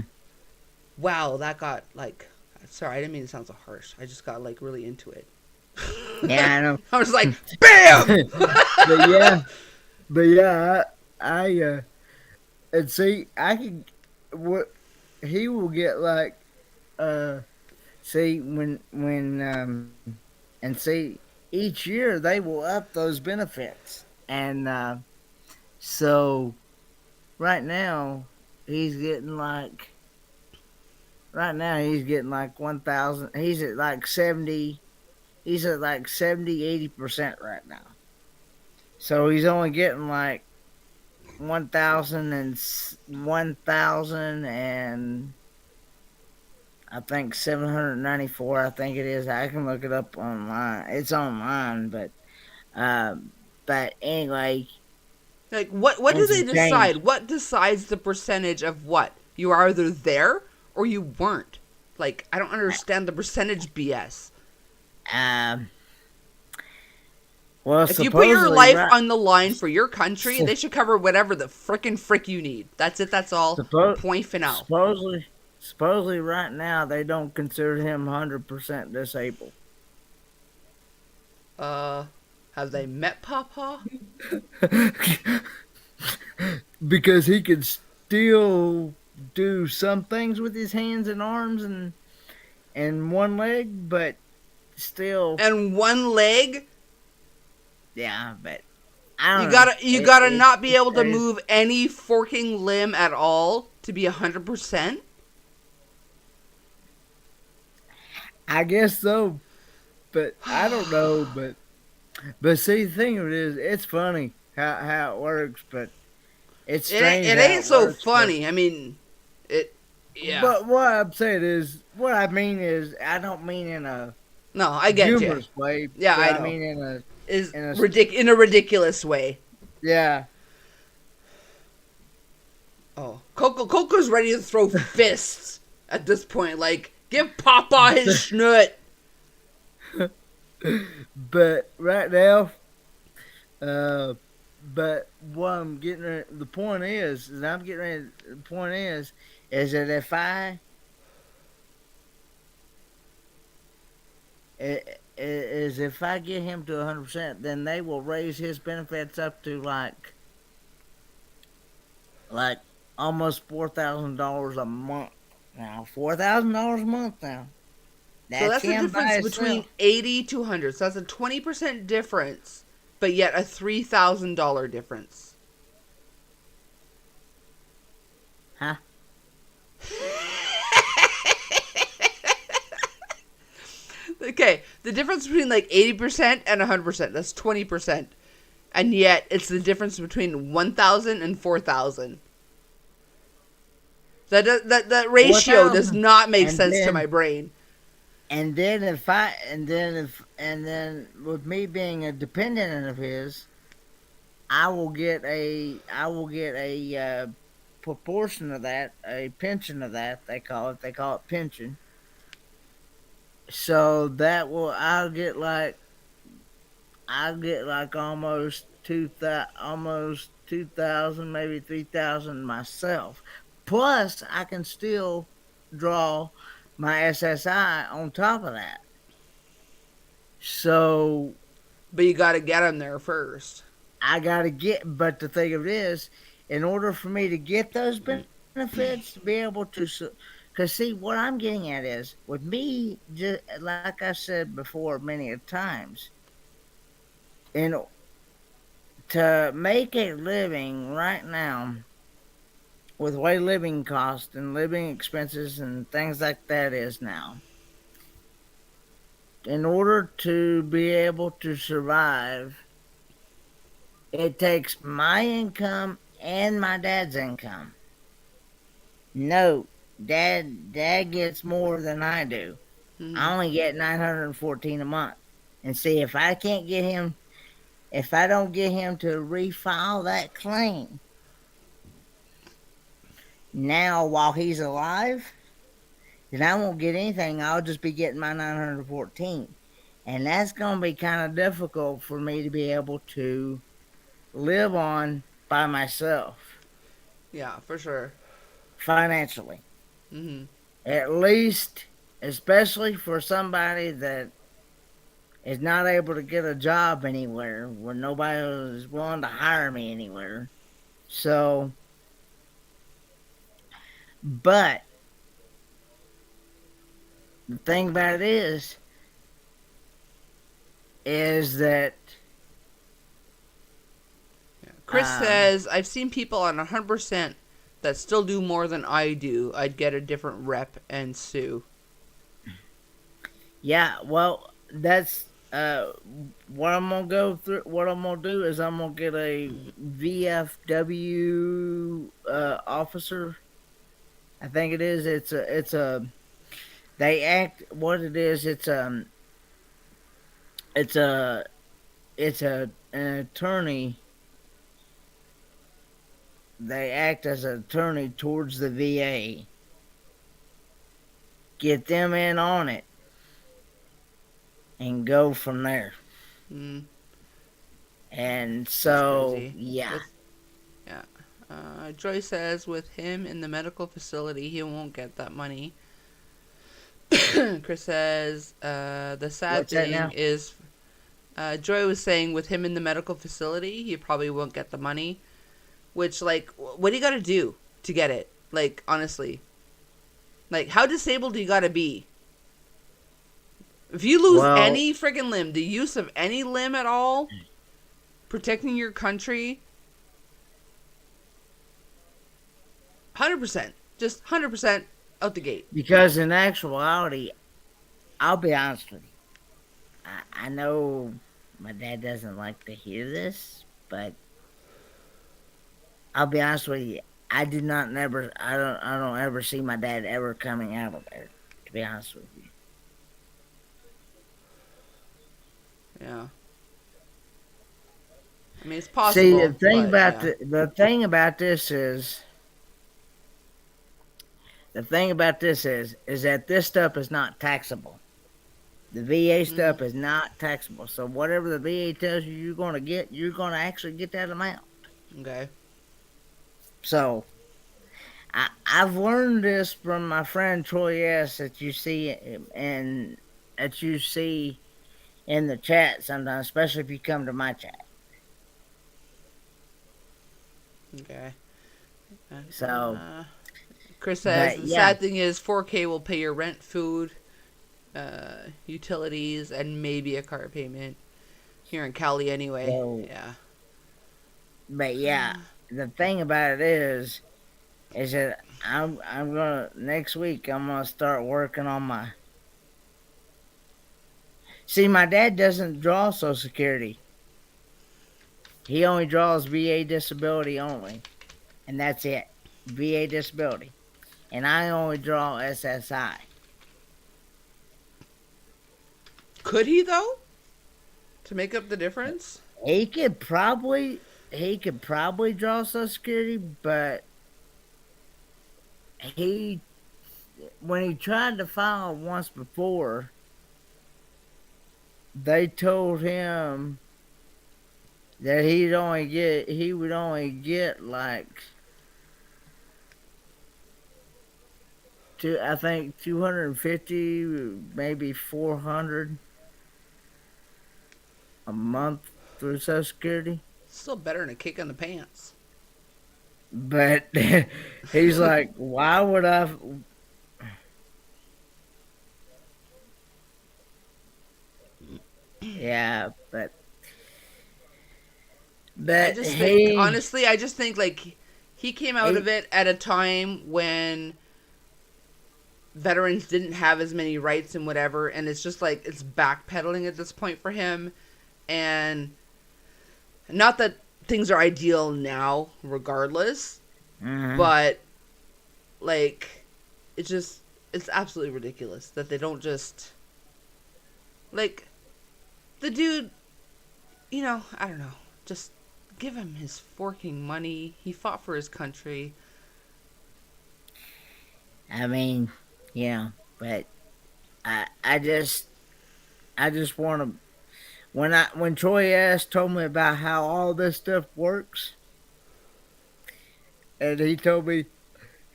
Wow, that got like, sorry, I didn't mean to sound so harsh. I just got like really into it. Yeah, I know. I was like, BAM! but yeah, I and see, I can what he will get like see when and see each year they will up those benefits, and so right now he's getting like 1,000. He's at like 70. He's at like 70-80% right now. So he's only getting like 1,000 and I think 794. I think it is. I can look it up online. It's online, but anyway. Like, what do they decide? What decides the percentage of what? You are either there or you weren't. Like, I don't understand the percentage BS. Well, if you put your life right, on the line for your country, they should cover whatever the frickin' frick you need. That's it. That's all. Point final. Supposedly, right now they don't consider him 100% disabled. Have they met Papa? Because he could still do some things with his hands and arms and one leg, but still. And one leg? Yeah, but I You don't you gotta not be able to move any forking limb at all to be 100%. I guess so, but I don't know. But see, the thing of it is, it's funny how it works, but it's strange. It ain't so funny. I mean, it. Yeah. But what I'm saying is, what I mean is, I don't mean in a no, I get humorous you. way. Yeah, I know. I mean in a ridiculous way. Yeah. Oh, Coco's ready to throw fists at this point. Like, give Papa his schnut. But right now, but what I'm getting ready, the point is that if I get him to 100%, then they will raise his benefits up to like almost $4,000 a month now. $4,000 a month now. So that's the difference between 80 to 100. So that's a 20% difference, but yet a $3,000 difference. Huh? Okay, the difference between like 80% and 100%, that's 20%. And yet it's the difference between 1,000 and 4,000. That ratio does not make sense to my brain. And then with me being a dependent of his, I will get a proportion of that, a pension of that, they call it. They call it pension. So that will, I'll get like almost 2,000, maybe 3,000 myself. Plus, I can still draw my SSI on top of that. So But you got to get them there first. I got to get, but the thing of it is, in order for me to get those benefits, to be able to, because see, what I'm getting at is, with me, just like I said before many times, to make a living right now, with the way living costs and living expenses and things like that is now, in order to be able to survive, it takes my income and my dad's income. No, dad gets more than I do. Mm-hmm. I only get $914 a month. And see, if I don't get him to refile that claim now while he's alive, then I won't get anything. I'll just be getting my 914. And that's going to be kind of difficult for me to be able to live on by myself. Yeah, for sure. Financially. Mm-hmm. At least, especially for somebody that is not able to get a job anywhere, where nobody is willing to hire me anywhere. So, but the thing about it is that Chris says, I've seen people on 100% that still do more than I do. I'd get a different rep and sue. Yeah, well, that's what I'm gonna go through. What I'm gonna do is I'm gonna get a VFW officer. I think it is. It's a. They act. What it is? It's an attorney. They act as an attorney towards the VA. Get them in on it. And go from there. Mm. And so, yeah. Joy says with him in the medical facility, he won't get that money. Chris says, the sad thing is, Joy was saying with him in the medical facility, he probably won't get the money. Which, like, what do you gotta do to get it? Like, honestly. Like, how disabled do you gotta be? If you lose any friggin' limb, the use of any limb at all, protecting your country, 100%. Just 100% out the gate. Because in actuality, I'll be honest with you. I know my dad doesn't like to hear this, but I'll be honest with you. I don't ever see my dad ever coming out of there, to be honest with you. Yeah. I mean, it's possible. See, the thing about this is that this stuff is not taxable. The VA stuff is not taxable. So whatever the VA tells you you're going to get, you're going to actually get that amount. Okay. So I've learned this from my friend Troy S. that you see in the chat sometimes, especially if you come to my chat. Okay. So, Chris says the sad thing is 4K will pay your rent, food, utilities, and maybe a car payment here in Cali anyway. So, yeah. But yeah, the thing about it is that I'm gonna next week I'm gonna start working on my. See, my dad doesn't draw Social Security. He only draws VA disability only. And that's it. VA disability. And I only draw SSI. Could he, though? To make up the difference? He could probably draw Social Security, but he when he tried to file once before, they told him that he would only get like I think 250, maybe 400 a month through Social Security. Still better than a kick in the pants. But he's like, why would I? Yeah, but I just think, honestly, I just think like he came out of it at a time when veterans didn't have as many rights and whatever, and it's just like it's backpedaling at this point for him. And not that things are ideal now, regardless, but like it's absolutely ridiculous that they don't just like the dude. You know, I don't know, just give him his forking money. He fought for his country. I mean, yeah, but I just want to. When Troy told me about how all this stuff works, and he told me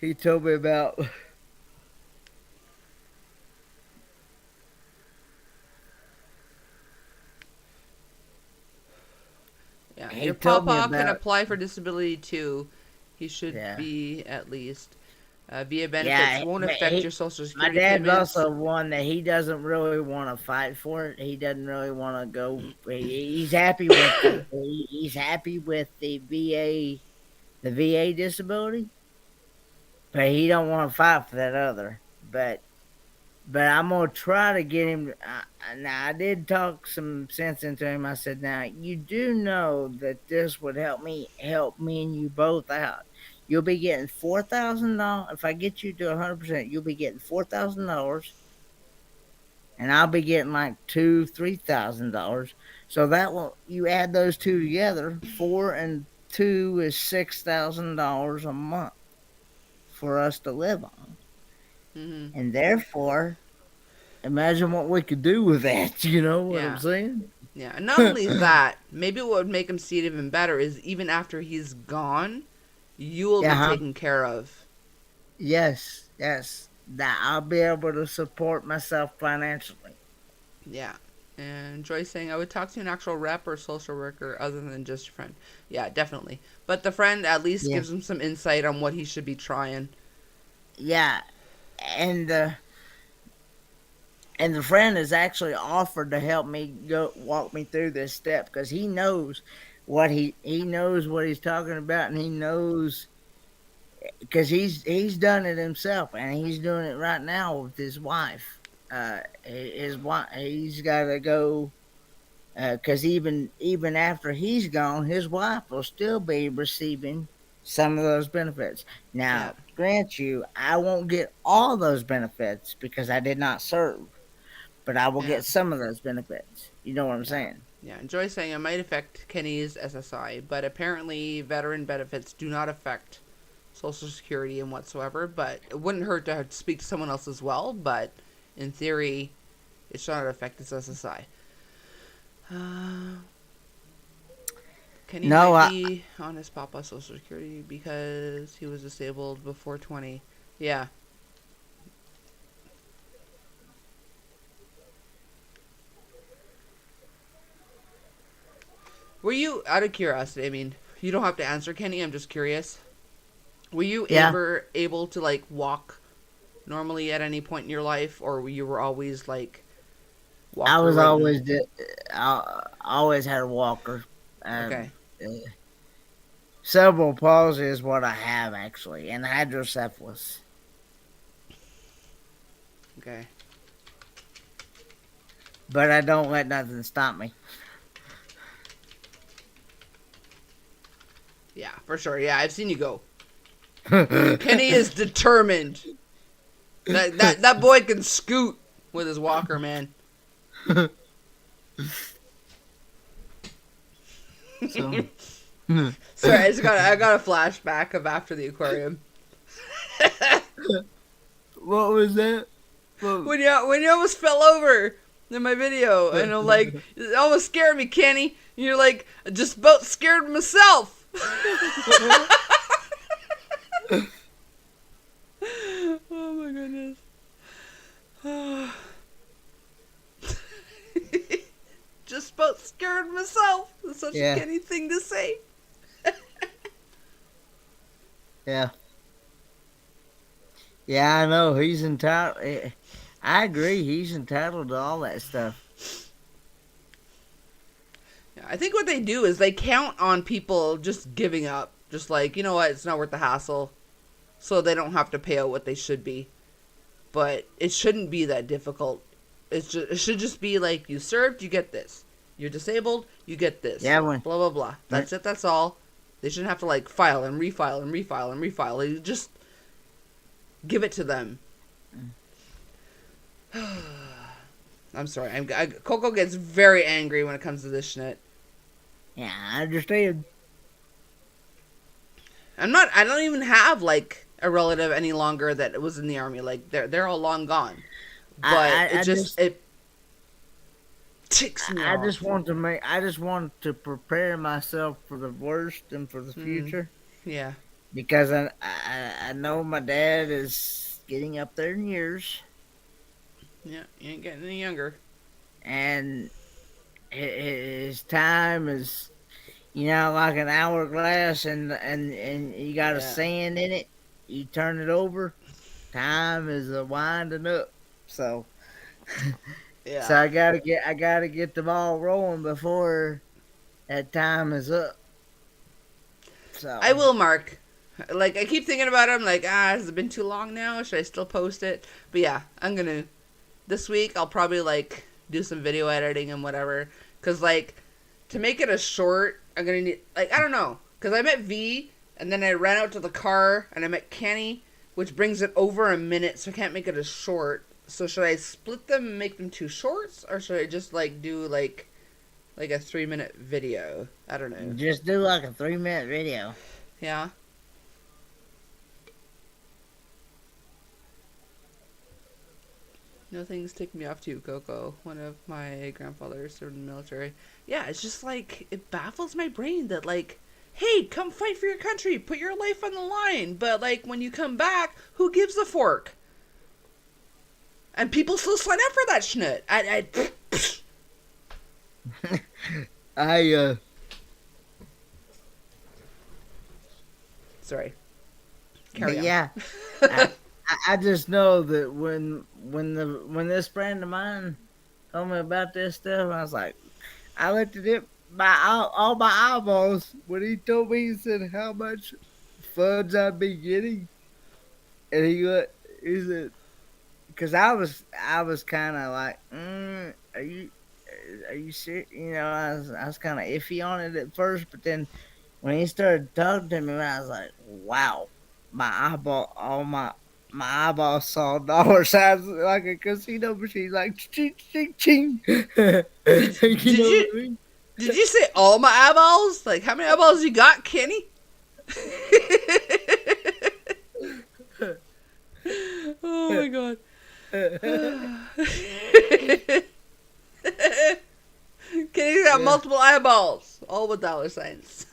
about yeah, your papa can apply for disability too. He should be at least. Via benefits won't affect your Social Security. My dad's also one that he doesn't really want to fight for it. He doesn't really want to go. He's happy with he's happy with the VA disability, but he don't want to fight for that other. But I'm gonna try to get him. Now I did talk some sense into him. I said, now you do know that this would help me and you both out. You'll be getting $4,000. If I get you to 100%, you'll be getting $4,000, and I'll be getting like $3,000. So that will, you add those two together, 4 and 2 is $6,000 a month for us to live on, and therefore, imagine what we could do with that. You know what I'm saying? Yeah, and not only that, maybe what would make him see it even better is even after he's gone, you will be taken care of. Yes. That I'll be able to support myself financially. Yeah. And Joyce saying, I would talk to an actual rep or social worker other than just a friend. Yeah, definitely. But the friend at least gives him some insight on what he should be trying. Yeah. And the friend has actually offered to help me walk me through this step, because he knows what he knows what he's talking about, and he knows because he's done it himself, and he's doing it right now with his wife. His wife, he's got to go because even after he's gone, his wife will still be receiving some of those benefits. Now, grant you, I won't get all those benefits because I did not serve, but I will get some of those benefits. You know what I'm saying? Yeah, and Joy's saying it might affect Kenny's SSI, but apparently veteran benefits do not affect Social Security and whatsoever, but it wouldn't hurt to speak to someone else as well, but in theory, it should not affect his SSI. Kenny might be on his Papa Social Security because he was disabled before 20. Yeah. Were you, out of curiosity, I mean, you don't have to answer, Kenny, I'm just curious. Were you ever able to, like, walk normally at any point in your life, or you were always, like, walker? I was always had a walker. Okay. Cerebral palsy is what I have, actually, and hydrocephalus. Okay. But I don't let nothing stop me. Yeah, for sure. Yeah, I've seen you go. Kenny is determined. That boy can scoot with his walker, man. Sorry, I got a flashback of after the aquarium. What was that? When you almost fell over in my video, and I'm like, it almost scared me, Kenny. And you're like, I just about scared myself. Oh my goodness. Just about scared myself. That's such a Kenny thing to say. Yeah. Yeah, I know. He's entitled. I agree. He's entitled to all that stuff. Yeah, I think what they do is they count on people just giving up. Just like, you know what, it's not worth the hassle. So they don't have to pay out what they should be. But it shouldn't be that difficult. It should just be like, you served, you get this. You're disabled, you get this. Yeah, blah, blah, blah. That's it, that's all. They shouldn't have to like file and refile and refile and refile. They just give it to them. I'm sorry. Coco gets very angry when it comes to this shit. Yeah, I understand. I don't even have like a relative any longer that was in the army. Like they're all long gone. But it ticks me off. I just want to prepare myself for the worst and for the future. Yeah. Because I know my dad is getting up there in years. Yeah, he ain't getting any younger. And his time is, like an hourglass, and you got a sand in it. You turn it over, time is a winding up. So, so I gotta get the ball rolling before that time is up. So I will, Mark. Like, I keep thinking about it. I'm like, has it been too long now? Should I still post it? But yeah, I'm gonna. This week, I'll probably, like, do some video editing and whatever. Because, like, to make it a short, I'm gonna need, like, I don't know. Because I met V, and then I ran out to the car, and I met Kenny, which brings it over a minute, so I can't make it a short. So should I split them and make them 2 shorts? Or should I just, like, do, like a 3-minute video? I don't know. Just do, like, a 3-minute video. Yeah. No things take me off too, Coco. One of my grandfathers served in the military. Yeah, it's just like, it baffles my brain that like, hey, come fight for your country, put your life on the line. But like, when you come back, who gives a fork? And people still sign up for that shit. Sorry. Carry on. Yeah. I just know that when this friend of mine told me about this stuff, I was like, I looked at it by all my eyeballs when he told me. He said how much funds I'd be getting, and he said, because I was kind of like, are you serious? I was kind of iffy on it at first, but then when he started talking to me, I was like, wow, my eyeballs saw dollar signs like a casino machine, like ching, ching, ching. Did you say all my eyeballs? Like, how many eyeballs you got, Kenny? Oh my god. Kenny's got multiple eyeballs, all with dollar signs.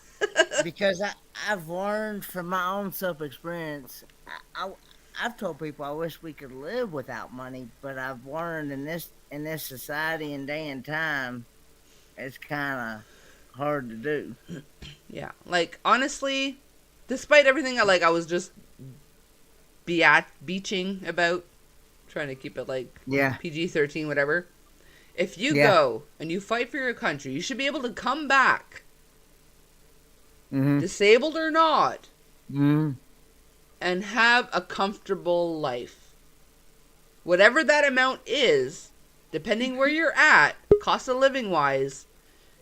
Because I've learned from my own self-experience. I've told people I wish we could live without money, but I've learned in this society and day and time, it's kind of hard to do. Yeah, like honestly, despite everything I was just beaching about, trying to keep it like PG-13, whatever. If you go and you fight for your country, you should be able to come back, disabled or not. And have a comfortable life. Whatever that amount is, depending where you're at, cost of living wise,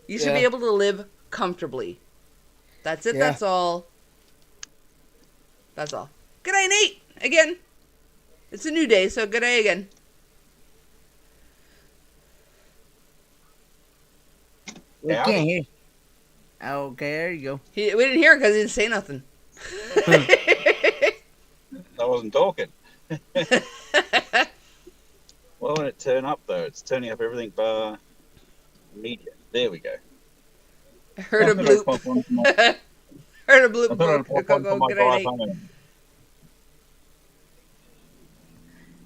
you should be able to live comfortably. That's it, that's all. That's all. Good day, Nate! Again. It's a new day, so good day again. We can't hear. Okay, there you go. We didn't hear it because he didn't say nothing. So wasn't talking. Why won't it turn up though? It's turning up everything bar media. There we go. I heard a bloop. Heard a bloop. I thought I'd pop on for my Good drive night. home.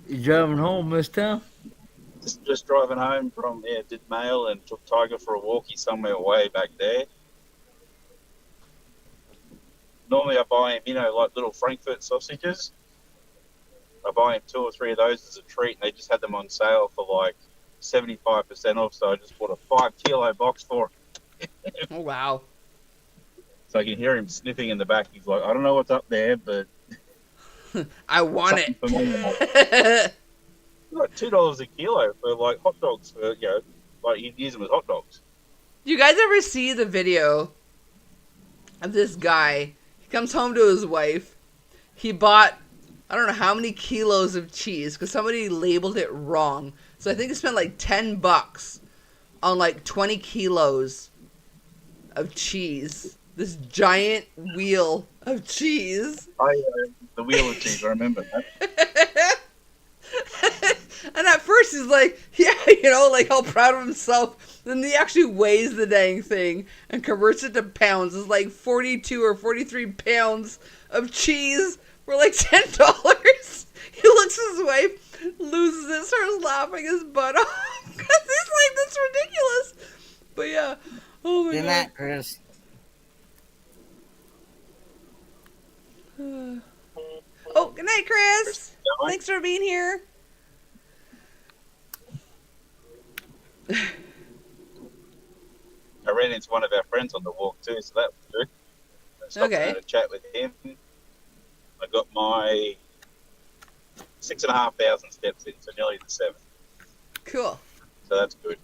You driving home this time? Just driving home from did mail and took Tiger for a walkie somewhere way back there. Normally I buy him, like little Frankfurt sausages. I buy him 2 or 3 of those as a treat, and they just had them on sale for like 75% off. So I just bought a 5-kilo box for him. Oh wow. So I can hear him sniffing in the back. He's like, I don't know what's up there, but I want something for me. it. Like $2 a kilo for like hot dogs. For like you'd use them as hot dogs. Do you guys ever see the video of this guy? He comes home to his wife. He bought, I don't know how many kilos of cheese because somebody labeled it wrong. So I think he spent like $10 on like 20 kilos of cheese. This giant wheel of cheese. The wheel of cheese, I remember that. And at first he's like, yeah, like all proud of himself. Then he actually weighs the dang thing and converts it to pounds. It's like 42 or 43 pounds of cheese for like $10. He looks at his wife, loses it, starts laughing his butt off. Because he's like, that's ridiculous. But yeah. Oh my Good God. night, Chris. Oh, good night, Chris. Thanks for being here. I ran into one of our friends on the walk too, so that was good. I stopped and had a chat with him. I got my 6,500 steps in, so nearly the 7. Cool. So that's good.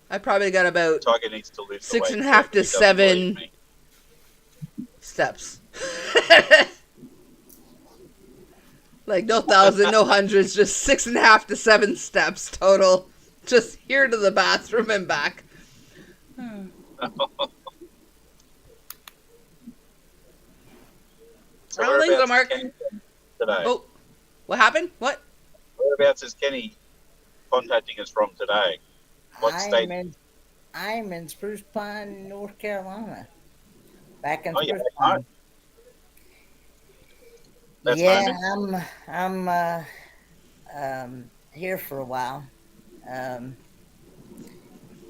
I probably got about Tiger needs to lose 6.5 to 7 steps. Like no thousand, no hundreds, just 6.5 to 7 steps total. Just here to the bathroom and back. So I don't think so, whereabouts Mark. is Kenny today? Oh, what happened? What? Whereabouts is Kenny contacting us from today? What state? I'm in Spruce Pine, North Carolina. Back in Oh, Spruce yeah, Pine. That's Yeah, I'm here for a while.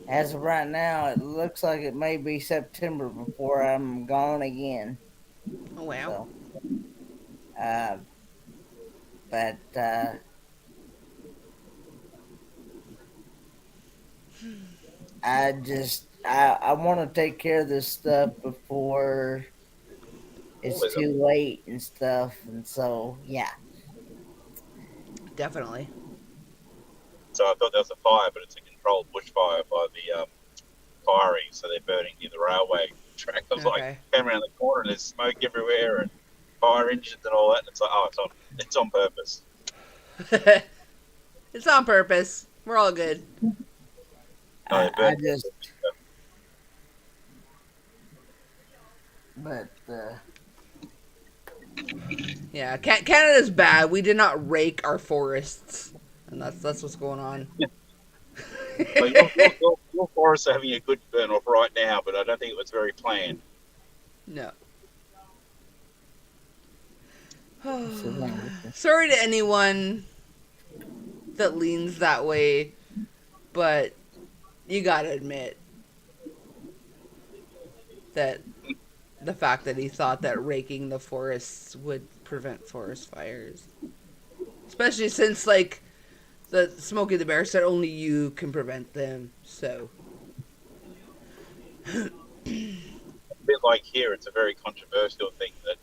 As of right now, it looks like it may be September before I'm gone again. Oh wow. So, but I want to take care of this stuff before it's too late and stuff, and so yeah. Definitely. So I thought that was a fire, but it's a controlled bushfire by the firing, so they're burning near the railway track. I was like, came around the corner and there's smoke everywhere and fire engines and all that. And it's like, oh, it's on purpose. It's on purpose. We're all good. No, I just, but yeah, Canada's bad. We did not rake our forests, and that's what's going on. Well, your forests are having a good burn off right now, but I don't think it was very planned. No. Sorry to anyone that leans that way, but you gotta admit that the fact that he thought that raking the forests would prevent forest fires. Especially since, like, the Smokey the Bear said only you can prevent them, so. A bit like here, it's a very controversial thing that,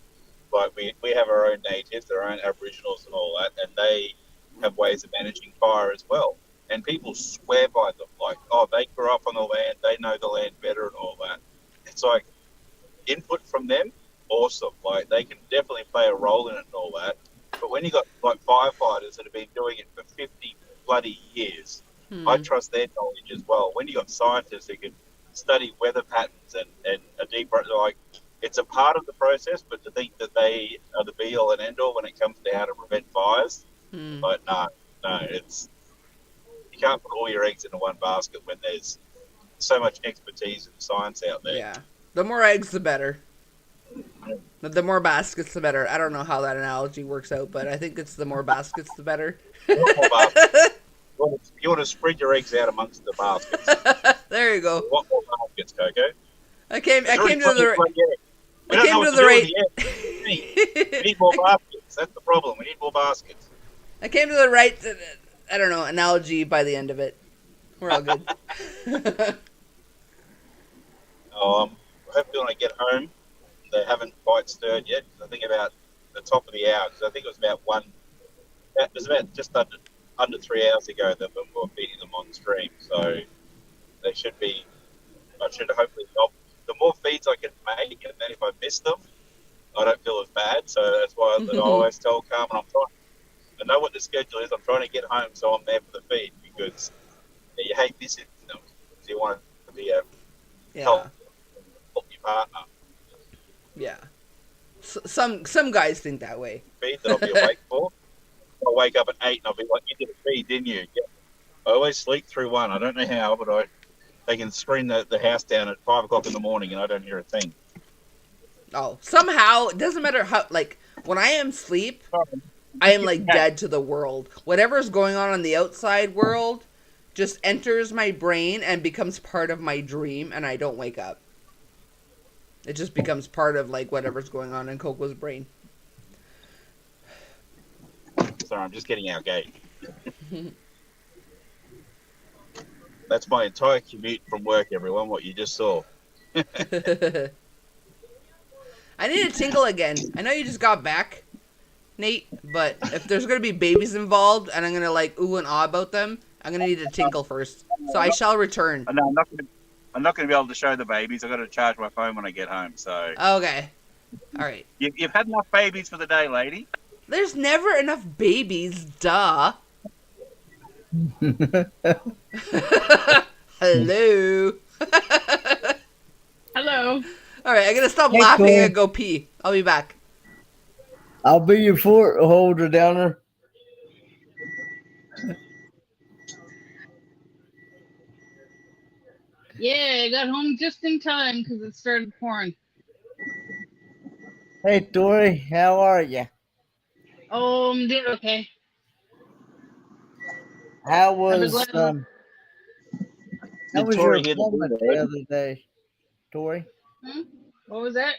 like, we have our own natives, our own Aboriginals and all that, and they have ways of managing fire as well. And people swear by them, like, oh, they grew up on the land, they know the land better and all that. It's like, input from them, awesome. Like, they can definitely play a role in it and all that. But when you got, like, firefighters that have been doing it for 50 bloody years, I trust their knowledge as well. When you got scientists who can study weather patterns and a deeper, like, it's a part of the process, but to think that they are the be-all and end-all when it comes to how to prevent But no, it's you can't put all your eggs into one basket when there's so much expertise and science out there. Yeah. The more eggs, the better. The more baskets, the better. I don't know how that analogy works out, but I think it's the more baskets, the better. More baskets. You want to spread your eggs out amongst the baskets. There you go. You want more baskets, Coco. I came to the We don't know what to do with the eggs. We need more I baskets. That's the problem. We need more baskets. came to the right, I don't know, analogy by the end of it. We're all good. Hopefully when I get home, they haven't quite stirred yet. I think about the top of the hour, because I think it was about just under 3 hours ago that we were feeding them on stream. So they should be, I should hopefully help. The more feeds I can make, and then if I miss them, I don't feel as bad. So that's why I always tell Carmen, I know what the schedule is. I'm trying to get home so I'm there for the feed, because you hate missing them. So you want to be a help your partner. Yeah. Some guys think that way. Feed that I'll be awake for. I'll wake up at 8 and I'll be like, you did a feed, didn't you? Yeah. I always sleep through one. I don't know how, but they can screen the house down at 5 o'clock in the morning and I don't hear a thing. Oh, somehow, it doesn't matter how, like, when I am asleep, I am, like, dead to the world. Whatever's going on in the outside world just enters my brain and becomes part of my dream, and I don't wake up. It just becomes part of, like, whatever's going on in Coco's brain. Sorry, I'm just getting our gate. That's my entire commute from work, everyone, what you just saw. I need to tinkle again. I know you just got back, Nate, but if there's going to be babies involved and I'm going to, like, ooh and ah about them, I'm going to need to tinkle first. So I shall return. No, I'm not going to be able to show the babies. I've got to charge my phone when I get home, so... Okay. All right. You've had enough babies for the day, lady. There's never enough babies, duh. Hello. Hello. All right, I'm going to stop Hey, laughing Cole. and go pee. I'll be back. I'll be your fort holder down there. Yeah, I got home just in time because it started pouring. Hey, Tori, how are you? Oh, I'm doing okay. How I'll be was glad. how was your appointment the other day, Tori? What was that?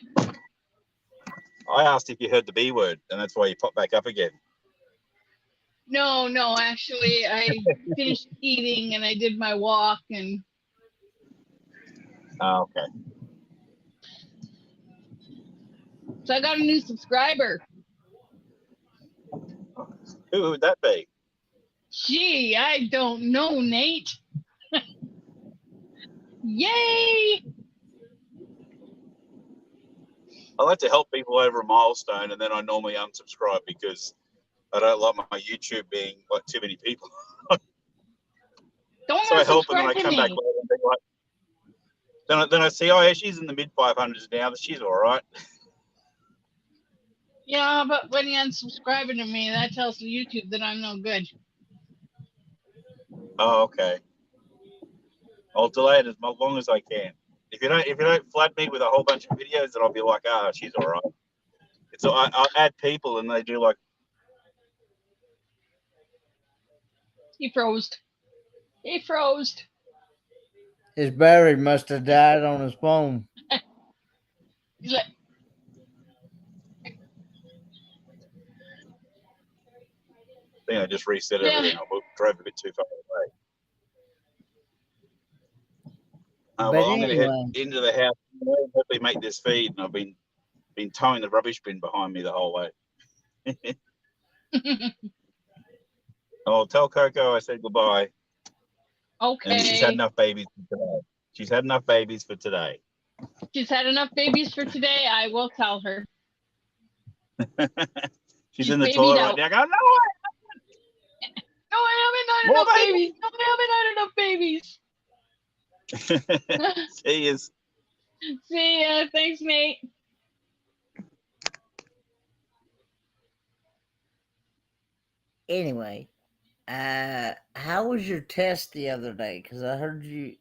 I asked if you heard the B word, and that's why you popped back up again. No, actually, I finished eating and I did my walk and. Oh, okay. So I got a new subscriber. Who would that be? Gee, I don't know, Nate. Yay! I like to help people over a milestone, and then I normally unsubscribe because I don't like my YouTube being like too many people. Don't So I help, and then I unsubscribe to come back me. later and be like, then I see, oh yeah, she's in the mid 500s now. She's all right. Yeah, but when you unsubscribe to me, that tells YouTube that I'm no good. Oh, okay. I'll delay it as long as I can. If you don't flood me with a whole bunch of videos, then I'll be like, she's all right. So I'll add people, and they do like. He froze. He froze. His battery must have died on his phone. He's like, I think I just reset Yeah. everything. I drove a bit too far away. But Well, I'm going to head anyway. into the house and hopefully make this feed. And I've been towing the rubbish bin behind me the whole way. I'll tell Coco I said goodbye. okay. And she's had enough babies for today. She's had enough babies for today. She's had enough babies for today. I will tell her. She's She's in the babied toilet out. right now going, No, I haven't More had enough babies. No, I haven't had enough babies. no! See you. See ya. Thanks, mate. Anyway, how was your test the other day? Because I heard you.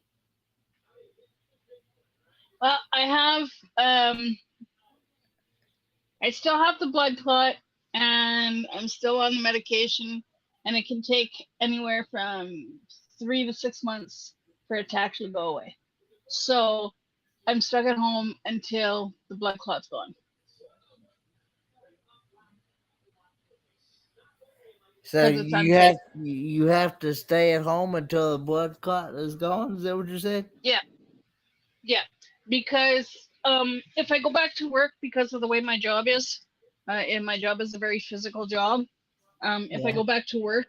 Well, I still have the blood clot, and I'm still on the medication, and it can take anywhere from 3 to 6 months for it to actually go away. So I'm stuck at home until the blood clot's gone. So 'Cause it's unsafe. you have to stay at home until the blood clot is gone. Is that what you said? Yeah, because if I go back to work because of the way my job is, and my job is a very physical job, if I Yeah. go back to work,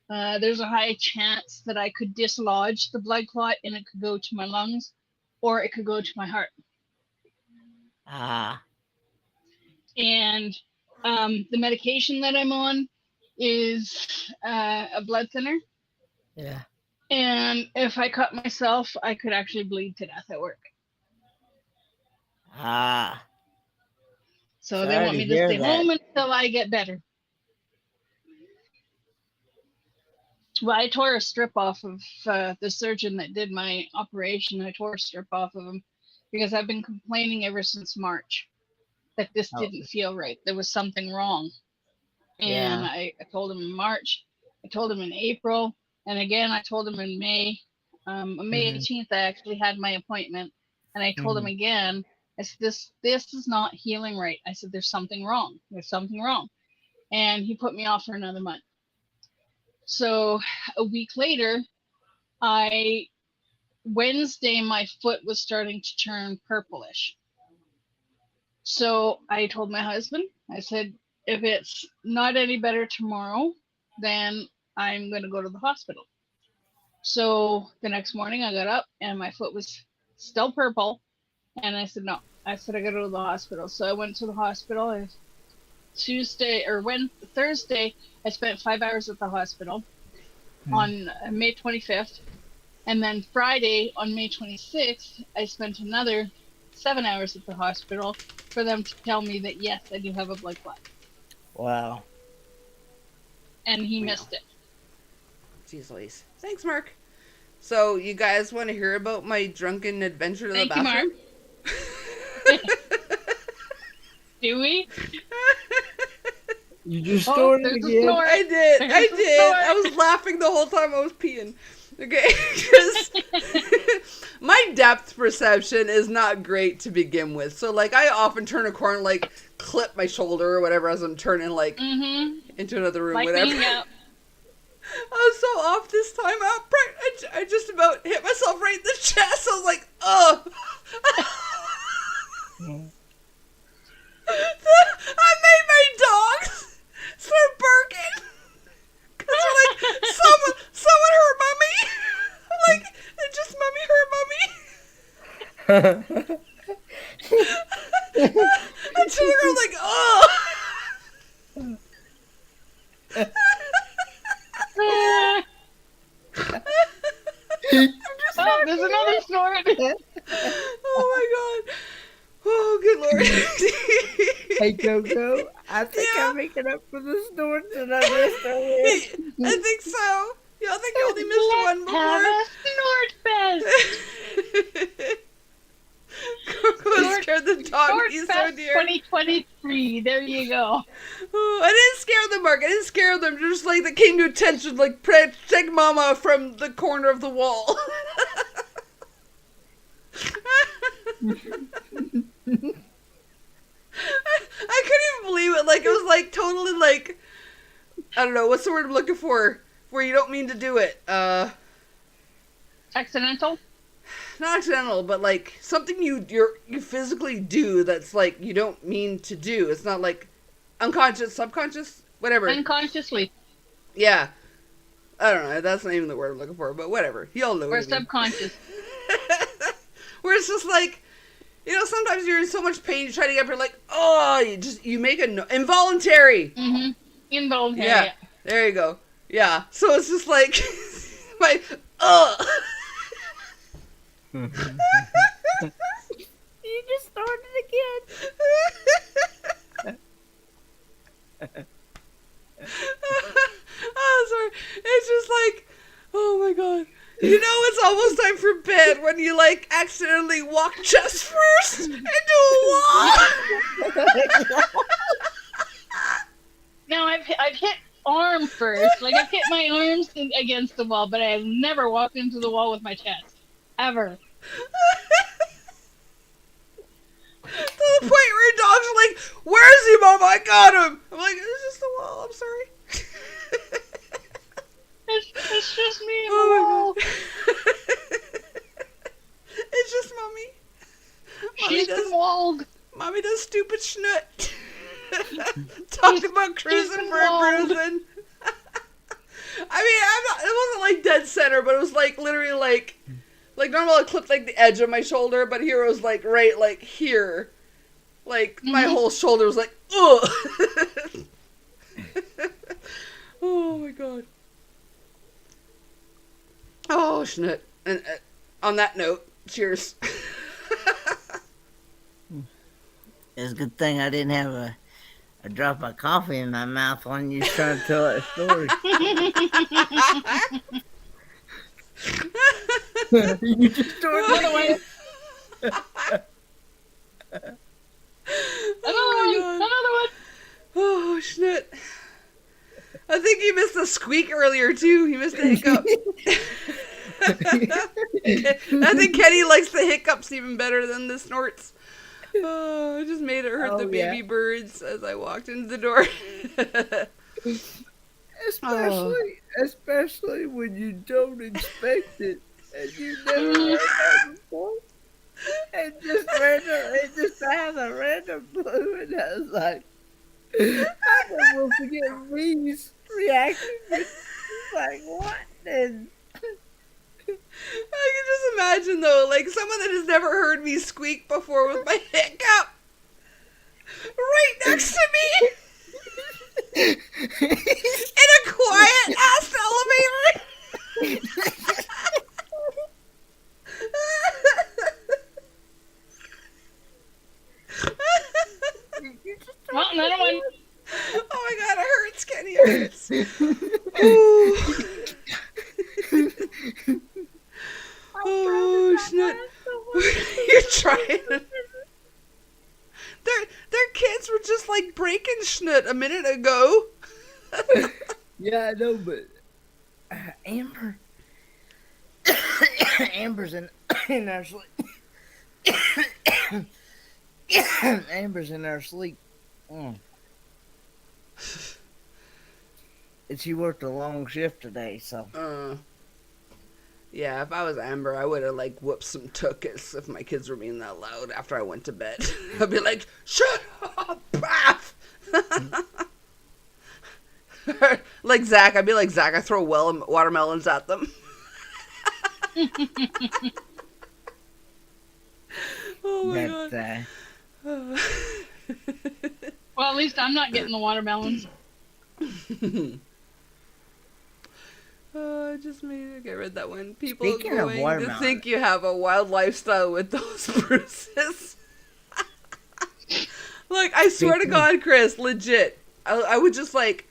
there's a high chance that I could dislodge the blood clot and it could go to my lungs, or it could go to my heart. Ah. And the medication that I'm on is a blood thinner. Yeah. And if I cut myself, I could actually bleed to death at work. Ah. So they Sorry want to me to hear stay that. home until I get better. Well, I tore a strip off of the surgeon that did my operation. I tore a strip off of him because I've been complaining ever since March that this Oh. didn't feel right. There was something wrong. And Yeah. I told him in March, I told him in April, and again I told him in May. On May 18th, I actually had my appointment, and I told him again, I said, this is not healing right. I said, there's something wrong. There's something wrong. And he put me off for another month. So a week later, Wednesday, my foot was starting to turn purplish. So I told my husband, I said, if it's not any better tomorrow, then I'm going to go to the hospital. So the next morning I got up and my foot was still purple. And I said, no, I said, I got to go to the hospital. So I went to the hospital. And Thursday, I spent 5 hours at the hospital on May 25th. And then Friday on May 26th, I spent another 7 hours at the hospital for them to tell me that, yes, I do have a blood clot. Wow. And he missed it. Jeez Louise. Thanks, Mark. So, you guys want to hear about my drunken adventure to the Thank you, bathroom? Mark. Do we? You just snorted there's a again. snort. I did. There's I a did. snort. I was laughing the whole time I was peeing. Okay, because my depth perception is not great to begin with. So, like, I often turn a corner, like, clip my shoulder or whatever as I'm turning, like, into another room, Like whatever. me, yeah. I was so off this time. I just about hit myself right in the chest. I was like, oh. I made my dogs start barking. Because they're like, someone hurt mommy. I'm like, it just mommy hurt mommy. And so they're like, oh. Oh, there's another snort. Oh my god. Oh, good lord. Hey, Coco, I think Yeah. I'm making up for the snorts that I missed earlier. I think so. Yeah, I think you only missed one Have a snort fest. Coco scared the dog. Snort He's so fest dear. 2023. There you go. Oh, I didn't scare them, Mark. I didn't scare them. Just like they came to attention, like protect Mama from the corner of the wall. I couldn't even believe it. Like, it was like totally like, I don't know, what's the word I'm looking for? Where you don't mean to do it. Accidental? Not accidental, but like something you physically do that's like you don't mean to do. It's not like unconscious, subconscious, whatever. Unconsciously. Yeah. I don't know. That's not even the word I'm looking for, but whatever. Y'all know Or what I mean. subconscious. Where it's just like, you know, sometimes you're in so much pain, you try to get up, you're like, oh, you make a involuntary. Mm-hmm. Involuntary. Yeah. There you go. Yeah. So it's just like, my, ugh. You just started again. You know it's almost time for bed when you like accidentally walk chest first into a wall. No, I've hit arm first. Like I've hit my arms against the wall, but I have never walked into the wall with my chest. Ever. To the point where your dog's like, "Where is he, Mom? I got him." I'm like, "It's just the wall. I'm sorry." It's just me and the Oh wall. my God. It's just Mommy. She's been walled. Mommy does stupid schnut. Talking about cruising for a bruising. I mean, it wasn't like dead center, but it was like literally like normal I clipped like the edge of my shoulder, but here it was like right like here. Like my whole shoulder was like, ugh. Oh my God. Oh, schnut. And on that note, cheers. It's a good thing I didn't have a drop of coffee in my mouth when you was trying to tell that story. You just started Another one. Another one. Oh, schnut. I think you missed a squeak earlier, too. You missed a hiccup. I think Kenny likes the hiccups even better than the snorts. Oh, I just made it hurt the baby birds as I walked into the door. Especially when you don't expect it and you never heard that before. And just has a random blue, and I was like, I don't want to get Ree's reaction. It's like, what? And I can just imagine, though, like someone that has never heard me squeak before with my hiccup right next to me in a quiet-ass elevator. Well, another one. Oh my God, it hurts, Kenny, it hurts. Ooh. Oh, snot. You're trying. Their kids were just like breaking schnut a minute ago. yeah, I know, but Amber's in our sleep. Amber's in our sleep. And she worked a long shift today, so. Yeah, if I was Amber, I would have like whooped some tuchus if my kids were being that loud after I went to bed. I'd be like, shut up, bath. Like Zach, I'd be like Zach, I throw watermelons at them. Oh my God. Well, at least I'm not getting the watermelons. I just made I read that one. People Speaking are going to think you have a wild lifestyle with those bruises. Like, I swear to God, Chris, legit. I would just like,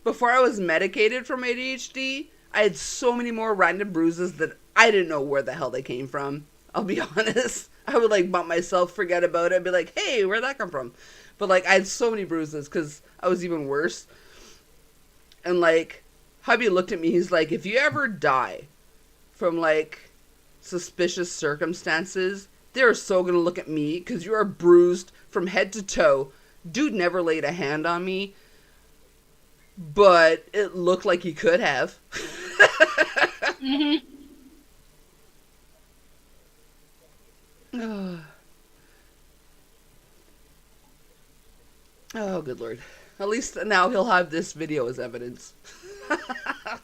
before I was medicated from ADHD, I had so many more random bruises that I didn't know where the hell they came from. I'll be honest. I would like bump myself, forget about it, and be like, hey, where'd that come from? But like, I had so many bruises because I was even worse. And like, hubby looked at me, he's like, if you ever die from like suspicious circumstances, they're so gonna look at me because you are bruised from head to toe. Dude never laid a hand on me, but it looked like he could have. Oh, good Lord. At least now he'll have this video as evidence. Of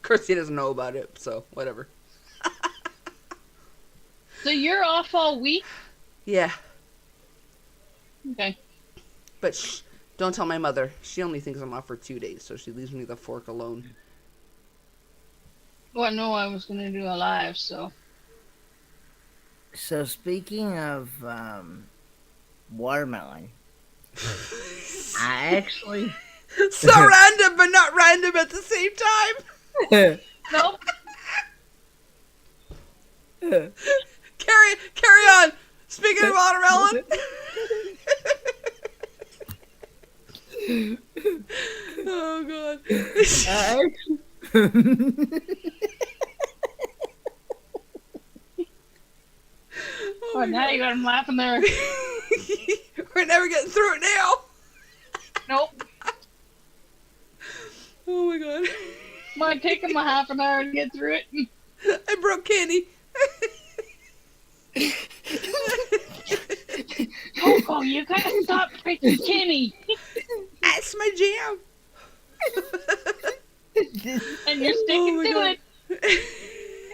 course, he doesn't know about it, so whatever. So you're off all week? Yeah. Okay. But shh, don't tell my mother. She only thinks I'm off for 2 days, so she leaves me the fork alone. Well, no, I was going to do a live, so. So speaking of watermelon, I actually... So random, but not random at the same time. Nope. Carry on. Speaking of watermelon. Oh God. Oh, now you got him laughing there. We're never getting through it now. Nope. Oh my God. Might take him a half an hour to get through it. I broke candy. Coco, you gotta stop breaking Kenny. That's my jam. And you're sticking to God. it.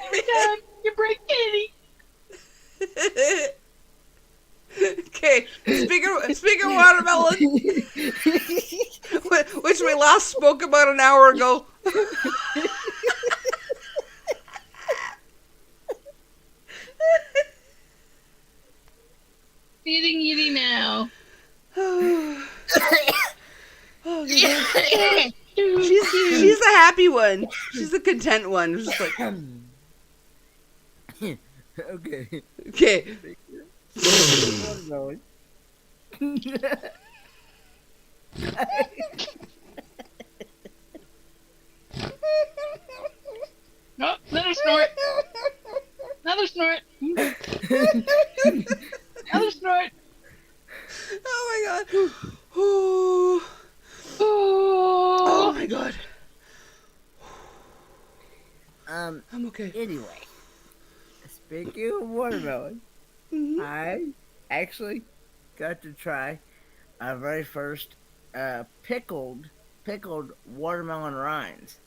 Every time you break Kenny. Okay, speaking of watermelon, which we last spoke about an hour ago. Eating now. Oh, she's the happy one. She's the content one. Just like Okay. okay. Oh, another snort. Another snort. Another snort. Oh my God. Oh, Oh. my God. I'm okay. Anyway, speaking of watermelon, Mhm. I actually got to try our very first pickled watermelon rinds.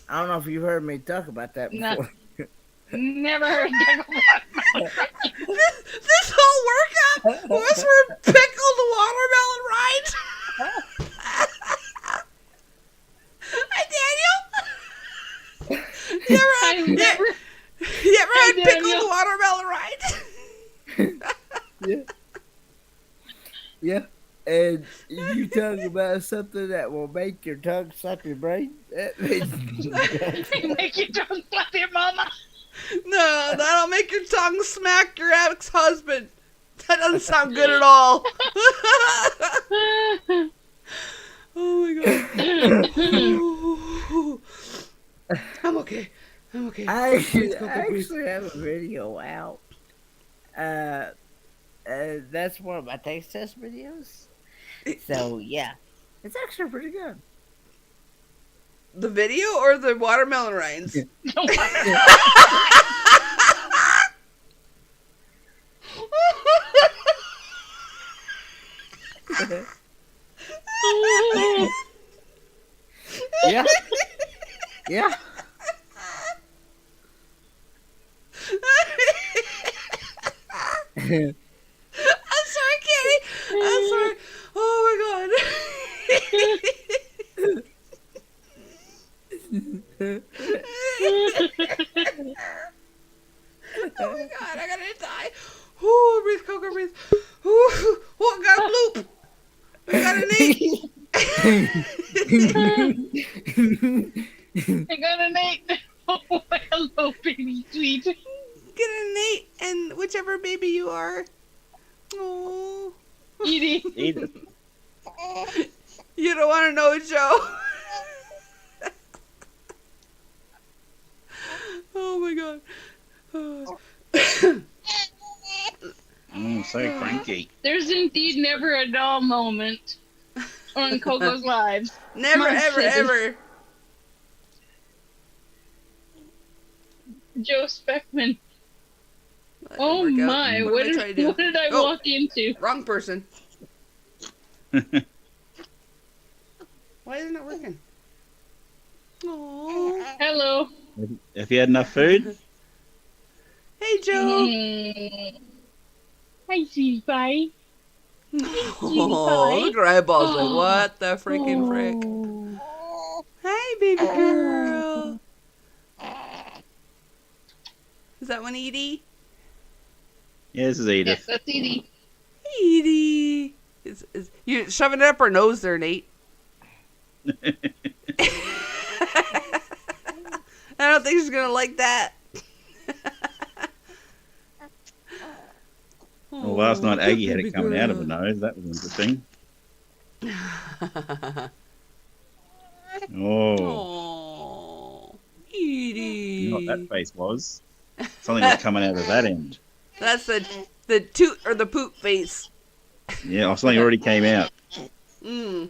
I don't know if you've heard me talk about that No. before. Never heard that. This whole workout was for pickled watermelon rind. Hi, Daniel. You ever had pickled Daniel. watermelon rind? Yeah. And you talk about something that will make your tongue slap your brain? That means- Make your tongue slap your mama. No, that'll make your tongue smack your ex-husband. That doesn't sound good at all. Oh my God. I'm okay. I Breathe, Coco, breathe. actually have a video out. That's one of my taste test videos. So yeah, it's actually pretty good. The video or the watermelon rinds? Yeah. Yeah. I'm sorry, Kitty. I'm sorry. Oh my God. Oh my God, I gotta die. Ooh, breathe, Coco, breathe. Ooh, oh, got a bloop. We got an 8. I got an 8. Oh, hello, baby sweet. Get an 8, and whichever baby you are. Oh. Edie. Edith. You don't want to know, Joe. Oh my God. Oh. So cranky. There's indeed never a dull moment on Coco's lives. Never, My ever, goodness. ever. Joe Speckman. That Oh didn't work out. my, What what did I try to do? did I Oh. walk into? Wrong person. Why isn't it working? Oh. Hello. Have you had enough food? Hey, Joe. Hi, sweetie pie. Oh, look at her eyeballs. Like, what the freaking frick? Oh. Hey, baby girl. Is that one Edie? Yeah, this is Yes, Edith. that's Edie. Edie. Is you shoving it up her nose there, Nate? I don't think she's gonna like that. Well, last night good Aggie had baby it coming out of her girl. nose. That was interesting. Oh, Oh, Edie. you know what that face was? Something was coming out of that end. That's the toot or the poop face. Yeah, something already came out. Mm.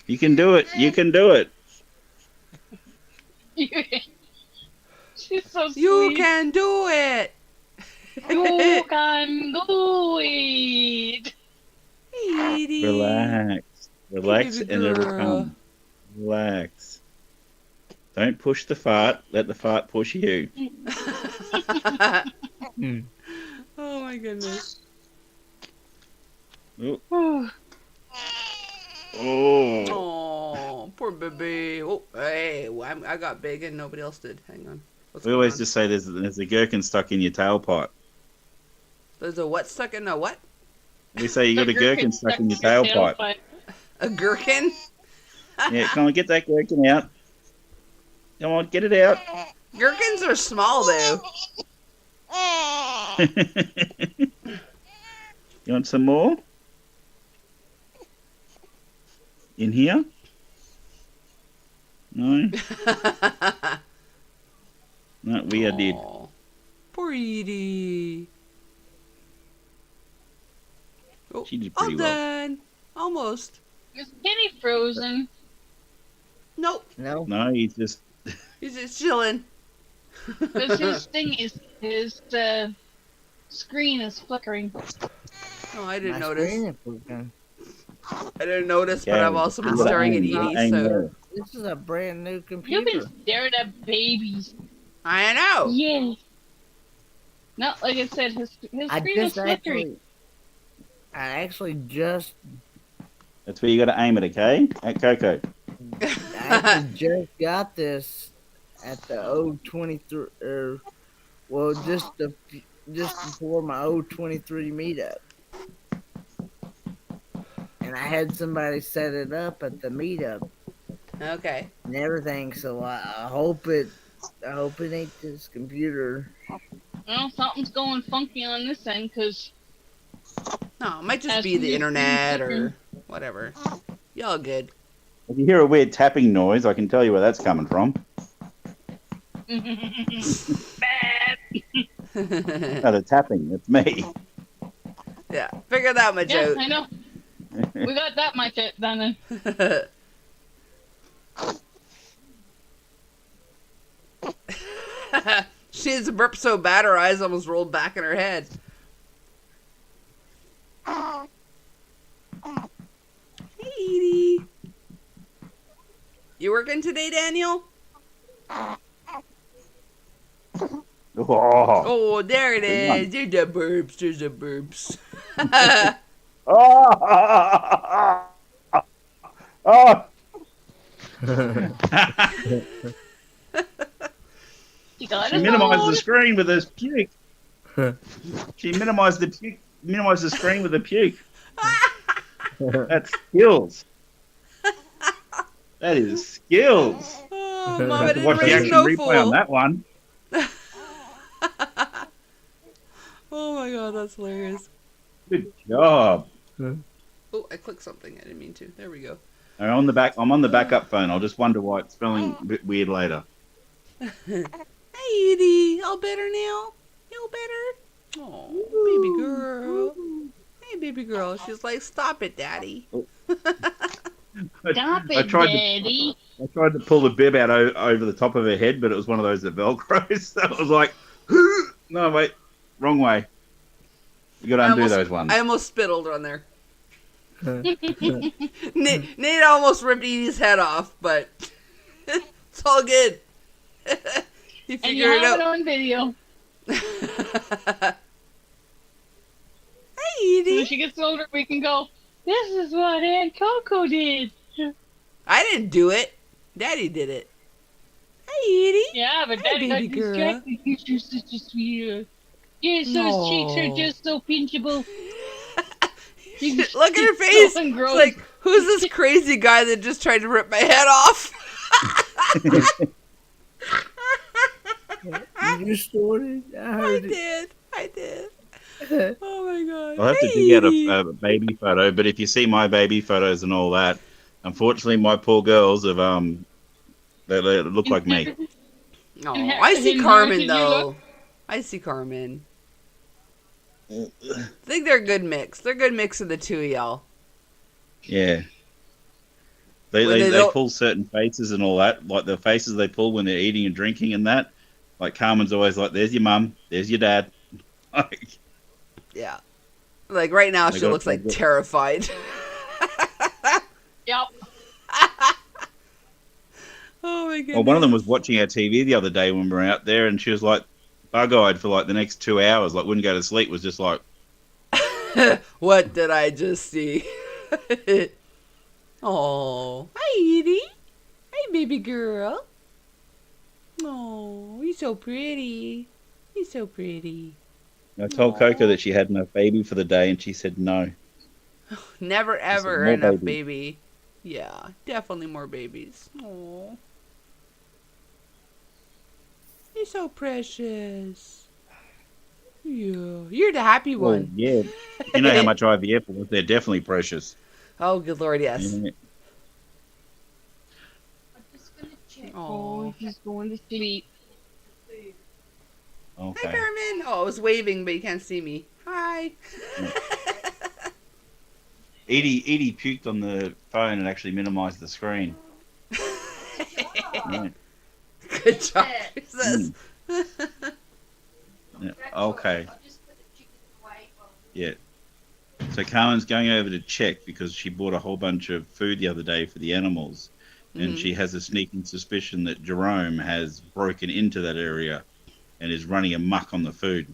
You can do it. You can do it. She's so sweet. You can do it. You can do it. Edie. Relax. Relax Baby and it'll girl. come. Relax. Don't push the fart. Let the fart push you. Oh my goodness. Oh. Oh, Oh. Oh, poor baby. Oh, hey, well, I got big and nobody else did. Hang on. What's We going always on? just say there's a gherkin stuck in your tailpipe. There's a what stuck in a what? We say you got the a gherkin stuck in your tailpipe. A gherkin? Yeah, come on, get that gherkin out. Come on, get it out. Gherkins are small though. You want some more? In here? No? No, we are dead. Aw, poor Edie. Oh, She did all pretty well. done. Almost. Is Kenny frozen? Nope. No. No, he's just... He's just chilling. Because his thing is his screen is flickering. Oh, I didn't My notice. screen is flickering. I didn't notice, but Okay, I've also been you gotta staring at aim, Edie, aim so there. This is a brand new You've computer. been staring at babies. I know. Yeah. No, like I said, his I screen is just flickering. actually just That's where you got to aim it, okay? At Coco. I actually just got this at the 023 well just before my 023 meetup. And I had somebody set it up at the meetup Okay. and everything, so I hope it ain't this computer. Well, something's going funky on this end because No, it might just As be the you internet flicker. or whatever. Y'all good. If you hear a weird tapping noise, I can tell you where that's coming from. bad. No, the tapping, it's me. Yeah, figure that much Yeah, out. I know. We got that much done. She has a burp so bad her eyes almost rolled back in her head. Hey, Edie. You working today, Daniel? Oh. Oh, there it Good one. is. There's the burps. There's the burps. Oh. Oh. You got She it. minimized the screen with her puke. She minimized the puke. Minimized the screen with the puke. That's skills. That is skills. Oh, Mom, I Have to didn't watch the raise action no replay on fool. that one. Oh my god, that's hilarious. Good job. Oh, I clicked something. I didn't mean to. There we go. I'm on the backup phone. I'll just wonder why it's spelling a bit weird later. Hey, Edie. All better now? You better? Oh, baby girl. Hey, baby girl. She's like, stop it, Daddy. Stop I it, tried to- Daddy. I tried to pull the bib out over the top of her head, but it was one of those that velcros. So I was like, no, wait, wrong way. You got to undo those ones. I almost spittled on there. Nate almost ripped Edie's head off, but it's all good. You And figure you it have it out. on video. Hey, When Edie. she gets older, we can go, this is what Aunt Coco did. I didn't do it. Daddy did it. Hey, Edie. Yeah, but Hey, Daddy got baby girl. distracted because you're such a sweetheart. Yeah, so his cheeks are No. just so pinchable. Look at her face. So It's gross. like, who's this crazy guy that just tried to rip my head off? You started? I I heard it. did. I did. Oh my god. I'll have to Hey, dig out Edie. a baby photo, but if you see my baby photos and all that, unfortunately, my poor girls have they look like me. Inherited, Oh, I see Carmen inherited your look. though. I see Carmen. I think they're a good mix. They're a good mix of the two of y'all. Yeah. When They don't- pull certain faces and all that, like the faces they pull when they're eating and drinking and that. Like Carmen's always like, "There's your mum, there's your dad." Like, Yeah. Like right now, They she got- looks like they got- terrified. Yep. Oh my goodness. well, one of them was watching our TV the other day when we were out there, and she was like bug-eyed for like the next 2 hours, like wouldn't go to sleep. Was just like, What did I just see? Oh, hi Edie. Hi baby girl. Oh, you're so pretty. You're so pretty. I told Aw. Coco that she had enough baby for the day, and she said no. Never ever more enough baby. baby. Yeah, definitely more babies. Oh, you're so precious. Yeah, you're the happy Well, one. yeah, you know how much IVF was. They're definitely precious. Oh, good Lord, yes. Yeah. Oh, He's going to sleep. hi Okay. Carmen. Oh, I was waving, but you can't see me. Hi. Edie puked on the phone and actually minimised the screen. Yeah. Good job, Jesus. Yeah. Okay. Yeah. So Carmen's going over to check because she bought a whole bunch of food the other day for the animals, and Mhm. she has a sneaking suspicion that Jerome has broken into that area and is running amok on the food.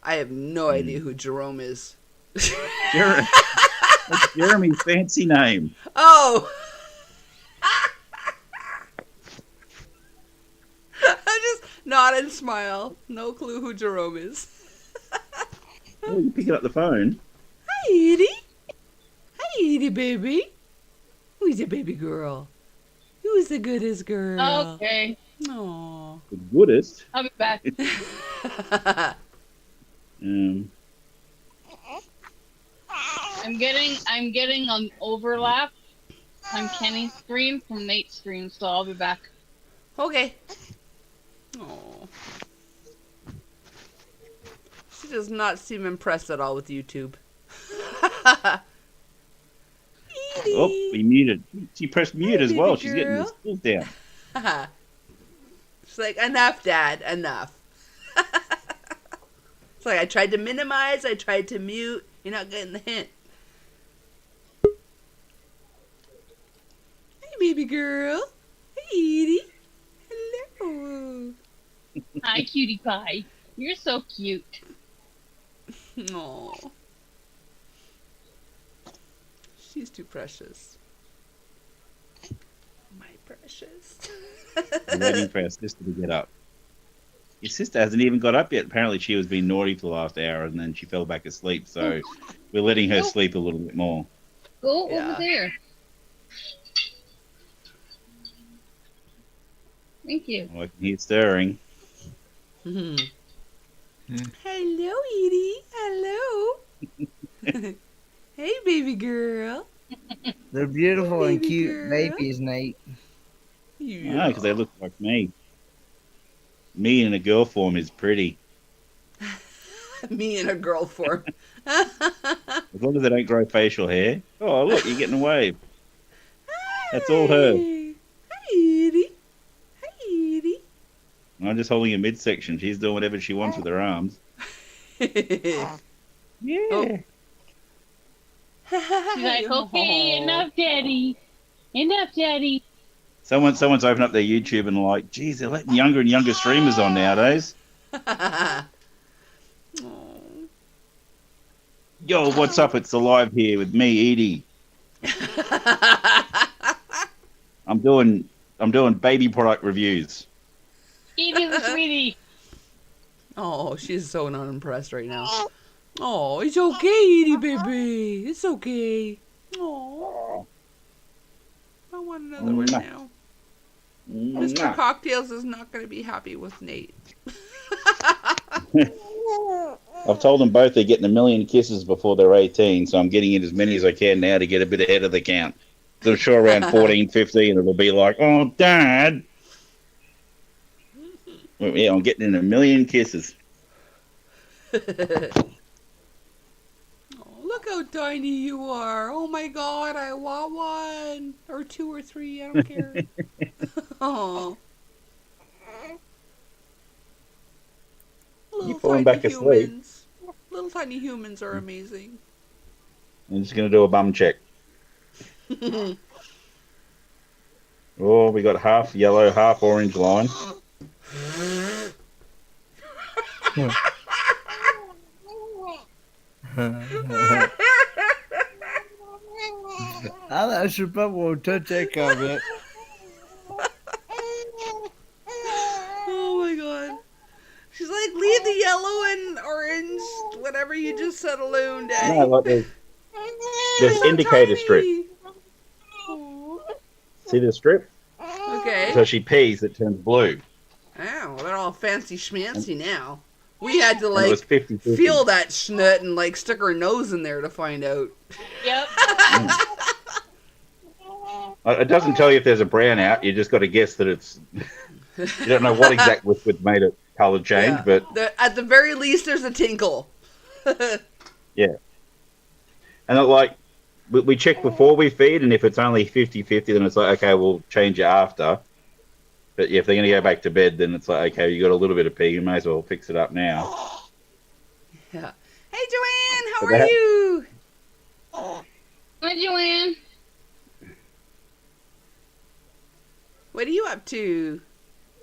I have no idea who Jerome is. Jeremy, that's Jeremy's fancy name. Oh. I just nod and smile. No clue who Jerome is. Oh, you picking up the phone? Hi, Edie. Hi, Edie, baby. Who's the baby girl? Who's the goodest girl? Okay. Aww. The goodest. I'll be back. I'm getting an overlap on Kenny's screen from Nate's screen, so I'll be back. Okay. Aww. She does not seem impressed at all with YouTube. Edie. Oh, we muted. She pressed mute Hi, as well. baby She's getting the girl. skills down. She's like, enough, Dad, enough. It's like, I tried to minimize, I tried to mute. You're not getting the hint. Hey, baby girl. Hey, Edie. Hello. Hi, cutie pie. You're so cute. Aww. She's too precious. My precious. I'm waiting for our sister to get up. Your sister hasn't even got up yet. Apparently, she was being naughty for the last hour, and then she fell back asleep. So we're letting her sleep a little bit more. Go Yeah. over there. Thank you. I can hear stirring. Hello, Edie. Hello. Hey, baby girl. They're beautiful and Baby cute girl. babies, Nate. Yeah, because they look like me. Me in a girl form is pretty. Me in a girl form. As long as they don't grow facial hair. Oh, look, you're getting a wave. That's all her. Hi, Edie. Hi, Edie. I'm just holding a midsection. She's doing whatever she wants with her arms. Yeah. Oh. She's like, okay, enough, daddy. Enough, daddy. Someone's opened up their YouTube and like, geez, they're letting younger and younger streamers on nowadays. Aw. Yo, what's up? It's Alive here with me, Edie. I'm doing baby product reviews. Edie the sweetie. Oh, she's so not impressed right now. Oh, it's okay, Edie, baby. It's okay. Oh, I want another one now. Mr. Mwah. Cocktails is not going to be happy with Nate. I've told them both they're getting 1 million kisses before they're 18, so I'm getting in as many as I can now to get a bit ahead of the count. So I'm sure around 14, 15, it'll be like, oh, Dad. Well, yeah, I'm getting in 1 million kisses. Oh, look how tiny you are. Oh my God, I want one. Or 2 or 3, I don't care. Oh. You're falling back asleep. Humans. Little tiny humans are amazing. I'm just going to do a bum check. Oh, we got half yellow, half orange line. I'm not sure if I want to touch that comment. Oh my God. She's like, leave the yellow and orange, whatever you just said alone, Daddy. No, like there's So indicator tiny. strip. Oh. See the strip? Okay. So she pees, it turns blue. Oh, they're all fancy schmancy now. We had to And it like was 50-50. feel that schnut and like stick our nose in there to find out. Yep. It doesn't tell you if there's a brown out. You just got to guess that it's. You don't know what exact liquid made it color change, Yeah. but At the very least, there's a tinkle. yeah. And like we check before we feed, and if it's only 50-50, then it's like, okay, we'll change it after. But yeah, if they're going to go back to bed, then it's like, okay, you got a little bit of pee, you may as well fix it up now. Yeah. Hey, Joanne, how But are you? Hi, Joanne. What are you up to?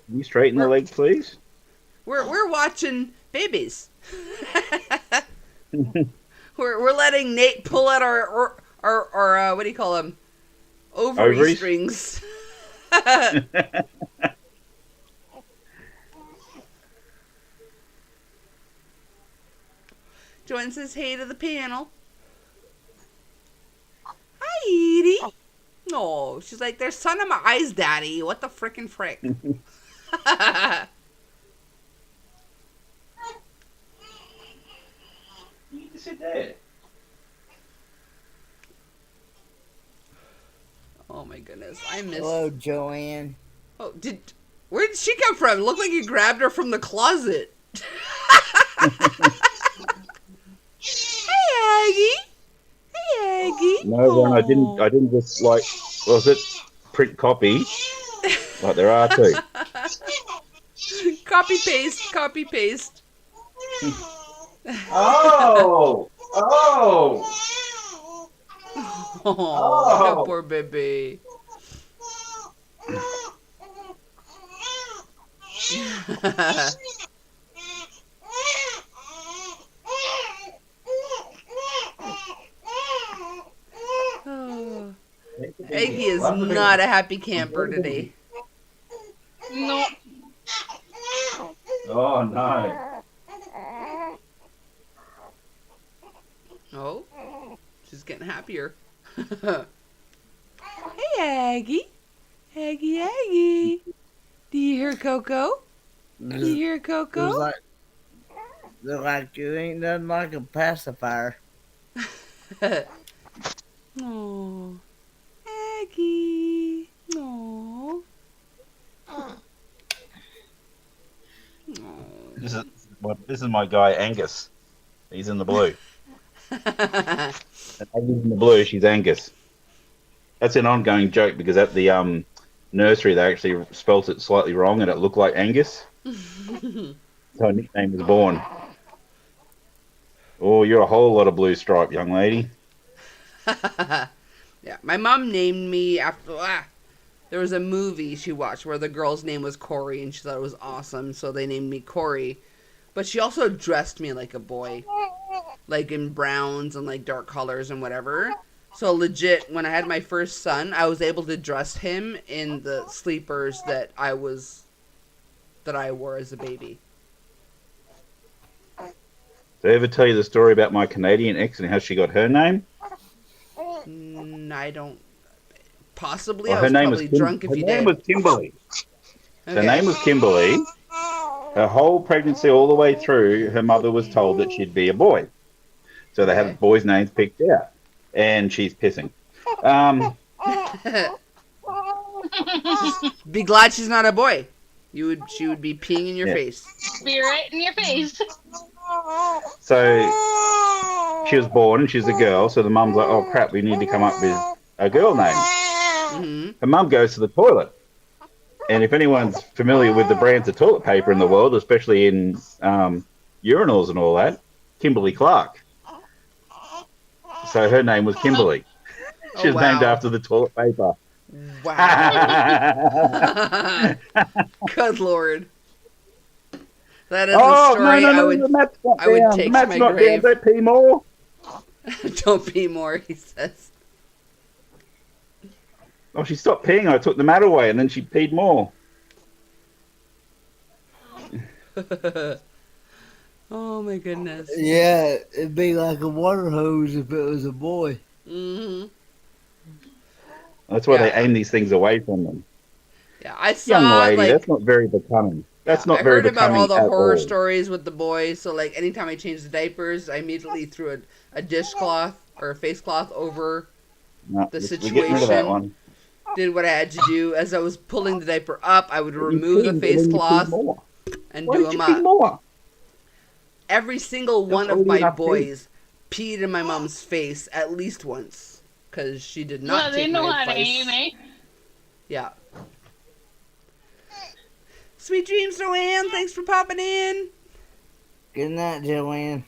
Can you straighten the legs, please? We're watching babies. we're letting Nate pull out our what do you call them? Ovary strings. Joanne says hey to the panel. Hi, Edie. Oh, she's like, there's sun in my eyes, Daddy. What the frickin' frick? You need to sit there. Oh my goodness, I miss. Hello, Joanne. Oh, where did she come from? It looked like you grabbed her from the closet. Hey, Aggie. Hey, Aggie. No, Ron, I didn't just like. Was it print copy? Like there are two. Copy paste. Copy paste. Oh! Oh! Oh, good poor baby. Oh. Aggie is not a happy camper today. No. Oh no! Oh, she's getting happier. Hey, Aggie. Aggie. Do you hear Coco? Do you hear Coco? They're like you ain't nothing like a pacifier. Oh, Aggie. Oh. This is my guy Angus. He's in the blue. And Aggie's in the blue. She's Angus. That's an ongoing joke because at the nursery they actually spelt it slightly wrong and it looked like Angus. So a nickname was born. Oh, you're a whole lot of blue stripe, young lady. Yeah, my mom named me after. There was a movie she watched where the girl's name was Corey, and she thought it was awesome, so they named me Corey. But she also dressed me like a boy, like in browns and like dark colors and whatever. So legit, when I had my first son, I was able to dress him in the sleepers that I wore as a baby. Did I ever tell you the story about my Canadian ex and how she got her name? I don't. Possibly, Well, I was probably drunk if you did. Her name was Kimberly. Okay. Her name was Kimberly, Her whole pregnancy, all the way through, her mother was told that she'd be a boy. So they Okay. had boys' names picked out. And she's pissing. Be glad she's not a boy. She would be peeing in your Yeah. face. Be right in your face. So she was born and she's a girl. So the mum's like, oh crap, we need to come up with a girl name. Mm-hmm. Her mum goes to the toilet. And if anyone's familiar with the brands of toilet paper in the world, especially in urinals and all that, Kimberly Clark. So her name was Kimberly. She was named after the toilet paper. Wow. Good Lord. That is a Oh, story no, the mat's not I would down. take The to mat's my not grave. down. Don't pee more. Don't pee more, he says. Oh, she stopped peeing. I took the mat away, and then she peed more. Oh my goodness. Yeah, it'd be like a water hose if it was a boy. Mm-hmm. That's why they Yeah. aim these things away from them. Yeah, I Young saw lady, like that's not very becoming. That's not I very heard about all becoming the at horror all. stories with the boys. So like anytime I changed the diapers, I immediately threw a dishcloth or a face cloth over. No, The we're getting rid of that situation. one. Did what I had to do. As I was pulling the diaper up, I would But you remove the peed, and face then you peed cloth more. and Why do did you them pee up. more? Every single That's one of already my enough pee. boys peed in my mom's face at least once because she did not Well, they take know my how to advice. aim, eh? Yeah. Sweet dreams, Joanne. Thanks for popping in. Good night, Joanne.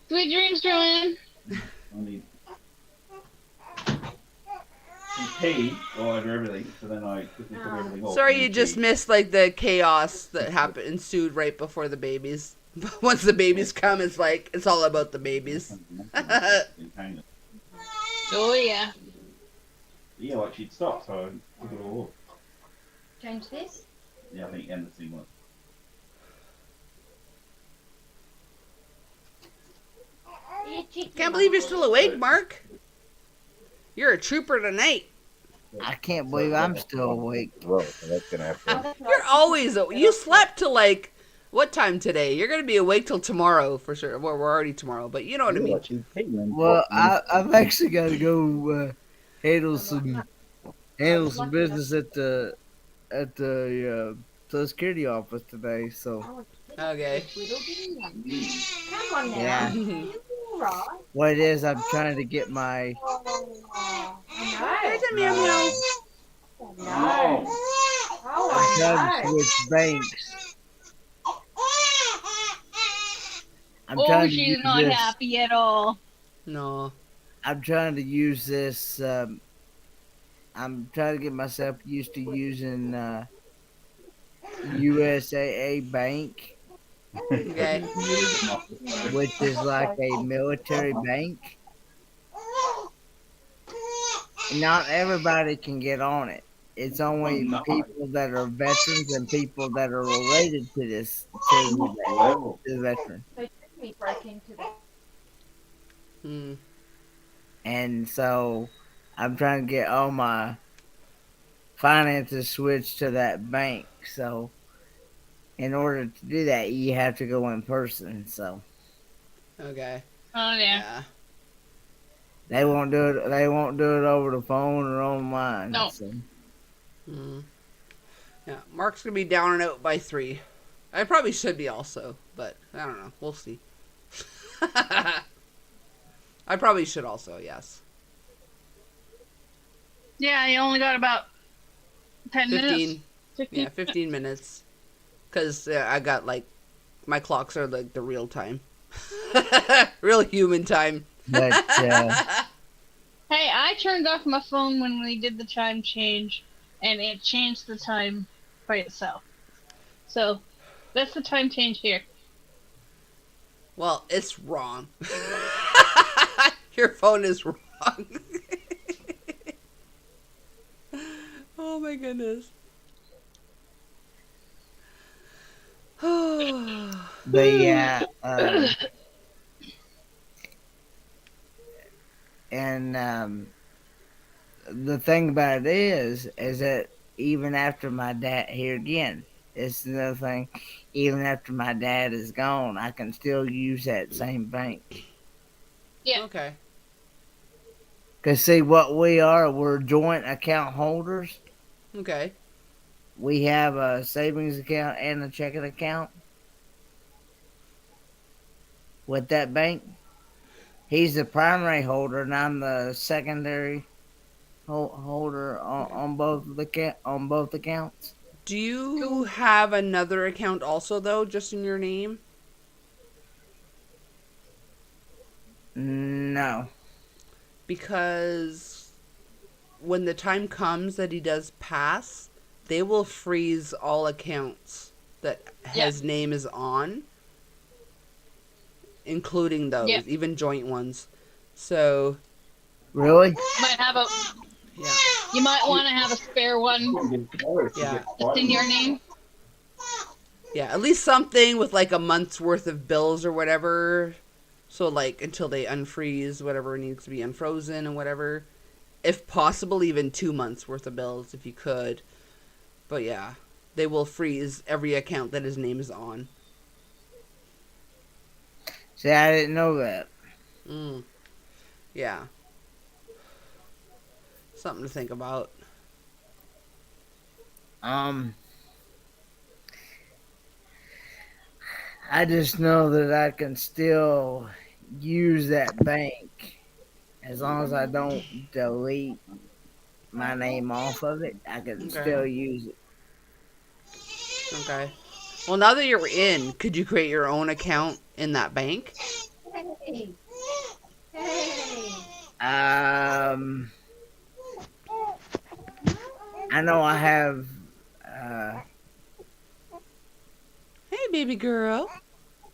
Sweet dreams, Joanne. I need some pee all over everything, so then I quickly put everything off. Sorry and you then just pee. missed like the chaos that happened ensued right before the babies. Once the babies come, it's like it's all about the babies. Oh, yeah. Yeah, like she'd stop, so I took it all off. Change this. Yeah, I think and the thing was. Can't believe you're still awake, Mark. You're a trooper tonight. I can't believe I'm still awake. Well, so that's gonna have to. You're always you slept till like what time today? You're gonna be awake till tomorrow for sure. Well, we're already tomorrow, but you know what I mean. She's peeing and Well, what- I've actually got to go handle some business at the Social Security office today. So Okay. Come on now. yeah, Right. what it is, I'm trying to get my There's a meow meow. No. I'm trying Oh, to switch banks. I'm Oh, trying to she's use not this. happy at all. No. I'm trying to use this. I'm trying to get myself used to using USAA Bank, Okay. which is like a military bank. Not everybody can get on it. It's only people that are veterans and people that are related to this to the veteran. We break into the Hmm. And so I'm trying to get all my finances switched to that bank. So in order to do that, you have to go in person. So Okay. Oh, yeah. Yeah. they won't do it. They won't do it over the phone or online. No. So. Hmm. Yeah. Mark's gonna be down and out by 3. I probably should be also, but I don't know. We'll see. I probably should also. Yes. Yeah, you only got about 10 minutes. 15. 15. Yeah, 15 minutes. Because I got, like, my clocks are, like, the real time. Real human time. But Hey, I turned off my phone when we did the time change, and it changed the time by itself. So, that's the time change here. Well, it's wrong. Your phone is wrong. Oh, my goodness. but yeah, and the thing about it is that even after my dad, here again, It's another thing. Even after my dad is gone, I can still use that same bank. Yeah. Okay. Cause see what we are, we're joint account holders. Okay. We have a savings account and a checking account with that bank. He's the primary holder, and I'm the secondary holder on both accounts. Do you Cool. have another account also though, just in your name? No. Because when the time comes that he does pass, they will freeze all accounts that his name is on, including those, Yeah. even joint ones. So, Really? Might have a. yeah. You might want to have a spare one Yeah. just in your name. Yeah, at least something with like a month's worth of bills or whatever. So like until they unfreeze whatever needs to be unfrozen and whatever. If possible, even 2 months worth of bills if you could. But yeah, they will freeze every account that his name is on. See, I didn't know that. Yeah. Something to think about. I just know that I can still use that bank as long as I don't delete my name off of it. I can Okay. still use it. Okay. Well, now that you're in, could you create your own account in that bank? I know I have. Hey, baby girl.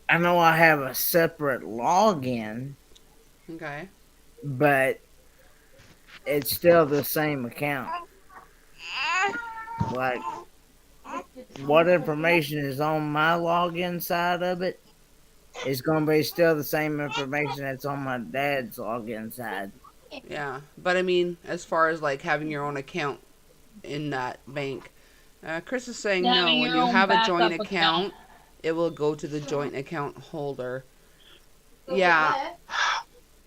I know I have a separate login, Okay. but it's still the same account. Like, what information is on my login side of it is going to be still the same information that's on my dad's login side. Yeah, but I mean, as far as like having your own account in that bank, Chris is saying no. Having When your you own have a joint backup account, it will go to the joint account holder. Yeah,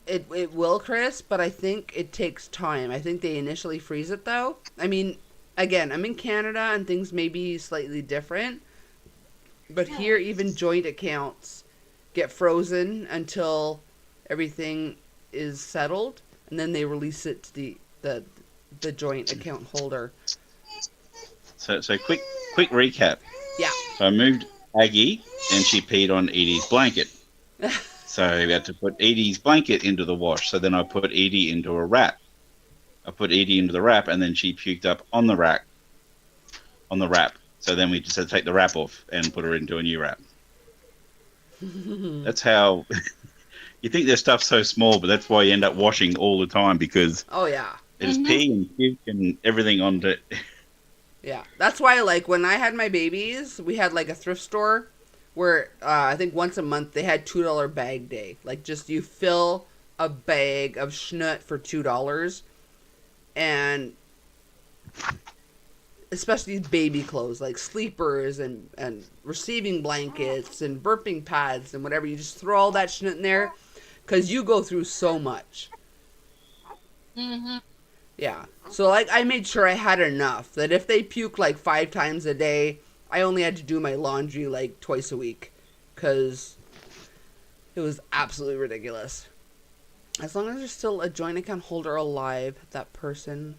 it will, Chris, but I think it takes time. I think they initially freeze it though. I mean, again, I'm in Canada and things may be slightly different, but here even joint accounts get frozen until everything is settled, and then they release it to the joint account holder. So quick recap. Yeah. So I moved Aggie, and she peed on Edie's blanket. So we had to put Edie's blanket into the wash. So then I put Edie into a wrap. I put Edie into the wrap, and then she puked up on the wrap. So then we just had to take the wrap off and put her into a new wrap. That's how. You think their stuff's so small, but that's why you end up washing all the time, because Oh yeah. there's pee and puke and everything on it. Yeah. That's why like when I had my babies, we had like a thrift store where I think once a month they had $2 bag day. Like just you fill a bag of schnut for $2, and especially baby clothes like sleepers and receiving blankets and burping pads and whatever. You just throw all that schnut in there because you go through so much. Yeah. So like I made sure I had enough that if they puke like 5 times a day, I only had to do my laundry like twice a week, because it was absolutely ridiculous. As long as there's still a joint account holder alive, that person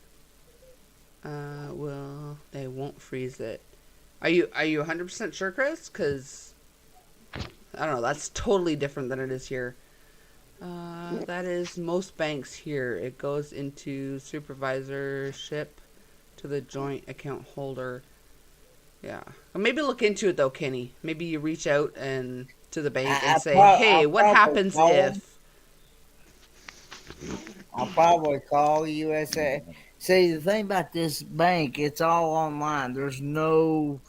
they won't freeze it. Are you 100% sure, Chris? Because I don't know, that's totally different than it is here. That is most banks here. It goes into supervisorship to the joint account holder. Yeah. Well, maybe look into it though, Kenny. Maybe you reach out and to the bank and say, "Hey, what happens if?" I'll probably call USA. See, the thing about this bank, it's all online. There's no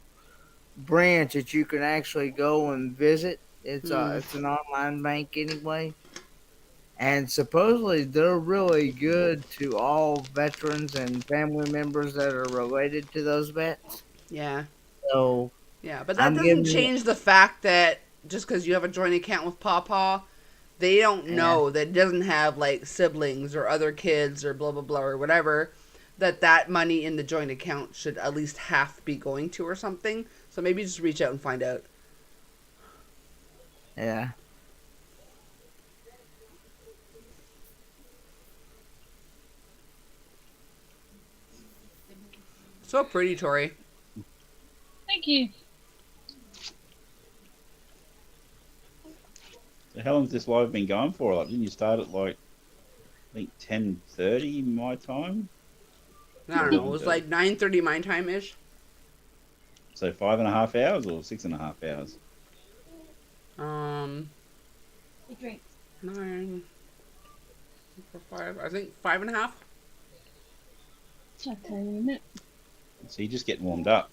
branch that you can actually go and visit. It's an online bank anyway. And supposedly they're really good to all veterans and family members that are related to those vets. Yeah. So Yeah, but that I'm doesn't giving you- change the fact that just because you have a joint account with Pawpaw, they don't know that it doesn't have like siblings or other kids or blah blah blah or whatever. That money in the joint account should at least half be going to or something. So maybe just reach out and find out. Yeah. So pretty, Tori. Thank you. So how long's this live been going for? Like, didn't you start at like, I think 10:30 my time? I don't know. It was like 9:30 my time ish. So 5.5 hours or 6.5 hours? You drink. 9, 5. I think 5.5. I'll tell you in a minute. So you're just getting warmed up.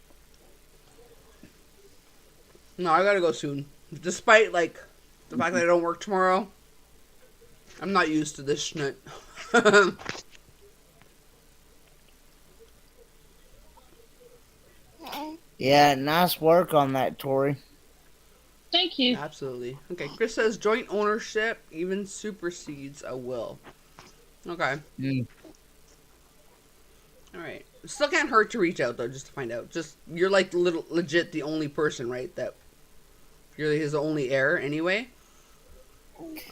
No, I gotta go soon. Despite like the fact that I don't work tomorrow, I'm not used to this shit. Yeah, nice work on that, Tori. Thank you. Absolutely. Okay, Chris says joint ownership even supersedes a will. Okay. Mm. All right. Still can't hurt to reach out though, just to find out. Just you're like legit the only person, right? That you're his only heir anyway.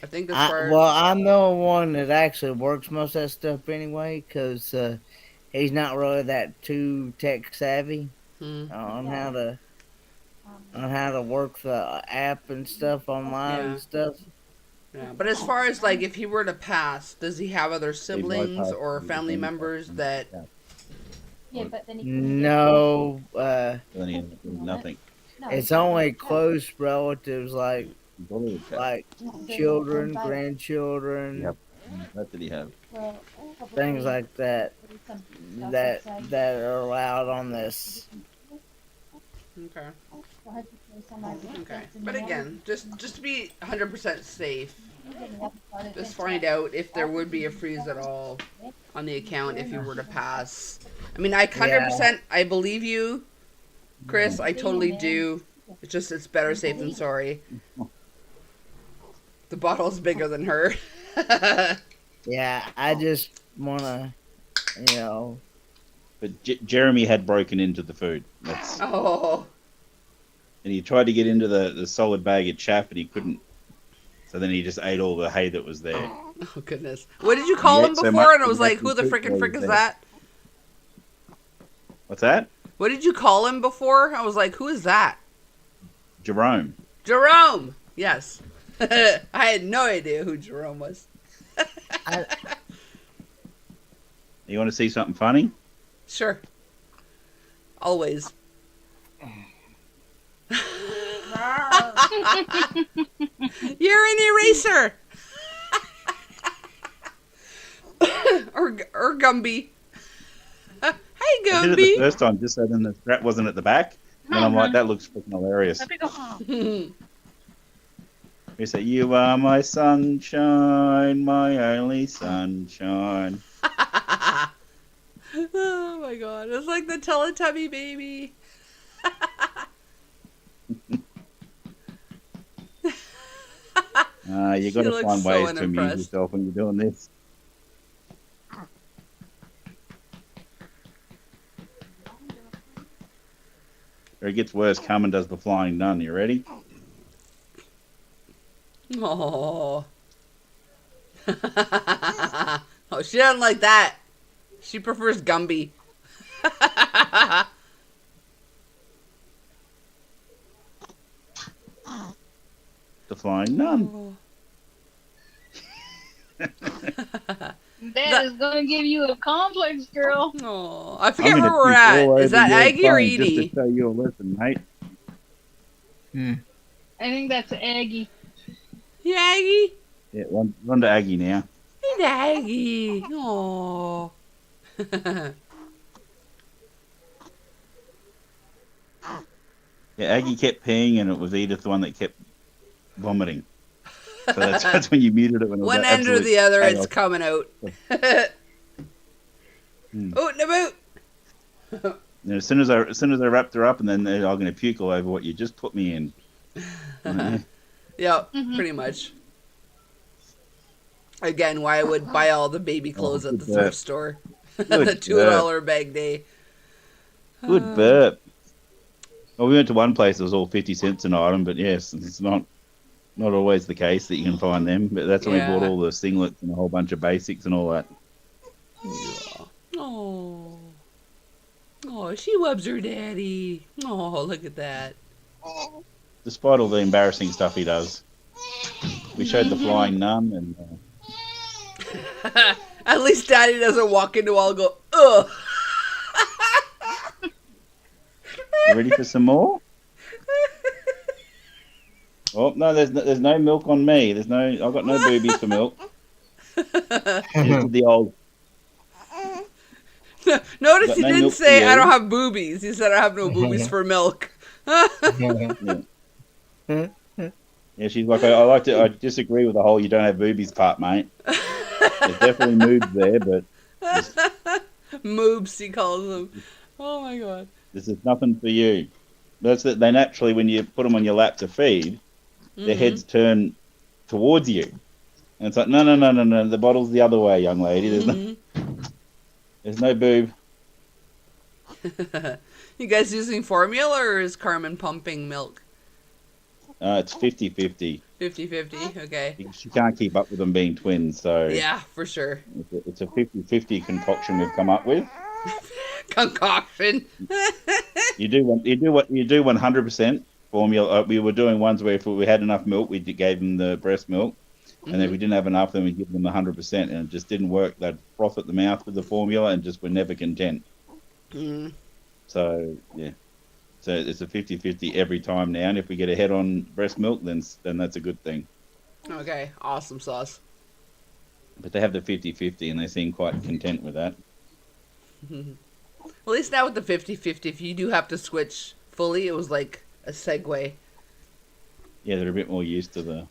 I think as far Well, I'm the one that actually works most of that stuff anyway, because he's not really that too tech savvy on how to work the app and stuff online and stuff. Yeah, but as far as like if he were to pass, does he have other siblings bypass or the family thing. members that? Yeah, but then No, Then he ends up with nothing. it's only close relatives like children, grandchildren, Yep. What did he have? things like that that are allowed on this. Okay. Okay. But again, just to be 100% safe, just find out if there would be a freeze at all on the account if you were to pass. I mean, I 100% I believe you, Chris. I totally do. It's just it's better safe than sorry. The bottle's bigger than her. Yeah, I just wanna, But Jeremy had broken into the food. Oh. And he tried to get into the solid bag of chaff, and he couldn't. So then he just ate all the hay that was there. Oh, goodness. What did you call him before? And I was like, who the frickin' frick is that? What's that? What did you call him before? I was like, who is that? Jerome. Jerome! Yes. I had no idea who Jerome was. You want to see something funny? Sure. Always. You're an eraser! or Gumby. Hey, I did it the Gumby! first time just so then the strap wasn't at the back. And I'm like, that looks freaking hilarious. He said, "You are my sunshine, my only sunshine." Oh my god, it's like the Teletubby baby. You got to find ways to amuse yourself when you're doing this. Or it gets worse. Carmen does the flying nun. You ready? Oh. Oh, she doesn't like that. She prefers Gumby. The flying nun. That is gonna give you a complex, girl. Oh, I forget where we're at. Is that Aggie or Edie? Just to show you a lesson, mate. I think that's Aggie. Yeah, Aggie. Yeah, run to Aggie now. Hey, Aggie. Oh. Yeah, Aggie kept peeing, and it was Edith the one that kept vomiting. So that's when you muted it. When it was one end or the other, chaos. it's coming out. Oh, no boot. You know, as soon as I wrapped her up, and then I'm going to puke all over what you just put me in. Yeah, pretty much. Again, why I would buy all the baby clothes at the thrift store. The $2 bag day. Good burp. Well, we went to one place that was all 50 cents an item, but yes, it's not always the case that you can find them. But that's when we bought all the singlets and a whole bunch of basics and all that. Yeah. Oh. Oh, she loves her daddy. Oh, look at that. Despite all the embarrassing stuff he does. We showed the flying nun, and at least daddy doesn't walk into all and go, ugh. you ready for some more? Oh no, there's no milk on me. I've got no boobies for milk. Just the old. Notice he didn't say I don't have boobies. He said I have no boobies for milk. Yeah, she's like, I disagree with the whole you don't have boobies part, mate. There's definitely moobs there, but moobs he calls them. Oh my god. This is nothing for you. That's that. They naturally, when you put them on your lap to feed, their heads turn towards you, and it's like no. The bottle's the other way, young lady. There's no boob. You guys using formula or is Carmen pumping milk? It's 50-50. 50-50, okay. She can't keep up with them being twins, so yeah, for sure. It's a 50-50 concoction we've come up with. Concoction. You do 100% formula. We were doing ones where if we had enough milk, we gave them the breast milk, and if we didn't have enough, then we give them 100%, and it just didn't work. They'd froth at the mouth with the formula and just were never content. So yeah. So it's a 50-50 every time now, and if we get ahead on breast milk, then that's a good thing. Okay, awesome sauce. But they have the 50-50, and they seem quite content with that. Well, at least now with the 50-50, if you do have to switch fully, it was like a segue. Yeah, they're a bit more used to the...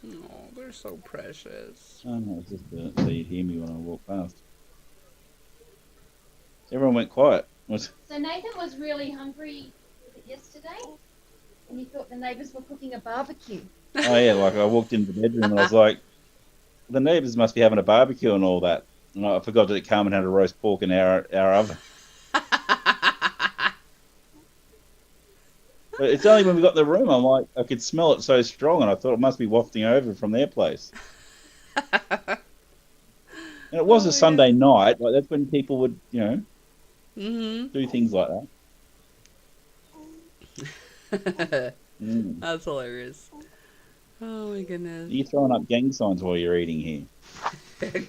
Oh, they're so precious. Oh, no, it's just so you hear me when I walk past. Everyone went quiet. So Nathan was really hungry yesterday, and he thought the neighbours were cooking a barbecue. Oh, yeah, like I walked into the bedroom and I was like, the neighbours must be having a barbecue and all that. And I forgot that Carmen had a roast pork in our oven. But it's only when we got the room, I'm like, I could smell it so strong, and I thought it must be wafting over from their place. And it was a Sunday night, like that's when people would, do things like that. That's hilarious. Oh my goodness. Are you throwing up gang signs while you're eating here?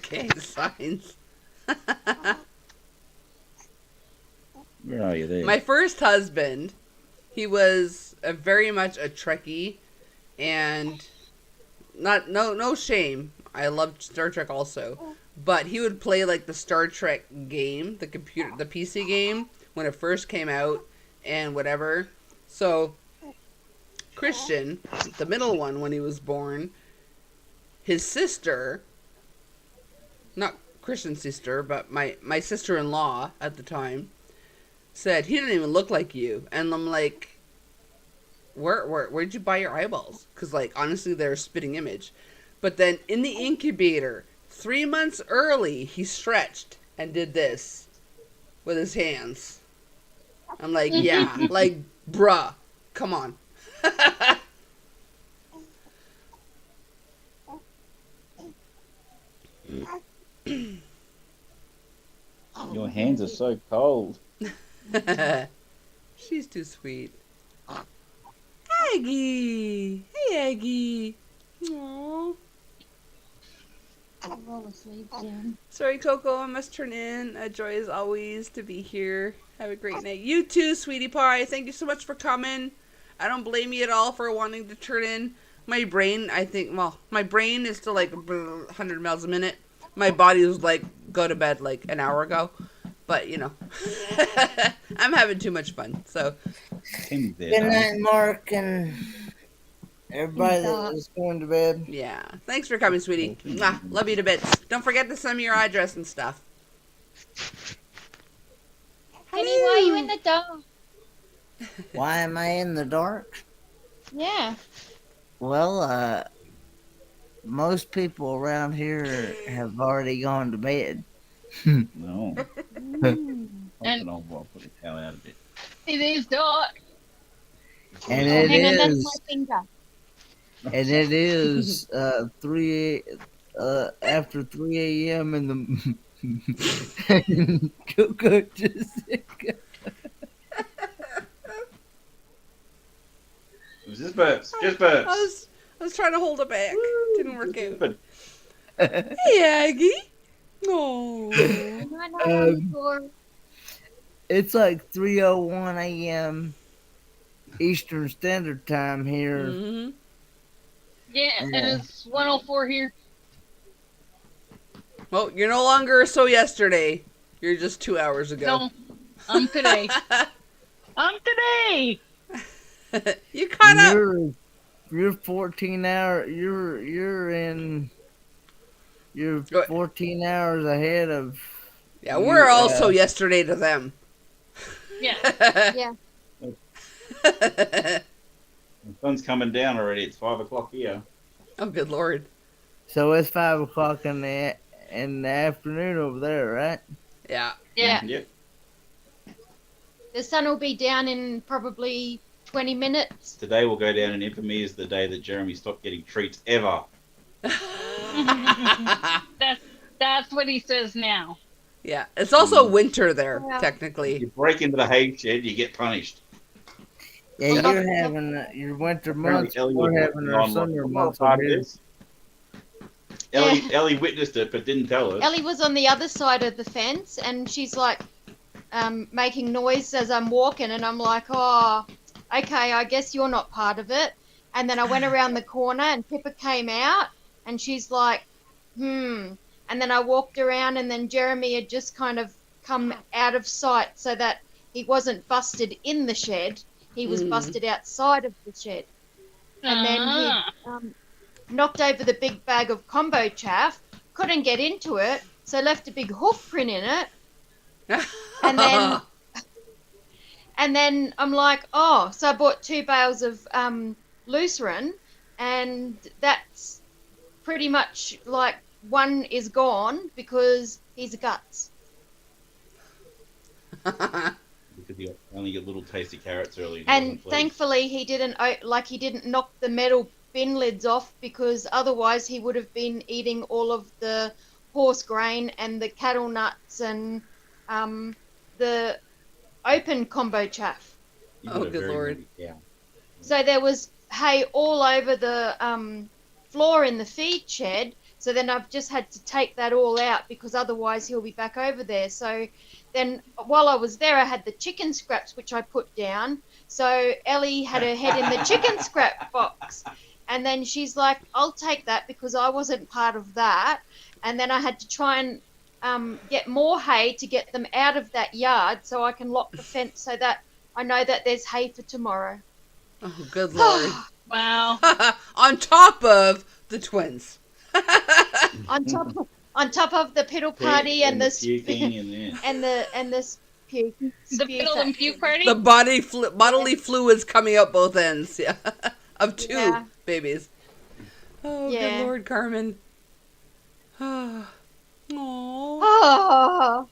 Gang signs. Where are you there? My first husband, he was very much a Trekkie, and no shame. I loved Star Trek also, but he would play like the Star Trek game, the PC game when it first came out, and whatever. So Christian, the middle one, when he was born, his sister, not Christian's sister, but my sister-in-law at the time, said, he didn't even look like you. And I'm like, where'd you buy your eyeballs? Because, like, honestly, they're a spitting image. But then in the incubator, 3 months early, he stretched and did this with his hands. I'm like, yeah, like, bruh, come on. Your hands are so cold. She's too sweet. Aggie! Hey, Aggie! Aww. I'll roll the sleeves down. Sorry, Coco, I must turn in. A joy as always to be here. Have a great night. You too, sweetie pie. Thank you so much for coming. I don't blame you at all for wanting to turn in. My brain, my brain is still like 100 miles a minute. My body was like, go to bed like an hour ago. But, I'm having too much fun, so. Good night, Mark, and Everybody dark. that is going to bed. Yeah. Thanks for coming, sweetie. Mwah. Love you to bits. Don't forget to send me your address and stuff. Penny, why are you in the dark? Why am I in the dark? Yeah. Well, most people around here have already gone to bed. No. Mm. And- I'll put the cow out a bit. It is dark. And Oh, it hang on, that's is, my finger. and it is 3 after 3 a.m. in the and Coco just It was just burps. Just burps. I was trying to hold it back. Didn't work out. But Hey, Aggie. Oh. it's like 3:01 a.m. Eastern Standard Time here. Mm-hmm. Yeah, and it's 104 here. Well, you're no longer so yesterday. You're just 2 hours ago. No, I'm today. I'm today. You caught up. You're 14 hour. You're 14 hours ahead of. Yeah, we're also yesterday to them. Yeah. Yeah. the sun's coming down already. It's 5 o'clock here. Oh, good Lord. So it's 5 o'clock in the afternoon over there, right? Yeah. Yeah. Yep. The sun will be down in probably 20 minutes. Today will go down in infamy as the day that Jeremy stopped getting treats ever. That's what he says now. Yeah. It's also winter there, Yeah. technically. You break into the hay shed, you get punished. Yeah, you're having your winter months. Ellie We're was having our on summer what months. part over of here. this. Ellie witnessed it but didn't tell us. Ellie was on the other side of the fence, and she's like making noise as I'm walking, and I'm like, oh, okay, I guess you're not part of it. And then I went around the corner, and Pippa came out, and she's like, And then I walked around, and then Jeremy had just kind of come out of sight so that he wasn't busted in the shed. He was busted outside of the shed. And then he knocked over the big bag of combo chaff, couldn't get into it, so left a big hoof print in it. And then I'm like, oh, so I bought 2 bales of Lucerne, and that's pretty much like one is gone because he's a guts. Because you only get little tasty carrots early. And thankfully he didn't knock the metal bin lids off, because otherwise he would have been eating all of the horse grain and the cattle nuts and the open combo chaff. Oh, good Lord. Yeah. So there was hay all over the floor in the feed shed. So then I've just had to take that all out, because otherwise he'll be back over there. So then while I was there, I had the chicken scraps, which I put down. So Ellie had her head in the chicken scrap box. And then she's like, I'll take that because I wasn't part of that. And then I had to try and get more hay to get them out of that yard so I can lock the fence so that I know that there's hay for tomorrow. Oh, good Lord. Wow. On top of the twins. on top of the piddle party and the puking and the puke. The piddle and puke party? The bodily fluids coming out both ends. Yeah. Of 2 babies. Oh, Yeah. good Lord, Carmen. Oh. Oh.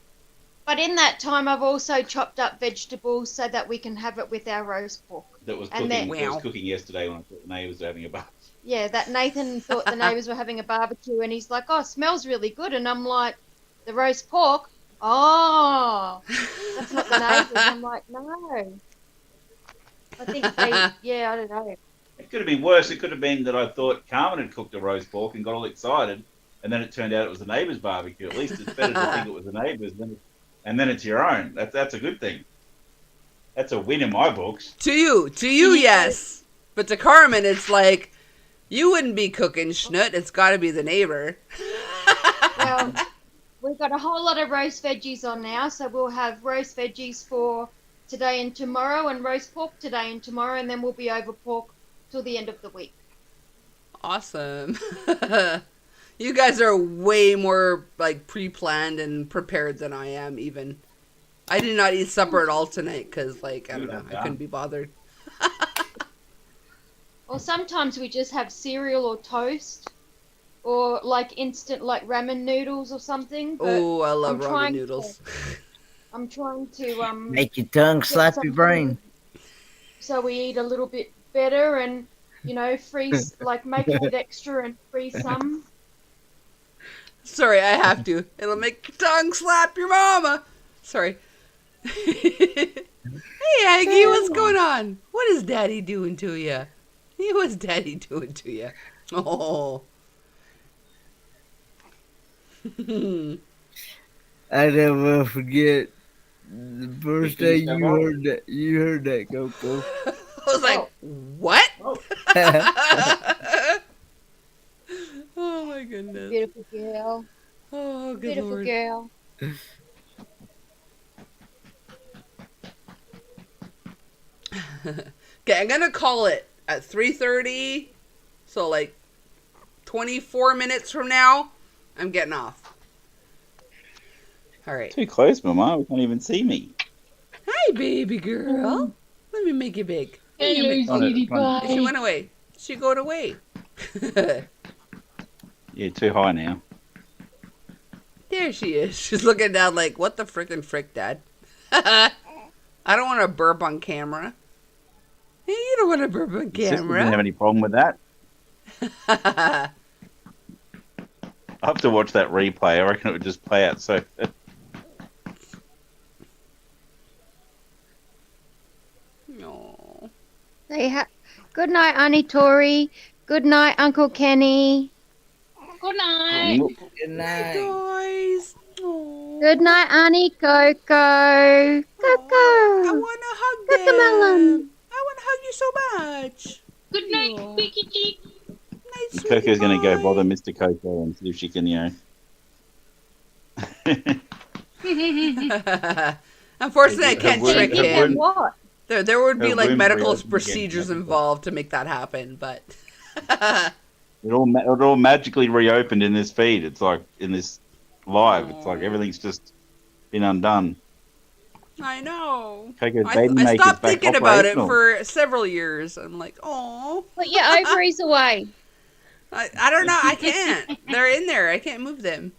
But in that time, I've also chopped up vegetables so that we can have it with our roast pork. that was And cooking. then- That was cooking yesterday when I thought the neighbours were having a bath. Yeah, that Nathan thought the neighbours were having a barbecue, and he's like, "Oh, it smells really good." And I'm like, "The roast pork? Oh, that's not the neighbours." I'm like, "No." I think I don't know. It could have been worse. It could have been that I thought Carmen had cooked a roast pork and got all excited, and then it turned out it was the neighbour's barbecue. At least it's better to think it was the neighbour's and then it's your own. That's a good thing. That's a win in my books. To you, yes. But to Carmen, it's like, you wouldn't be cooking schnut. It's got to be the neighbor. Well, we've got a whole lot of roast veggies on now, so we'll have roast veggies for today and tomorrow, and roast pork today and tomorrow, and then we'll be over pork till the end of the week. Awesome. You guys are way more like pre-planned and prepared than I am even. I did not eat supper at all tonight because, like, I don't know, I couldn't be bothered. Or sometimes we just have cereal or toast, or like instant like ramen noodles or something. But Oh, I love I'm ramen trying noodles. I'm trying to Make your tongue get slap some your brain. so we eat a little bit better and freeze like make a bit extra and freeze some. Sorry, I have to. It'll make your tongue slap your mama. Sorry. Hey, Aggie, what's going on? What is Daddy doing to you? What's Daddy doing to you? Oh. I never will forget the first day you heard that, Coco. I was like, what? Oh my goodness. Beautiful girl. Oh, good Beautiful Lord. girl. Okay, I'm gonna call it at 3:30. So like 24 minutes from now, I'm getting off. All right. Too close, Mama. We can't even see me. Hi, baby girl. Let me make you big. Hello, sweetie pie. She went away. She going away. Yeah, too high now. There she is. She's looking down like, what the frickin' frick, Dad? I don't want to burp on camera. Hey, you don't want to burp on Sister camera. didn't have any problem with that. I'll have to watch that replay. I reckon it would just play out so. No. Good night, Auntie Tori. Good night, Uncle Kenny. Good night. Good night. Guys. Aw. Good night, Auntie Coco. I Coco. want to hug Cocomelon. them. I want to hug you so much. Good night, Aw. Squeaky Cheek. Night, sweetie Coco's going to go pie. bother Mr. Coco and see if she can, Unfortunately, I can't Her trick womb- her him. womb- What? There would be her like womb medical reopened again. procedures involved to make that happen, but It all magically reopened in this feed. It's like in this live. It's like everything's just been undone. I know. Coco's I baby maker's stopped back thinking about it operational. for several years. I'm like, oh, Put your ovaries away. I don't know. I can't. They're in there. I can't move them.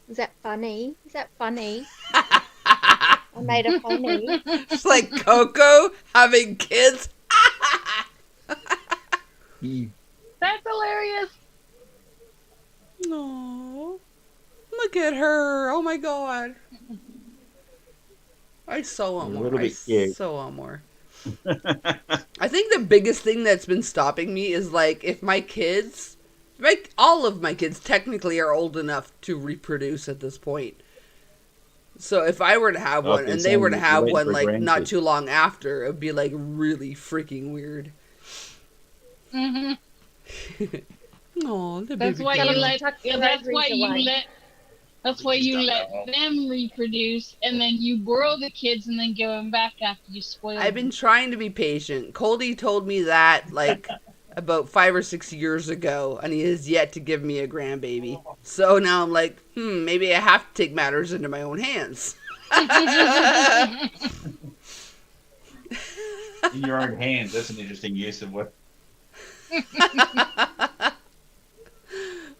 Is that funny? Is that funny? I made a funny. It's like Coco having kids. That's hilarious. No, look at her. Oh my god. I so want A more. little I bit cute. so want more. I think the biggest thing that's been stopping me is like if my kids, all of my kids technically are old enough to reproduce at this point. So if I were to have one Okay, and so they were to you're have waiting one for like not grandkids. too long after, it would be like really freaking weird. Hmm. Oh, the That's baby why girl. you let. Tuck your That's ovaries why you away. let. That's why you let them reproduce, and then you borrow the kids, and then give them back after you spoil them. I've been trying to be patient. Coldy told me that like about 5 or 6 years ago, and he has yet to give me a grandbaby. So now I'm like, maybe I have to take matters into my own hands. In your own hands. That's an interesting use of what.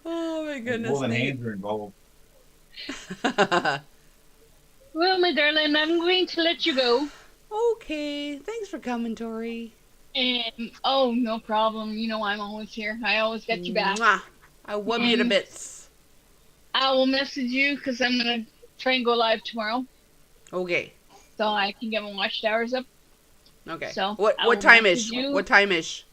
Oh my goodness. More than Nate. hands are involved. Well, my darling, I'm going to let you go. Okay, thanks for coming, Tori. And oh, no problem. You know I'm always here. I always get you back. Mwah. I love you to bits. I will message you because I'm gonna try and go live tomorrow, Okay. so I can get my watchhours up. Okay. So, what I will time message ish? you. What time ish?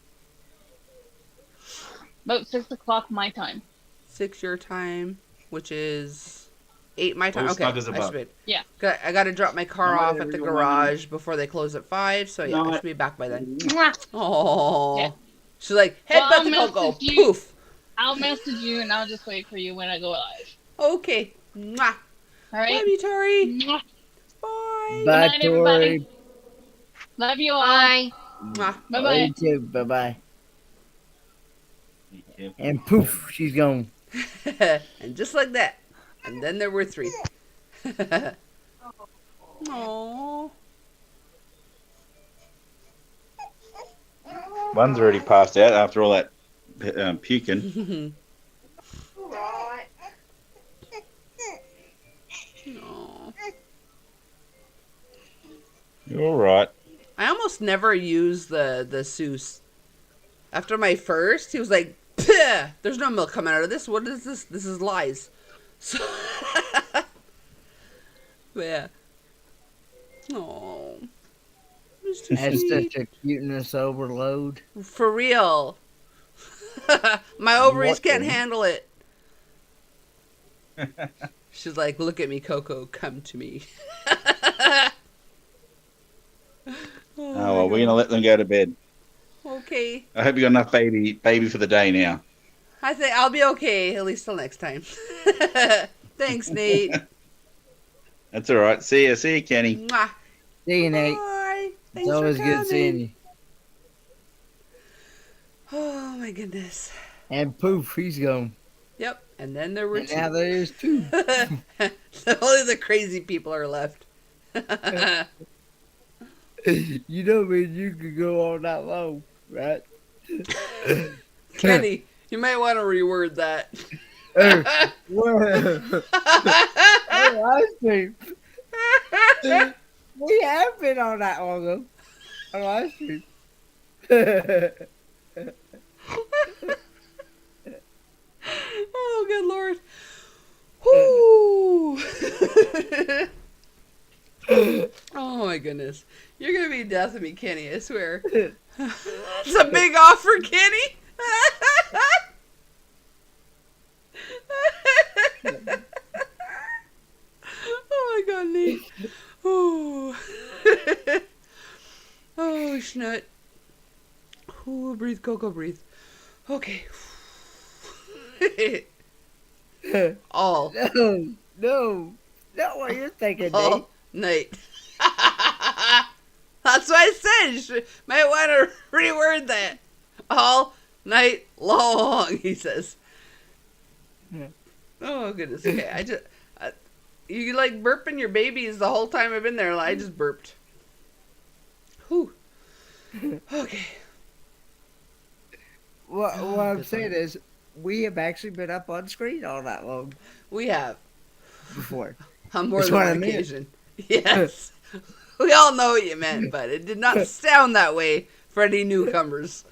About 6:00 my time. 6 your time, which is 8 my time. All Okay. snuggers I above. should be. Yeah. I got to drop my car Night, off at the everyone. garage before they close at 5. So yeah, I Night. should be back by then. Mwah. Oh. Yeah. She's like, Well, headbutt I'll the Coco. message you. Poof. I'll message you and I'll just wait for you when I go live. Okay. Mwah. All right. Love you, Tori. Mwah. Bye. Bye, night, everybody. Tori. Love you all. Bye. Mwah. Bye Love you bye. too. Bye bye. Be careful. And poof, she's gone. And just like that. And then there were 3. Aww. One's already passed out after all that puking. Aw. You're all right. I almost never use the Seuss. After my first, he was like, "Pah, there's no milk coming out of this. What is this? This is lies." So, but yeah. Oh, Mr. That's Sweet. such a cuteness overload. For real. My ovaries What can't the- handle it. She's like, "Look at me, Coco. Come to me." Oh, well, we're going to let them go to bed. Okay. I hope you got enough baby for the day now. I think I'll be okay, at least till next time. Thanks, Nate. That's all right. See you, Kenny. Mwah. See you, Nate. Bye. Thanks It's always for good seeing coming. you. Oh my goodness. And poof, he's gone. Yep. And then there were And 2. now there's 2. Only the crazy people are left. You know, man, you could go all night long, right? Kenny, you might want to reword that. Well, I see. We have been all that long ago. Oh, I see. Oh, good Lord. Whoo. Oh, my goodness. You're going to be death of me, Kenny, I swear. It's a big offer, Kenny. Oh, my God, Nate. Oh. Oh, schnut. Ooh, breathe, Coco, breathe. Okay. All No, not what you're thinking, Nate. all night. That's what I said. You might want to reword that. All night long, he says. Yeah. Oh, goodness. Okay, you like burping your babies the whole time I've been there. I just burped. Whew. Okay. What Oh, I'm good saying Lord. is, we have actually been up on screen all that long We have. before. On more That's than what one I meant. occasion. Yes. We all know what you meant, but it did not sound that way for any newcomers.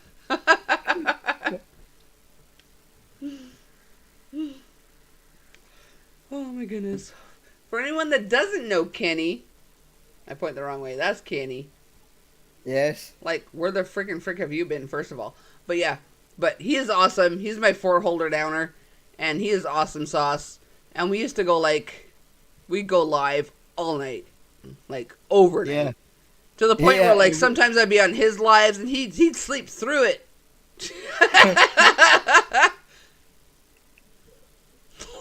Oh my goodness. For anyone that doesn't know Kenny, I point the wrong way. That's Kenny. Yes. Like, where the freaking frick have you been, first of all? But yeah, but he is awesome. He's my 4-holder downer, and he is awesome sauce. And we used to go, like, we'd go live all night, like, overnight. Yeah. To the point Yeah, where, like, it- sometimes I'd be on his lives, and he'd sleep through it.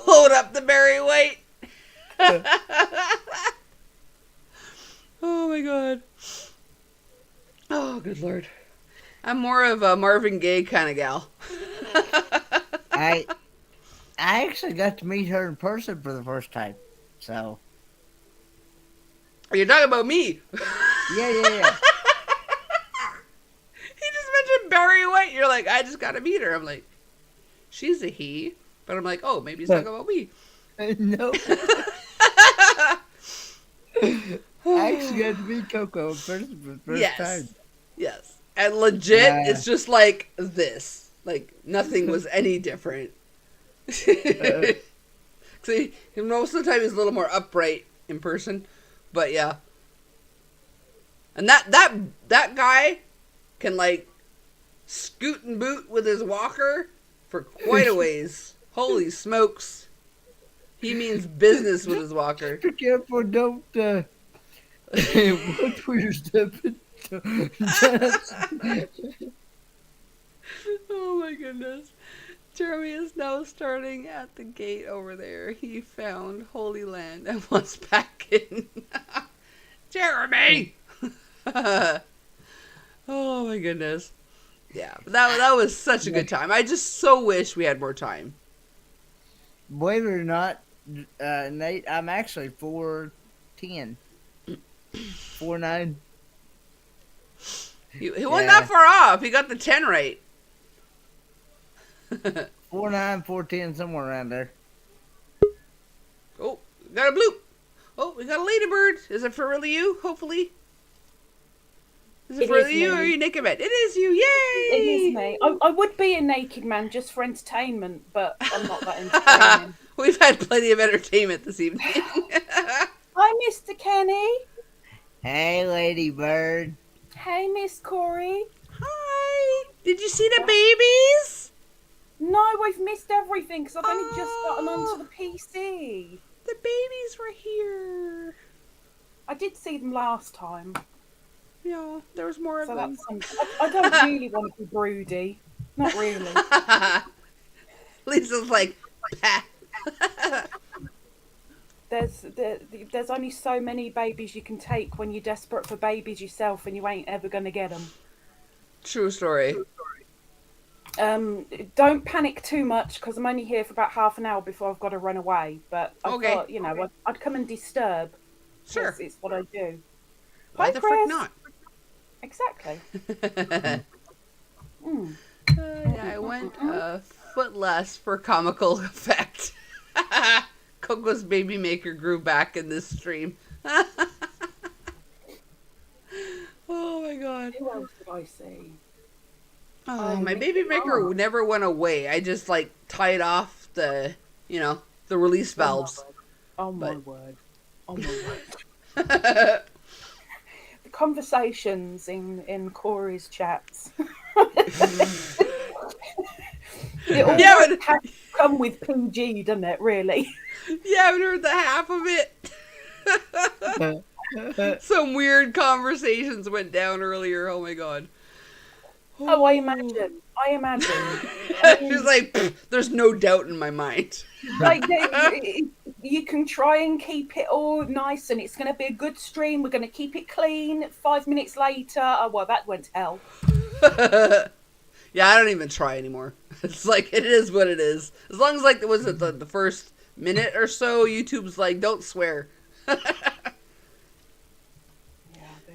Load up the Barry White. Oh, my God. Oh, good Lord. I'm more of a Marvin Gaye kind of gal. I actually got to meet her in person for the first time. So, Are you talking about me? yeah. He just mentioned Barry White. You're like, I just got to meet her. I'm like, she's a he. But I'm like, oh, maybe he's talking about me. No. I actually got to meet Coco in person for the first Yes. time. Yes. And legit, Yeah. it's just like this. Like, nothing was any different. See, most of the time he's a little more upright in person. But yeah. And that guy can, like, scoot and boot with his walker for quite a ways. Holy smokes. He means business with his walker. Be careful, don't watch where you're stepping. Oh my goodness. Jeremy is now starting at the gate over there. He found Holy Land and wants back in. Jeremy! Oh my goodness. Yeah, but that was such a good time. I just so wish we had more time. Believe it or not, Nate, I'm actually 4'10", 4'9". He wasn't that far off. He got the 10 right. 4'9", 4'10", somewhere around there. Oh, got a bloop. Oh, we got a ladybird. Is it for really you? Hopefully. Is it for really you or are you naked man? It is you. Yay! It is me. I would be a naked man just for entertainment, but I'm not that entertaining. We've had plenty of entertainment this evening. Hi, Mr. Kenny. Hey, Ladybird. Hey, Miss Corey. Hi. Did you see the babies? No, we've missed everything because I've only just gotten onto the PC. The babies were here. I did see them last time. Yeah, there was more of them. I don't really want to be broody. Not really. Lisa's like, bah. There's only so many babies you can take when you're desperate for babies yourself and you ain't ever going to get them. True story. Don't panic too much because I'm only here for about half an hour before I've got to run away. But I thought, you know, I'd come and disturb. Sure. It's what I do. Why Hi, the Chris. frick not? Exactly. Yeah, I went a foot less for comical effect. Coco's baby maker grew back in this stream. Oh my god. Who else did I see? Oh, my baby maker never went away. I just like tied off the, you know, the release valves. Oh my word. Oh my word. The conversations in Corey's chats. It always has to come with PG, doesn't it, really? Yeah, I haven't heard the half of it. Some weird conversations went down earlier. Oh my god. Oh, I imagine. She's like, there's no doubt in my mind. Like, you can try and keep it all nice and it's going to be a good stream. We're going to keep it clean. 5 minutes later, oh, well, that went to hell. Yeah, I don't even try anymore. It's like, it is what it is. As long as, like, it was the first minute or so, YouTube's like, don't swear.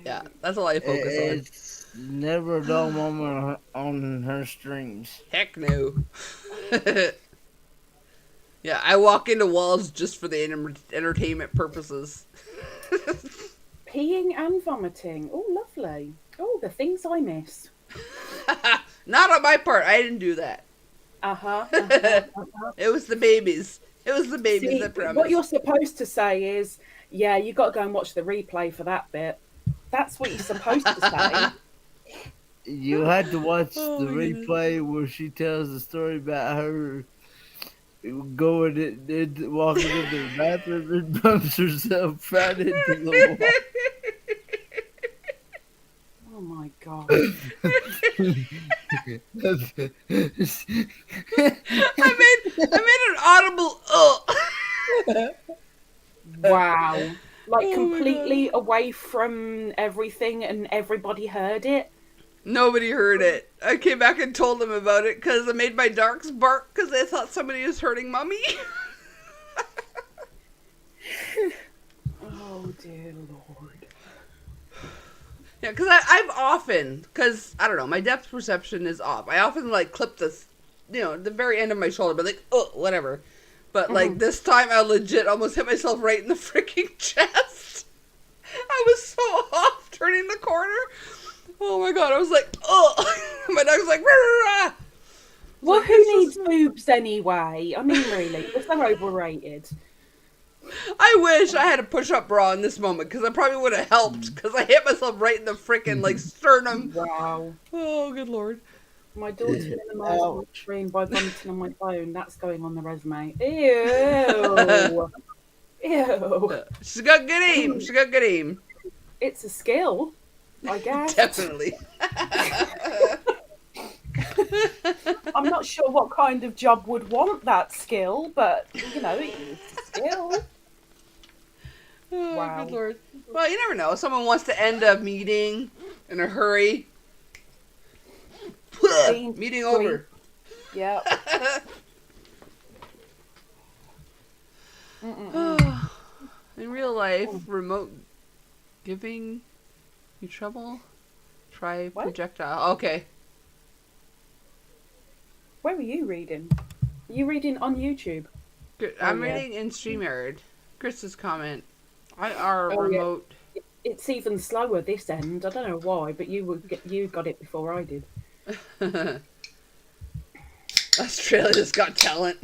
Yeah, that's all I focus on. It's never a dull moment on her streams. Heck no. Yeah, I walk into walls just for the entertainment purposes. Peeing and vomiting. Oh, lovely. Oh, the things I miss. Not on my part. I didn't do that. It was the babies. It was the babies, See, I promise. what you're supposed to say is, yeah, you got to go and watch the replay for that bit. That's what you're supposed to say. You had to watch the replay where she tells the story about her walking into the bathroom and bumps herself right into the wall. Oh my god. I made an audible Wow. Like completely away from everything and everybody heard it. Nobody heard it. I came back and told them about it because I made my darks bark because they thought somebody was hurting Mummy. Oh dear Lord. Yeah, because I've often, because, I don't know, my depth perception is off. I often, like, clip this, you know, the very end of my shoulder, but like, oh, whatever. But, like, this time I legit almost hit myself right in the freaking chest. I was so off turning the corner. Oh my god, I was like, oh. My dog was like, rah, rah. Well, like, who needs boobs anyway? I mean, really, they're so overrated. I wish I had a push-up bra in this moment, because I probably would have helped, because I hit myself right in the freaking, like, sternum. Wow. Oh, good lord. My daughter minimised my stream by vomiting on my phone. That's going on the resume. Ew. Ew. She's got good aim. She's got good aim. It's a skill, I guess. Definitely. I'm not sure what kind of job would want that skill, but, you know, it's a skill. Oh, Wow. good lord. Well, you never know. Someone wants to end a meeting in a hurry. Being Meeting free. over. Yeah. In real life, remote giving you trouble? Try What? projectile. Okay. Where are you reading? Are you reading on YouTube? I'm yeah. reading in StreamYard. Chris's comment. Our Oh, yeah. remote. It's even slower this end. I don't know why, but you got it before I did. Australia's Got Talent.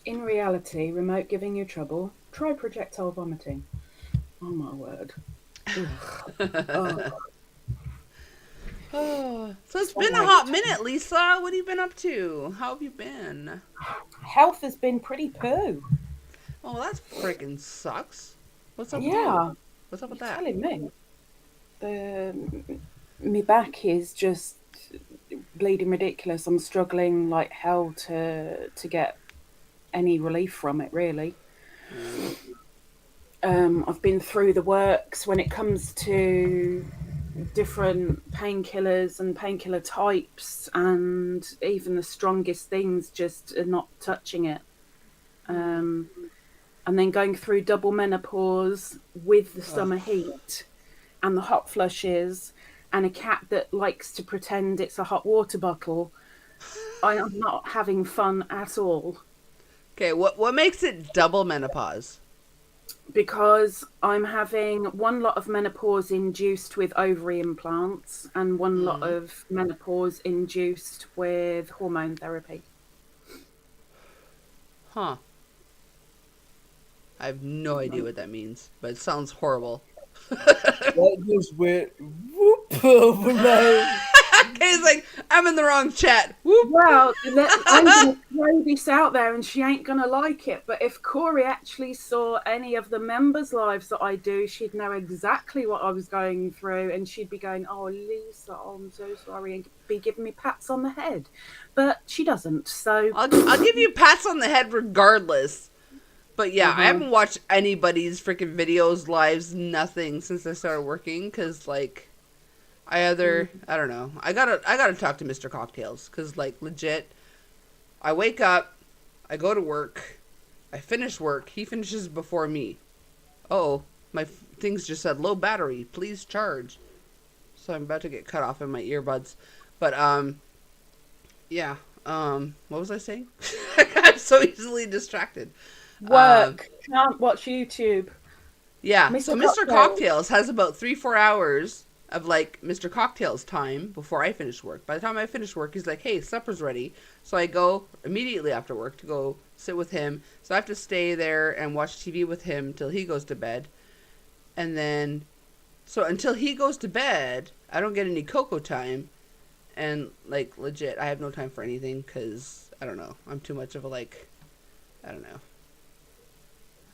In reality, remote giving you trouble. Try projectile vomiting. Oh my word. Oh, so it's been a hot minute, Lisa. What have you been up to? How have you been? Health has been pretty poo. Oh, that freaking sucks. What's up with Yeah. you? What's up with You're that? telling me. My back is just bleeding ridiculous. I'm struggling like hell to get any relief from it, really. I've been through the works when it comes to different painkillers and painkiller types, and even the strongest things just are not touching it. And then going through double menopause with the summer heat and the hot flushes and a cat that likes to pretend it's a hot water bottle. I am not having fun at all. Okay, what makes it double menopause? Because I'm having one lot of menopause induced with ovary implants and one lot of menopause induced with hormone therapy. Huh. I have no idea what that means, but it sounds horrible. That just went whoop over my. Kay's like, I'm in the wrong chat. Whoop. Well, I'm going to throw this out there and she ain't going to like it. But if Corey actually saw any of the members' lives that I do, she'd know exactly what I was going through. And she'd be going, oh, Lisa, oh, I'm so sorry. And be giving me pats on the head. But she doesn't. So I'll give you pats on the head regardless. But yeah, I haven't watched anybody's freaking videos, lives, nothing since I started working. Because, like, I don't know. I gotta talk to Mr. Cocktails. Because, like, legit, I wake up, I go to work, I finish work, he finishes before me. Oh, my things just said low battery, please charge. So I'm about to get cut off in my earbuds. But, yeah. What was I saying? I'm so easily distracted. work. Can't watch YouTube. Yeah, Mr. so Mr. Cocktails. Cocktails has about 3-4 hours of, like, Mr. Cocktails time before I finish work. By the time I finish work, he's like, hey, supper's ready. So I go immediately after work to go sit with him. So I have to stay there and watch TV with him till he goes to bed. And then, so until he goes to bed, I don't get any Coco time. And, like, legit, I have no time for anything because, I don't know, I'm too much of a, like, I don't know.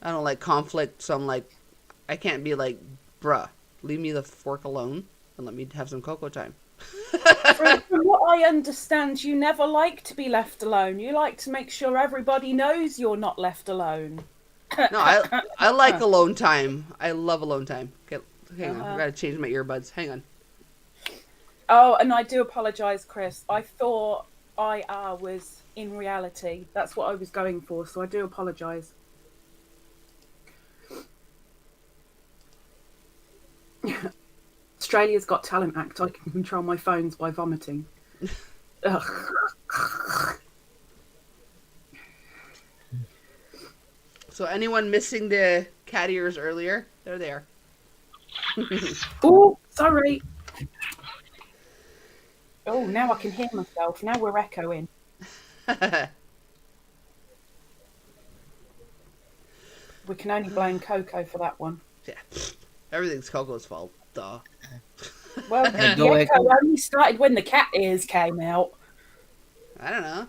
I don't like conflict, so I'm like, I can't be like, bruh, leave me the fork alone and let me have some Coco time. From what I understand, you never like to be left alone. You like to make sure everybody knows you're not left alone. No, I like alone time. I love alone time. Okay, hang on, I gotta change my earbuds. Hang on. Oh, and I do apologise, Chris. I thought IR was in reality. That's what I was going for, so I do apologise. Australia's Got Talent Act. I can control my phones by vomiting. Ugh. So anyone missing the cat ears earlier? They're there. Oh, sorry. Oh, now I can hear myself. Now we're echoing. We can only blame Coco for that one. Yeah, everything's Coco's fault. Duh. Well, the echo only started when the cat ears came out. I don't know.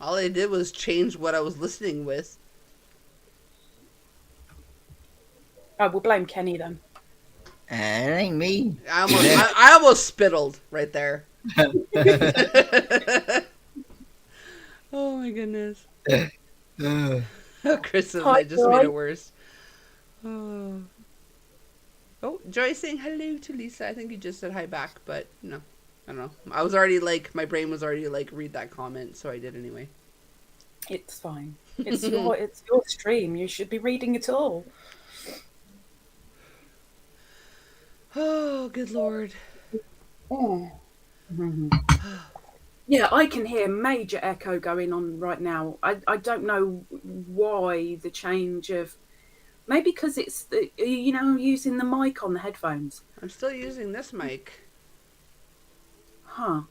All they did was change what I was listening with. Oh, we'll blame Kenny then. It ain't me. I almost spittled right there. Oh my goodness. Chris is like, just made it worse. Oh, Joy saying hello to Lisa. I think you just said hi back, but no. I don't know. I was already like, my brain was already like, read that comment, so I did anyway. It's fine. It's your stream. You should be reading it all. Oh, good Lord. Oh. Yeah, I can hear major echo going on right now. I don't know why the change of... Maybe because it's, using the mic on the headphones. I'm still using this mic. Huh.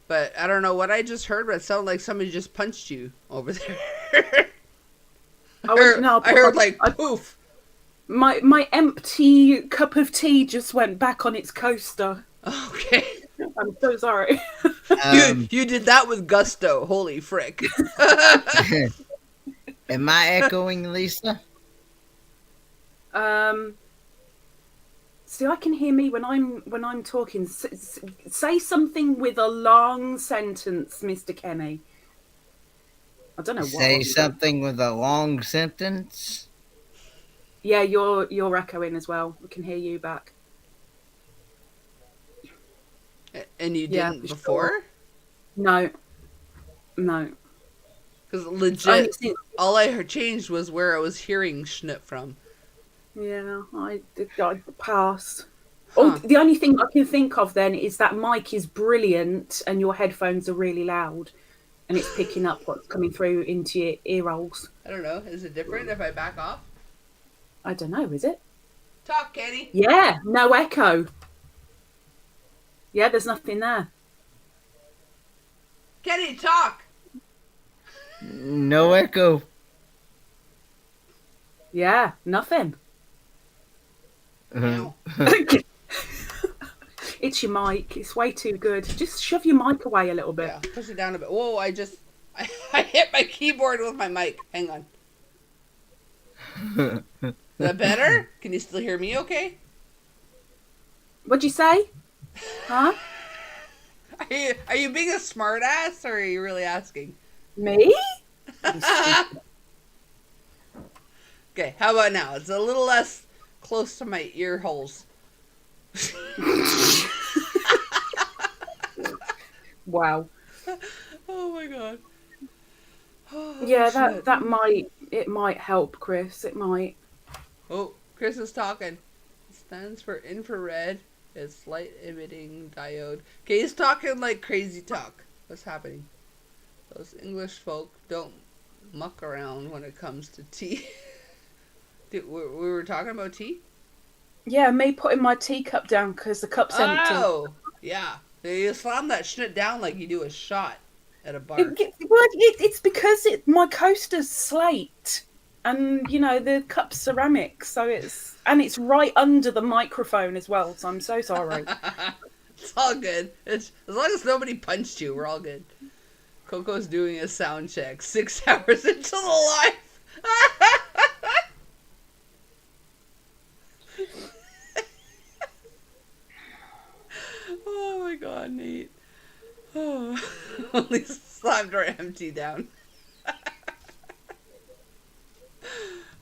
But I don't know what I just heard, but it sounded like somebody just punched you over there. I heard like poof. My empty cup of tea just went back on its coaster. Okay. I'm so sorry. You did that with gusto. Holy frick. Am I echoing, Lisa? See, I can hear me when I'm talking. Say something with a long sentence, Mr. Kenny. I don't know what. Say something with a long sentence. Yeah, you're echoing as well. We can hear you back. And you didn't before? Sure. No. Because legit, all I heard changed was where I was hearing Schnitt from. Yeah, I pass. Huh. Oh, the only thing I can think of then is that mic is brilliant and your headphones are really loud and it's picking up what's coming through into your ear rolls. I don't know. Is it different if I back off? I don't know, is it? Talk, Kenny. Yeah, no echo. Yeah, there's nothing there. Kenny, talk. No echo. Yeah, nothing. No. It's your mic. It's way too good. Just shove your mic away a little bit. Yeah, push it down a bit. Whoa, I hit my keyboard with my mic. Hang on. Is that better? Can you still hear me okay? What'd you say? Huh? Are you being a smart ass or are you really asking? Me? Okay, how about now? It's a little less close to my ear holes. Wow. Oh my god. Oh, yeah, shit. that might help, Chris. It might. Oh, Chris is talking. It stands for infrared. It's light emitting diode. Okay, he's talking like crazy talk. What's happening? Those English folk don't muck around when it comes to tea. We were talking about tea? Yeah, me putting my teacup down because the cup's empty. Oh, yeah. You slam that shit down like you do a shot at a bar. It's because my coaster's slate, and the cup's ceramic, so it's right under the microphone as well. So I'm so sorry. It's all good. As long as nobody punched you, we're all good. Coco's doing a sound check 6 hours into the life. Oh my god, Nate. Oh, only slammed our empty down.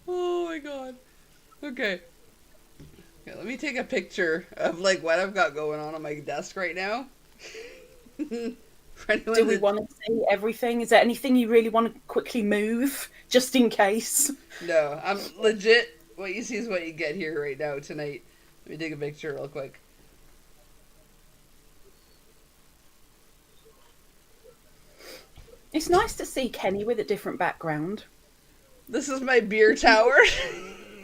Oh my god. Okay, let me take a picture of like what I've got going on my desk right now. Do we want to see everything? Is there anything you really want to quickly move, just in case? No, I'm legit. What you see is what you get here right now tonight. Let me take a picture real quick. It's nice to see Kenny with a different background. This is my beer tower.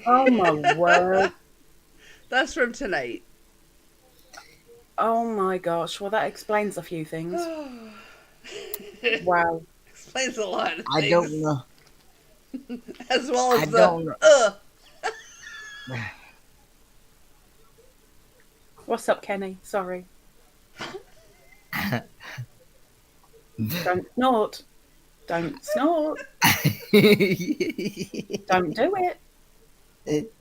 Oh my word. That's from tonight. Oh my gosh. Well, that explains a few things. Wow. Explains a lot of things. I don't know. As well as What's up, Kenny? Sorry. Don't snort. Don't snort. Don't do it.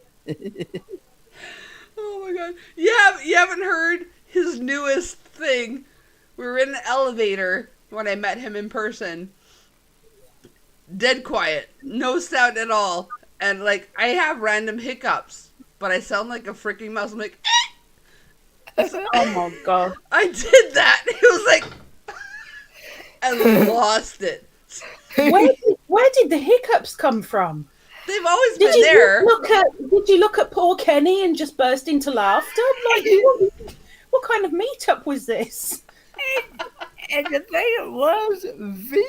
Oh my god. You haven't heard his newest thing. We were in an elevator when I met him in person. Dead quiet. No sound at all. And like, I have random hiccups, but I sound like a freaking mouse. I'm like, Oh my god. I did that. It was like I lost it. Where did the hiccups come from? They've always Did been you there. did you look at poor Kenny and just burst into laughter? Like what kind of meetup was this? And the thing it was, V,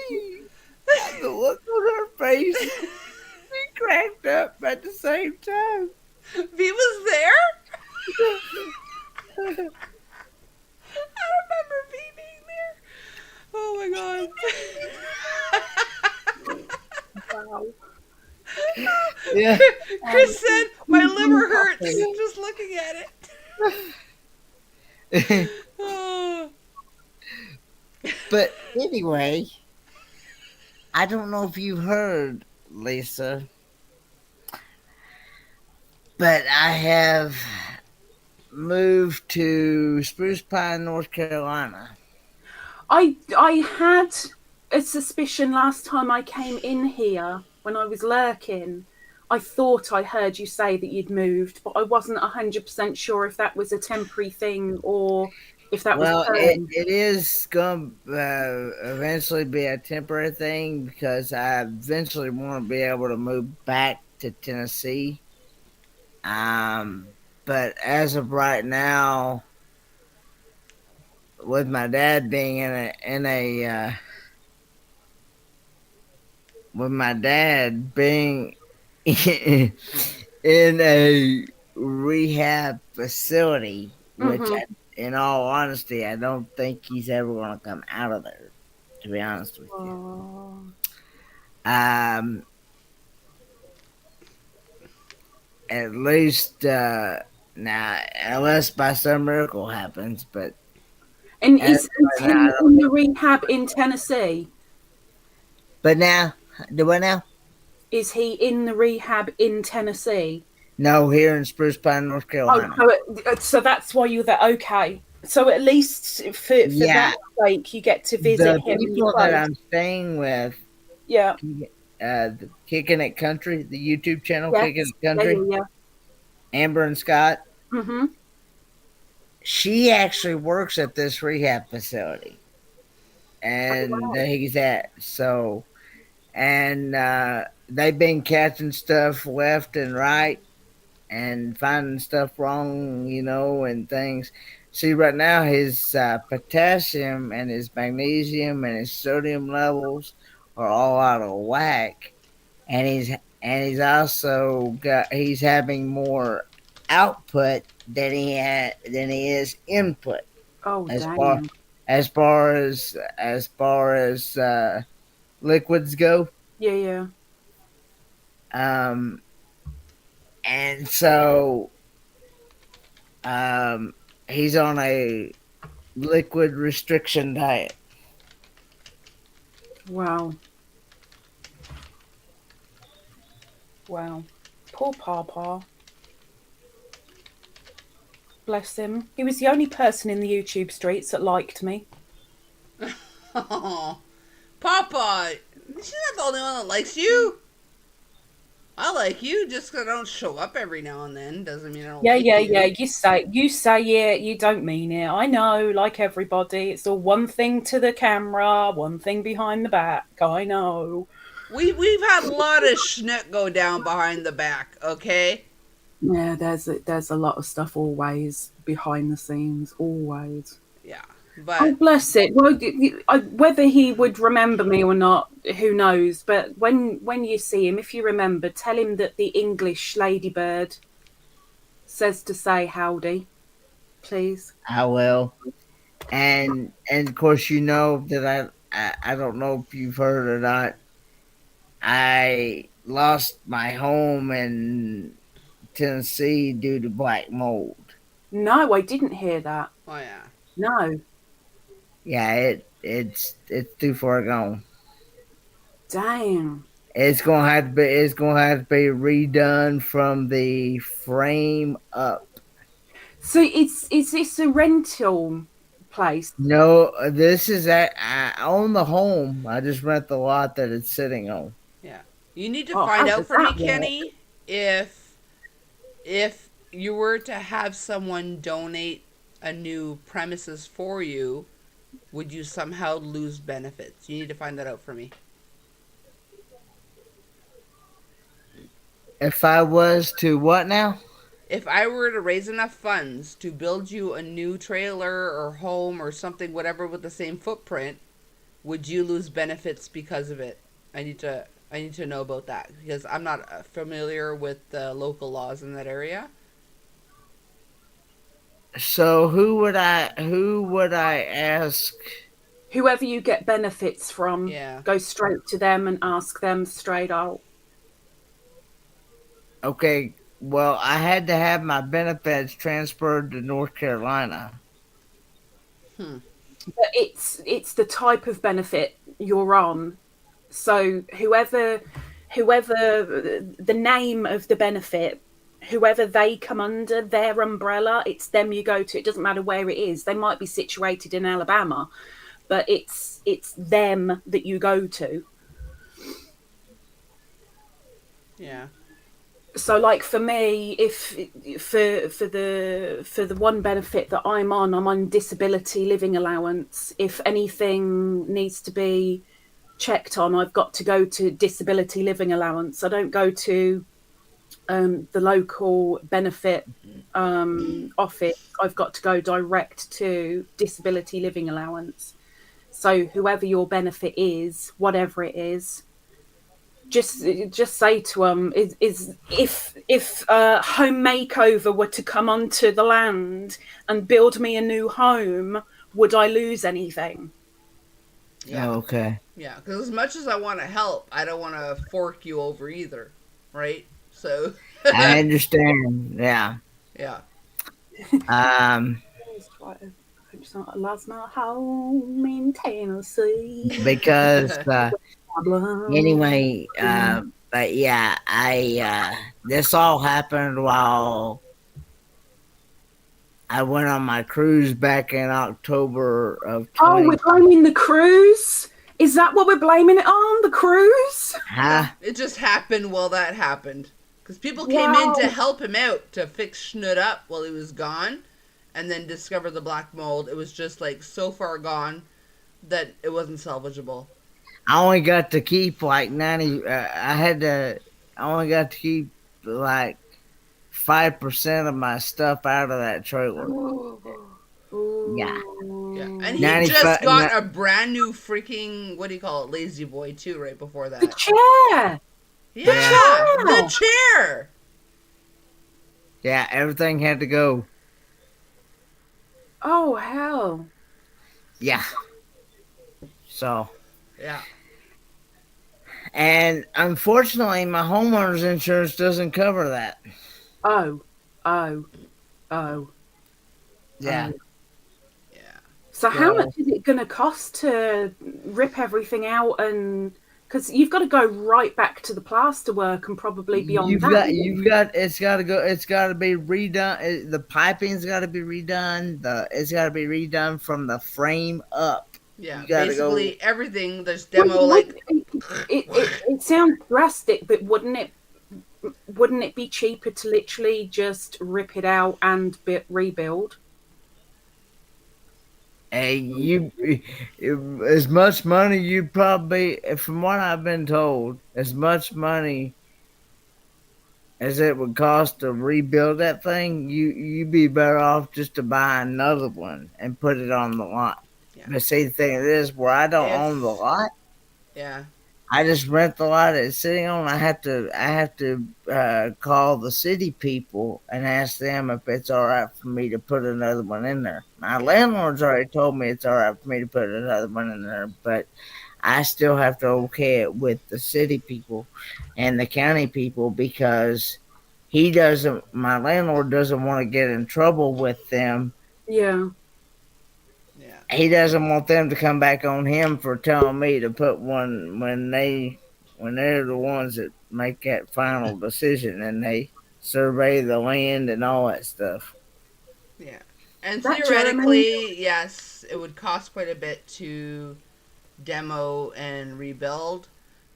the look on her face, we cracked up at the same time. V was there. I remember V being there. Oh my god. Wow. Yeah. Chris said my liver hurts just looking at it. Oh. But anyway, I don't know if you heard, Lisa, but I have moved to Spruce Pine, North Carolina. I had a suspicion last time I came in here when I was lurking. I thought I heard you say that you'd moved, but I wasn't 100% sure if that was a temporary thing or if that was permanent. It is going to eventually be a temporary thing because I eventually want to be able to move back to Tennessee. But as of right now, with my dad being with my dad being in a rehab facility, which in all honesty, I don't think he's ever going to come out of there, to be honest with you. At least now, unless by some miracle happens, but And is he in the rehab in Tennessee? But now, do what now? Is he in the rehab in Tennessee? No, here in Spruce Pine, North Carolina. Oh, so that's why you're there. Okay. So at least for that sake, you get to visit him. The people that I'm staying with, yeah, the Kicking It Country, the YouTube channel, Kicking It Country, yeah. Amber and Scott. Mm-hmm. She actually works at this rehab facility, and he's at so, and they've been catching stuff left and right, and finding stuff wrong, and things. See, right now his potassium and his magnesium and his sodium levels are all out of whack, and he's also he's having more output than he is input. Oh, as far as liquids go. Yeah. And so he's on a liquid restriction diet. Wow. Poor Papa. Bless him. He was the only person in the YouTube streets that liked me. Oh, Papa, she's not the only one that likes you. I like you, just because I don't show up every now and then doesn't mean I don't like you. Yeah. You say it, you don't mean it. I know, like everybody, it's all one thing to the camera, one thing behind the back. I know. We've had a lot of schnook go down behind the back, okay? Yeah, there's a lot of stuff always behind the scenes, always. Yeah, but oh, bless it. Well, whether he would remember me or not, who knows? But when you see him, if you remember, tell him that the English ladybird says to say howdy, please. I will. And of course, that I don't know if you've heard or not. I lost my home in Tennessee due to black mold. No, I didn't hear that. Oh yeah. No. Yeah, it's too far gone. Damn. It's gonna have to be redone from the frame up. So is this a rental place? No, this is I own the home. I just rent the lot that it's sitting on. Yeah. You need to find out for me, Kenny, if you were to have someone donate a new premises for you, would you somehow lose benefits? You need to find that out for me. If I was to what now? If I were to raise enough funds to build you a new trailer or home or something, whatever, with the same footprint, would you lose benefits because of it? I need to know about that because I'm not familiar with the local laws in that area. So who would I ask? Whoever you get benefits from, Yeah. go straight to them and ask them straight out. Okay, well, I had to have my benefits transferred to North Carolina. But it's the type of benefit you're on. So whoever the name of the benefit, whoever they come under, their umbrella, it's them you go to. It doesn't matter where it is. They might be situated in Alabama, but it's them that you go to. Yeah. So like for me, if for the one benefit that I'm on disability living allowance. If anything needs to be checked on, I've got to go to disability living allowance. I don't go to the local benefit office. I've got to go direct to disability living allowance. So whoever your benefit is, whatever it is, just say to them, is if home makeover were to come onto the land and build me a new home, would I lose anything? Yeah. Oh, okay. Yeah, because as much as I want to help, I don't want to fork you over either, right? So. I understand. Yeah. Yeah. It's not lost my home in Tennessee. Because anyway, but yeah, I this all happened while I went on my cruise back in October of 20. Oh, we're blaming the cruise? Is that what we're blaming it on? The cruise? Huh? It just happened while that happened. Because people came in to help him out to fix Schnoot up while he was gone and then discover the black mold. It was just like so far gone that it wasn't salvageable. I only got to keep like 90. I only got to keep like 5% of my stuff out of that trailer. Yeah. Yeah. And he just got a brand new freaking, what do you call it, lazy boy too, right before that. The chair! Yeah, the chair! Yeah, everything had to go. Oh, hell. Yeah. So. Yeah. And unfortunately, my homeowner's insurance doesn't cover that. Oh. Yeah. Yeah. So how much is it going to cost to rip everything out? And because you've got to go right back to the plaster work and probably beyond it's got to be redone. The piping's got to be redone. It's got to be redone from the frame up. Yeah, basically everything. There's demo it sounds drastic, but wouldn't it be cheaper to literally just rip it out and rebuild? As much money you probably, from what I've been told, as much money as it would cost to rebuild that thing, you'd be better off just to buy another one and put it on the lot. Yeah. But see, the thing is, where I don't own the lot, yeah, I just rent the lot it's sitting on. I have to call the city people and ask them if it's all right for me to put another one in there. My landlord's already told me it's all right for me to put another one in there, but I still have to okay it with the city people and the county people because my landlord doesn't want to get in trouble with them. Yeah. He doesn't want them to come back on him for telling me to put one when they're the ones that make that final decision and they survey the land and all that stuff. Yeah. And theoretically, yes, it would cost quite a bit to demo and rebuild.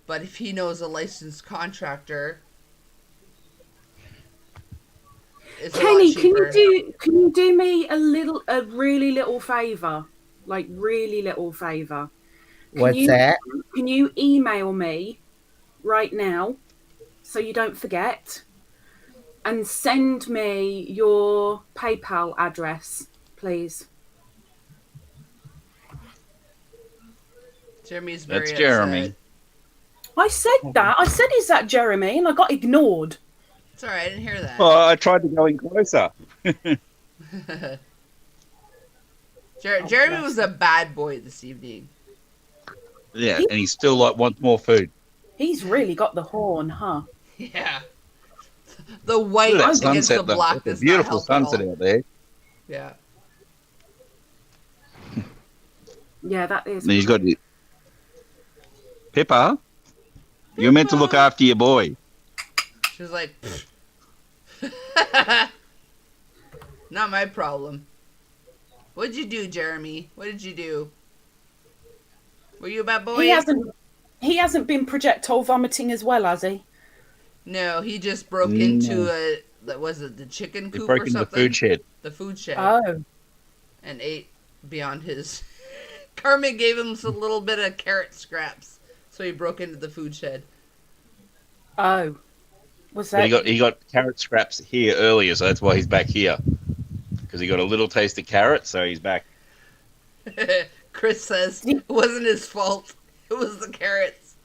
But if he knows a licensed contractor, it's a lot Kenny, cheaper. can you do me a really little favor? Like really little favor. What's that? Can you email me right now so you don't forget and send me your PayPal address, please? Jeremy's very That's Jeremy. upset. I said that. I said, "Is that Jeremy?" And I got ignored. It's all right. I didn't hear that. Well, I tried to go in closer. Jeremy was a bad boy this evening. Yeah, and he still wants more food. He's really got the horn, huh? Yeah. The white Look at that against sunset, the black though. does It's a beautiful not help sunset at all. out there. Yeah. Yeah, that is. And he's got Pippa. You're meant to look after your boy. She was like, not my problem. What'd you do, Jeremy? What did you do? Were you a bad boy? He hasn't been projectile vomiting as well, has he? No, he just broke into the chicken He coop broke or into the something? food shed. The food shed. Oh. And ate beyond his... Carmen gave him a little bit of carrot scraps, so he broke into the food shed. Oh. Was But that... he got carrot scraps here earlier, so that's why he's back here. Because he got a little taste of carrot, so he's back. Chris says it wasn't his fault. It was the carrots.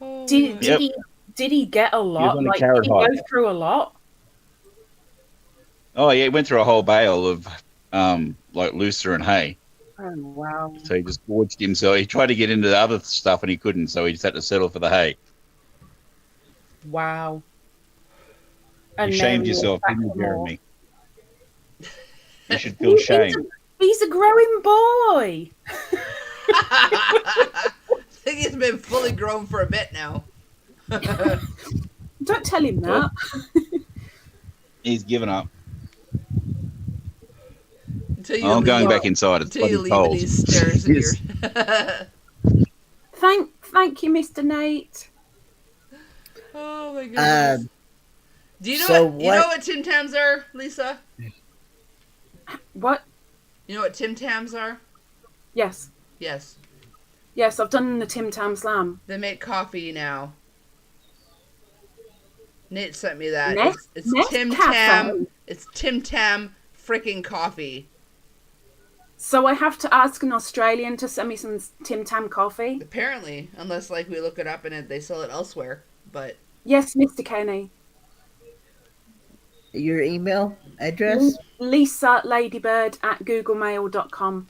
Oh, Did Yep. he get a lot? on a Like, carrot did he hog. go through a lot? Oh, yeah, he went through a whole bale of like looser and hay. Oh, wow. So he just gorged himself. He tried to get into the other stuff and he couldn't, so he just had to settle for the hay. Wow. You And shamed then yourself, back didn't you, for more. Jeremy? You should feel shame. He's a growing boy. I think he's been fully grown for a bit now. Don't tell him that. He's given up. Until I'm going back inside. It's Until you bloody leave and cold. he stares at Yes. your... Thank you, Mr. Nate. Oh my goodness. Do you know what Tim Tams are, Lisa? What? You know what Tim Tams are? Yes. Yes. Yes, I've done the Tim Tam Slam. They make coffee now. Nate sent me that. Nest It's Tim Cafe. Tam. It's Tim Tam freaking coffee. So I have to ask an Australian to send me some Tim Tam coffee? Apparently, unless like we look it up and they sell it elsewhere. But Yes, Mr. Kenny. Your email address? LisaLadybird@googlemail.com.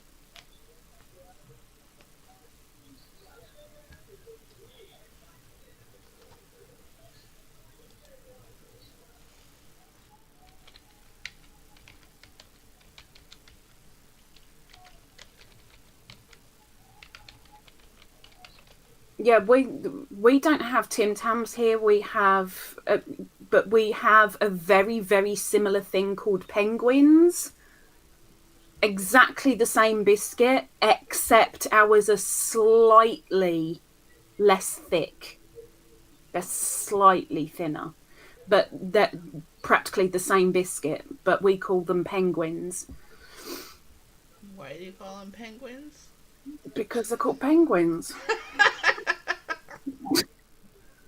Yeah, we don't have Tim Tams here. We have, but we have a very, very similar thing called penguins. Exactly the same biscuit, except ours are slightly less thick. They're slightly thinner, but they're practically the same biscuit. But we call them penguins why do you call them penguins? because they're called penguins.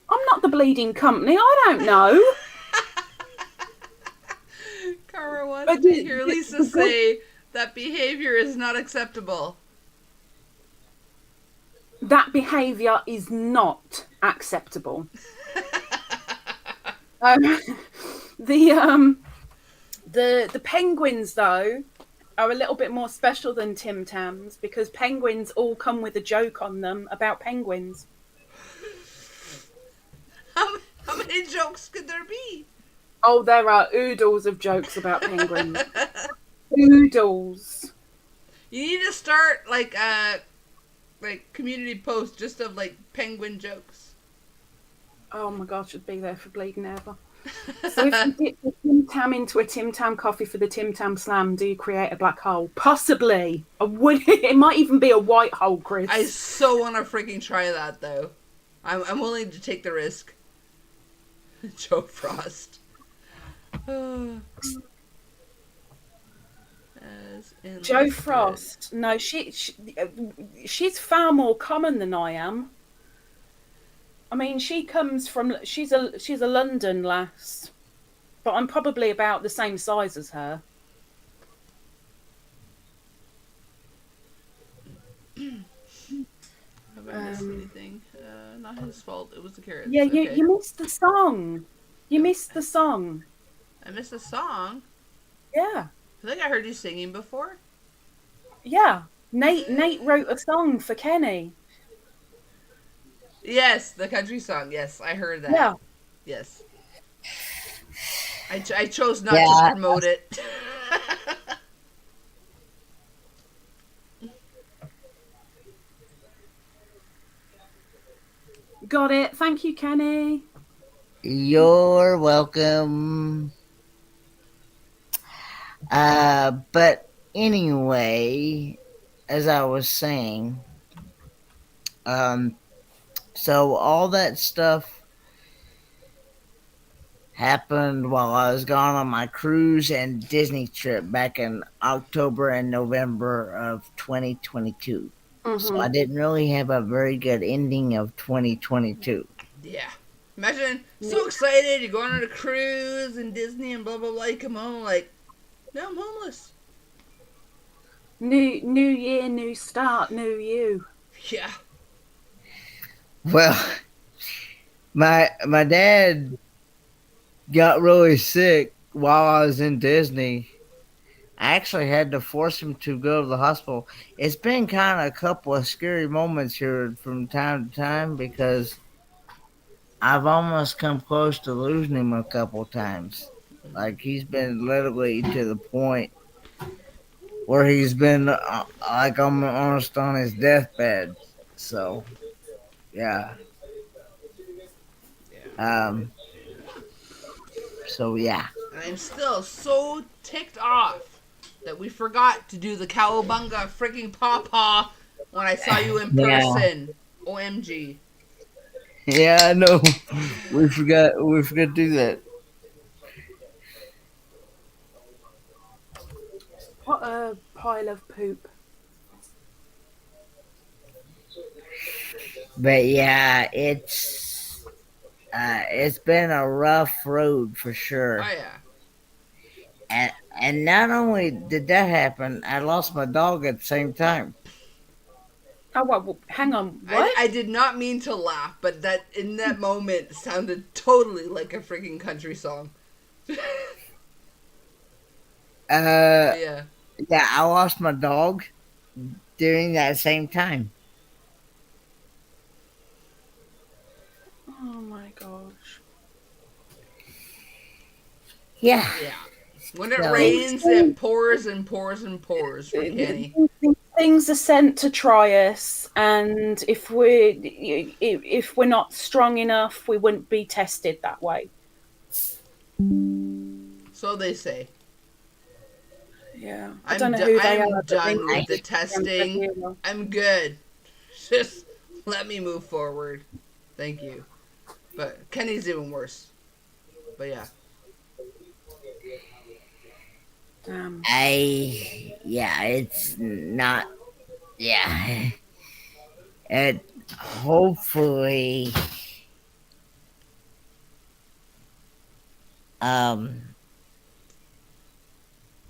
I'm not the bleeding company. I don't know. Cara wants to hear Lisa say that behavior is not acceptable. That behaviour is not acceptable. The penguins though are a little bit more special than Tim Tams because penguins all come with a joke on them about penguins. How many jokes could there be? Oh, there are oodles of jokes about penguins. Oodles. You need to start like community posts just of like penguin jokes. Oh my gosh, I'd be there for bleeding ever. So if you dip the Tim Tam into a Tim Tam coffee for the Tim Tam Slam, do you create a black hole? Possibly. It might even be a white hole, Chris. I so want to freaking try that though. I'm willing to take the risk. Joe Frost. As Joe enlisted. Frost. No, she's far more common than I am. I mean, she comes from she's a London lass, but I'm probably about the same size as her. Have I missed anything? Not his fault. It was the carrots. Yeah, Okay. you missed the song. You missed the song. I missed a song. Yeah, I think I heard you singing before. yeah. Nate wrote a song for Kenny. Yes, the country song. Yes, I heard that. Yeah. Yes. I chose not to Yeah. promote it. Got it. Thank you, Kenny. You're welcome. But anyway, as I was saying, so all that stuff happened while I was gone on my cruise and Disney trip back in October and November of 2022. So I didn't really have a very good ending of 2022. Yeah. Imagine, so excited, you're going on a cruise and Disney and blah, blah, blah. You come home like, no, I'm homeless. New year, new start, new you. Yeah. Well, my dad got really sick while I was in Disney. I actually had to force him to go to the hospital. It's been kind of a couple of scary moments here from time to time because I've almost come close to losing him a couple times. Like he's been literally to the point where he's been like almost on his deathbed. So, yeah. So yeah. And I'm still so ticked off that we forgot to do the cowabunga freaking pawpaw when I saw you in person. Yeah. OMG. Yeah, I know. We forgot to do that. What a pile of poop. But yeah, it's been a rough road for sure. Oh yeah. And not only did that happen, I lost my dog at the same time. Oh, well, hang on. What? I did not mean to laugh, but that in that moment sounded totally like a freaking country song. Yeah. Yeah, I lost my dog during that same time. Oh my gosh. Yeah. Yeah. When it rains, it pours and pours and pours for Kenny. Things are sent to try us, and if we're not strong enough, we wouldn't be tested that way. So they say. Yeah, I don't know who they are. I'm done with the testing. I'm good. Just let me move forward. Thank you. But Kenny's even worse. But yeah. It's not. Yeah, it hopefully.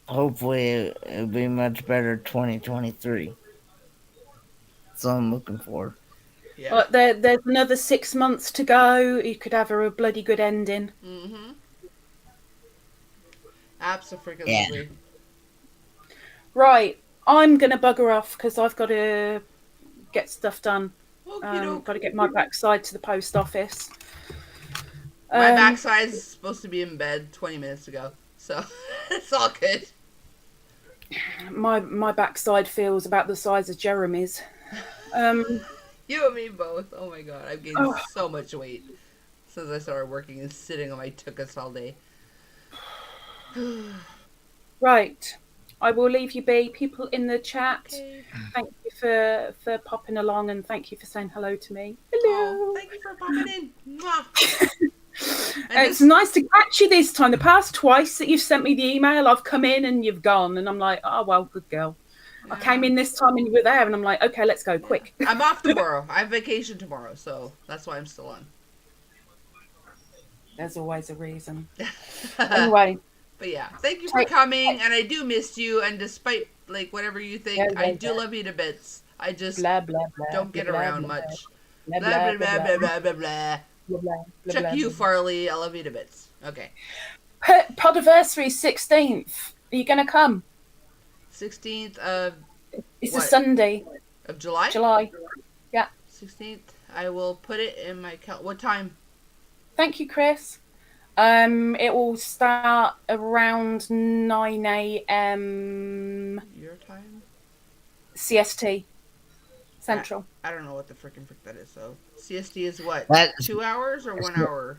Hopefully it'll be much better 2023. That's all I'm looking for. Yeah. Well, there's another 6 months to go. You could have a bloody good ending. Mm-hmm. Absolutely. Yeah. Right, I'm gonna bugger off because I've got to get stuff done. Got to get my backside to the post office. My backside is supposed to be in bed 20 minutes ago, so it's all good. My backside feels about the size of Jeremy's. You and me both. Oh my god, I've gained so much weight since I started working and sitting on my tuchus all day. Right, I will leave you be. People in the chat, Okay. Thank you for popping along, and thank you for saying hello to me. Hello. Oh, thank you for popping in. Mwah. It's nice to catch you this time. The past twice that you've sent me the email, I've come in and you've gone, and I'm like, oh well, good girl. Yeah. I came in this time and you were there, and I'm like, okay, let's go quick. I'm off tomorrow. I have vacation tomorrow, so that's why I'm still on. There's always a reason. Anyway. But yeah, thank you for coming, and I do miss you, and despite like whatever you think, I do love you to bits. I just don't get around much. Blah, blah, blah, blah, blah, blah, blah. Check you, Farley. I love you to bits. Okay. Podiversary 16th. Are you going to come? 16th of... It's a Sunday. Of July? July. Yeah. 16th. I will put it in my calendar. What time? Thank you, Chris. It will start around 9 a.m. Your time? CST. Central. I don't know what the frickin' frick that is, so... CST is what? 2 hours or 1 hour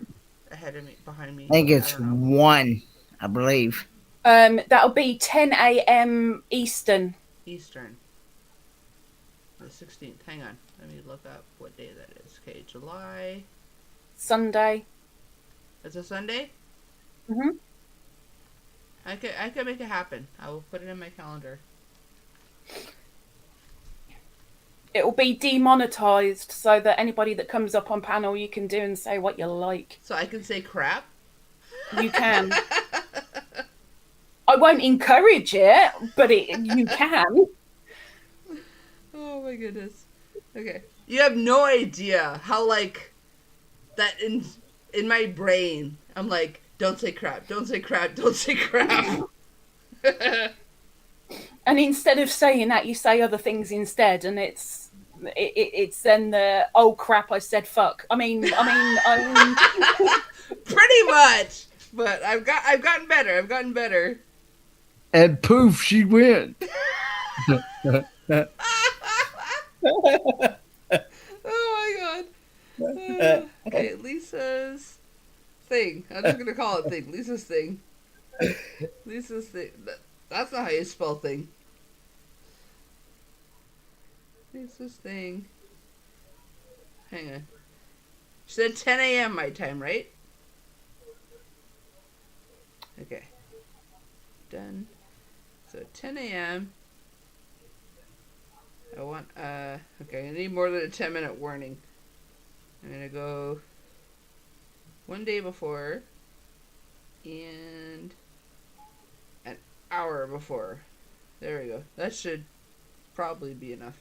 ahead of me, behind me? I think it's 1, I believe. That'll be 10 a.m. Eastern. Eastern. The 16th. Hang on. Let me look up what day that is. Okay, July... Sunday. It's a Sunday? Mm-hmm. I could make it happen. I will put it in my calendar. It will be demonetized so that anybody that comes up on panel you can do and say what you like. So I can say crap? You can. I won't encourage it, but you can. Oh my goodness. Okay. You have no idea how like that in my brain I'm like, don't say crap, don't say crap, don't say crap. And instead of saying that, you say other things instead, and it's then the oh crap, I said fuck. I mean pretty much. But I've gotten better. I've gotten better. And poof, she went. Oh my god. Okay, Lisa's thing. I'm just gonna call it thing. Lisa's thing. Lisa's thing. That's not how you spell thing. Lisa's thing. Hang on. She said 10 a.m. my time, right? Okay. Done. So 10 a.m. I want, okay, I need more than a 10-minute warning. I'm gonna go 1 day before and an hour before. There we go. That should probably be enough.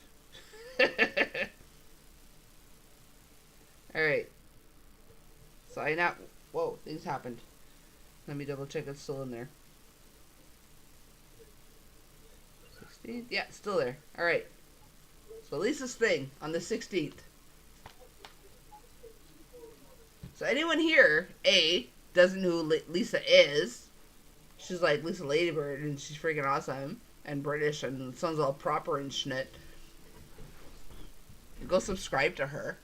Alright. Sign out. Whoa, things happened. Let me double check it's still in there. 16th? Yeah, it's still there. Alright. So Lisa's thing on the 16th. So anyone here, A, doesn't know who Lisa is. She's like Lisa Ladybird and she's freaking awesome and British and sounds all proper and shit. Go subscribe to her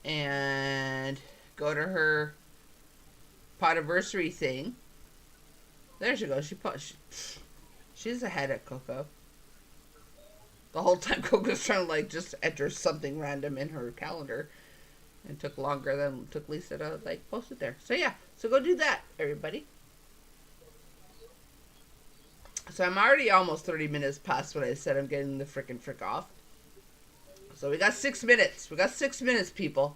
and go to her podiversary thing. There she goes. She's ahead at Coco. The whole time Coco's trying to like just enter something random in her calendar. And took longer than took Lisa to like post it there. So yeah, so go do that, everybody. So I'm already almost 30 minutes past what I said I'm getting the frick off. So we got 6 minutes. We got 6 minutes, people.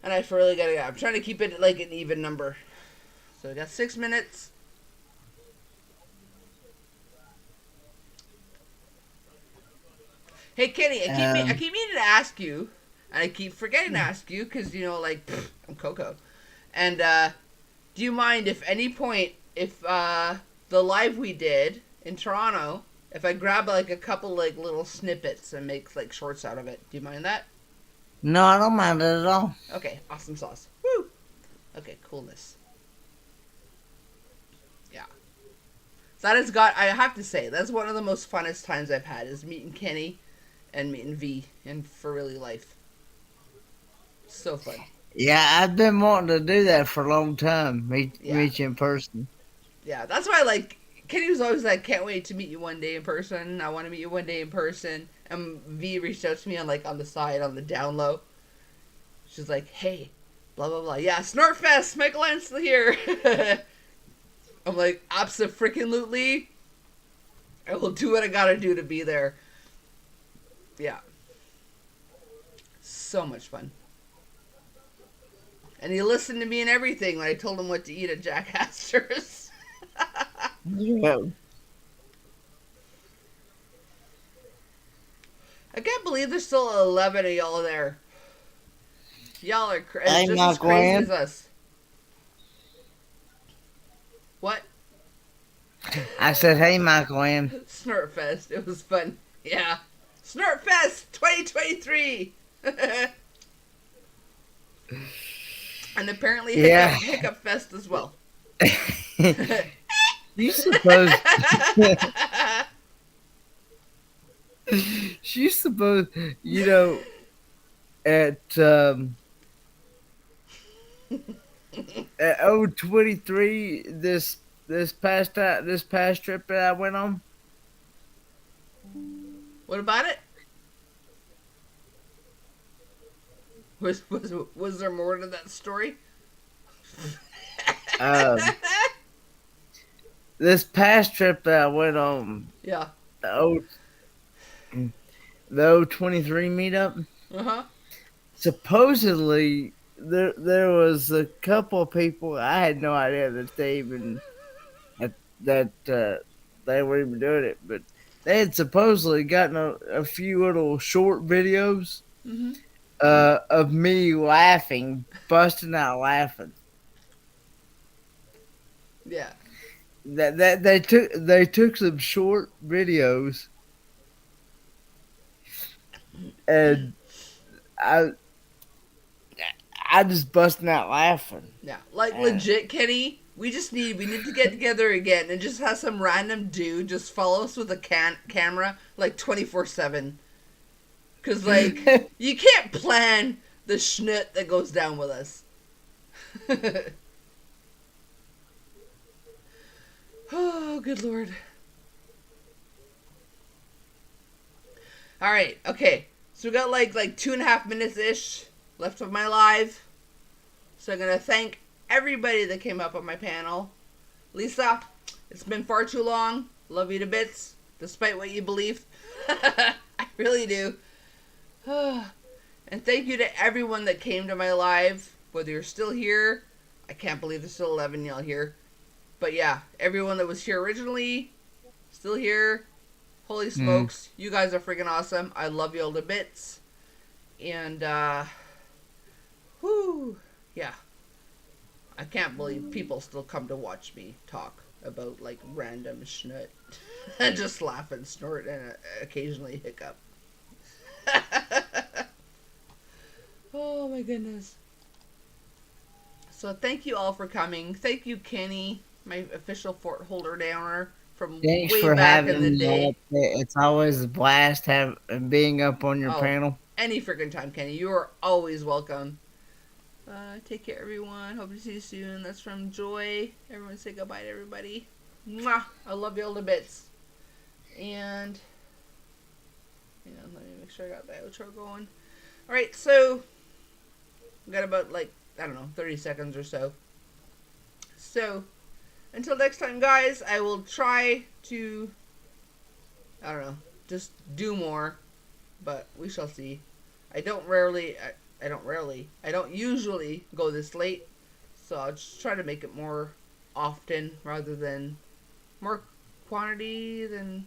And I really gotta go. I'm trying to keep it like an even number. So we got 6 minutes. Hey Kenny, I keep meaning to ask you, and I keep forgetting to ask you because you know, like I'm Coco. And do you mind if any point if the live we did in Toronto, if I grab like a couple like little snippets and make like shorts out of it? Do you mind that? No, I don't mind it at all. Okay, awesome sauce. Woo! Okay, coolness. Yeah. So that has got, I have to say, that's one of the most funnest times I've had is meeting Kenny and meeting V and for really life. So fun. Yeah, I've been wanting to do that for a long time. Meet you in person. Yeah, that's why like Kenny was always like, can't wait to meet you one day in person. I want to meet you one day in person. And V reached out to me on the side, on the down low. She's like, hey, Blah, blah, blah. Yeah, Snortfest, Michael Ansel here. I'm like, abso-freaking-lutely. I will do what I gotta do to be there. Yeah. So much fun. And he listened to me and everything when I told him what to eat at Jack Astor's. Yeah. I can't believe there's still 11 of y'all there. Y'all are I'm just not as crazy going. as us. What? I said, hey, Michael M. Snortfest. It was fun. Yeah. Snortfest 2023. And apparently Yeah. Hiccup Fest as well. You suppose... She's supposed, you know, at 023 this past trip that I went on. What about it? Was there more to that story? This past trip that I went on. Yeah. The 023 meetup. Uh-huh. Supposedly there was a couple of people. I had no idea that they even they were even doing it, but they had supposedly gotten a few little short videos of me laughing, busting out laughing. Yeah. That they took some short videos, and I just busting out laughing. Yeah, like legit, Kenny. We need to get together again and just have some random dude just follow us with a camera like 24/7. Cause like you can't plan the schnit that goes down with us. Oh, good Lord. All right, okay. So we got like 2.5 minutes ish left of my live. So I'm gonna thank everybody that came up on my panel. Lisa, it's been far too long. Love you to bits, despite what you believe. I really do. And thank you to everyone that came to my live, whether you're still here. I can't believe there's still 11 y'all here. But yeah, everyone that was here originally, still here. Holy smokes, you guys are freaking awesome. I love you all to bits. And, whoo, yeah. I can't believe people still come to watch me talk about, like, random schnut. And just laugh and snort and occasionally hiccup. Oh, my goodness. So thank you all for coming. Thank you, Kenny, my official fort holder downer from Thanks way for back having in the me day. up. It's always a blast being up on your panel. Any freaking time, Kenny. You are always welcome. Take care, everyone. Hope to see you soon. That's from Joy. Everyone say goodbye to everybody. Mwah! I love you all to bits. And let me make sure I got the outro going. Alright, so we got about 30 seconds or so. So until next time, guys, I will try to just do more, but we shall see. I don't usually go this late, so I'll just try to make it more often rather than more quantity than,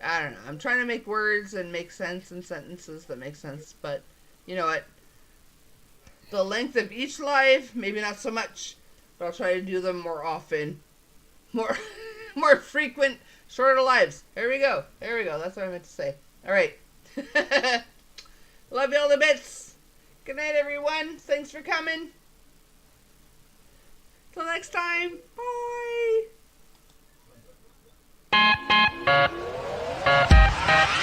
I don't know. I'm trying to make words and make sense in sentences that make sense, but you know what? The length of each live, maybe not so much, but I'll try to do them more often. More frequent, shorter lives. Here we go. That's what I meant to say. All right. Love you all to bits. Good night, everyone. Thanks for coming. Till next time. Bye.